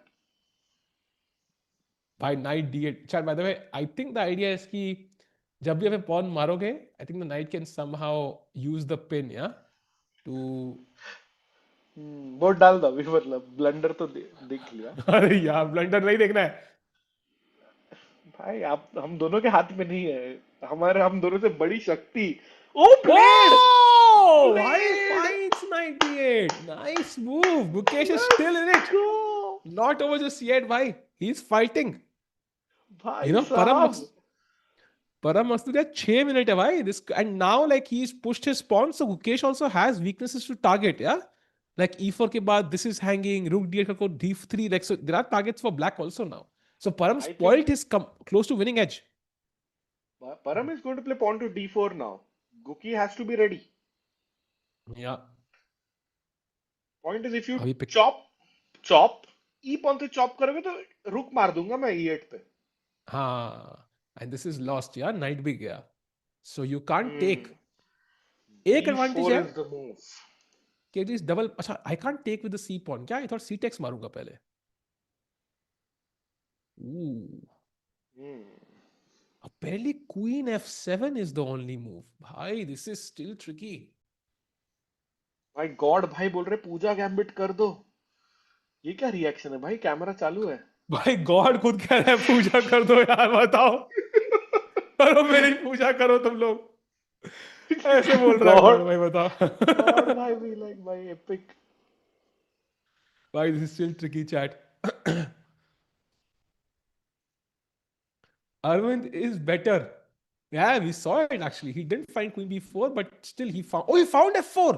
भाई, नाइट d8 चल. Bye the way, I think the idea is कि जब भी हमें पॉन मारोगे, I think the night can somehow use the pin, या, to vote डाल दो अभी, मतलब ब्लंडर तो देख लिया अरे यार ब्लंडर नहीं देखना है। भाई। आप हम दोनों के हाथ में नहीं है, हमारे हम दोनों से बड़ी शक्ति। ओ प्लेड, Oh, भाई played, finds 98. Nice move. Gukesh is still in let's it. Go Not over just yet, bhai. He's fighting. You भाई know, साहब। Parham Maghsoodloo 6 minutes है भाई. This and now like he's pushed his pawn, so Gukesh also has weaknesses to target. Yeah, like e4 के बाद this is hanging. Rook d8 को d3. Like so, there are targets for black also now. So Parham I think spoiled his close to winning edge. Param is going to play pawn to d4 now. Guki has to be ready. Yeah. Point is, if you अभी pick. chop e pawn से chop करोगे तो रुक मार दूंगा मैं e8 पे। हाँ. And this is lost. Yeah, knight भी गया. So you can't take. Hmm. एक एडवांटेज d4 है is the move. कि एटलीस्ट डबल। अच्छा I can't take with the C pawn क्या? आई थॉट सी टेक्स मारूंगा पहले। Ooh. Hmm. Apparently queen f7 is the only move. भाई this is still tricky. भाई God भाई बोल रहे पूजा गैम्बिट कर दो। ये क्या रिएक्शन है भाई, कैमरा चालू है। भाई गॉड खुद कह रहा है पूजा कर दो यार, बताओ। करो मेरी पूजा करो तुम लोग। ऐसे बोल रहा है गॉड, गॉड भाई, गॉड बताओ। भाई भी लाइक भाई एपिक। भाई this is still tricky chat. Arvind is better. Yeah, we saw it actually. He didn't find queen b4, but still he found. Oh, he found f4.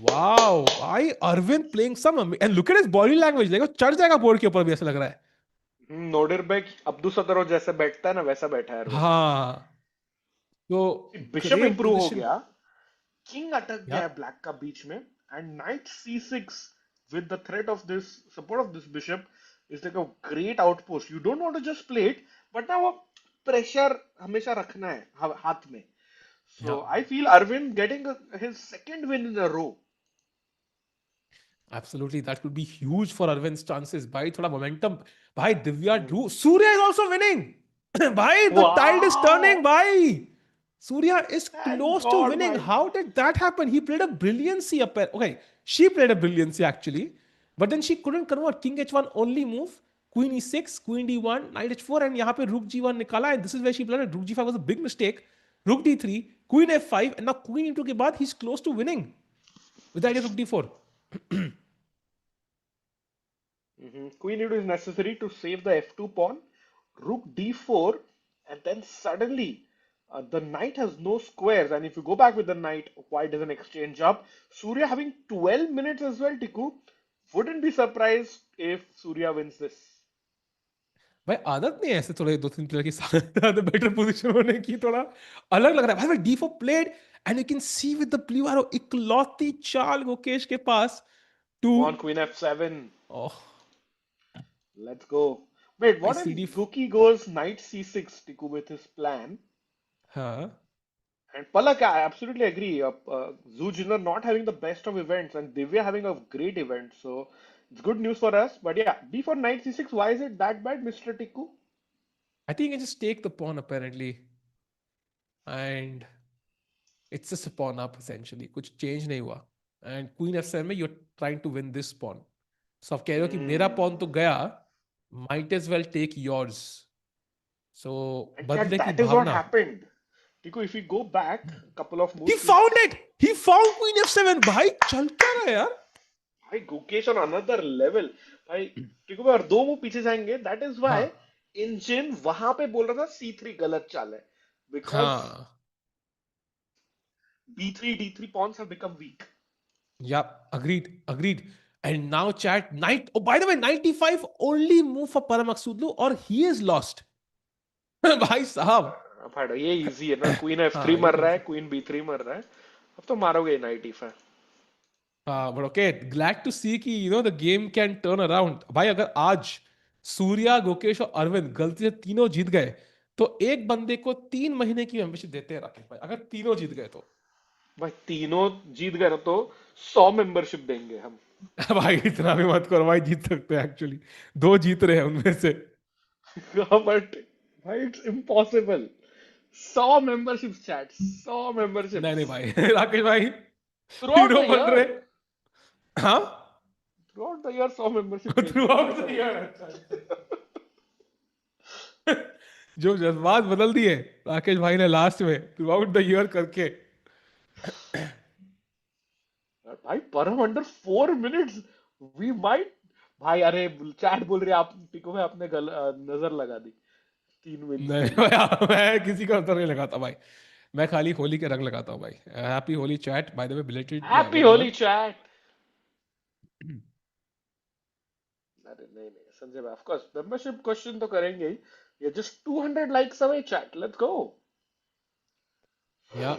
Wow, भाई Arvind playing some and look at his body language. देखो चढ़ जाएगा board के ऊपर भी ऐसा लग रहा है। नोडिरबेक अब्दुसतरोव जैसे बैठता है ना, वैसा बैठा है अरविंद। हाँ, तो बिशप ग्रेट इंप्रूव हो पोजीशन। गया, किंग अटक गया या है ब्लैक का बीच में, and night c6 with the threat of this support of this bishop is like a great outpost. You don't want to just play it, but now pressure हमेशा रखना है हाथ में। या So I feel Arvind getting his second win in a row. Absolutely, that could be huge for Arvind's chances. भाई थोड़ा momentum। भाई Divya Hmm. Dhruv, Surya is also winning। भाई the tide is turning Wow! भाई। Surya is Thank close to God, winning. भाई। How did that happen? He played a brilliancy up there. Okay, she played a brilliancy actually, but then she couldn't convert. King h1 only move, queen e6, queen d1, knight h4, and यहाँ पे rook g1 निकाला, and this is where she played it. Rook g5 was a big mistake. Rook d3, queen f5, and now queen e2 के बाद he's close to winning with the idea of rook d4. Queen e2 is necessary to save the f2 pawn. Rook d4, and then suddenly the knight has no squares. And if you go back with the knight, white doesn't exchange up. Surya having 12 minutes as well, Tiku. Wouldn't be surprised if Surya wins this. भाई आदत नहीं है ऐसे थोड़े दो तीन player की साथ बेटर पोजीशन होने की, थोड़ा अलग लग रहा है भाई। d4 played and you can see with the blue arrow इकलौती चाल गुकेश के पास टू। Come on, Queen f7. Oh Let's go. Wait, भाई what if cd। Guki goes knight c6, Tiku, with his plan? हाँ And Palak, I absolutely agree. Zhu Jiner not having the best of events and Divya having a great event. So it's good news for us. But yeah, d4 knight c6, why is it that bad, Mr. Tiku? I think I just take the pawn apparently and it's just a pawn up essentially, कुछ change नहीं हुआ। And queen f7 में you are trying to win this pawn, so आप कह रहे हो कि मेरा पॉन तो गया, might as well take yours. So And chat, बदले की that is what Bhavna. happened. Tiku, if we go back a couple of He moves, found it. He found Queen F7. भाई चल क्या रहा है यार? भाई Gukesh on another level. भाई टिकू भाई, और दो मूव पीछे जाएंगे, that is why हाँ इंजन वहां पे बोल रहा था c3 गलत चाल है, because हाँ b3 d3 pawns have become weak. yeah, agreed. And now chat knight. Oh, by the way, 95 only move for Parham Maghsoodloo or he is lost. भाई साहब। फाड़ो, ये इजी है ना, क्वीन f3 हाँ ये मर तो रहा है, क्वीन b3 मर रहा है, अब तो मारोगे नाइट e5। हाँ but okay, glad to see कि you know the game can turn around। भाई अगर आज सूर्या गुकेश और अरविंद गलती से तीनों जीत गए तो एक बंदे को 3 महीने की मेंबरशिप देते हैं राकेश भाई, अगर तीनों जीत गए तो। भाई तीनों जीत गए ना तो 100 मेंबरशिप देंगे हम। भाई इतना भी मत करो भाई, जीत सकते हैं एक्चुअली, दो जीत रहे हैं उनमें से। बट भाई इट्स इम्पॉसिबल। 100 मेंबरशिप चैट, 100 नहीं मेंबरशिप्स नहीं भाई राकेश भाई थ्रू आउट हीरो द बन रहे। Year. Huh? Throughout the year 100 membership change कर Throughout ऐसा the बोल year. रहा अच्छा, अच्छा। जो जज्बात बदल दिए राकेश भाई ने लास्ट में थ्रू आउट द ईयर करके. है भाई परम अंडर 4 minutes वी माइट भाई अरे चैट बोल रही है आप टिको में आपने नजर लगा दी 3 wins के नहीं लिए मैं किसी का उत्तर नहीं लगाता भाई. मैं खाली होली के रंग लगाता हूँ भाई. Happy Holi chat bye the way belated happy Holi welcome. Chat अरे नहीं नहीं संजय भाई ऑफ कोर्स मेंबरशिप क्वेश्चन तो करेंगे ही ये just 200 likes away chat let's go या.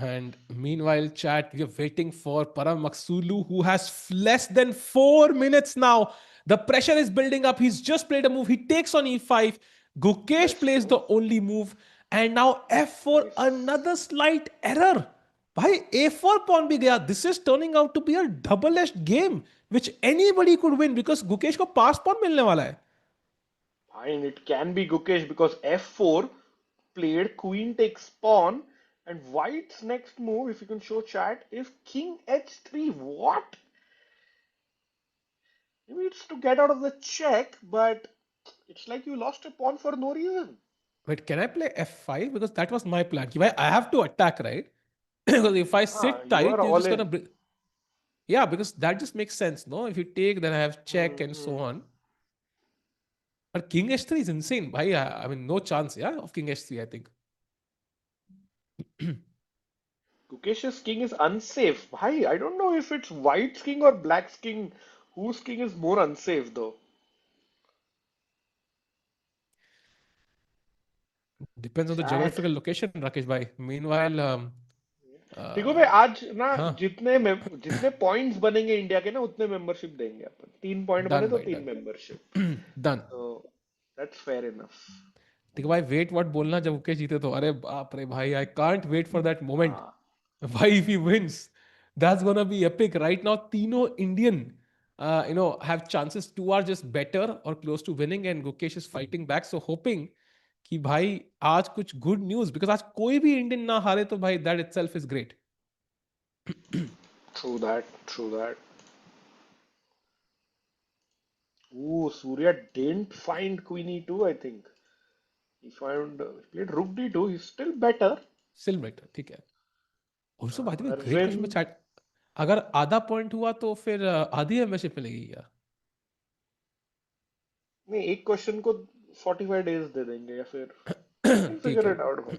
And meanwhile, chat, we are waiting for Parham Maghsoodloo, who has less than 4 minutes now. The pressure is building up. He's just played a move. He takes on e5. Gukesh nice plays the move only move. And now f4, nice another slight error. Bhai, a4 pawn bhi gaya. This is turning out to be a double-edged game, which anybody could win because Gukesh ko pass pawn milne wala hai. fine it can be Gukesh because f4 played queen takes pawn and white's next move if you can show chat is king h3 what maybe it's to get out of the check but it's like you lost a pawn for no reason Wait, can I play f5? Because that was my plan. Ki bhai, I have to attack, right? Because if I sit you tight, are you're all just gonna in bring. Yeah, because that just makes sense, no? If you take, then I have check and hmm so on. But King H3 is insane. Bhai, I mean, no chance, yeah, of King H3, I think. Gukesh's king is unsafe. Bhai, I don't know if it's white's king or black's king. Whose king is more unsafe though? Depends on the Chat. geographical location, Rakesh bhai. Meanwhile, ठीक है भाई uh, आज ना huh, जितने points बनेंगे India के ना उतने मेंबरशिप देंगे अपन 3 पॉइंट बने done, तो bhai, तीन done. Membership Done. तो दैट्स फेयर इनफ ठीक है भाई, वेट व्हाट बोलना जब मुकेश जीते तो. अरे बाप रे भाई, I can't wait for that moment. हाँ Why if he wins, that's gonna be epic. Right now, Tino Indian, have chances. Two are just better or close to winning, and Gukesh is fighting back. So hoping कि भाई आज कुछ good news because आज कोई भी Indian ना हारे तो भाई that itself is great. true that ooh Surya didn't find queen e2 I think he found he played rook d2 he's still better Still better, ठीक है. Also by the way, great question में Arvind chat. अगर आधा point हुआ तो फिर आधी membership मिलेगी क्या? नहीं एक क्वेश्चन को 45 डेज दे देंगे या फिर we'll ठीक figure है. it out भाई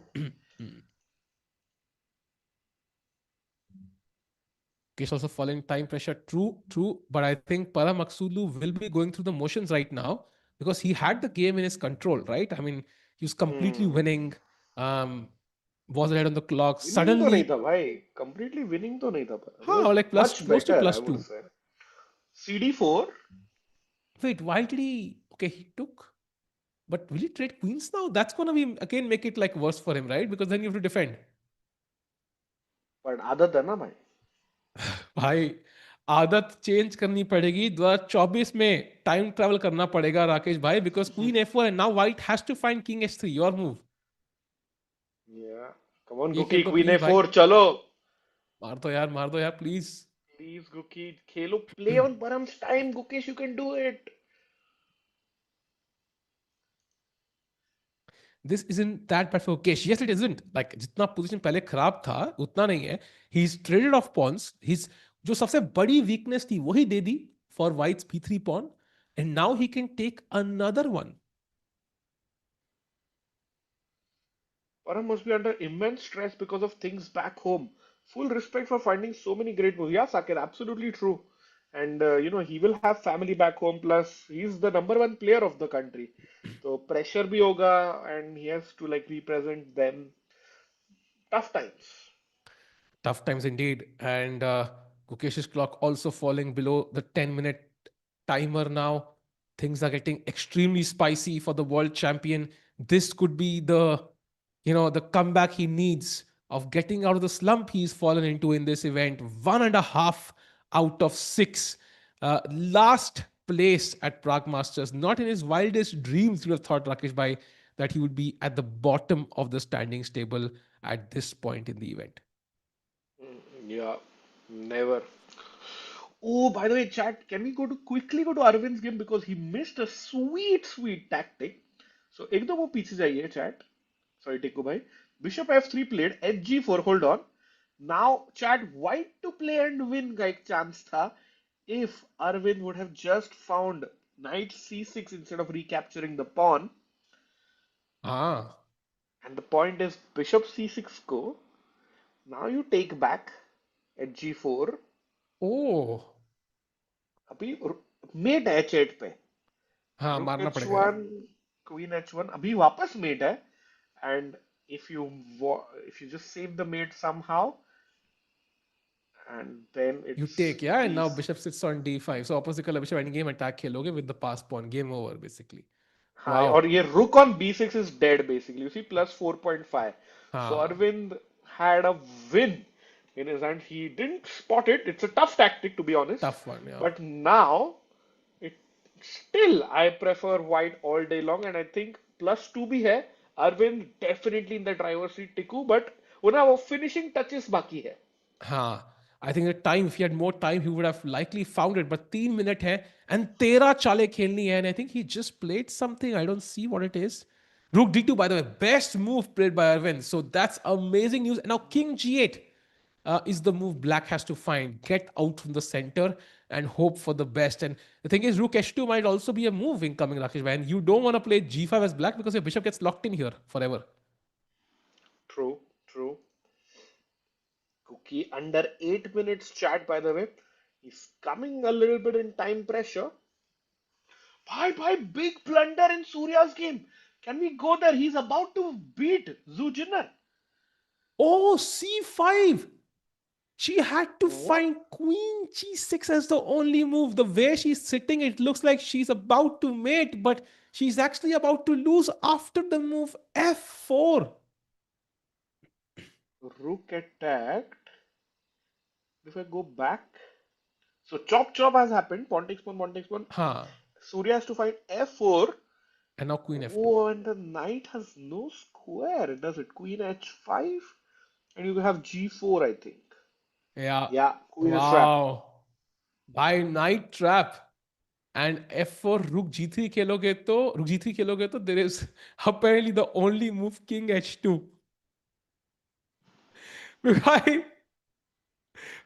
Case also following time pressure. True, true. But I think Parham Maghsoodloo will be going through the motions right now because he had the game in his control, right? I mean, he was completely hmm winning, um, was ahead on the clock. Winning तो नहीं Suddenly, था भाई completely winning तो नहीं था पर ही how was like plus much close to better plus I would two. से cd4 Wait, why did he? Okay, he took. But will he trade queens now? That's gonna be again make it like worse for him, right? Because then you have to defend. पर आदत है ना भाई भाई आदत change करनी पड़ेगी 2024 में टाइम ट्रैवल करना पड़ेगा राकेश भाई बिकॉज क्वीन एफ4 and now white has to find king एच3 योर मूव. या कम ऑन एक गुकी एक दो क्वीन प्लीज भाई. ए4 चलो मार दो यार please. Please गुकी Khelo play on params time Gukesh you can do it this isn't that bad for Kesh. Yes, it isn't. Like जितना पोजीशन पहले खराब था उतना नहीं है. He's traded off pawns. He's जो सबसे बड़ी वीकनेस थी वही दे दी for white's p3 pawn and now he can take another one. Param must be under immense stress because of things back home. Full respect for finding so many great moves. Yeah, Saket, absolutely true. And he will have family back home. Plus, he's the number one player of the country. So pressure bhi hoga, and he has to like represent them. Tough times. Tough times indeed. And Gukesh's clock also falling below the 10-minute timer now. Things are getting extremely spicy for the world champion. This could be the comeback he needs of getting out of the slump he's fallen into in this event. 1.5 out of 6. Last place at Prague Masters. Not in his wildest dreams would have thought Rakesh Bhai that he would be at the bottom of the standings table at this point in the event. Yeah, never. Oh, by the way, chat, can we quickly go to Arvind's game because he missed a sweet tactic. So, एक दो वो पीछे जाइए chat. Sorry, Tikku bhai. Bishop f3 played, hg4, hold on. Now, chat, white to play and win का एक chance था if Arvind would have just found knight c6 instead of recapturing the pawn. Ah. And the point is bishop c6 go. Now you take back at g4. Oh. अभी met है h8 पे. हाँ, Rook मारना पड़ेगा यार. h1, queen h1. अभी वापस mate है. And if you just save the mate somehow, and then You it's take, yeah, and now these. bishop sits on d5. So opposite color bishop endgame attack खेलोगे with the pass pawn. Game over basically. हाँ, Wow. और ये rook on b6 is dead basically. You see plus 4.5. So हाँ. Arvind had a win in his hand. He didn't spot it. It's a tough tactic to be honest. Tough one, yeah. But now it still I prefer white all day long, and I think plus 2 भी है. Arvind definitely in the driver's seat Tiku, but वो ना वो finishing touches बाकी है. हाँ. I think the time, if he had more time, he would have likely found it. But 3 minutes है and 13 चालें खेलनी है. And I think he just played something. I don't see what it is. Rook d2, by the way, best move played by Arvind. So that's amazing news. Now king g8 is the move black has to find. Get out from the center and hope for the best. And the thing is, rook h2 might also be a move incoming, Rakesh bhai. And you don't want to play g5 as black because your bishop gets locked in here forever. True, true. Cookie under 8 minutes chat, by the way. He's coming a little bit in time pressure. Bhai, big blunder in Surya's game. Can we go there? He's about to beat Zhu Jiner. Oh, c5. She had to What? find queen g6 as the only move. The way she's sitting, it looks like she's about to mate, but she's actually about to lose after the move f4. Rook attacked. If I go back. So chop has happened. Pawn takes pawn, pawn takes pawn. Huh. Surya has to find f4. And now queen f2. Oh, and the knight has no square, does it? Queen h5. And you have g4, I think. Yeah. Yeah, queen is trapped. Wow. By night trap. And f4 rook g3 खेलोगे तो there is apparently the only move king h2. Why?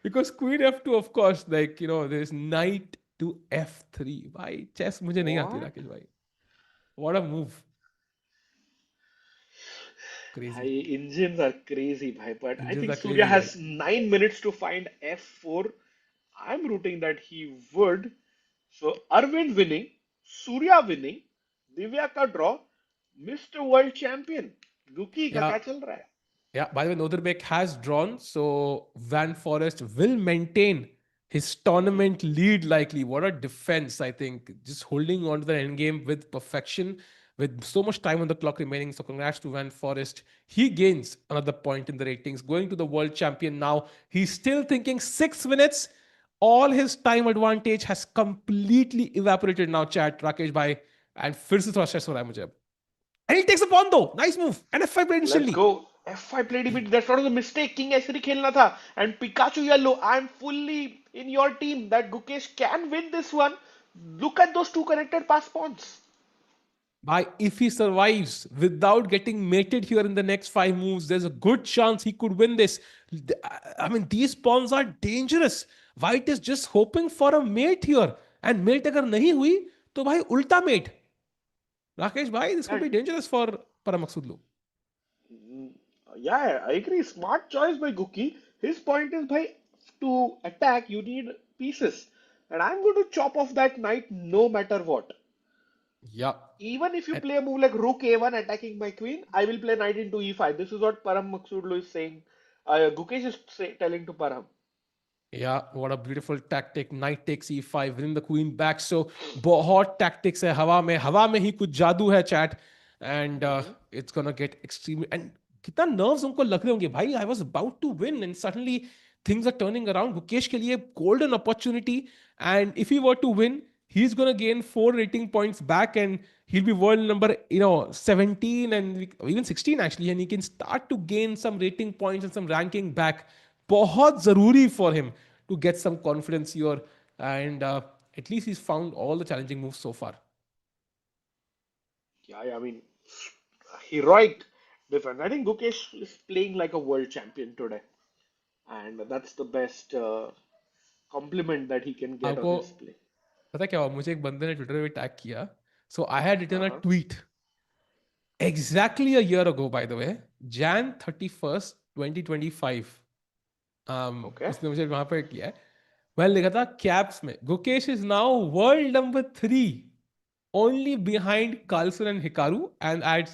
Because queen f2, of course, like, there's knight to f3. Why? Chess मुझे नहीं आती, What? Rakesh bhai. What a move. Crazy. Indians are crazy, bhai. But I Indians think are Surya crazy, has bhai. 9 minutes to find f4. I'm rooting that he would. So Arvind winning, Surya winning, Divya का draw, Mr. World Champion. Guki का Yeah. क्या चल रहा है? Yeah, by the way, Nodirbek has drawn, so Van Foreest will maintain his tournament lead likely. What a defense, I think. Just holding on to the endgame with perfection, with so much time on the clock remaining. So, congrats to Van Foreest. He gains another point in the ratings, going to the world champion now. He's still thinking 6 minutes. All his time advantage has completely evaporated now, chat, Rakesh bhai. And फिर से थोड़ा stress हो रहा है मुझे अब. And he takes a pawn though. Nice move. And f5 played Let's instantly. go. F5 played immediately. That's not a mistake. King S3 खेलना था. And Pikachu yellow. I'm fully in your team that Gukesh can win this one. Look at those two connected pass pawns. If he survives without getting mated here in the next 5 moves, there's a good chance he could win this. I mean, these pawns are dangerous. White is just hoping for a mate here. And mate agar nahi hui, to bhai ulta mate. Rakesh bhai, this could be dangerous for Parham Maghsoodloo. Yeah, I agree. Smart choice by Guki. His point is, bhai, to attack, you need pieces. And I'm going to chop off that knight no matter what. Yeah. Even if you play a move like Rook A1 attacking my queen, I will play knight into E5. This is what Parham Maghsoodloo is saying. Gukesh is telling to Parham. Yeah, what a beautiful tactic. Knight takes e5, winning the queen back. So, बहुत tactics है हवा में ही कुछ जादू है chat. And it's gonna get extremely... And कितना nerves उनको लग रहे होंगे भाई. I was about to win and suddenly things are turning around. Gukesh के लिए golden opportunity. And if he were to win, he's gonna gain 4 rating points back and he'll be world number 17 and even 16 actually, and he can start to gain some rating points and some ranking back. बहुत जरूरी for him to get some confidence here. and at least he's found all the challenging moves so far. Yeah, I mean, heroic defense. I think Gukesh is playing like a world champion today, and that's the best compliment that he can get on आपको his play. पता क्या हुआ, मुझे एक बंदे ने Twitter पे tag किया, so I had written a Uh-huh. tweet exactly a year ago, by the way, Jan 31st 2025. Okay. उसने मुझे वहां पे किया है, मैंने लिखा था कैप्स में, Gukesh is now world number 3 only behind Carlsen and Hikaru, and I had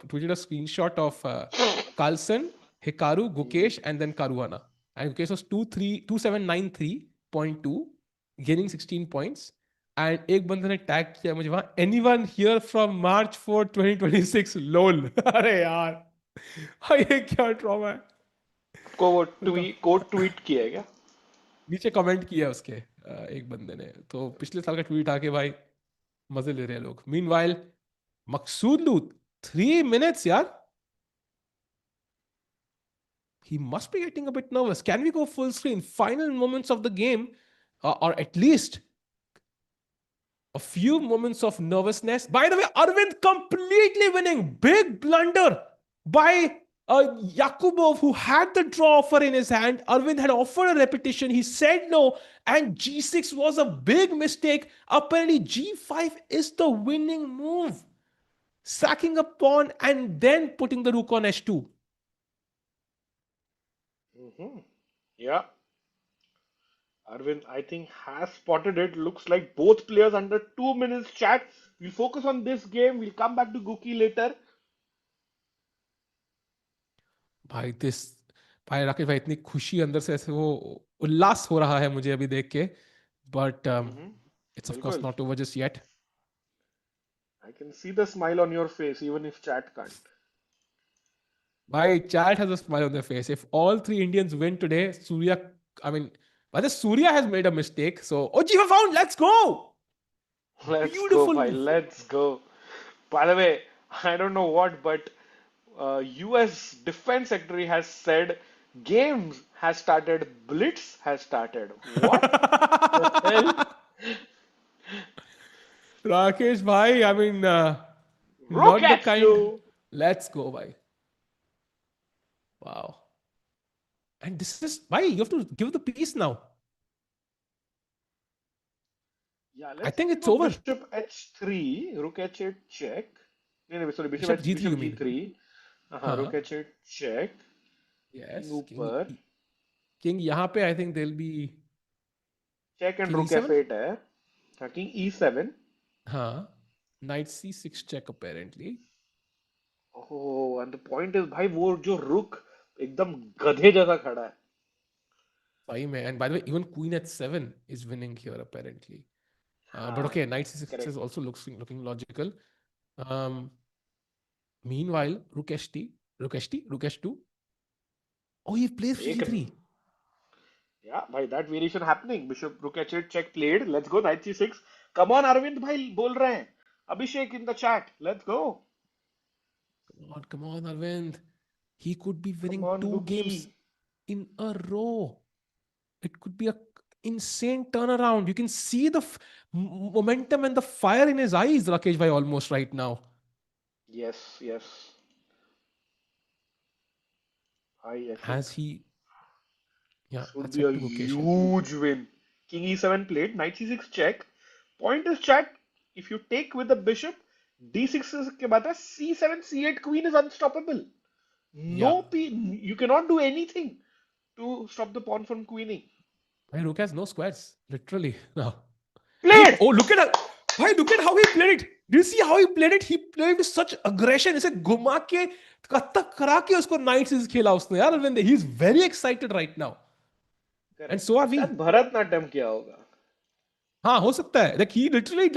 tweeted a screenshot of Carlsen, Hikaru, Mhm. Gukesh, and then Caruana. And Gukesh was 2793.2, gaining 16 points. And एक बंदे ने टैग किया मुझे वहां, anyone here from March 4 2026 lol. अरे यार, हाँ, ये क्या ट्रॉमा है। आपको वो उनका कोड ट्वीट किया है क्या? नीचे कमेंट किया उसके एक बंदे ने, तो पिछले साल का ट्वीट आके भाई मजे ले रहे हैं लोग। Meanwhile Maghsoodloo, 3 minutes, yaar. He must be getting a bit nervous. Can we go full screen? Final moments of the game, or at least a few moments of nervousness. By the way, Arvind completely winning. Big blunder by Yakubboev, who had the draw offer in his hand. Arvind had offered a repetition. He said no, and G6 was a big mistake. Apparently, G5 is the winning move. Sacking a pawn and then putting the rook on h2. Hmm. Yeah. Arvind, I think, has spotted it. Looks like both players under 2 minutes chat. We'll focus on this game. We'll come back to Guki later. भाई this भाई राकेश भाई, इतनी खुशी अंदर से ऐसे वो उल्लास हो रहा है मुझे अभी देख के, but Hmm. It's of course Bilkul. Not over just yet. I can see the smile on your face, even if chat can't. भाई chat has a smile on their face. If all three Indians win today, Surya, I mean, but Surya has made a mistake, so oh, Jiva found, let's go, Let's go, beautiful bhai. move. Let's go. By the way, I don't know what, but US Defense Secretary has said games has started, Blitz has started. What the hell? Rakesh bhai, I mean, Rook not the kind. H2. Let's go, bhai. Wow. And this is why you have to give the piece now. Yeah, I let's think it's go over. bishop h3, rook h8 check. No, no, sorry, Bishop G3, bishop you mean? g3. Huh. Rook h8 check. King Yes. ऊपर. King यहाँ पे I think there'll be Check and King rook E7. f8 है. King e7. हाँ. Knight C6 check apparently. Oh, and the point is, भाई वो जो rook एकदम गधे जैसा खड़ा है. सही में. And by the way, even Queen H7 is winning here apparently. But हाँ, okay, Knight C6 is correct. also looking logical. Um, Meanwhile, Rook HT, Rook HT, Rook H2. Oh, he plays एक G3. Yeah, भाई that variation happening. Bishop rook h8 check played. Let's go knight c6. Come on, Arvind भाई बोल रहे हैं. Abhishek in the chat. Let's go. Come on, Arvind. He could be Come winning on, 2 games Guki. in a row. It could be a insane turnaround. You can see the momentum and the fire in his eyes, Rakesh bhai, almost right now. Yes, yes. I think Has he? Yeah, this would let's be a head to Gukesh. huge win. King e7 played. Knight c6 check. Point is chat. If you take with the bishop, d6 के बाद c7 c8 queen is unstoppable. Yeah. No p. You cannot do anything to stop the pawn from queening. Bhai, Rook has no squares, literally. Now. Played. Look at that. Bhai, look at how he played it. Do you see how he played it? He played with such aggression. इसे घुमा के कत्तक करा के उसको knight से खेला उसने यार Arvind. He's very excited right now. And Correct. so are we. शायद भरतनाट्यम किया होगा. हाँ हो सकता है. Like he literally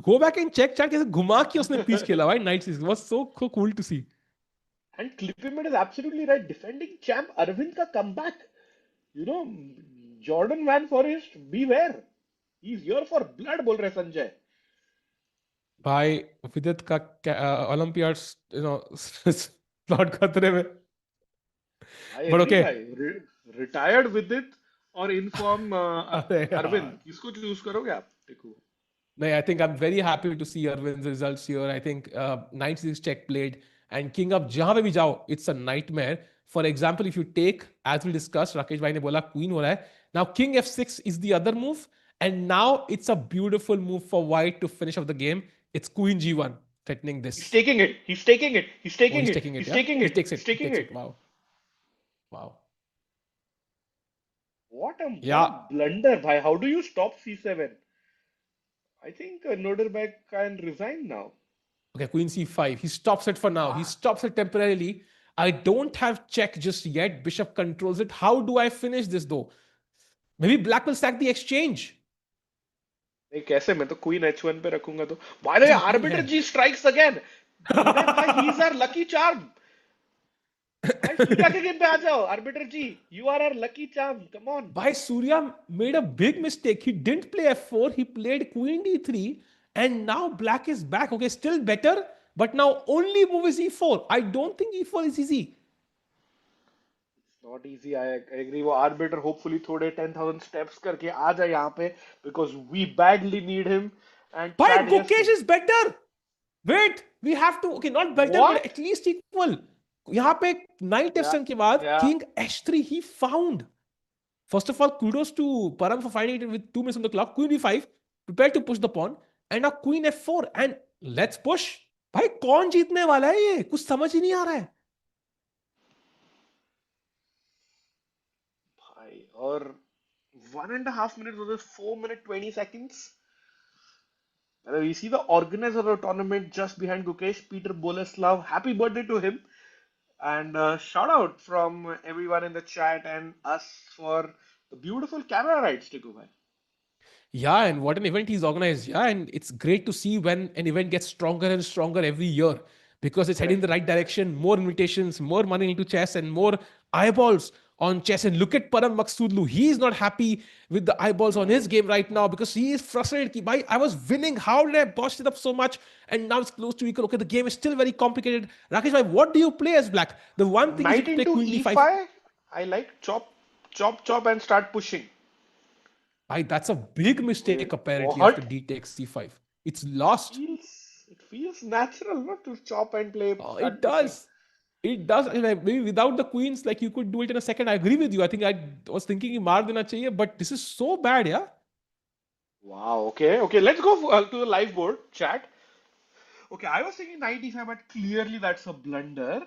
go back and check कैसे घुमा के उसने piece खेला भाई knight से. It was so cool to see. And Clippyman is absolutely right. Defending champ Arvind का comeback. You know, Jorden van Foreest, beware. He's here for blood, बोल रहे संजय. भाई विदित का Olympiad slot खतरे में. I But agree, okay. भाई. Retired with it. और इनफॉर्म अरे अरविंद, यार किसको चूज करोगे आप? देखो, No, I think I'm very happy to see Arvind's results here. I think knight c6 check played and king up जहां पे भी जाओ, it's a nightmare. For example, if you take, as we discussed, Rakesh भाई ने बोला queen हो रहा है. Now king f6 is the other move, and now it's a beautiful move for white to finish off the game. It's queen g1, threatening this. he's taking it. He's taking it. He's Oh, taking he's it. taking it, He's yeah? taking He it. takes He's it. He taking takes it. it. Wow. Wow. What a Yeah. blunder, bhai. How do you stop c7? I think Nodirbek can resign now. Okay, queen c5. He stops it for now. He Ah, stops it temporarily. I don't have check just yet. Bishop controls it. How do I finish this though? Maybe black will sack the exchange. नहीं कैसे, मैं तो queen h1 पे रखूंगा तो. By the way, अच्छा queen है. arbiter g strikes again. अरे भाई, he's our lucky charm. भाई सूर्या के गेम पे आ जाओ, arbiter g. You are our lucky charm. Come on. Why Surya made a big mistake. He didn't play f4. He played queen d3. And now black is back. Okay, still better. But now only move is e4. I don't think e4 is easy. Not easy. I agree. वो arbiter hopefully थोड़े 10,000 steps करके आ जाए यहाँ पे, because we badly need him. And Why chat just Gukesh is better? Wait, we have to. Okay, not better, but what? at least equal. यहाँ पे knight Yeah, f7 के बाद yeah. king h3 he found. First of all, kudos to Parham for finding it with 2 minutes on the clock. Queen b5, prepared to push the pawn, and now queen f4, and let's push. भाई कौन जीतने वाला है ये? कुछ समझ ही नहीं आ रहा है. भाई, और 1.5 minutes was 4 minutes 20 seconds. We see the organizer of the tournament just behind Gukesh, Peter Boleslav. Happy birthday to him. And shout out from everyone in the chat and us for the beautiful camera rides, Tiku bhai. Yeah, and what an event he's organized. Yeah, and it's great to see when an event gets stronger and stronger every year because it's heading in Correct. the right direction. More invitations, more money into chess, and more eyeballs on chess. And look at Parham Maghsoodloo. He's not happy with the eyeballs on his game right now because he is frustrated. Ki, "Bhai, I was winning. How did I botch it up so much? And now it's close to equal. Okay, the game is still very complicated. Rakesh, bhai, what do you play as black? The one thing is you Knight play into Queen D5. e5. I like chop, chop, chop and start pushing. That's a big mistake apparently after What? D takes C5. It's lost. It feels natural, not to chop and play, Oh, it start pushing. does. It does. And maybe without the queens, like you could do it in a second. I agree with you. I think I was thinking he maar dena chahiye, but this is so bad, yeah. Wow. Okay. Okay. Let's go to the live board chat. Okay. I was thinking 95, but clearly that's a blunder.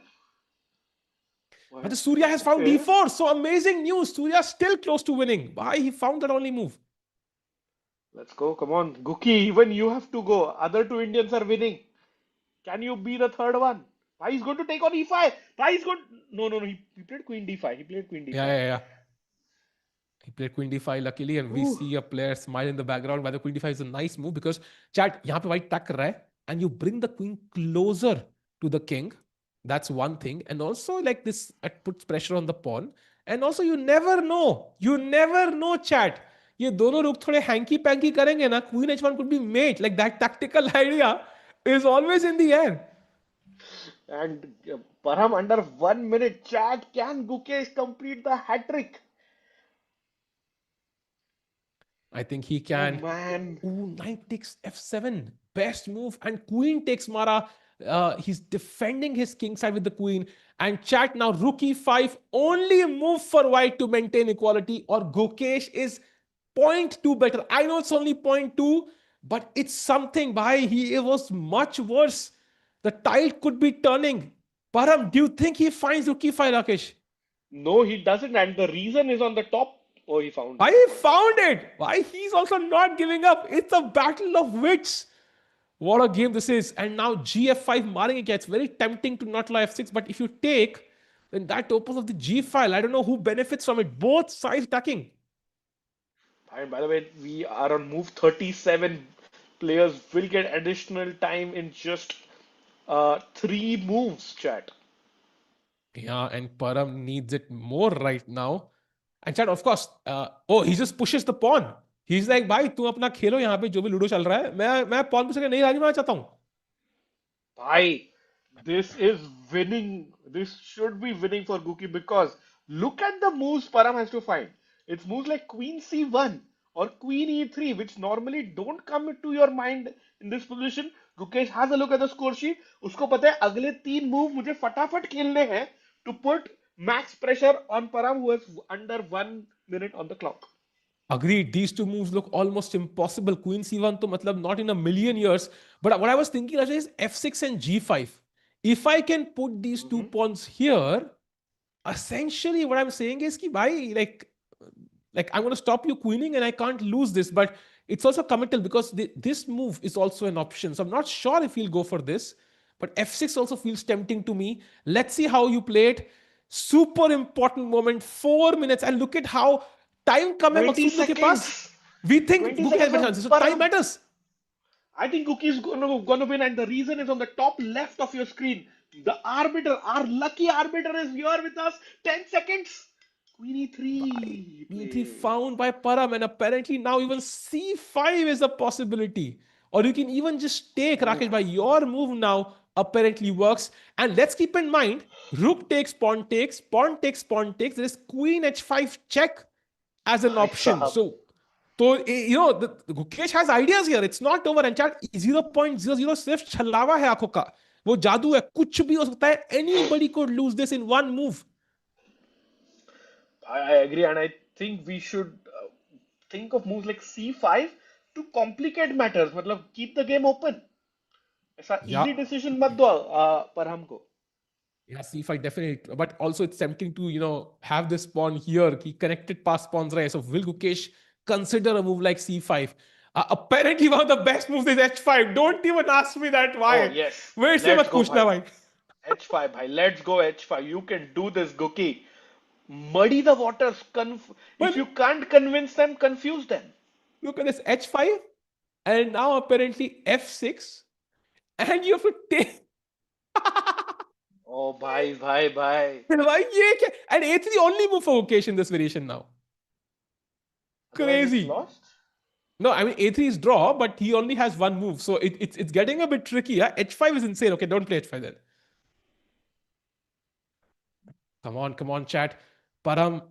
But the But Surya has found okay. D4. So amazing news. Surya still close to winning. Why he found that only move? Let's go. Come on, Guki. Even you have to go. Other two Indians are winning. Can you be the third one? Why he's going to take on e5? Why he's going? No, no, no. He played Queen d5. He played Queen Yeah, d5. yeah, yeah. He played Queen D5 luckily, and we Ooh. see a player smile in the background. By the Queen D5 is a nice move because chat यहाँ पे white टक कर रहा है, and you bring the queen closer to the king. That's one thing, and also like this, it puts pressure on the pawn, and also you never know, chat. ये दोनों लोग थोड़े hanky panky करेंगे ना, Queen H1 could be mate. Like that tactical idea is always in the air. And Parham under 1 minute. Chat. Can Gukesh complete the hat trick? I think he Oh can. man. Ooh, knight takes f7. Best move. And queen takes Mara. He's defending his king side with the queen. And chat now, rook e5. Only move for white to maintain equality. Or Gukesh is 0.2 better. I know it's only 0.2, but it's something. It was much worse. The tide could be turning. Param, do you think he finds rook e5, Rakesh? No, he doesn't. And the reason is on the top. Oh, he found Why it. he found it? Why he's also not giving up? It's a battle of wits. What a game this is. And now GF5 marring it gets very tempting to not allow F6. But if you take, then that opens up the G file. I don't know who benefits from it. Both sides attacking. And by the way, we are on move 37. Players will get additional time in just 3 moves, chat. Yeah, and Param needs it more right now. And chat, of course, he just pushes the pawn. He's like, भाई तुम अपना खेलो यहाँ पे जो भी ludo चल रहा है मैं pawn पे नहीं राजी मारना चाहता हूँ. Bhai, this is winning. This should be winning for Guki, because look at the moves Param has to find. It's moves like Queen C1 or Queen E3, which normally don't come to your mind in this position. Gukesh has a look at the score sheet. उसको पता है अगले 3 move मुझे फटाफट खेलने हैं to put max pressure on Param, who is under 1 minute on the clock. Agreed. These two moves look almost impossible. Queen C1 to matlab not in a million years. But what I was thinking Rajay, is F6 and G5. If I can put these 2 pawns here, essentially what I'm saying is ki bhai, like I'm going to stop you queening and I can't lose this. But it's also committal because this move is also an option. So I'm not sure if he'll go for this. But F6 also feels tempting to me. Let's see how you play it. Super important moment, 4 minutes. And look at how time come hai 20 Maghsoodloo ke paas. seconds. We think 20 Gukesh has better seconds chances. So of time Param. matters. I think Cookie is gonna win, and the reason is on the top left of your screen. The arbiter, our lucky arbiter, is here with us. 10 seconds. Queen E3. He E3 played. found by Param, and apparently now even C5 is a possibility. Or you can even just take Rakesh by your move now apparently works. And let's keep in mind, Rook takes, pawn takes, pawn takes, pawn takes. There is Queen H5 check as an Bhai option. sahab. So the Gukesh has ideas here. It's not over. And chat 0.00 सिर्फ छलावा है आंखों का. वो जादू है. कुछ भी हो सकता है. Anybody could lose this in one move. I agree, and I think we should think of moves like C5 to complicate matters. मतलब keep the game open. ऐसा Yeah. easy decision मत दो परहम को. Yeah, C5 definitely. But also it's tempting to, have this pawn here. He connected past pawns, right? So will Gukesh consider a move like C5? Apparently one of the best moves is H5. Don't even ask me that. Why? Oh yes, Wait, se let's mat go, puchna, bhai. bhai. H5, bhai. Let's go, H5. You can do this, Gookie. Muddy the waters. If you But can't convince them, confuse them. look at this H5 and now apparently F6 and you have to take Oh, bhai. Why ye kya? And A3 only move for Gukesh in this variation now. Otherwise, it's Crazy. lost. No, I mean A3 is draw, but he only has one move, so it's getting a bit tricky. Yeah? H5 is insane. Okay, don't play H5 then. Come on, chat. Param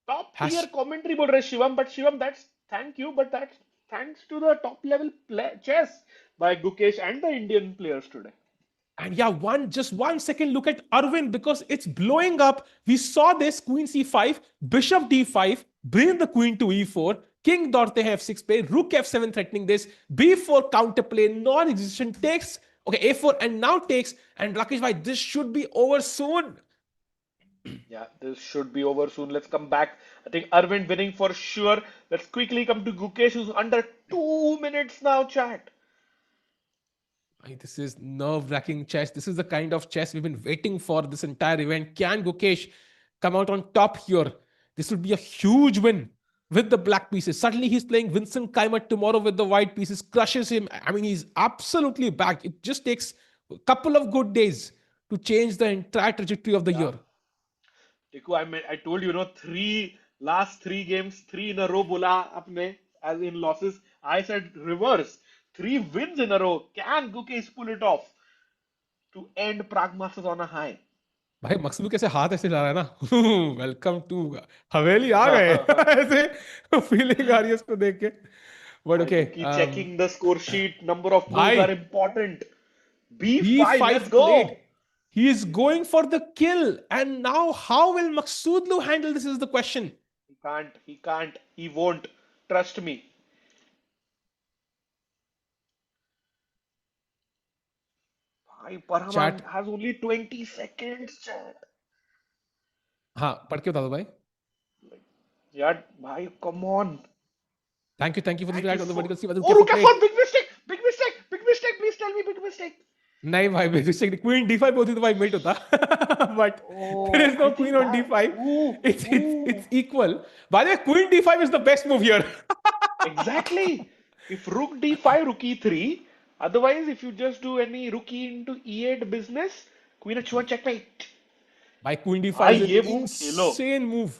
Top tier has commentary बोल रहे Shivam, but Shivam, that's thank you, but that's thanks to the top level chess by Gukesh and the Indian players today. and yeah, just 1 second look at Arvind because it's blowing up. We saw this Queen C5, Bishop D5, bring the Queen to E4, King Dorte F6 play, Rook F7 threatening this, B4 counterplay, non-existent takes, okay, A4 and now takes, and Rakesh bhai, this should be over soon. Yeah, this should be over soon. Let's come back. I think Arvind winning for sure. Let's quickly come to Gukesh, who's under 2 minutes now, chat. This is nerve-wracking chess. This is the kind of chess we've been waiting for this entire event. Can Gukesh come out on top here? This would be a huge win with the black pieces. Suddenly he's playing Vincent Keymer tomorrow with the white pieces, crushes him. I mean, he's absolutely back. It just takes a couple of good days to change the entire trajectory of the year. Tiku, I told you, last 3 games, 3 in a row bola apne, as in losses. I said reverse. 3 wins in a row. Can Gukesh pull it off to end Prague Masters on a high? भाई मकसूद कैसे हाथ ऐसे ला रहा है ना welcome to हवेली आ गए ऐसे feeling आ रही है इसको देख के but okay Checking the score sheet, number of moves भाई are important. B5, B5 let's go. played. He is going for the kill. And now how will Maghsoodloo handle this is the question. He can't, he won't. Trust me. Parham Chat. has only 20 seconds, chat. हाँ पढ़ के बता दो भाई. Yeah, bhai, come on. Thank you for the Thank on the you vertical. See what Oh, look at big mistake. Please tell me big mistake. नहीं भाई basically queen D5 होती तो भाई मेट होता but there is no I queen think on that- D5. Ooh, It's equal. By the way, queen D5 is the best move here. Exactly. If rook D5, rook E3. Otherwise, if you just do any rook E into E8 business, queen H1 checkmate. By queen D5 भाई, is ये an move Khelo. insane move.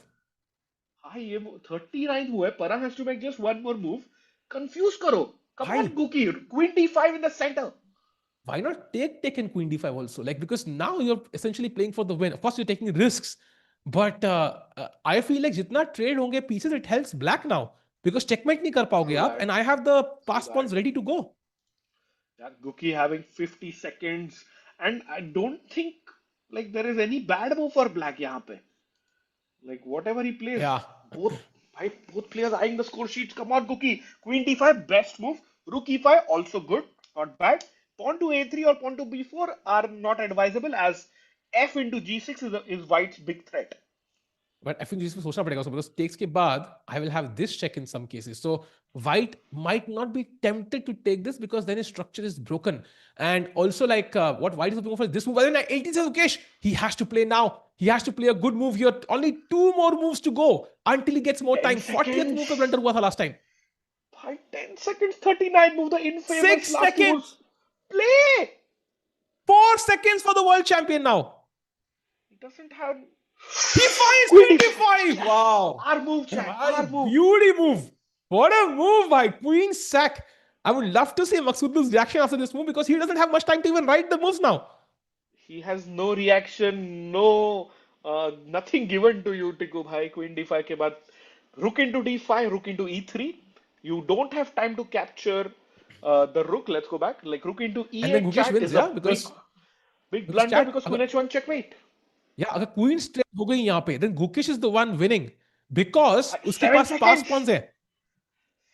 हाँ ये 39 हुआ है. Parham has to make just one more move. Confuse करो. Come भाई. on, Gookie. Queen D5 in the center. Why not take and queen D5 also? Like because now you're essentially playing for the win. Of course, you're taking risks, But I feel like जितना trade होंगे pieces, it helps black now because checkmate नहीं कर पाओगे True आप, that. and I have the True pass pawns that. ready to go. Yeah, Guki having 50 seconds, and I don't think like there is any bad move for Black यहाँ पे. Like whatever he plays, Yeah. both both players eyeing the score sheets. Come on, Guki. Queen d5, best move. Rook e5, also good, not bad. Pawn to a3 or pawn to b4 are not advisable as f into g6 is White's big threat. But I think this is सोचना पड़ेगा उसको because takes के बाद I will have this check in some cases. So White might not be tempted to take this because then his structure is broken. And also like what White is looking for is this move. But then 18 says Mukesh, he has to play now. He has to play a good move here. Only 2 more moves to go until he gets more 10 time. 40th seconds. move का blunder हुआ था last time. By 10 seconds, 39 move, the infamous 6 last two moves. seconds. Play! 4 seconds for the world champion now. He doesn't have. He finds Queen 25. Wow. Our move, chat. Our move. Beauty move. What a move by Queen sack. I would love to see Maghsoodloo's reaction after this move because he doesn't have much time to even write the moves now. He has no reaction, no nothing given to you, Tiku bhai. Queen d5 के बाद rook into d5, rook into e3. You don't have time to capture the rook. Let's go back. Like rook into And then e8 Gukesh chat wins, is a yeah, because big blunder chat because Queen h1 checkmate. yeah, अगर Queen straight हो गई यहाँ पे, then Gukesh is the one winning because उसके 7 पास pass seconds. pawns है.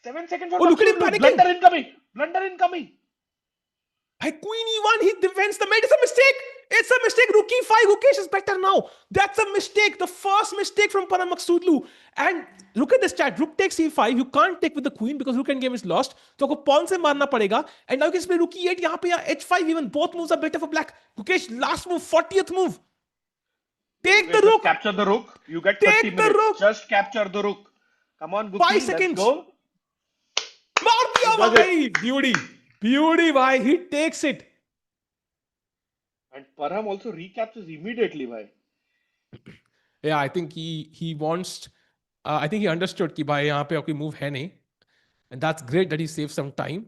7 seconds for Oh, look at him Maghsoodloo. panicking. Blunder incoming. Blunder incoming. By Queen e1, he defends the mate. It's a mistake. It's a mistake. Rook e5. Gukesh is better now. That's a mistake. The first mistake from Parham Maghsoodloo. And look at this chat. Rook takes e5. You can't take with the queen because rook endgame is lost. So आपको pawn से मारना पड़ेगा. And now you can play rook e8 यहाँ पे या h5 even. Both moves are better for black. Gukesh, last move, 40th move. Take the Just rook. capture the rook. You get 30 Take the minutes. rook. Just capture the rook. Come on, Guki. 5 seconds. Let's go. मार दिया He does भाई. Beauty. Beauty भाई. He takes it. And Parham also recaptures immediately, bhai. Yeah, I think he wants. I think he understood कि भाई यहाँ पे कोई move है नहीं, and that's great that he saved some time.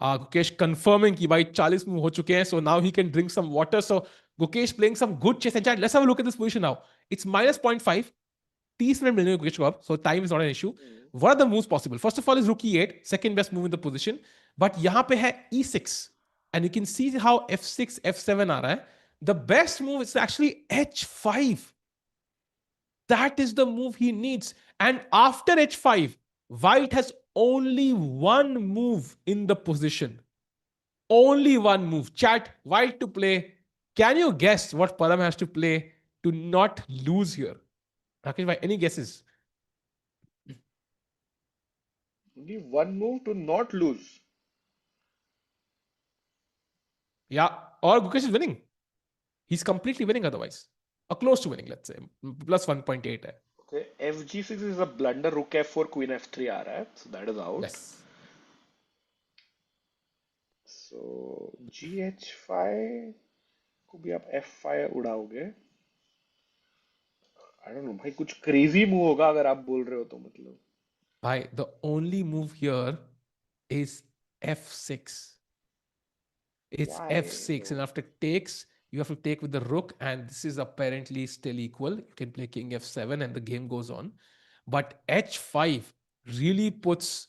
Gukesh confirming कि भाई 40 move हो चुके हैं, so now he can drink some water. So Gukesh playing some good chess. And chat, let's have a look at this position now. It's minus 0.5. 30 minute मिलेंगे Gukesh को अब, so time is not an issue. What are the moves possible? First of all is rook e8, second best move in the position. But यहाँ पे है e6, and you can see how f6, f7 आ रहा है. The best move is actually h5. That is the move he needs. And after h5, White has only one move in the position. Only one move. Chat, White to play. Can you guess what Parham has to play to not lose here? Rakesh bhai, any guesses? Only one move to not lose. Yeah, or Gukesh is winning. He's completely winning otherwise. Or close to winning, let's say. Plus 1.8 hai. Okay, fg6 is a blunder. Rook f4, queen f3 aa raha hai. So that is out. Yes. So gh5 को भी आप f5 उड़ाओगे. I don't know भाई कुछ crazy move होगा अगर आप बोल रहे हो तो मतलब. Bhai, the only move here is f6. It's Why? f6, and after takes, you have to take with the rook, and this is apparently still equal. You can play king f7, and the game goes on. But h5 really puts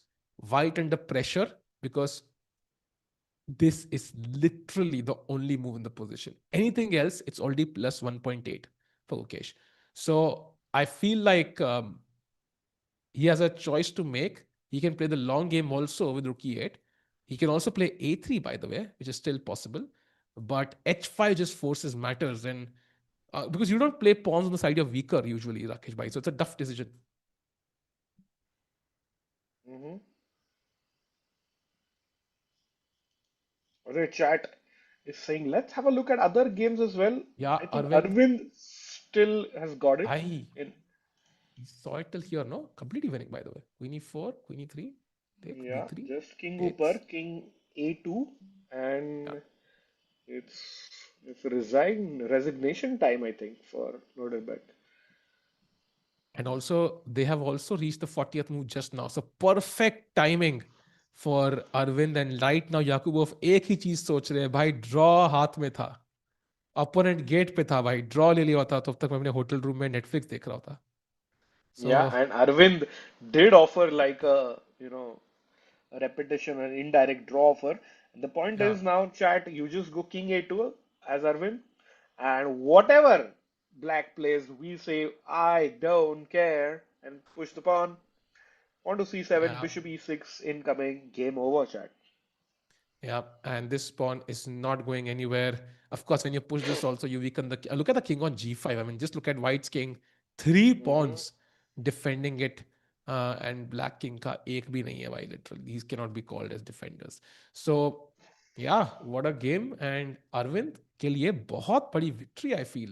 White under pressure because this is literally the only move in the position. Anything else, it's already plus 1.8 for Gukesh. So I feel like he has a choice to make. He can play the long game also with rook e8. He can also play a3, by the way, which is still possible. But h5 just forces matters. And because you don't play pawns on the side you're weaker usually, Rakesh bhai. So it's a tough decision. Mm-hmm. Alright, chat is saying let's have a look at other games as well. Yeah, I think Arvind. Arvind still has got it. Bhai, In, he saw it till here, no? Completely winning, by the way. Queen e4, queen e3, take yeah, d3. just king It's- Hooper, king a2, and Yeah. it's resignation time, I think, for Nodirbek. And also, they have also reached the 40th move just now. So perfect timing for Arvind. And right now, Yakubboev एक ही चीज सोच रहे हैं भाई, draw हाथ में था. Opponent gate पे था भाई, ड्रॉ ले लिया होता तब तक मैं अपने होटल रूम में नेटफ्लिक्स देख रहा होता. Yeah, So and Arvind did offer like a repetition, an indirect draw offer. The point yeah, is now, chat, you just go king a2 as Arvind, and whatever black plays, we say, I don't care, and push the pawn. Pawn to c7, yeah. bishop e6, incoming, game over, chat. Yeah, and this pawn is not going anywhere. Of course, when you push this, also you weaken the. Look at the king on g5. I mean, just look at white's king, three Hmm. pawns defending it, and black king ka ek bhi nahi hai, bhai, literally. These cannot be called as defenders. So, yeah, what a game. And Arvind के लिए बहुत बड़ी victory, I feel.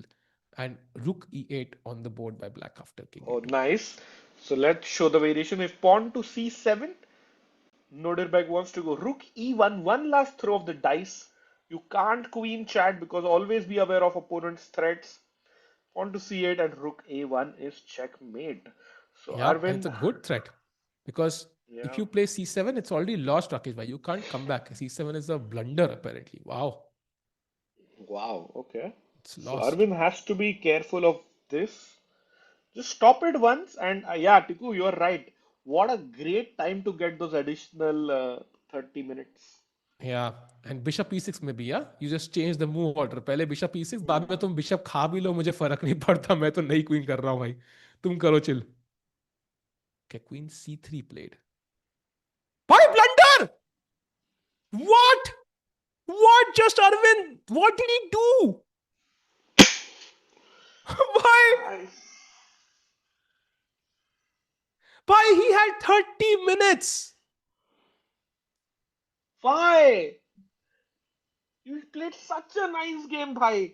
And rook e8 on the board by black after king Oh, a2. nice. So let's show the variation. If pawn to c7, Nodirbek wants to go rook e1, one last throw of the dice. You can't queen chat because always be aware of opponent's threats. Pawn to c8 and rook a1 is checkmate. So Yeah, and it's Arvind, a good threat because if yeah, you play c7, it's already lost, Rakesh bhai. You can't come back. C7 is a blunder, apparently. Wow, wow, okay. it's So lost. Arvind has to be careful of this. Just stop it once, and yeah, Tiku, you're right. What a great time to get those additional 30 minutes. Yeah, and bishop e6 में भी, yeah, you just change the move order. पहले bishop e6, बाद में तुम bishop खा भी लो, मुझे फर्क नहीं पड़ता. मैं तो नई queen कर रहा हूँ भाई. तुम करो chill. Okay, queen c3 played. Why blunder? What? What? Just Arvind? What did he do? Why? Nice. Why he had 30 minutes? Why? You played such a nice game, bhai.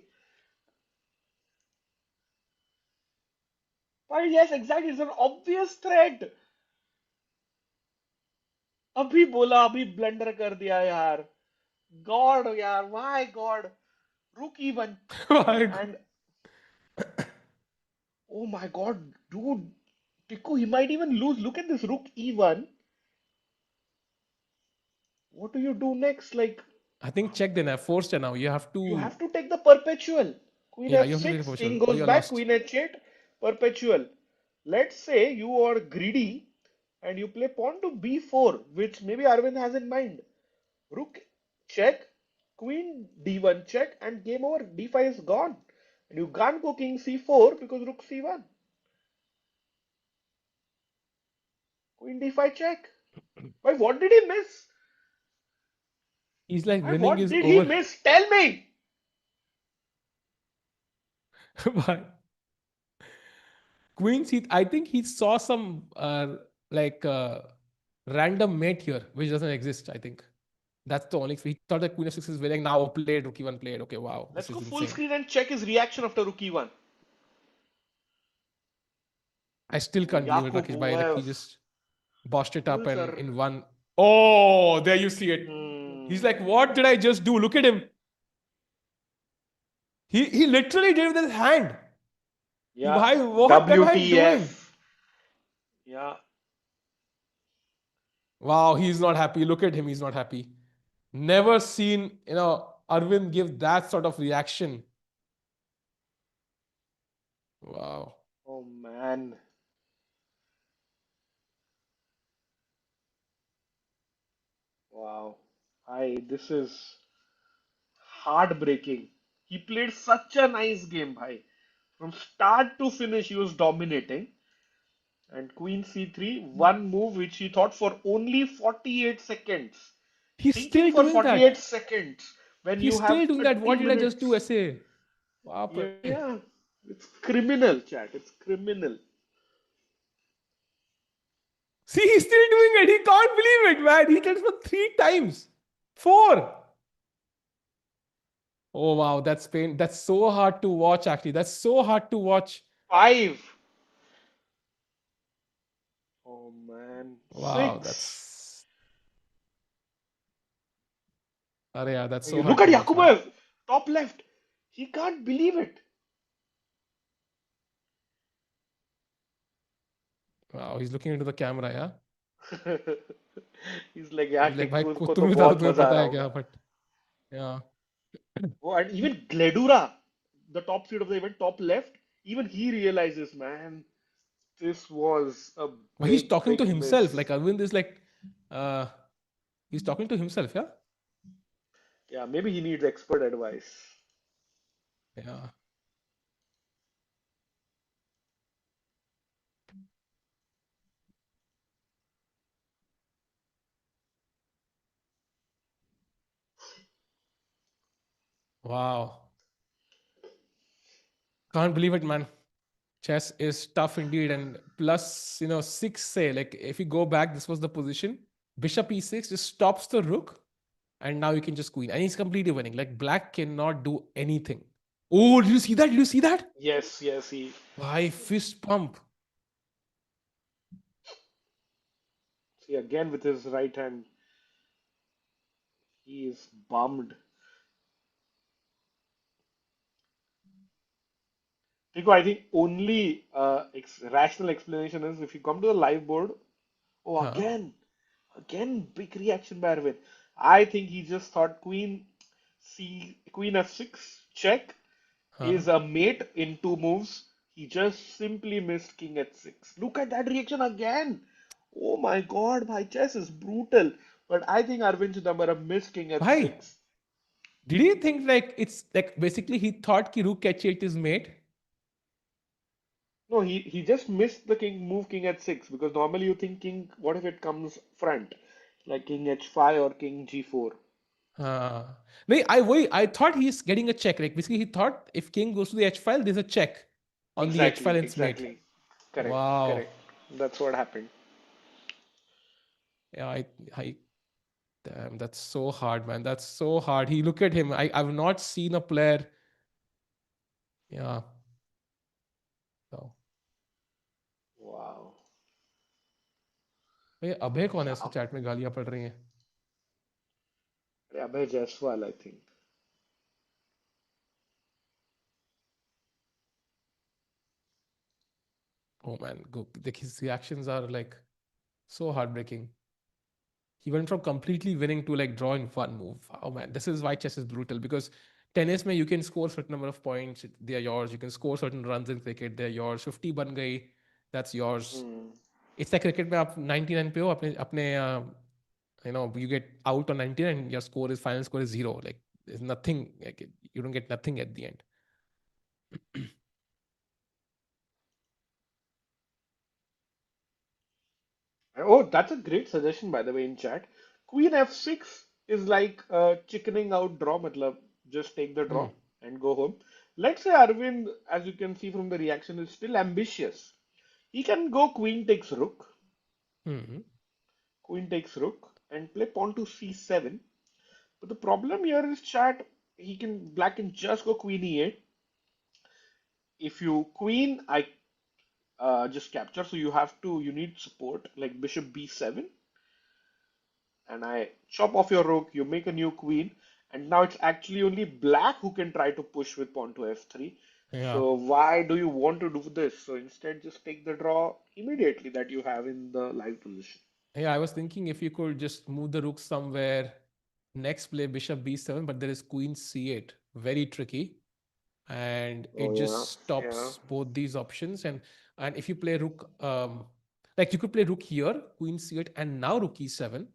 Why, yes, exactly. It's an obvious threat. अभी बोला अभी blunder कर दिया यार. God, यार, my God. Rook even. Why? And oh my God, dude. Tiku, he might even lose. Look at this rook e1. What do you do next? Like, I think check then. I forced her now. You have you to. have to take the perpetual. Queen Yeah, you have to take a f6, position king or goes you're back, lost. queen h8, perpetual. Let's say you are greedy and you play pawn to b4, which maybe Arvind has in mind. Rook check, queen d1 check, and game over. d5 is gone. And you can't go king c4 because rook c1. Queen d5 check. Why, what did he miss? He's like Why, winning what is did he over. miss? Tell me. Why? Queen C. I think he saw some like random mate here, which doesn't exist. I think that's the only. He thought that Queen of Six is winning. Now played, Rook E1 played. Okay, wow, Let's this go is full insane. screen and check his reaction after rook e1. I still Oh, can't believe it, Rakesh bhai. Like he Yakubboev. just bossed it up Bulls and are. in one. Oh, there you see it. He's like, Hmm. what did I just do? Look at him. He literally did with his hand. Yeah. Bhai, what am I doing? WTF. Yeah. Wow, he's not happy. Look at him. He's not happy. Never seen, Arvind give that sort of reaction. Wow. Oh man. Wow. This is heartbreaking. He played such a nice game, bhai. From start to finish, he was dominating. And Queen C3, one move which he thought for only 48 seconds. He's Thinking still for doing 48 that. seconds when He's you have still doing that. 30 What did I just do, minutes. essay? Wow. Yeah, it's criminal, chat. It's criminal. See, he's still doing it. He can't believe it, man. He did it for 3 times. 4. Oh, wow. That's pain. That's so hard to watch, actually. That's so hard to watch. 5. Oh man. Wow. 6. That's. Yeah, that's so Look hard at to watch, man. Yakubboev, top left. He can't believe it. Wow. He's looking into the camera, yeah? He's like, यार He's like, भाई टिक्कू को तो तुम्हें बहुत तुम्हें मजा आ पता रहा है क्या? होगा. But yeah. Oh, and even Gledura. the top feed of the event, top left, even he realizes, man, this was a But he's big, talking to big himself. Like miss. Arvind is like, uh, he's talking to himself. Yeah. Yeah, maybe he needs expert advice. Yeah. Wow. Can't believe it, man. Chess is tough indeed. And plus, 6, say, like if you go back, this was the position. Bishop e6 just stops the rook. And now you can just queen. And he's completely winning. Like black cannot do anything. Oh, did you see that? Did you see that? Yes, yes, he. Why fist pump? See, again with his right hand, he is bummed. Rico, I think only rational explanation is if you come to the live board. Oh, Huh? again, big reaction by Arvind. I think he just thought Queen F6 check Huh? is a mate in 2 moves. He just simply missed King H6. Look at that reaction again. Oh my God, my chess is brutal. But I think Arvind Chithambaram missed King Why? H6. Did he think like it's like basically he thought ki rook h8 is mate? No, he just missed the King H6 because normally you think king, what if it comes front? Like King H5 or King G4. Uh, I thought he's getting a check. Like basically he thought if king goes to the h file, there's a check on the h file Exactly, and it's mate. exactly. Correct, Wow. correct. That's what happened. Yeah, I damn, that's so hard, man. That's so hard. He look at him. I've not seen a player. Yeah. So Wow. ये अभय कौन है Yeah. उसके chat में गालियां पड़ रही हैं? Abhay Jaiswal, I think. Oh man, go like his reactions are like so heartbreaking. He went from completely winning to like drawing one move. Oh man, this is why chess is brutal because tennis में you can score certain number of points, they are yours. You can score certain runs in cricket, they're yours. 50 बन गई, that's yours. Hmm. It's like cricket में आप 99 पे हो अपने अपने you get out on 99 and your score is final score is zero. Like there's nothing like you don't get nothing at the end. Oh, that's a great suggestion, by the way, in chat. Queen F6 is like chickening out draw, matlab, just take the Hmm. draw and go home. Let's say Arvind, as you can see from the reaction, is still ambitious. He can go Hmm. queen takes rook, and play pawn to c7. But the problem here is, chat, black can just go queen e8. If you queen, I just capture. So you need support like bishop b7, and I chop off your rook. You make a new queen, and now it's actually only black who can try to push with pawn to f3. Yeah. So why do you want to do this? So instead, just take the draw immediately that you have in the live position. Yeah, I was thinking if you could just move the rook somewhere, next play bishop b7, but there is queen c8. Very tricky. And Oh it yeah, just yeah. stops both these options. And if you play rook, like you could play rook here, queen c8, and now rook e7,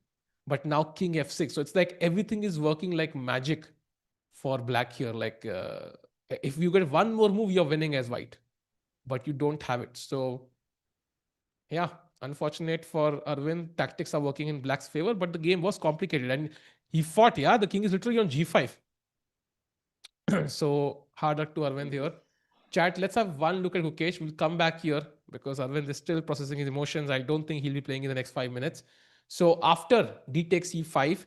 but now king f6. So it's like everything is working like magic for black here. Like if you get one more move, you're winning as white, but you don't have it. So yeah, unfortunate for Arvind. Tactics are working in black's favor, but the game was complicated and he fought. Yeah, the king is literally on g5. So hard luck to Arvind Mhm. here. Chat, let's have one look at Gukesh. We'll come back here because Arvind is still processing his emotions. I don't think he'll be playing in the next 5 minutes. So after d takes e5,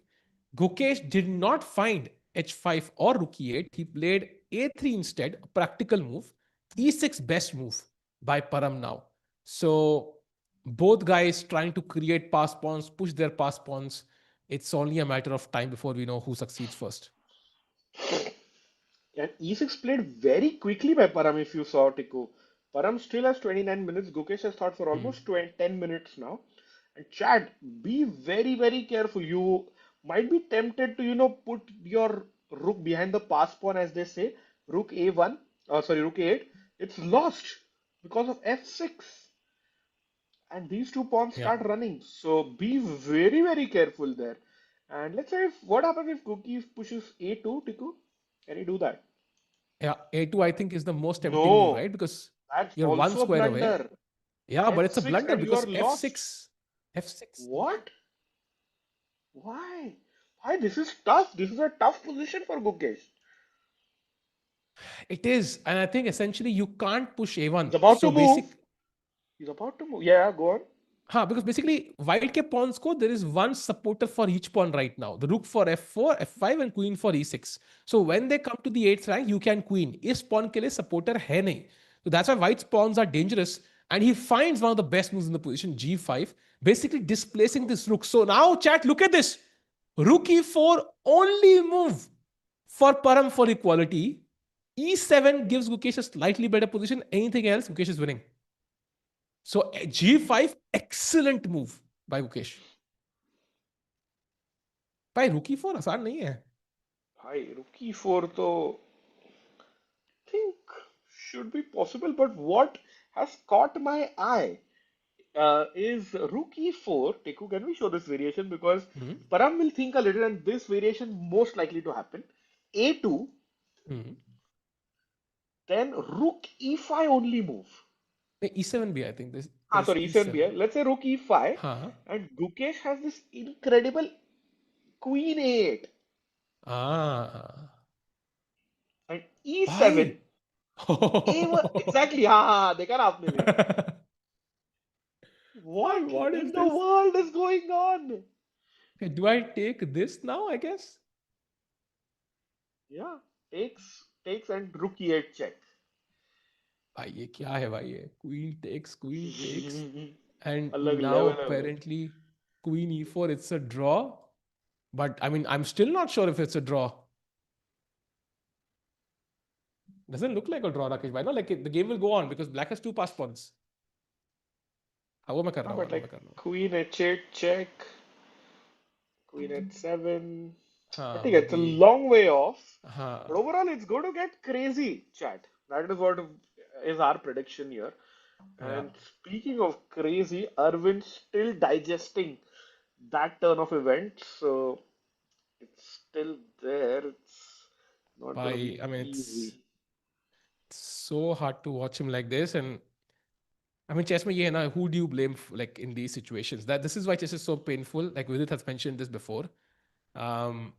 Gukesh did not find h5 or rook e8. He played a3 instead, a practical move. e6 best move by Parham now. So both guys trying to create pass pawns, push their pass pawns. It's only a matter of time before we know who succeeds first. And E6 played very quickly by Param if you saw Tiku. Param still has 29 minutes. Gukesh has thought for Hmm. almost 10 minutes now. And Chad, be very, very careful. You might be tempted to, put your rook behind the pass pawn, as they say, rook A1. sorry, rook 8, it's lost because of f6. And these two pawns Yeah. start running. So be very, very careful there. And let's say if what happens if Cookie pushes a2, Tiku? Can he do that? Yeah. A2, I think, is the most tempting move, No, right? Because that's you're one also a square away. blunder. Yeah, but it's a f6 blunder and you are because lost. F6. F6. What? Why? Why? This is tough. This is a tough position for Gukesh. It is. And I think essentially you can't push He's A1. about to So move. basic. He's about to move. Yeah, go on. Because basically, white ke pawns ko, there is one supporter for each pawn right now. The rook for f4, f5, and queen for e6. So when they come to the 8th rank, you can queen. Is pawn ke liye supporter hai nahi. So that's why white's pawns are dangerous. And he finds one of the best moves in the position, g5, basically displacing this rook. So now, chat, look at this. Rook e4, only move for Param for equality. E7 gives Gukesh a slightly better position. Anything else, Gukesh is winning. So G5, excellent move by Gukesh. भाई रुकी four आसान नहीं है. Hi, rook e4 though think should be possible, but what has caught my eye is rook e4. Teku, can we show this variation? Because Hmm. Param will think a little, and this variation most likely to happen. A2, Hmm. then rook e5 only move. E7 भी I think Ah, there's sorry, e7 bhi E7. hai. Let's say rook e5, हाँ. and Gukesh has this incredible queen 8 Ah. and e7. भाई. A1 exactly. हाँ देखा ना आपने भी. भाई, What what is in the this? world is going on? Okay, do I take this now? I guess. Yeah, takes and rook e8 check. भाई ये क्या है भाई ये? Queen takes, and अलग now लेवल है भाई. apparently Queen E4. It's a draw, but I mean I'm still not sure if it's a draw. Doesn't look like a draw, Rakesh bhai. No, like the game will go on because black has two pass pawns. हाँ वो मैं कर हाँ, रहा हूँ but वो मैं like कर रहा हूँ. queen h8 check, queen h7. I हाँ think वो it's a भी. long way off, but हाँ. overall it's going to get crazy, chat. That is what is our prediction here. Yeah. And speaking of crazy, Arvind still digesting that turn of events, so it's still there. It's not going to be I mean, it's easy. so hard to watch him like this. And I mean, chess में ये है ना, who do you blame like in these situations? That this is why chess is so painful. Like Vidit has mentioned this before. Um,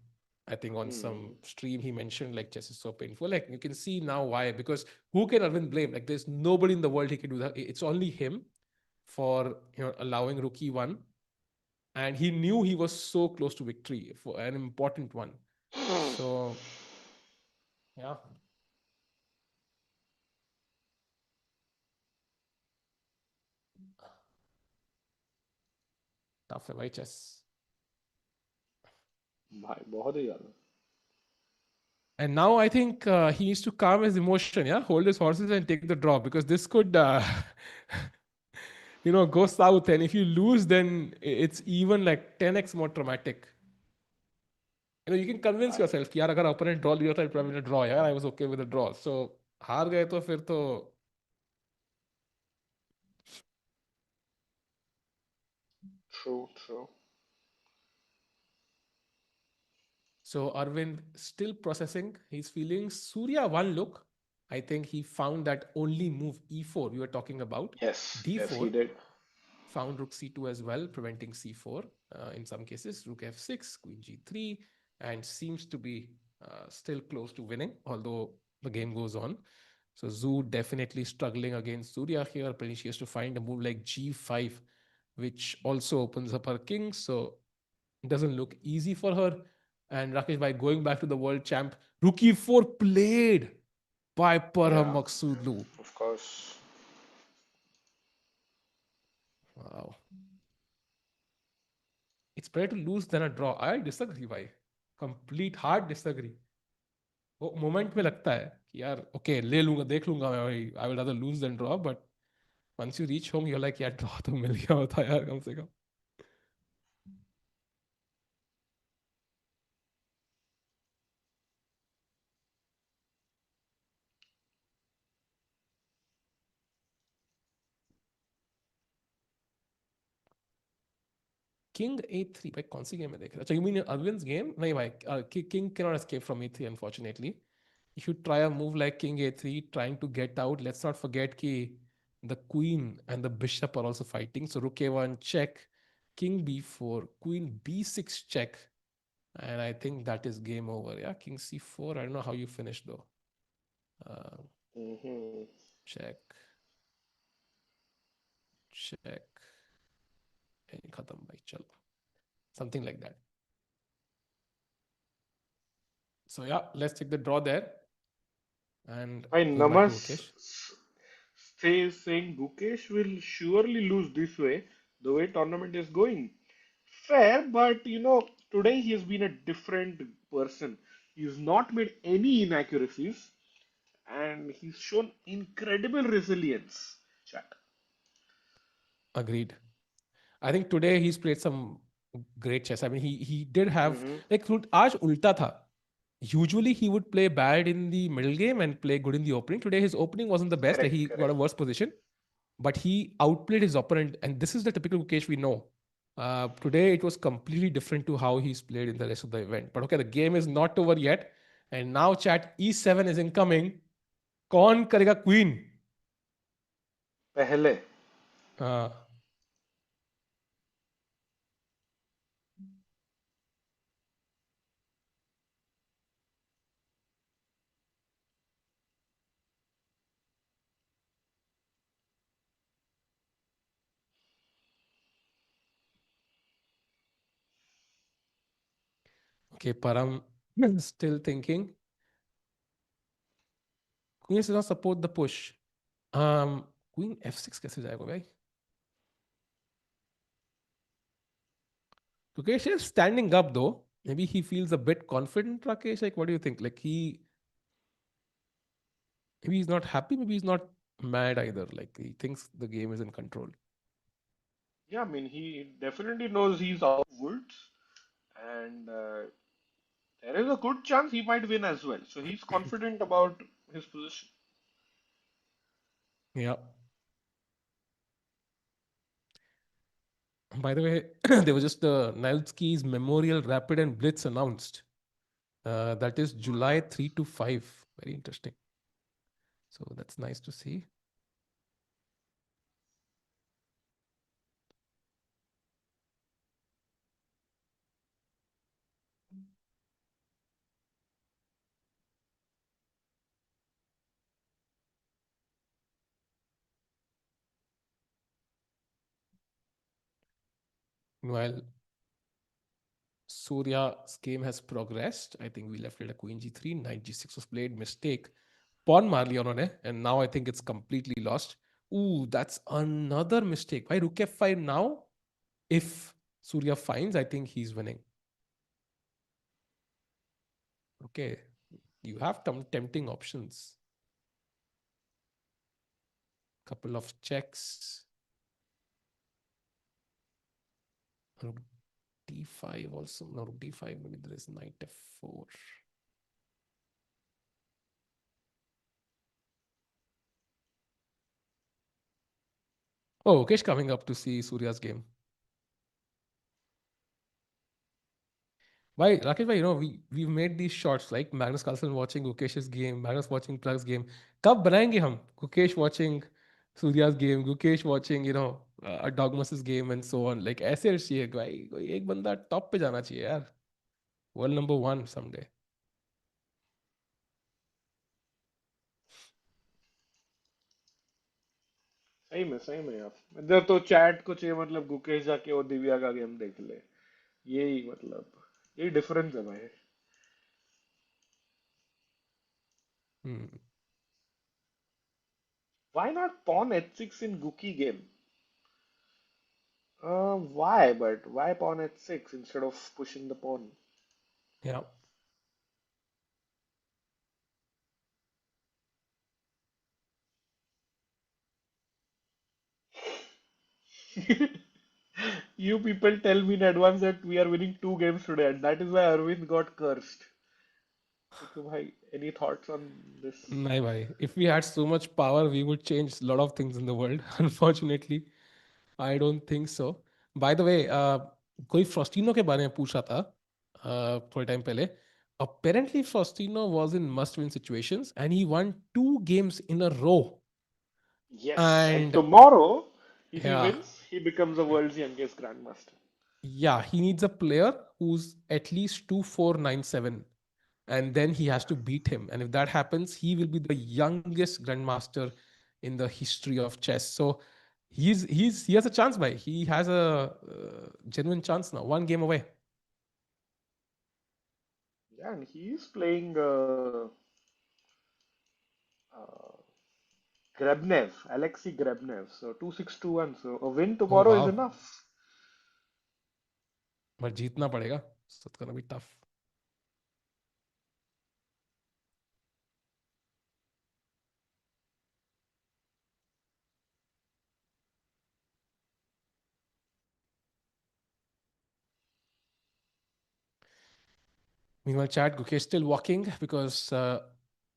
I think on some Hmm. stream he mentioned like chess is so painful. Like you can see now why. Because who can Arvind blame? Like there's nobody in the world he can do that. It's only him for allowing rookie one. And he knew he was so close to victory for an important one. So yeah, tough है भाई chess. भाई बहुत ही ज्यादा. And now I think he needs to calm his emotion, yeah, hold his horses and take the draw because this could, go south. And if you lose, then it's even like 10x more traumatic. You can convince भाई yourself कि यार अगर opponent draw लिया था, it probably a draw. Yeah, I was okay with the draw. So हार गए तो फिर तो. true, true. So Arvind still processing his feelings. Surya one look. I think he found that only move e4 we were talking about. Yes, yes, he D4 did. found rook c2 as well, preventing c4 in some cases. Rook f6, queen g3, and seems to be still close to winning, although the game goes on. So Zhu definitely struggling against Surya here. Apparently she has to find a move like g5, which also opens up her king. So it doesn't look easy for her. And Rakesh, by going back to the world champ, rookie 4 played by Parham Yeah, Maghsoodloo. of course. Wow. It's better to lose than a draw. I disagree, भाई. Complete hard disagree. वो moment में लगता है कि यार okay ले लूंगा देख लूंगा मैं भाई I will rather lose then draw but once you reach home you like यार ड्रॉ तो मिल गया होता यार कम से कम. King a3 भाई कौन सी गेम में देख रहे हो? अच्छा, you mean Arvind's game? नहीं भाई, king cannot escape from e3 unfortunately. If you try a move like king a3 trying to get out, let's not forget कि the queen and the bishop are also fighting. So rook a1 check, king b4, queen b6 check, and I think that is game over. Yeah, king c4. I don't know how you finish though. Uh, Hmm. check, check, and khatam bhai, chalo. Something like that. So yeah, let's take the draw there and By go back to Namas Mukesh. says saying Gukesh will surely lose this way, the way tournament is going. Fair, but today he has been a different person. He's not made any inaccuracies, and he's shown incredible resilience. Chat. Agreed. I think today he's played some great chess. I mean, he did have Mm-hmm. like आज उल्टा था. Usually he would play bad in the middle game and play good in the opening. Today his opening wasn't the best. Like Correct, he got a correct. worse position, but he outplayed his opponent, and this is the typical Mukesh we know. Today it was completely different to how he's played in the rest of the event. But okay, the game is not over yet, and now chat e7 is incoming. कौन करेगा queen? पहले. Uh, okay, Param still thinking. Queen does not support the push. Queen f6 कैसे जाएगा भाई? Mukesh is standing up though. Maybe he feels a bit confident, Rakesh. Like, what do you think? Like maybe he's not happy. Maybe he's not mad either. Like he thinks the game is in control. Yeah, I mean, he definitely knows he's out of woods, and there is a good chance he might win as well. So he's confident about his position. Yeah. By the way, there was just Nilski's Memorial Rapid and Blitz announced. That is July 3 to 5. Very interesting. So that's nice to see. Meanwhile, Surya's game has progressed. I think we left it at queen g3, knight g6 was played, mistake. Pawn मार लिया उन्होंने, and now I think it's completely lost. Ooh, that's another mistake. Why rook f5 now? If Surya finds, I think he's winning. Okay, you have some tempting options. Couple of checks. Rook d5 also. No, rook d5, maybe there is knight f4. Oh, Mukesh coming up to see Surya's game. Why, Rakesh, bhai, we've made these shots like Magnus Carlsen watching Gukesh's game, Magnus watching Plug's game. कब बनाएंगे हम? Gukesh watching Surya's game, Gukesh watching, Dogmas's game and so on. Like ऐसे चाहिए भाई, कोई एक बंदा top पे जाना चाहिए यार. World number one someday. सही में यार इधर तो चैट को चाहिए मतलब गुकेश जाके वो दिव्या का गेम देख ले यही मतलब यही डिफरेंस है भाई Hmm. why not pawn h6 in Guki game why but why pawn h6 instead of pushing the pawn Yeah. you people tell me in advance that we are winning 2 games today and that is why Arvind got cursed so bhai any thoughts on this नहीं भाई. If we had so much power, we would change a lot of things in the world. Unfortunately, I don't think so. By the way, कोई फ्रॉस्टिनो के बारे में पूछ रहा था थोड़े टाइम पहले. Apparently, Faustino was in must-win situations, and he won 2 games in a row. Yes, and And tomorrow, if he yeah, wins, he becomes the world's youngest grandmaster. yeah, he needs a player who's at least 2497, and then he has Yeah. to beat him. And if that happens, he will be the youngest grandmaster in the history of chess. So he has a chance, by he has a genuine chance now. 1 game away. Yeah, and he's playing uh, Grebnev, Alexei Grebnev. So 2-6-2-1. So a win Oh tomorrow is wow! enough. But जीतना पड़ेगा. So it's gonna be tough. Meanwhile, chat, Gukesh still walking because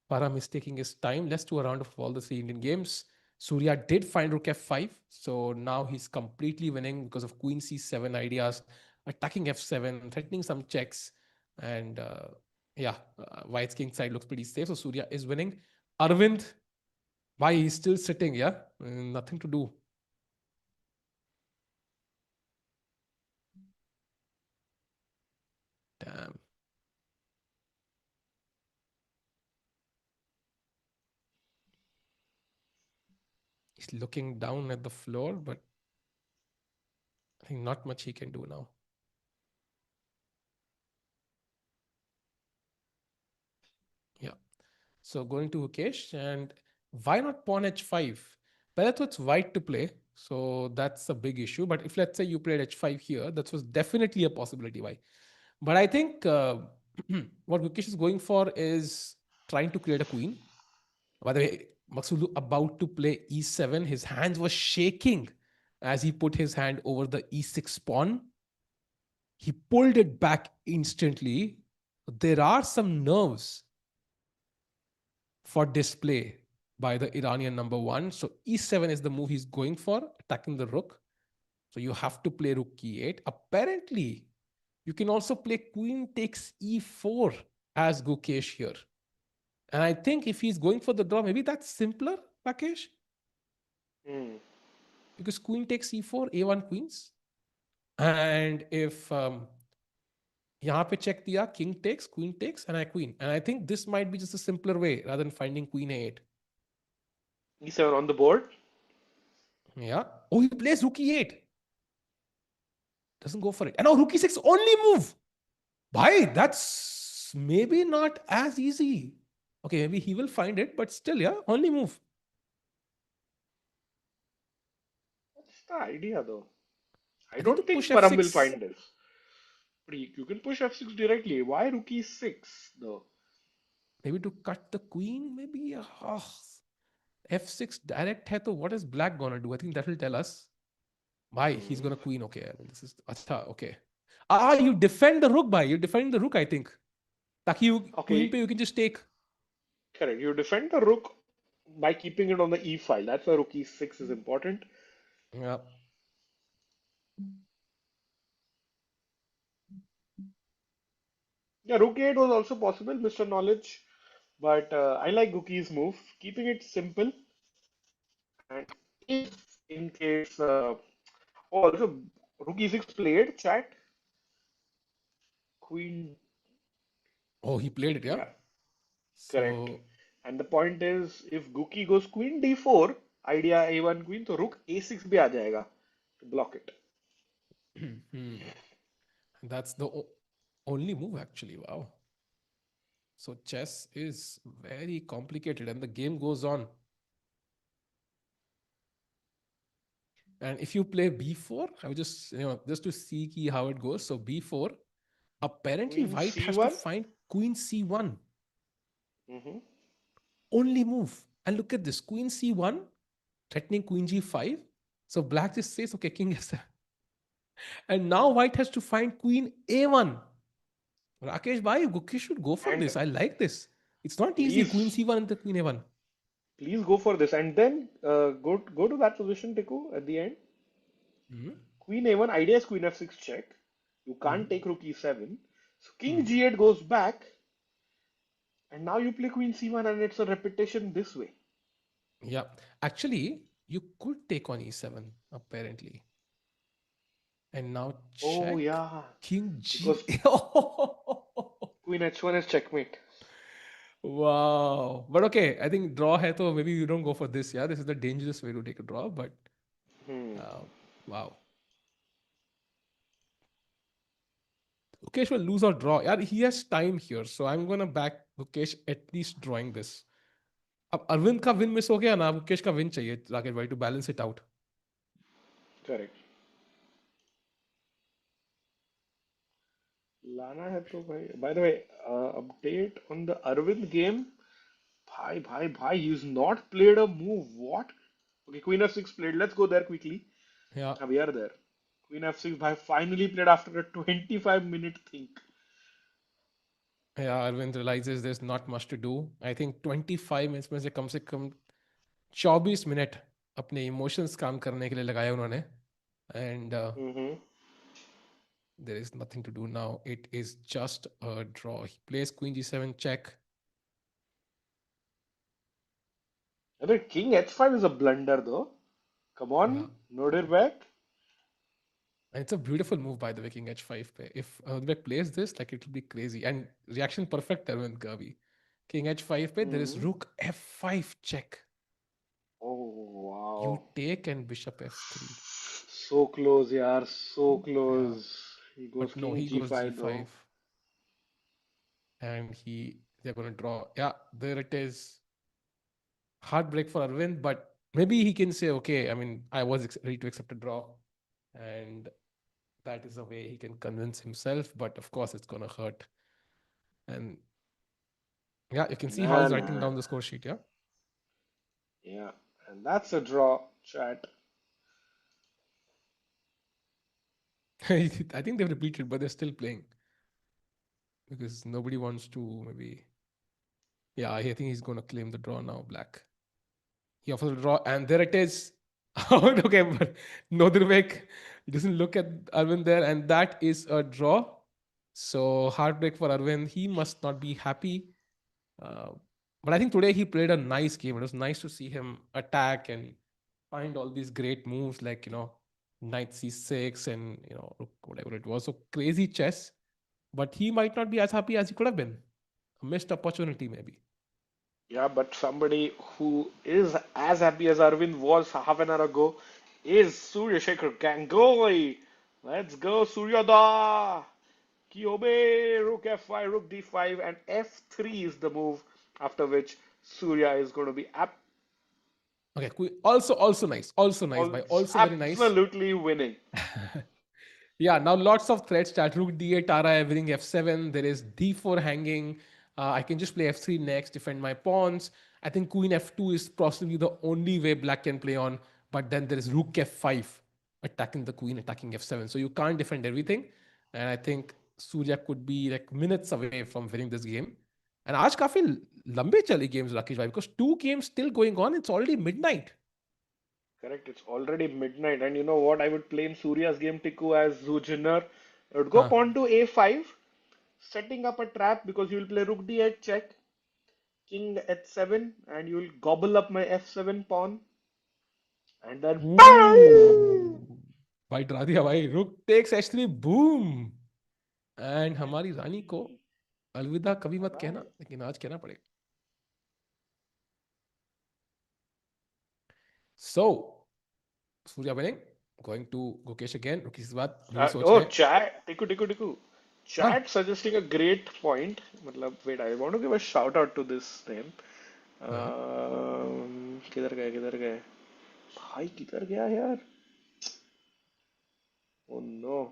Parham is taking his time. Let's do a round of all the 3 Indian games. Surya did find Rook F5, so now he's completely winning because of Queen C7 ideas, attacking F7, threatening some checks, and yeah, White's king side looks pretty safe. So Surya is winning. Arvind, why he's still sitting? Yeah, nothing to do. Damn, he's looking down at the floor, but I think not much he can do now. Yeah. So going to Ukesh, and why not pawn h5? Well, it's white to play, so that's a big issue. But if let's say you played h5 here, that was definitely a possibility. Why? But I think what Ukesh is going for is trying to create a queen. By the way, Maghsoodloo about to play e7. His hands were shaking as he put his hand over the e6 pawn. He pulled it back instantly. There are some nerves for display by the Iranian number one. So e7 is the move he's going for, attacking the rook. So you have to play rook e8. Apparently, you can also play queen takes e4 as Gukesh here. And I think if he's going for the draw, maybe that's simpler, Rakesh, Hmm. because queen takes e4, a1 queens. And if यहाँ पे check दिया, king takes, queen takes, and I queen. And I think this might be just a simpler way rather than finding queen a8. E7 on the board. Yeah. Oh, he plays rook e8. Doesn't go for it. And now rook e6 only move. Bhai, that's maybe not as easy. Okay, maybe he will find it, but still, yeah, only move. What's the idea though? I I think to don't push think Param will f6, find this. But you can push f6 directly. Why rook e6 though? maybe to cut the queen, maybe. F6 direct hai, to what is black gonna do? I think that will tell us. Bhai, he's Hmm. gonna queen. Okay, I mean, this is. Acha, okay. You defend the rook, bhai. You're defending the rook, I think. Taki you, queen pe Okay, you can just take. correct. You defend the rook by keeping it on the e file. That's why rook e6 is important. Yeah. Yeah, rook e8 was also possible, Mr. Knowledge. But I like Gookie's move, keeping it simple. And if in case, oh, also rook e6 played, chat, queen, Oh, he played it, yeah. yeah, correct. So, And the point is, if Gookie goes queen d4, idea a1 queen, so rook a6 भी आ जाएगा to block it. that's the only move, actually. Wow. So, chess is very complicated and the game goes on. And if you play b4, I would just, just to see how it goes. So, b4, apparently, Queen white has to c1. find queen c1. Hmm. Only move. And look at this, queen c1, threatening queen g5. So, black just says, okay, king f7. And now white has to find queen a1. Rakesh bhai, Gukesh should go for And this. I like this. It's not easy. Queen please, c1 and the queen a1. please go for this. And then go to that position, Tiku, at the end. Hmm. Queen a1, idea is queen f6 check. You can't take rook e7. So king g8 goes back, and now you play queen c1, and it's a repetition this way. Yeah. Actually, you could take on e7, apparently. And now Oh check. yeah, King because G. queen h1 is checkmate. Wow. But okay, I think draw hai to maybe you don't go for this. Yeah, this is the dangerous way to take a draw. But Hmm. uh, wow. Gukesh will lose or draw. Yeah, he has time here. So I'm going to back Gukesh at least drawing this. अब अरविंद का win miss हो गया ना, मुकेश का win चाहिए राकेश भाई to balance it out. Correct. लाना है तो भाई. By the way, update on the Arvind game. Bhai, he's not played a move. What? Okay, Queen f6 played. Let's go there quickly. Yeah, We are there. Queen f6, bhai, finally played after a 25-minute think. yeah, Arvind realizes there's not much to do. I think 25 minutes में से कम 24 minute अपने emotions काम करने के लिए लगाए उन्होंने. And Mm-hmm. there is nothing to do now. It is just a draw. He plays queen g7 check. I think King h5 is a blunder though. Come Yeah. on, Nodirbek. And it's a beautiful move, by the way, king h5 pe. If Nodirbek plays this, like it'll be crazy. And reaction perfect, Arvind Gavi. King h5 pe, there is Mm-hmm. rook f5 check. Oh You wow. take and bishop f3. So close, yaar. So Yeah. close. He goes But no, King he goes g5 though. g5. And they're going to draw. Yeah, there it is. Heartbreak for Arvind, but maybe he can say, okay, I mean, I was ready to accept a draw. And that is a way he can convince himself. But of course, it's going to hurt. And yeah, you can see how Nah, he's writing nah. down the score sheet. Yeah. Yeah. And that's a draw, chat. I think they've repeated, but they're still playing because nobody wants to maybe. Yeah, I think he's going to claim the draw now, black. He offers a draw, and there it is. Okay, but Nodirbek doesn't look at Arvind there, and that is a draw. So heartbreak for Arvind. He must not be happy. Uh, but I think today he played a nice game. It was nice to see him attack and find all these great moves like, knight c6 and, whatever it was. So crazy chess. But he might not be as happy as he could have been. A missed opportunity, maybe. Yeah, but somebody who is as happy as Arvind was half an hour ago is Surya Shekhar Ganguly. Let's go, Surya da! Kyobe, rook f5, rook d5, and f3 is the move after which Surya is going to be Okay, also nice. Also nice, by also very nice. absolutely winning. Yeah, now lots of threats start. Rook d8, Tara, everything f7. There is d4 hanging. I can just play f3 next, defend my pawns. I think queen f2 is possibly the only way black can play on. But then there is rook f5, attacking the queen, attacking f7. So you can't defend everything. And I think Surya could be like minutes away from winning this game. And आज काफी लंबे चले games, Rakesh bhai, because two games still going on. It's already midnight. Correct, it's already midnight, and you know what? I would play in Surya's game Tiku as Zhu Jiner. I would go Huh. pawn to a5, setting up a trap because you will play rook d8 check, king h7, and you will gobble up my f7 pawn, and then BANG! Ooh. भाई डरा दिया भाई. Rook takes h3 boom. And हमारी रानी को अलविदा कभी Bye मत कहना, bye. लेकिन आज कहना पड़ेगा. So Surya winning, going to Gukesh again. रुक इस बात अभी भी सोच Oh, रहे हैं. chat, Tiku. हाँ. Chat suggesting a great point. मतलब, wait, I want to give a shout out to this name. हाँ. किधर गए? भाई किधर गया यार? Oh no.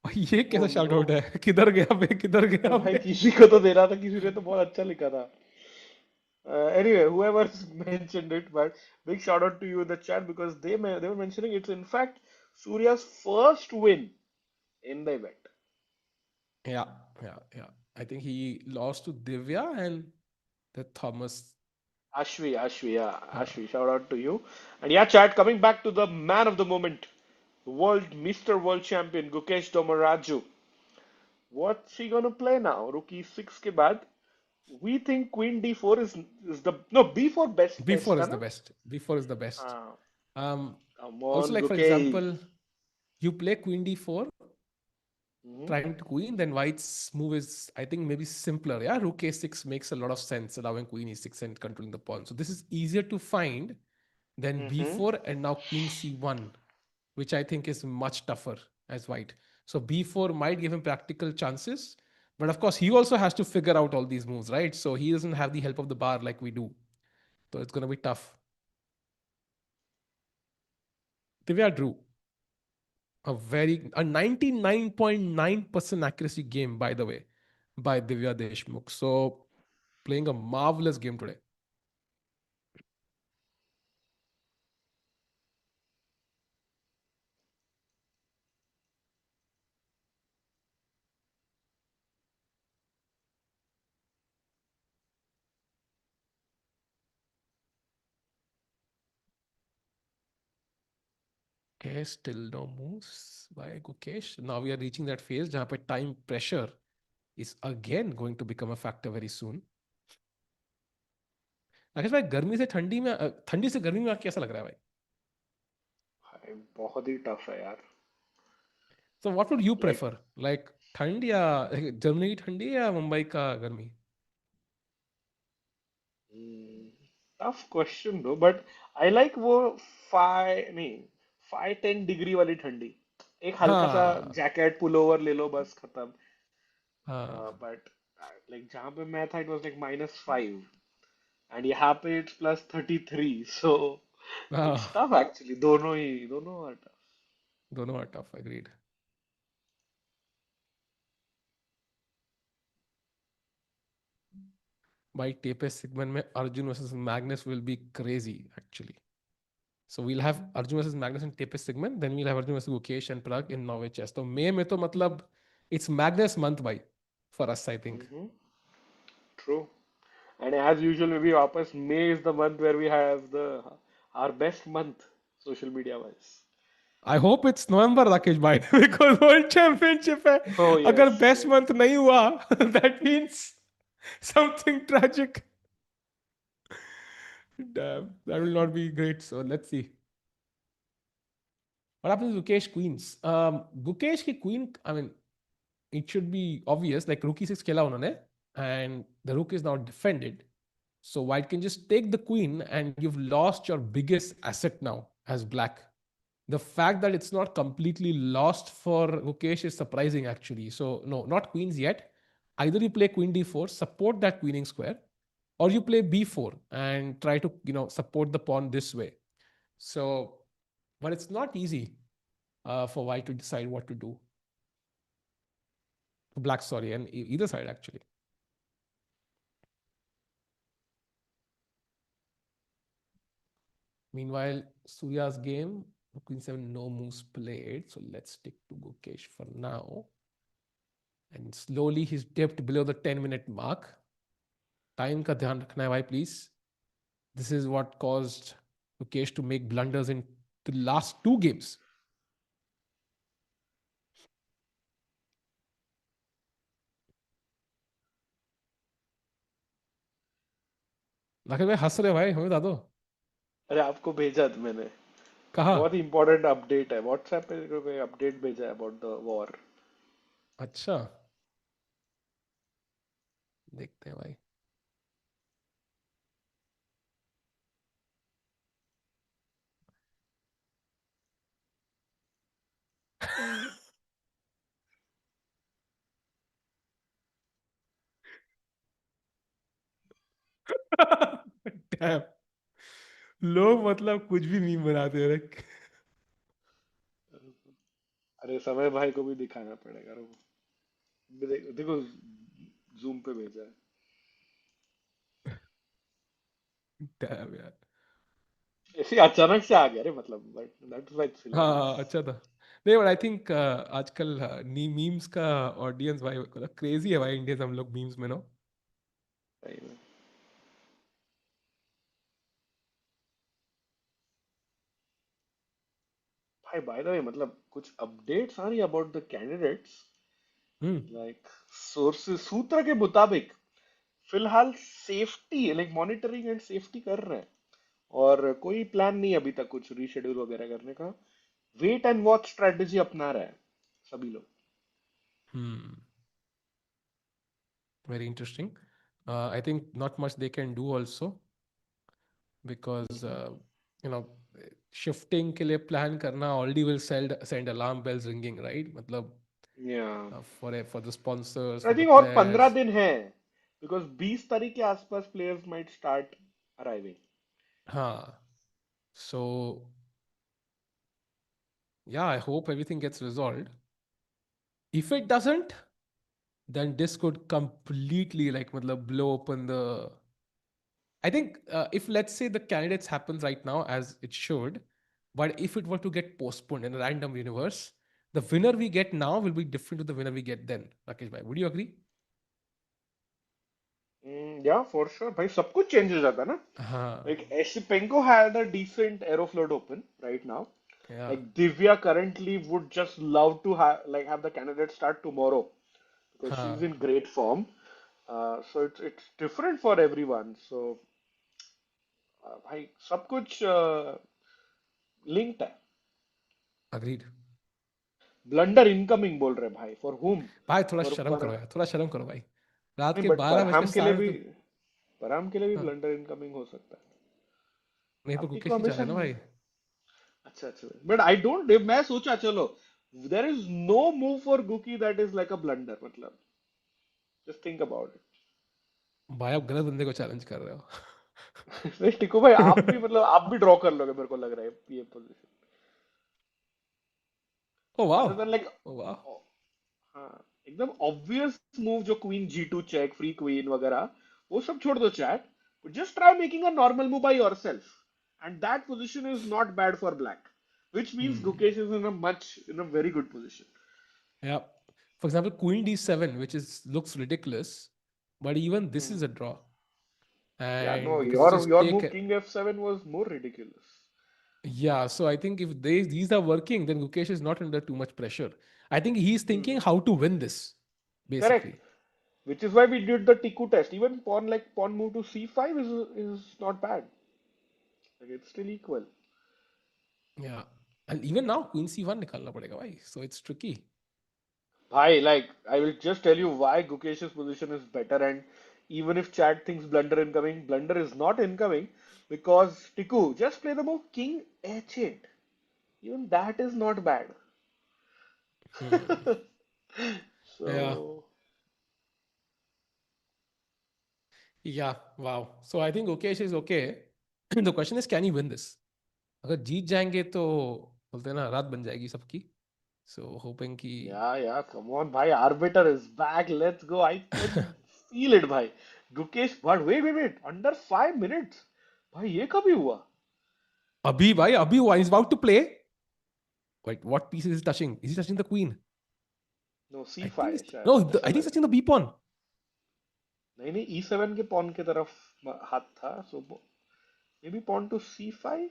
भाई ये Oh कैसा शाउट आउट no. है? किधर गया बे, किधर गया भाई बे? किसी को तो देना था, किसी ने तो बहुत अच्छा लिखा था. Anyway, whoever mentioned it, but big shout out to you in the chat because they were mentioning it's in fact Surya's first win in the event. Yeah, yeah. I think he lost to Divya and the Thomas. Ashwi, yeah, Uh, Ashwi, shout out to you. And yeah, chat, coming back to the man of the moment, Mr. World Champion Gukesh Dommaraju. What's he gonna play now? Rook e6 के बाद we think Queen d4 is the no b4 best B4 था is the ना? best. B4 is the best. हाँ, Um, come Also, on like for Gukesh. example, you play Queen D4, Mhm. trying to queen, then White's move is, I think, maybe simpler. Yeah, Rook A6 makes a lot of sense, allowing Queen E6 and controlling the pawn. So this is easier to find than Mhm. B4 and now Queen C1, which I think is much tougher as White. So B4 might give him practical chances, but of course he also has to figure out all these moves, right? So he doesn't have the help of the bar like we do. So it's gonna be tough. Divya drew a 99.9% accuracy game, by the way, by Divya Deshmukh. So playing a marvelous game today. Okay, still no moves by Gukesh. Now we are reaching that phase जहाँ पे time pressure is again going to become a factor very soon. Rakesh भाई गर्मी से ठंडी में ठंडी से गर्मी में कैसा लग रहा है भाई? भाई बहुत ही टफ है यार. So what would you Like prefer? Like ठंड या जर्मनी की ठंडी या मुंबई का गर्मी? hmm, tough question though, but I like वो 5-10 डिग्री वाली ठंडी. एक हल्का सा हाँ जैकेट पुलोवर ले लो बस खत्म. हाँ But like जहाँ पे मैं था it was like -5 and यहाँ पे it's +33 so it's हाँ tough actually. दोनों are tough. दोनों are tough. Agreed. By Tapes segment में Arjun versus Magnus will be crazy actually. So we'll have Arjun versus Magnus in Tapes segment, then we'll have Arjun versus Gukesh and Prague in Norway chess. So May में तो मतलब it's Magnus month by for us I think. Hmm. True. And as usual, maybe वापस May is the month where we have the our best month social media wise. I hope it's November Rakesh भाई because World Championship है. Oh अगर yes, best yes. month नहीं हुआ that means something tragic. Damn, that will not be great. So let's see. What happens with Gukesh queens? Gukesh की queen, I mean, it should be obvious. Like rook e6 खेला उन्होंने, and the rook is now defended. So white can just take the queen, and you've lost your biggest asset now as black. The fact that it's not completely lost for Gukesh is surprising actually. So no, not queens yet. Either you play queen d4, support that queening square, or you play b4 and try to support the pawn this way. So, but it's not easy for white to decide what to do. Black, sorry, and either side actually. Meanwhile, Surya's game, Queen 7, no moves played. So let's stick to Gukesh for now. And slowly he's dipped below the 10-minute mark. Time ka dhyan rakhna hai bhai, please. This is what caused Gukesh to make blunders in the last two games. Rakesh भाई हंस रहे भाई, हमें बता दो. अरे आपको भेजा था मैंने. कहा? बहुत ही इंपॉर्टेंट अपडेट है. व्हाट्सएप पे कोई अपडेट भेजा है अबाउट द वॉर. अच्छा, देखते हैं भाई. Damn. लोग मतलब कुछ भी मीम बनाते हैं. अरे समय भाई को भी दिखाना पड़ेगा. देखो जूम पे भेजा है. Damn यार. ऐसे अचानक से आ गया रे मतलब. बट दैट इज लाइक हाँ हिलेरियस. अच्छा था. नहीं बट आई थिंक आजकल मीम्स का ऑडियंस भाई क्रेजी है भाई इंडिया से हम लोग मीम्स में नो. भाई बाय द वे मतलब कुछ अपडेट्स आ रही about the candidates Hmm. Like sources सूत्र के मुताबिक फिलहाल safety like monitoring and safety कर रहे हैं और कोई प्लान नहीं अभी तक कुछ रीशेड्यूल वगैरह करने का वेट एंड वॉच स्ट्रेटजी अपना रहे हैं सभी लोग Hmm. Very interesting. I think not much they can do also because you know shifting के लिए plan करना already will send alarm bells ringing, right? मतलब या for the sponsors, I for the think और 15 players. दिन है because 20 तारीख के आसपास प्लेयर्स माइट स्टार्ट अराइविंग हाँ. So yeah, I hope everything gets resolved. If it doesn't, then this could completely like matlab, blow open the. I think if let's say the candidates happens right now as it should, but if it were to get postponed in a random universe, the winner we get now will be different to the winner we get then. Rakesh bhai, would you agree? या for sure भाई सब कुछ change हो जाता है ना हाँ, like Espenko had a decent aeroflot open right now yeah, like Divya currently would just love to have the candidate start tomorrow because she's हाँ, in great form so it's different for everyone so भाई सब कुछ linked है agreed. Blunder incoming बोल रहे भाई for हुम भाई थोड़ा फॉर शर्म पर करो यार, थोड़ा शर्म करो भाई. रात नहीं के बट 12 बज के साठ परहाम के लिए भी हाँ, ब्लंडर इनकमिंग हो सकता है नहीं पर आपकी गुकेश को ही जा रहे हमेशा हैं ना भाई. अच्छा अच्छा बट आई डोंट मैं सोचा चलो there is no move for Gukki that is like a blunder मतलब जस्ट थिंक अबाउट भाई आप गलत बंदे को चैलेंज कर रहे हो. इट नहीं टिको भाई आप भी ड्रॉ कर लोगे मेरे को लग रहा है ये पोजीशन ओ वाह, अदर देन लाइक ओ वाह. हाँ एकदम ऑब्वियस मूव जो queen G2 check free queen वगैरह वो सब छोड़ दो chat just try making a normal move by yourself and that position is not bad for black which means Hmm. Gukesh is in a very good position. Yeah. For example, Queen D7, which is looks ridiculous, but even this Hmm. is a draw. Yeah, And no, because you just your take move King F7 was more ridiculous. yeah, so I think if these are working, then Gukesh is not under too much pressure. I think he's thinking Hmm. how to win this, Correct. basically. Which is why we did the Tiku test. Even pawn move to C5 is not bad. Like it's still equal. Yeah. And even now, Queen C1 nikalna padega, bhai. So it's tricky. Bhai, like I will just tell you why Gukesh's position is better and even if Chad thinks blunder incoming, blunder is not incoming because Tiku, just play the move King H8. Even that is not bad. Hmm. Yeah. So Yeah. Wow. So I think Gukesh is okay. The question is, can he win this? अगर जीत जाएंगे तो बोलते हैं ना रात बन जाएगी सबकी. So hoping कि yeah, come on, bhai. Arbiter is back. Let's go. I can feel it, bhai. Gukesh, but wait. Under 5 minutes. भाई ये कभी हुआ? अभी भाई अभी हुआ. He's about to play. Wait, what piece is he touching? Is he touching the queen? No, I think C5 he's है शायद. no. ऐसा I think लग he's रहा touching the b pawn. है. नहीं, E7 के pawn के तरफ हाथ था. So maybe pawn to C5.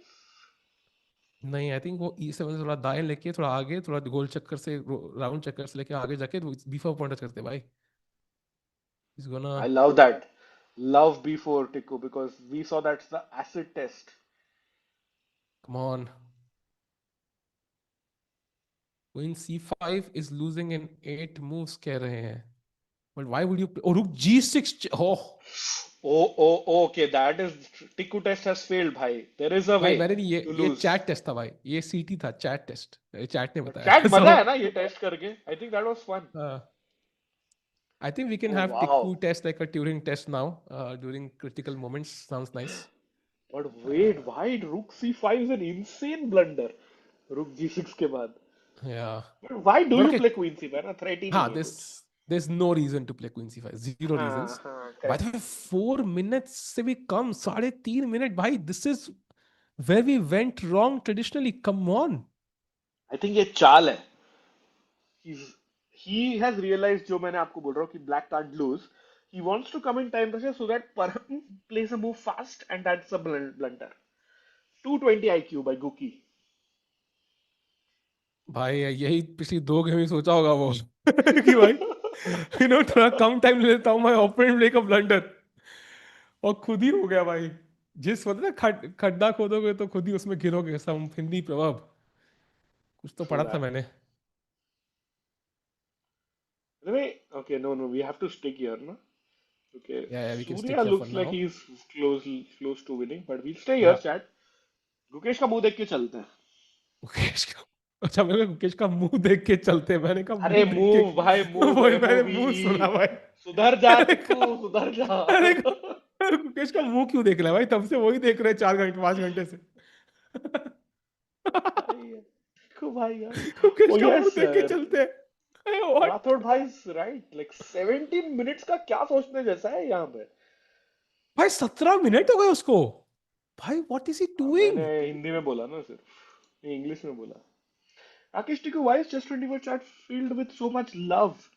नहीं, आई थिंक वो E7 से थोड़ा दाएं लेके थोड़ा आगे थोड़ा गोल चक्कर से राउंड चक्कर से लेके आगे जाके b4 पॉइंट करते हैं भाई. He's I gonna love that. Love before Tiku because we saw that's the acid test. come on. Queen C5 is losing in 8 moves कह रहे हैं. But why would you play? Oh, rook G6. Oh, Okay, that is Tiku test has failed, bhai. There is a भाई way मैंने नहीं to ये lose. Chat test था भाई. ये सीटी था चैट टेस्ट. ये चैट ने चैट बताया. मजा है So ना ये टेस्ट करके I think that was fun I think we can oh have wow Tiku test like a Turing test now during critical moments. Sounds nice. But Uh, wait भाई रुक C5 is an insane blunder रुक G6 के बाद yeah. But why do But you okay, play queen C5 ना threat ही नहीं है कुछ there's no reason to play Queen C5. Zero हाँ reasons. हाँ By the correct way, 4 minutes से भी कम, 3.5 minutes भाई. This is where we went wrong traditionally. Come on. I think ये चाल है he has realized जो मैंने आपको बोल रहा हूँ कि black can't lose he wants to come in time pressure so that Parham plays a move fast and that's a blunder 220 IQ by Guki भाई यही पिछली 2 गेम में सोचा होगा वो कि भाई थोड़ा कम टाइम लेता हूँ, मैं ओपोनेंट मेक अ ब्लंडर, और खुद ही हो गया भाई। जिस होता है ना खड्डा खोदोगे तो खुद ही उसमें गिरोगे, सम हिंदी प्रभाव कुछ तो True पढ़ा था that. मैंने। Anyway, okay, no, we have to stick here, no? Okay, या we can stick Surya here for looks like now. he's close to winning, but we'll stay here, या chat. गुकेश का मुंह देख के चलते हैं। मुकेश का, अच्छा मैंने कहा मुकेश का मुंह देख के चलते हैं, मैंने कहा अरे मुंह देख के मूव भाई, मूव, वही मैंने मुंह MOVE। सुना भाई। सुधर जा मैंने टिक्कू, कहा सुधर जा। मैंने कहा मुकेश का मुंह क्यों देख रहा है भाई, तब से वही देख रहे हैं 4 घंटे 5 घंटे से। भाई टिक्कू भाई यार। मुकेश ओ का मुंह यस देख के चलते हैं व्हाट। राठौड़ भाई राइट, लाइक 17 मिनट्स का क्या सोचने जैसा है यहाँ पे। भाई 17 मिनट हो गए उसको, भाई व्हाट इज ही मैंने डूइंग। हिंदी में बोला ना, सिर्फ इंग्लिश में बोला। Rakesh Tikku, why is Chess 24 chat filled with so much love?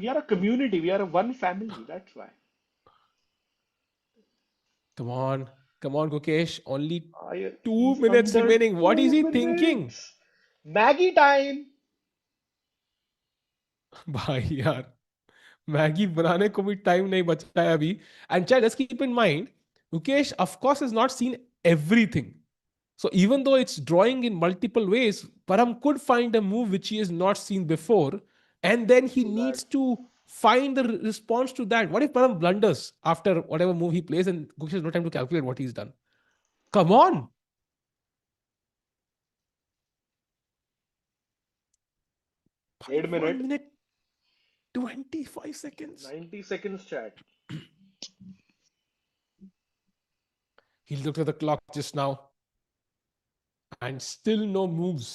We are a community, we are a one family, that's why. Come on, come on, Gukesh. Only two He's minutes under remaining. What is two he thinking? minutes. Maggie time. भाई यार, Maggi बनाने को भी time नहीं बचा है अभी। And child just keep in mind, Gukesh of course has not seen everything. So even though it's drawing in multiple ways, Param could find a move which he has not seen before, and then he True that. needs to find the response to that. What if Param blunders after whatever move he plays, and Gukesh has no time to calculate what he's done? Come on. Wait a 1 minute. minute 25 seconds. 90 seconds chat. He looked at the clock just now and still no moves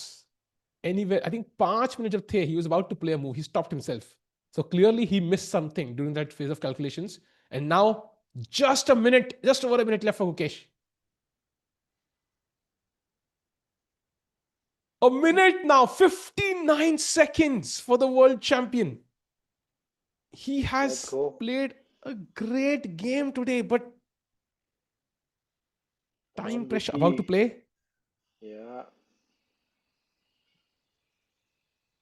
anywhere. I think 5 minutes of the, he was about to play a move. He stopped himself. So clearly he missed something during that phase of calculations. And now just a minute, just over a minute left for Gukesh. A minute now, 59 seconds for the world champion. He Let's has go. played a great game today, but Come time on, pressure about to Guki. play. Yeah.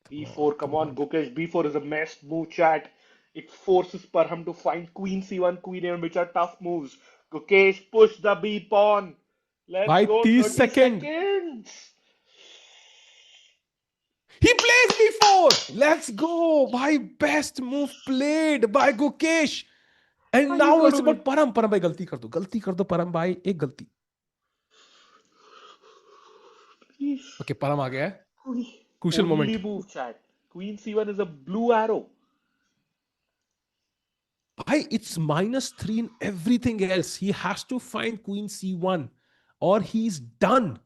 Come B4, on, come come on, on. Gukesh. B4 is a mess move chat. It forces Parham to find Queen C1, Queen A1, which are tough moves. Gukesh, push the B pawn. Let's By go, 30 30 seconds. seconds. He plays B4. Let's go. By best move played by Gukesh. And He's now got it's to win. about Param. Param bhai, गलती कर दो Param bhai, एक गलती। Please. Okay, Param आ गया है। Crucial Only moment. move chat. Queen C1 is a blue arrow. Bhai, it's -3 in everything else. He has to find Queen C1 or he's done.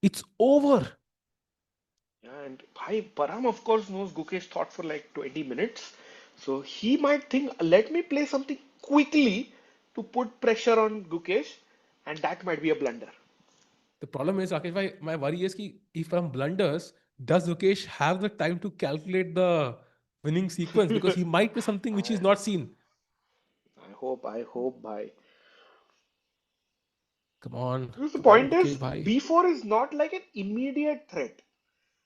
It's over. Yeah, and Parham of course knows Gukesh thought for like 20 minutes. So he might think, let me play something quickly to put pressure on Gukesh, and that might be a blunder. The problem is, Rakesh bhai, my worry is ki if Param blunders, does Gukesh have the time to calculate the winning sequence? Because he might play something which I, he's not seen. I hope, bhai. Because the Come on, point Gukesh is, bhai. B4 is not like an immediate threat.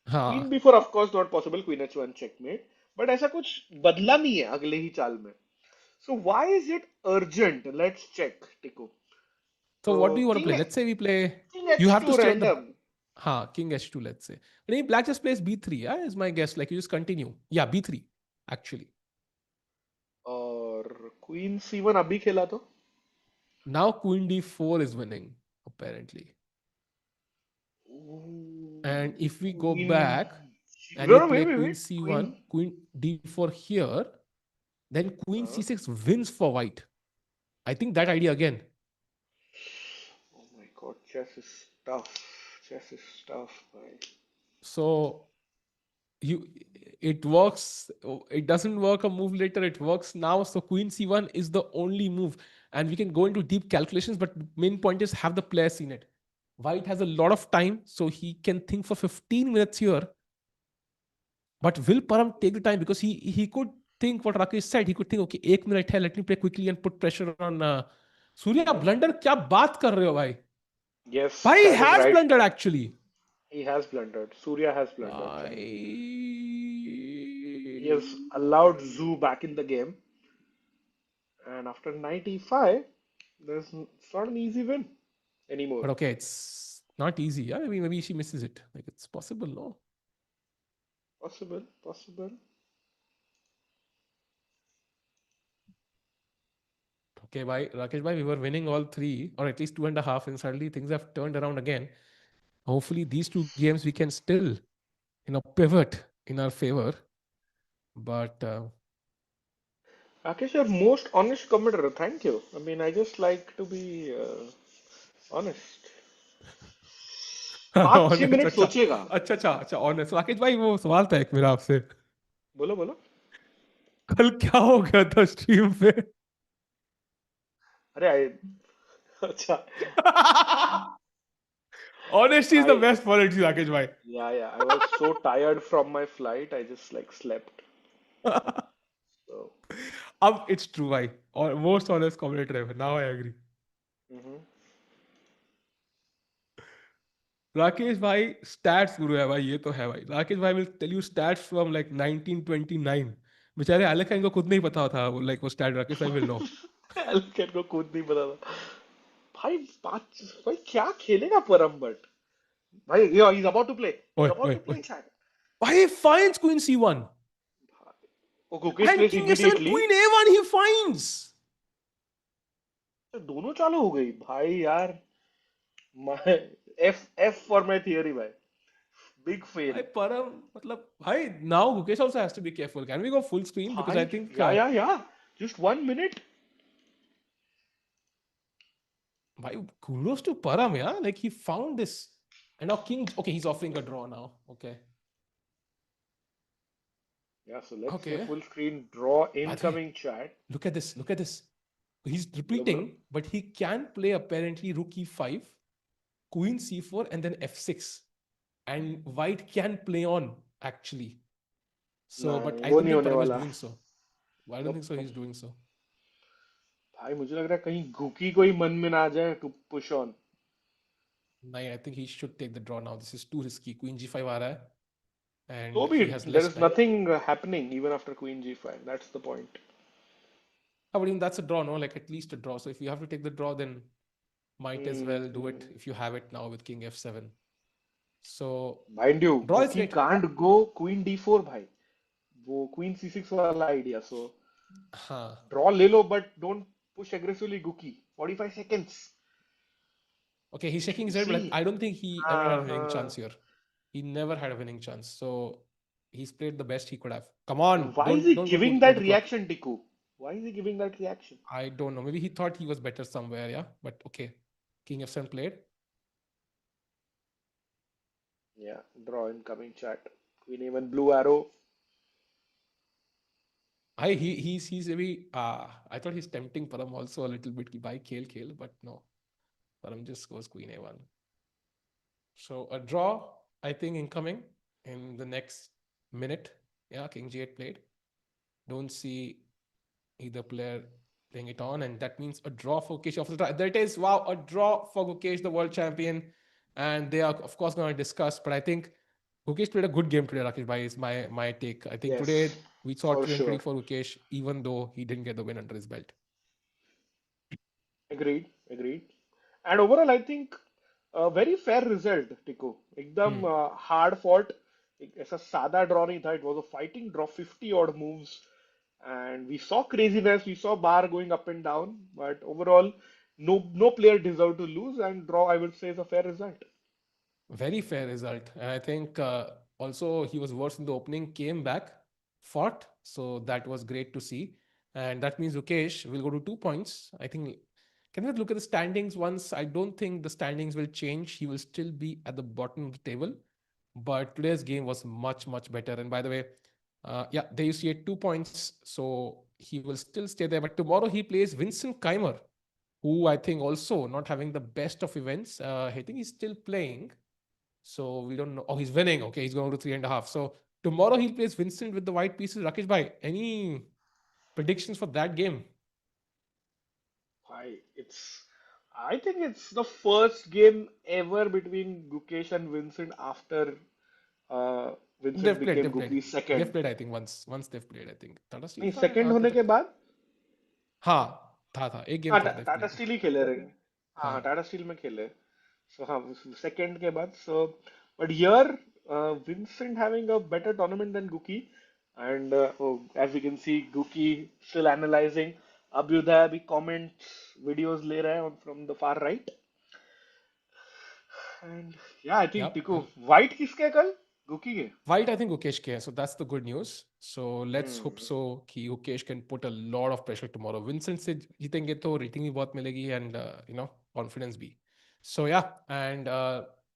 हाँ, Queen B4 of course not possible, Queen H1 checkmate. But ऐसा कुछ बदला नहीं है अगले ही चाल में. So why is it urgent? Let's check, Tiku. so what do you want to King play? Let's say we play. King You have to H2 stay on the. random. King H2, let's say. But if black just plays B3, yeah, is my guess. Like you just continue. Yeah, B3, actually. और Queen C1 अभी खेला तो Now Queen D4 is winning, apparently. And if we go Queen. back and we No, no, play Queen wait. C1, Queen. Queen D4 here, then Queen Uh, C6 wins for white. I think that idea again. oh my God, chess is tough. Chess is tough, bhai. So you it works, it doesn't work a move later, it works now. So Queen C1 is the only move. And we can go into deep calculations, but the main point is have the player seen it. White has a lot of time, so he can think for 15 minutes here. But will Param take the time? Because he could think what Rakesh said. He could think, okay, 1 minute hai, let me play quickly and put pressure on Surya. Yeah. Blunder, क्या बात कर रहे हो भाई? Yes, Bhai, he chat is has right. blundered actually. He has blundered. Surya has blundered, Chad. He has I... allowed Zhu back in the game, and after 95, it's not an easy win anymore. But okay, it's not easy. Yeah, I mean, maybe she misses it. Like it's possible, no? Possible, possible. Okay, bye, Rakesh bhai, we were winning all three, or at least two and a half, and suddenly things have turned around again. Hopefully, these two games we can still, pivot in our favor. But Rakesh, your most honest commentator. Thank you. I mean, I just like to be honest. 5-6 honest, minute अच्छा सोचिएगा. अच्छा अच्छा अच्छा honest Rakesh भाई वो सवाल था एक मेरा आपसे बोलो बोलो. कल क्या हो गया था स्ट्रीम पे अरे अच्छा. Honesty is the I best policy, Rakesh bhai. yeah, I was so tired from my flight, I just like slept. So It's true, bhai. Or most honest commentator ever. Now I agree. mhm. Rakesh भाई stats गुरु है भाई ये तो है भाई राकेश भाई will tell you stats from like 1929 बेचारे अलग इनको खुद नहीं पता था वो लाइक वो स्टैट राकेश भाई विल नो एल्केन को खुद नहीं पता था. भाई पांच भाई क्या खेलेगा परम बट. भाई yeah, he's about to play. ओए He's about ओए to ओए play chat. भाई finds queen c1 Oh, Gukesh and plays king f7 immediately. queen a1 he finds दोनों चालू हो गई भाई यार. My F for my theory भाई. Big fail. भाई परम मतलब भाई now Gukesh also has to be careful can we go full screen because I भाई think yeah. Just 1 minute. भाई kudos to Param yeah like he found this and now king okay he's offering a draw now okay Yeah, so let's say okay full screen draw by the way incoming chat. look at this he's बोलो repeating बोलो. but he can play apparently rook e5 queen c4 and then f6 and white can play on actually so but नहीं I वो don't नहीं think होने Param is वाला. doing so I don't think Nope, so nope. he's doing so भाई मुझे लग रहा है कहीं गुकी को ही मन में ना आ जाए to push on. no, I think he should take the draw now this is too risky queen g5 aa raha hai So and be he it. has There less is time nothing happening even after queen g5. That's the point. I mean that's a draw no like at least a draw so if you have to take the draw then might as well do it Hmm. if you have it now with king f7 so Mind you, draw is Guki great can't go queen d4 भाई. वो queen c6 वाला idea. So हाँ draw ले लो but don't push aggressively Guki. 45 seconds. okay he's shaking You his head but see? I don't think he ever had a winning Uh-huh. chance here he never had a winning chance so he's played the best he could have come on Why is don't he don't giving go that the clock reaction, Tiku? Why is he giving that reaction? I don't know maybe he thought he was better somewhere yeah but okay king f7 played Yeah, draw incoming chat. Queen even blue arrow. he's maybe I thought he's tempting Param also a little bit ki bhai khel but no Param just goes queen a1 so a draw I think incoming in the next minute yeah king g8 played don't see either player playing it on, and that means a draw for Gukesh. There it is. Wow, a draw for Gukesh, the world champion. And they are, of course, going to discuss. But I think Gukesh played a good game today, Rakesh Bhai, is my take. I think Yes, today we saw for triumphantly sure. for Gukesh, even though he didn't get the win under his belt. Agreed, agreed. And overall, I think a very fair result, Tiku. एकदम Hmm. hard fought. ऐसा सादा draw नहीं था. It was a fighting draw, 50 odd moves. And we saw craziness. We saw bar going up and down. But overall, no player deserved to lose. And draw, I would say, is a fair result. Very fair result. And I think also he was worse in the opening, came back, fought. So that was great to see. And that means Rukesh will go to 2 points. I think, can we look at the standings once? I don't think the standings will change. He will still be at the bottom of the table. But today's game was much, much better. And by the way, yeah, there you see it 2 points. So he will still stay there. But tomorrow he plays Vincent Keymer, who I think also not having the best of events. I think he's still playing. So we don't know. Oh, he's winning. Okay, he's going to 3.5. So tomorrow he'll place Vincent with the white pieces. Rakesh bhai, any predictions for that game? I it's I think it's the first game ever between Gukesh and Vincent after Vincent They've played, became they've played. Guke's They've second. played, I think, once they've played, I think. Tata Steel नहीं था या second कहाँ थे होने के तब? बाद हाँ, था एक गेम हाँ था they've टाटा played. स्टील ही खेले रहे हाँ हाँ हाँ. टाटा स्टील में खेले सो हाँ सेकंड के बाद so but here Vincent having a better tournament than Guki and as we can see Guki still analyzing Abhyudaya अभी comments videos ले रहे हैं from the far right and yeah I think Yep. टिको And white किसके कल Guki के White, I think Ukesh can. So that's the good news. So let's hope hmm. so कि Ukesh can put a lot of pressure tomorrow. Vincent से जीतेंगे तो rating भी बहुत मिलेगी and confidence भी. So yeah, and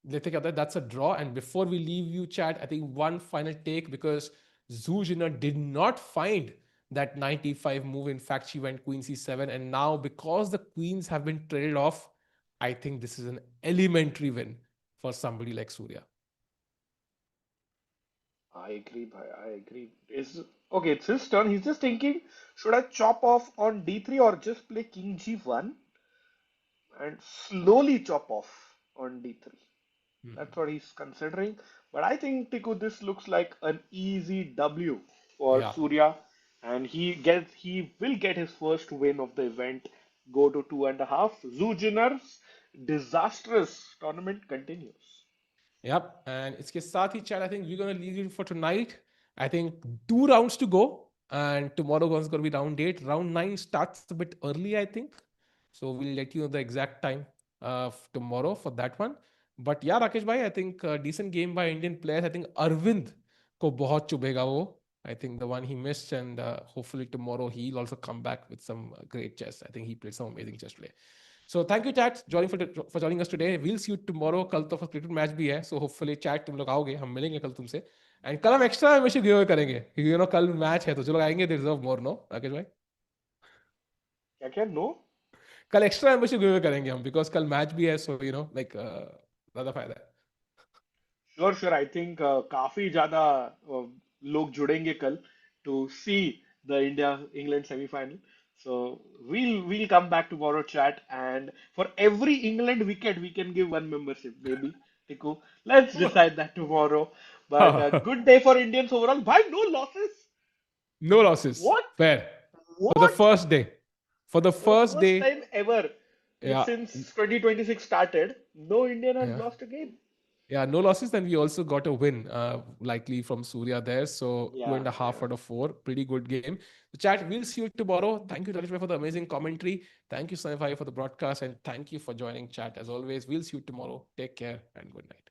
लेते क्या होता है, that's a draw. And before we leave you, chat, I think one final take because Zhu Jiner did not find that 95 move. In fact, she went Queen C7, and now because the queens have been traded off, I think this is an elementary win for somebody like Surya. I agree, bhai. I agree. Is okay. It's his turn. He's just thinking, should I chop off on d3 or just play king g1 and slowly chop off on d3? That's what he's considering. But I think Tiku, this looks like an easy W for Yeah. Surya, and he will get his first win of the event. Go to 2.5. Zhu Jinner's disastrous tournament continues. Yep. And इसके साथ ही chat, I think we're going to leave it for tonight. I think 2 rounds to go. And tomorrow is going to be round 8. Round 9 starts a bit early, I think. So we'll let you know the exact time tomorrow for that one. But yeah, Rakesh bhai, I think decent game by Indian players. I think Arvind ko bahut chubhega wo. I think the one he missed, and hopefully tomorrow he'll also come back with some great chess. I think he played some amazing chess today. So thank you chat for joining us today. We'll see you tomorrow. कल तो first cricket match भी है, so hopefully chat तुम लोग आओगे, हम मिलेंगे कल तुमसे. एंड कल हम एक्स्ट्रा मेंबरशिप गिव अवे करेंगे क्योंकि कल मैच है तो जो लोग आएंगे they deserve more, no Rakesh भाई? क्या क्या नो कल एक्स्ट्रा मेंबरशिप गिव अवे करेंगे हम बिकॉज कल मैच भी है, सो लाइक ज्यादा फायदा है. श्योर श्योर आई थिंक काफी ज्यादा लोग जुड़ेंगे कल to see the India England semifinal so we'll come back tomorrow chat and for every England wicket we can give one membership maybe Tiku. Let's decide that tomorrow but good day for Indians overall. Why no losses? No losses. What? Fair. For the What? first day. For the For the first first day. time ever Yeah. since 2026 started, no Indian has Yeah. lost a game. Yeah, no losses. Then we also got a win, likely from Surya there. So two Yeah, and a half yeah. out of four. Pretty good game. So chat, we'll see you tomorrow. Thank you, Danish for the amazing commentary. Thank you, Sanify, for the broadcast. And thank you for joining chat. As always, we'll see you tomorrow. Take care and good night.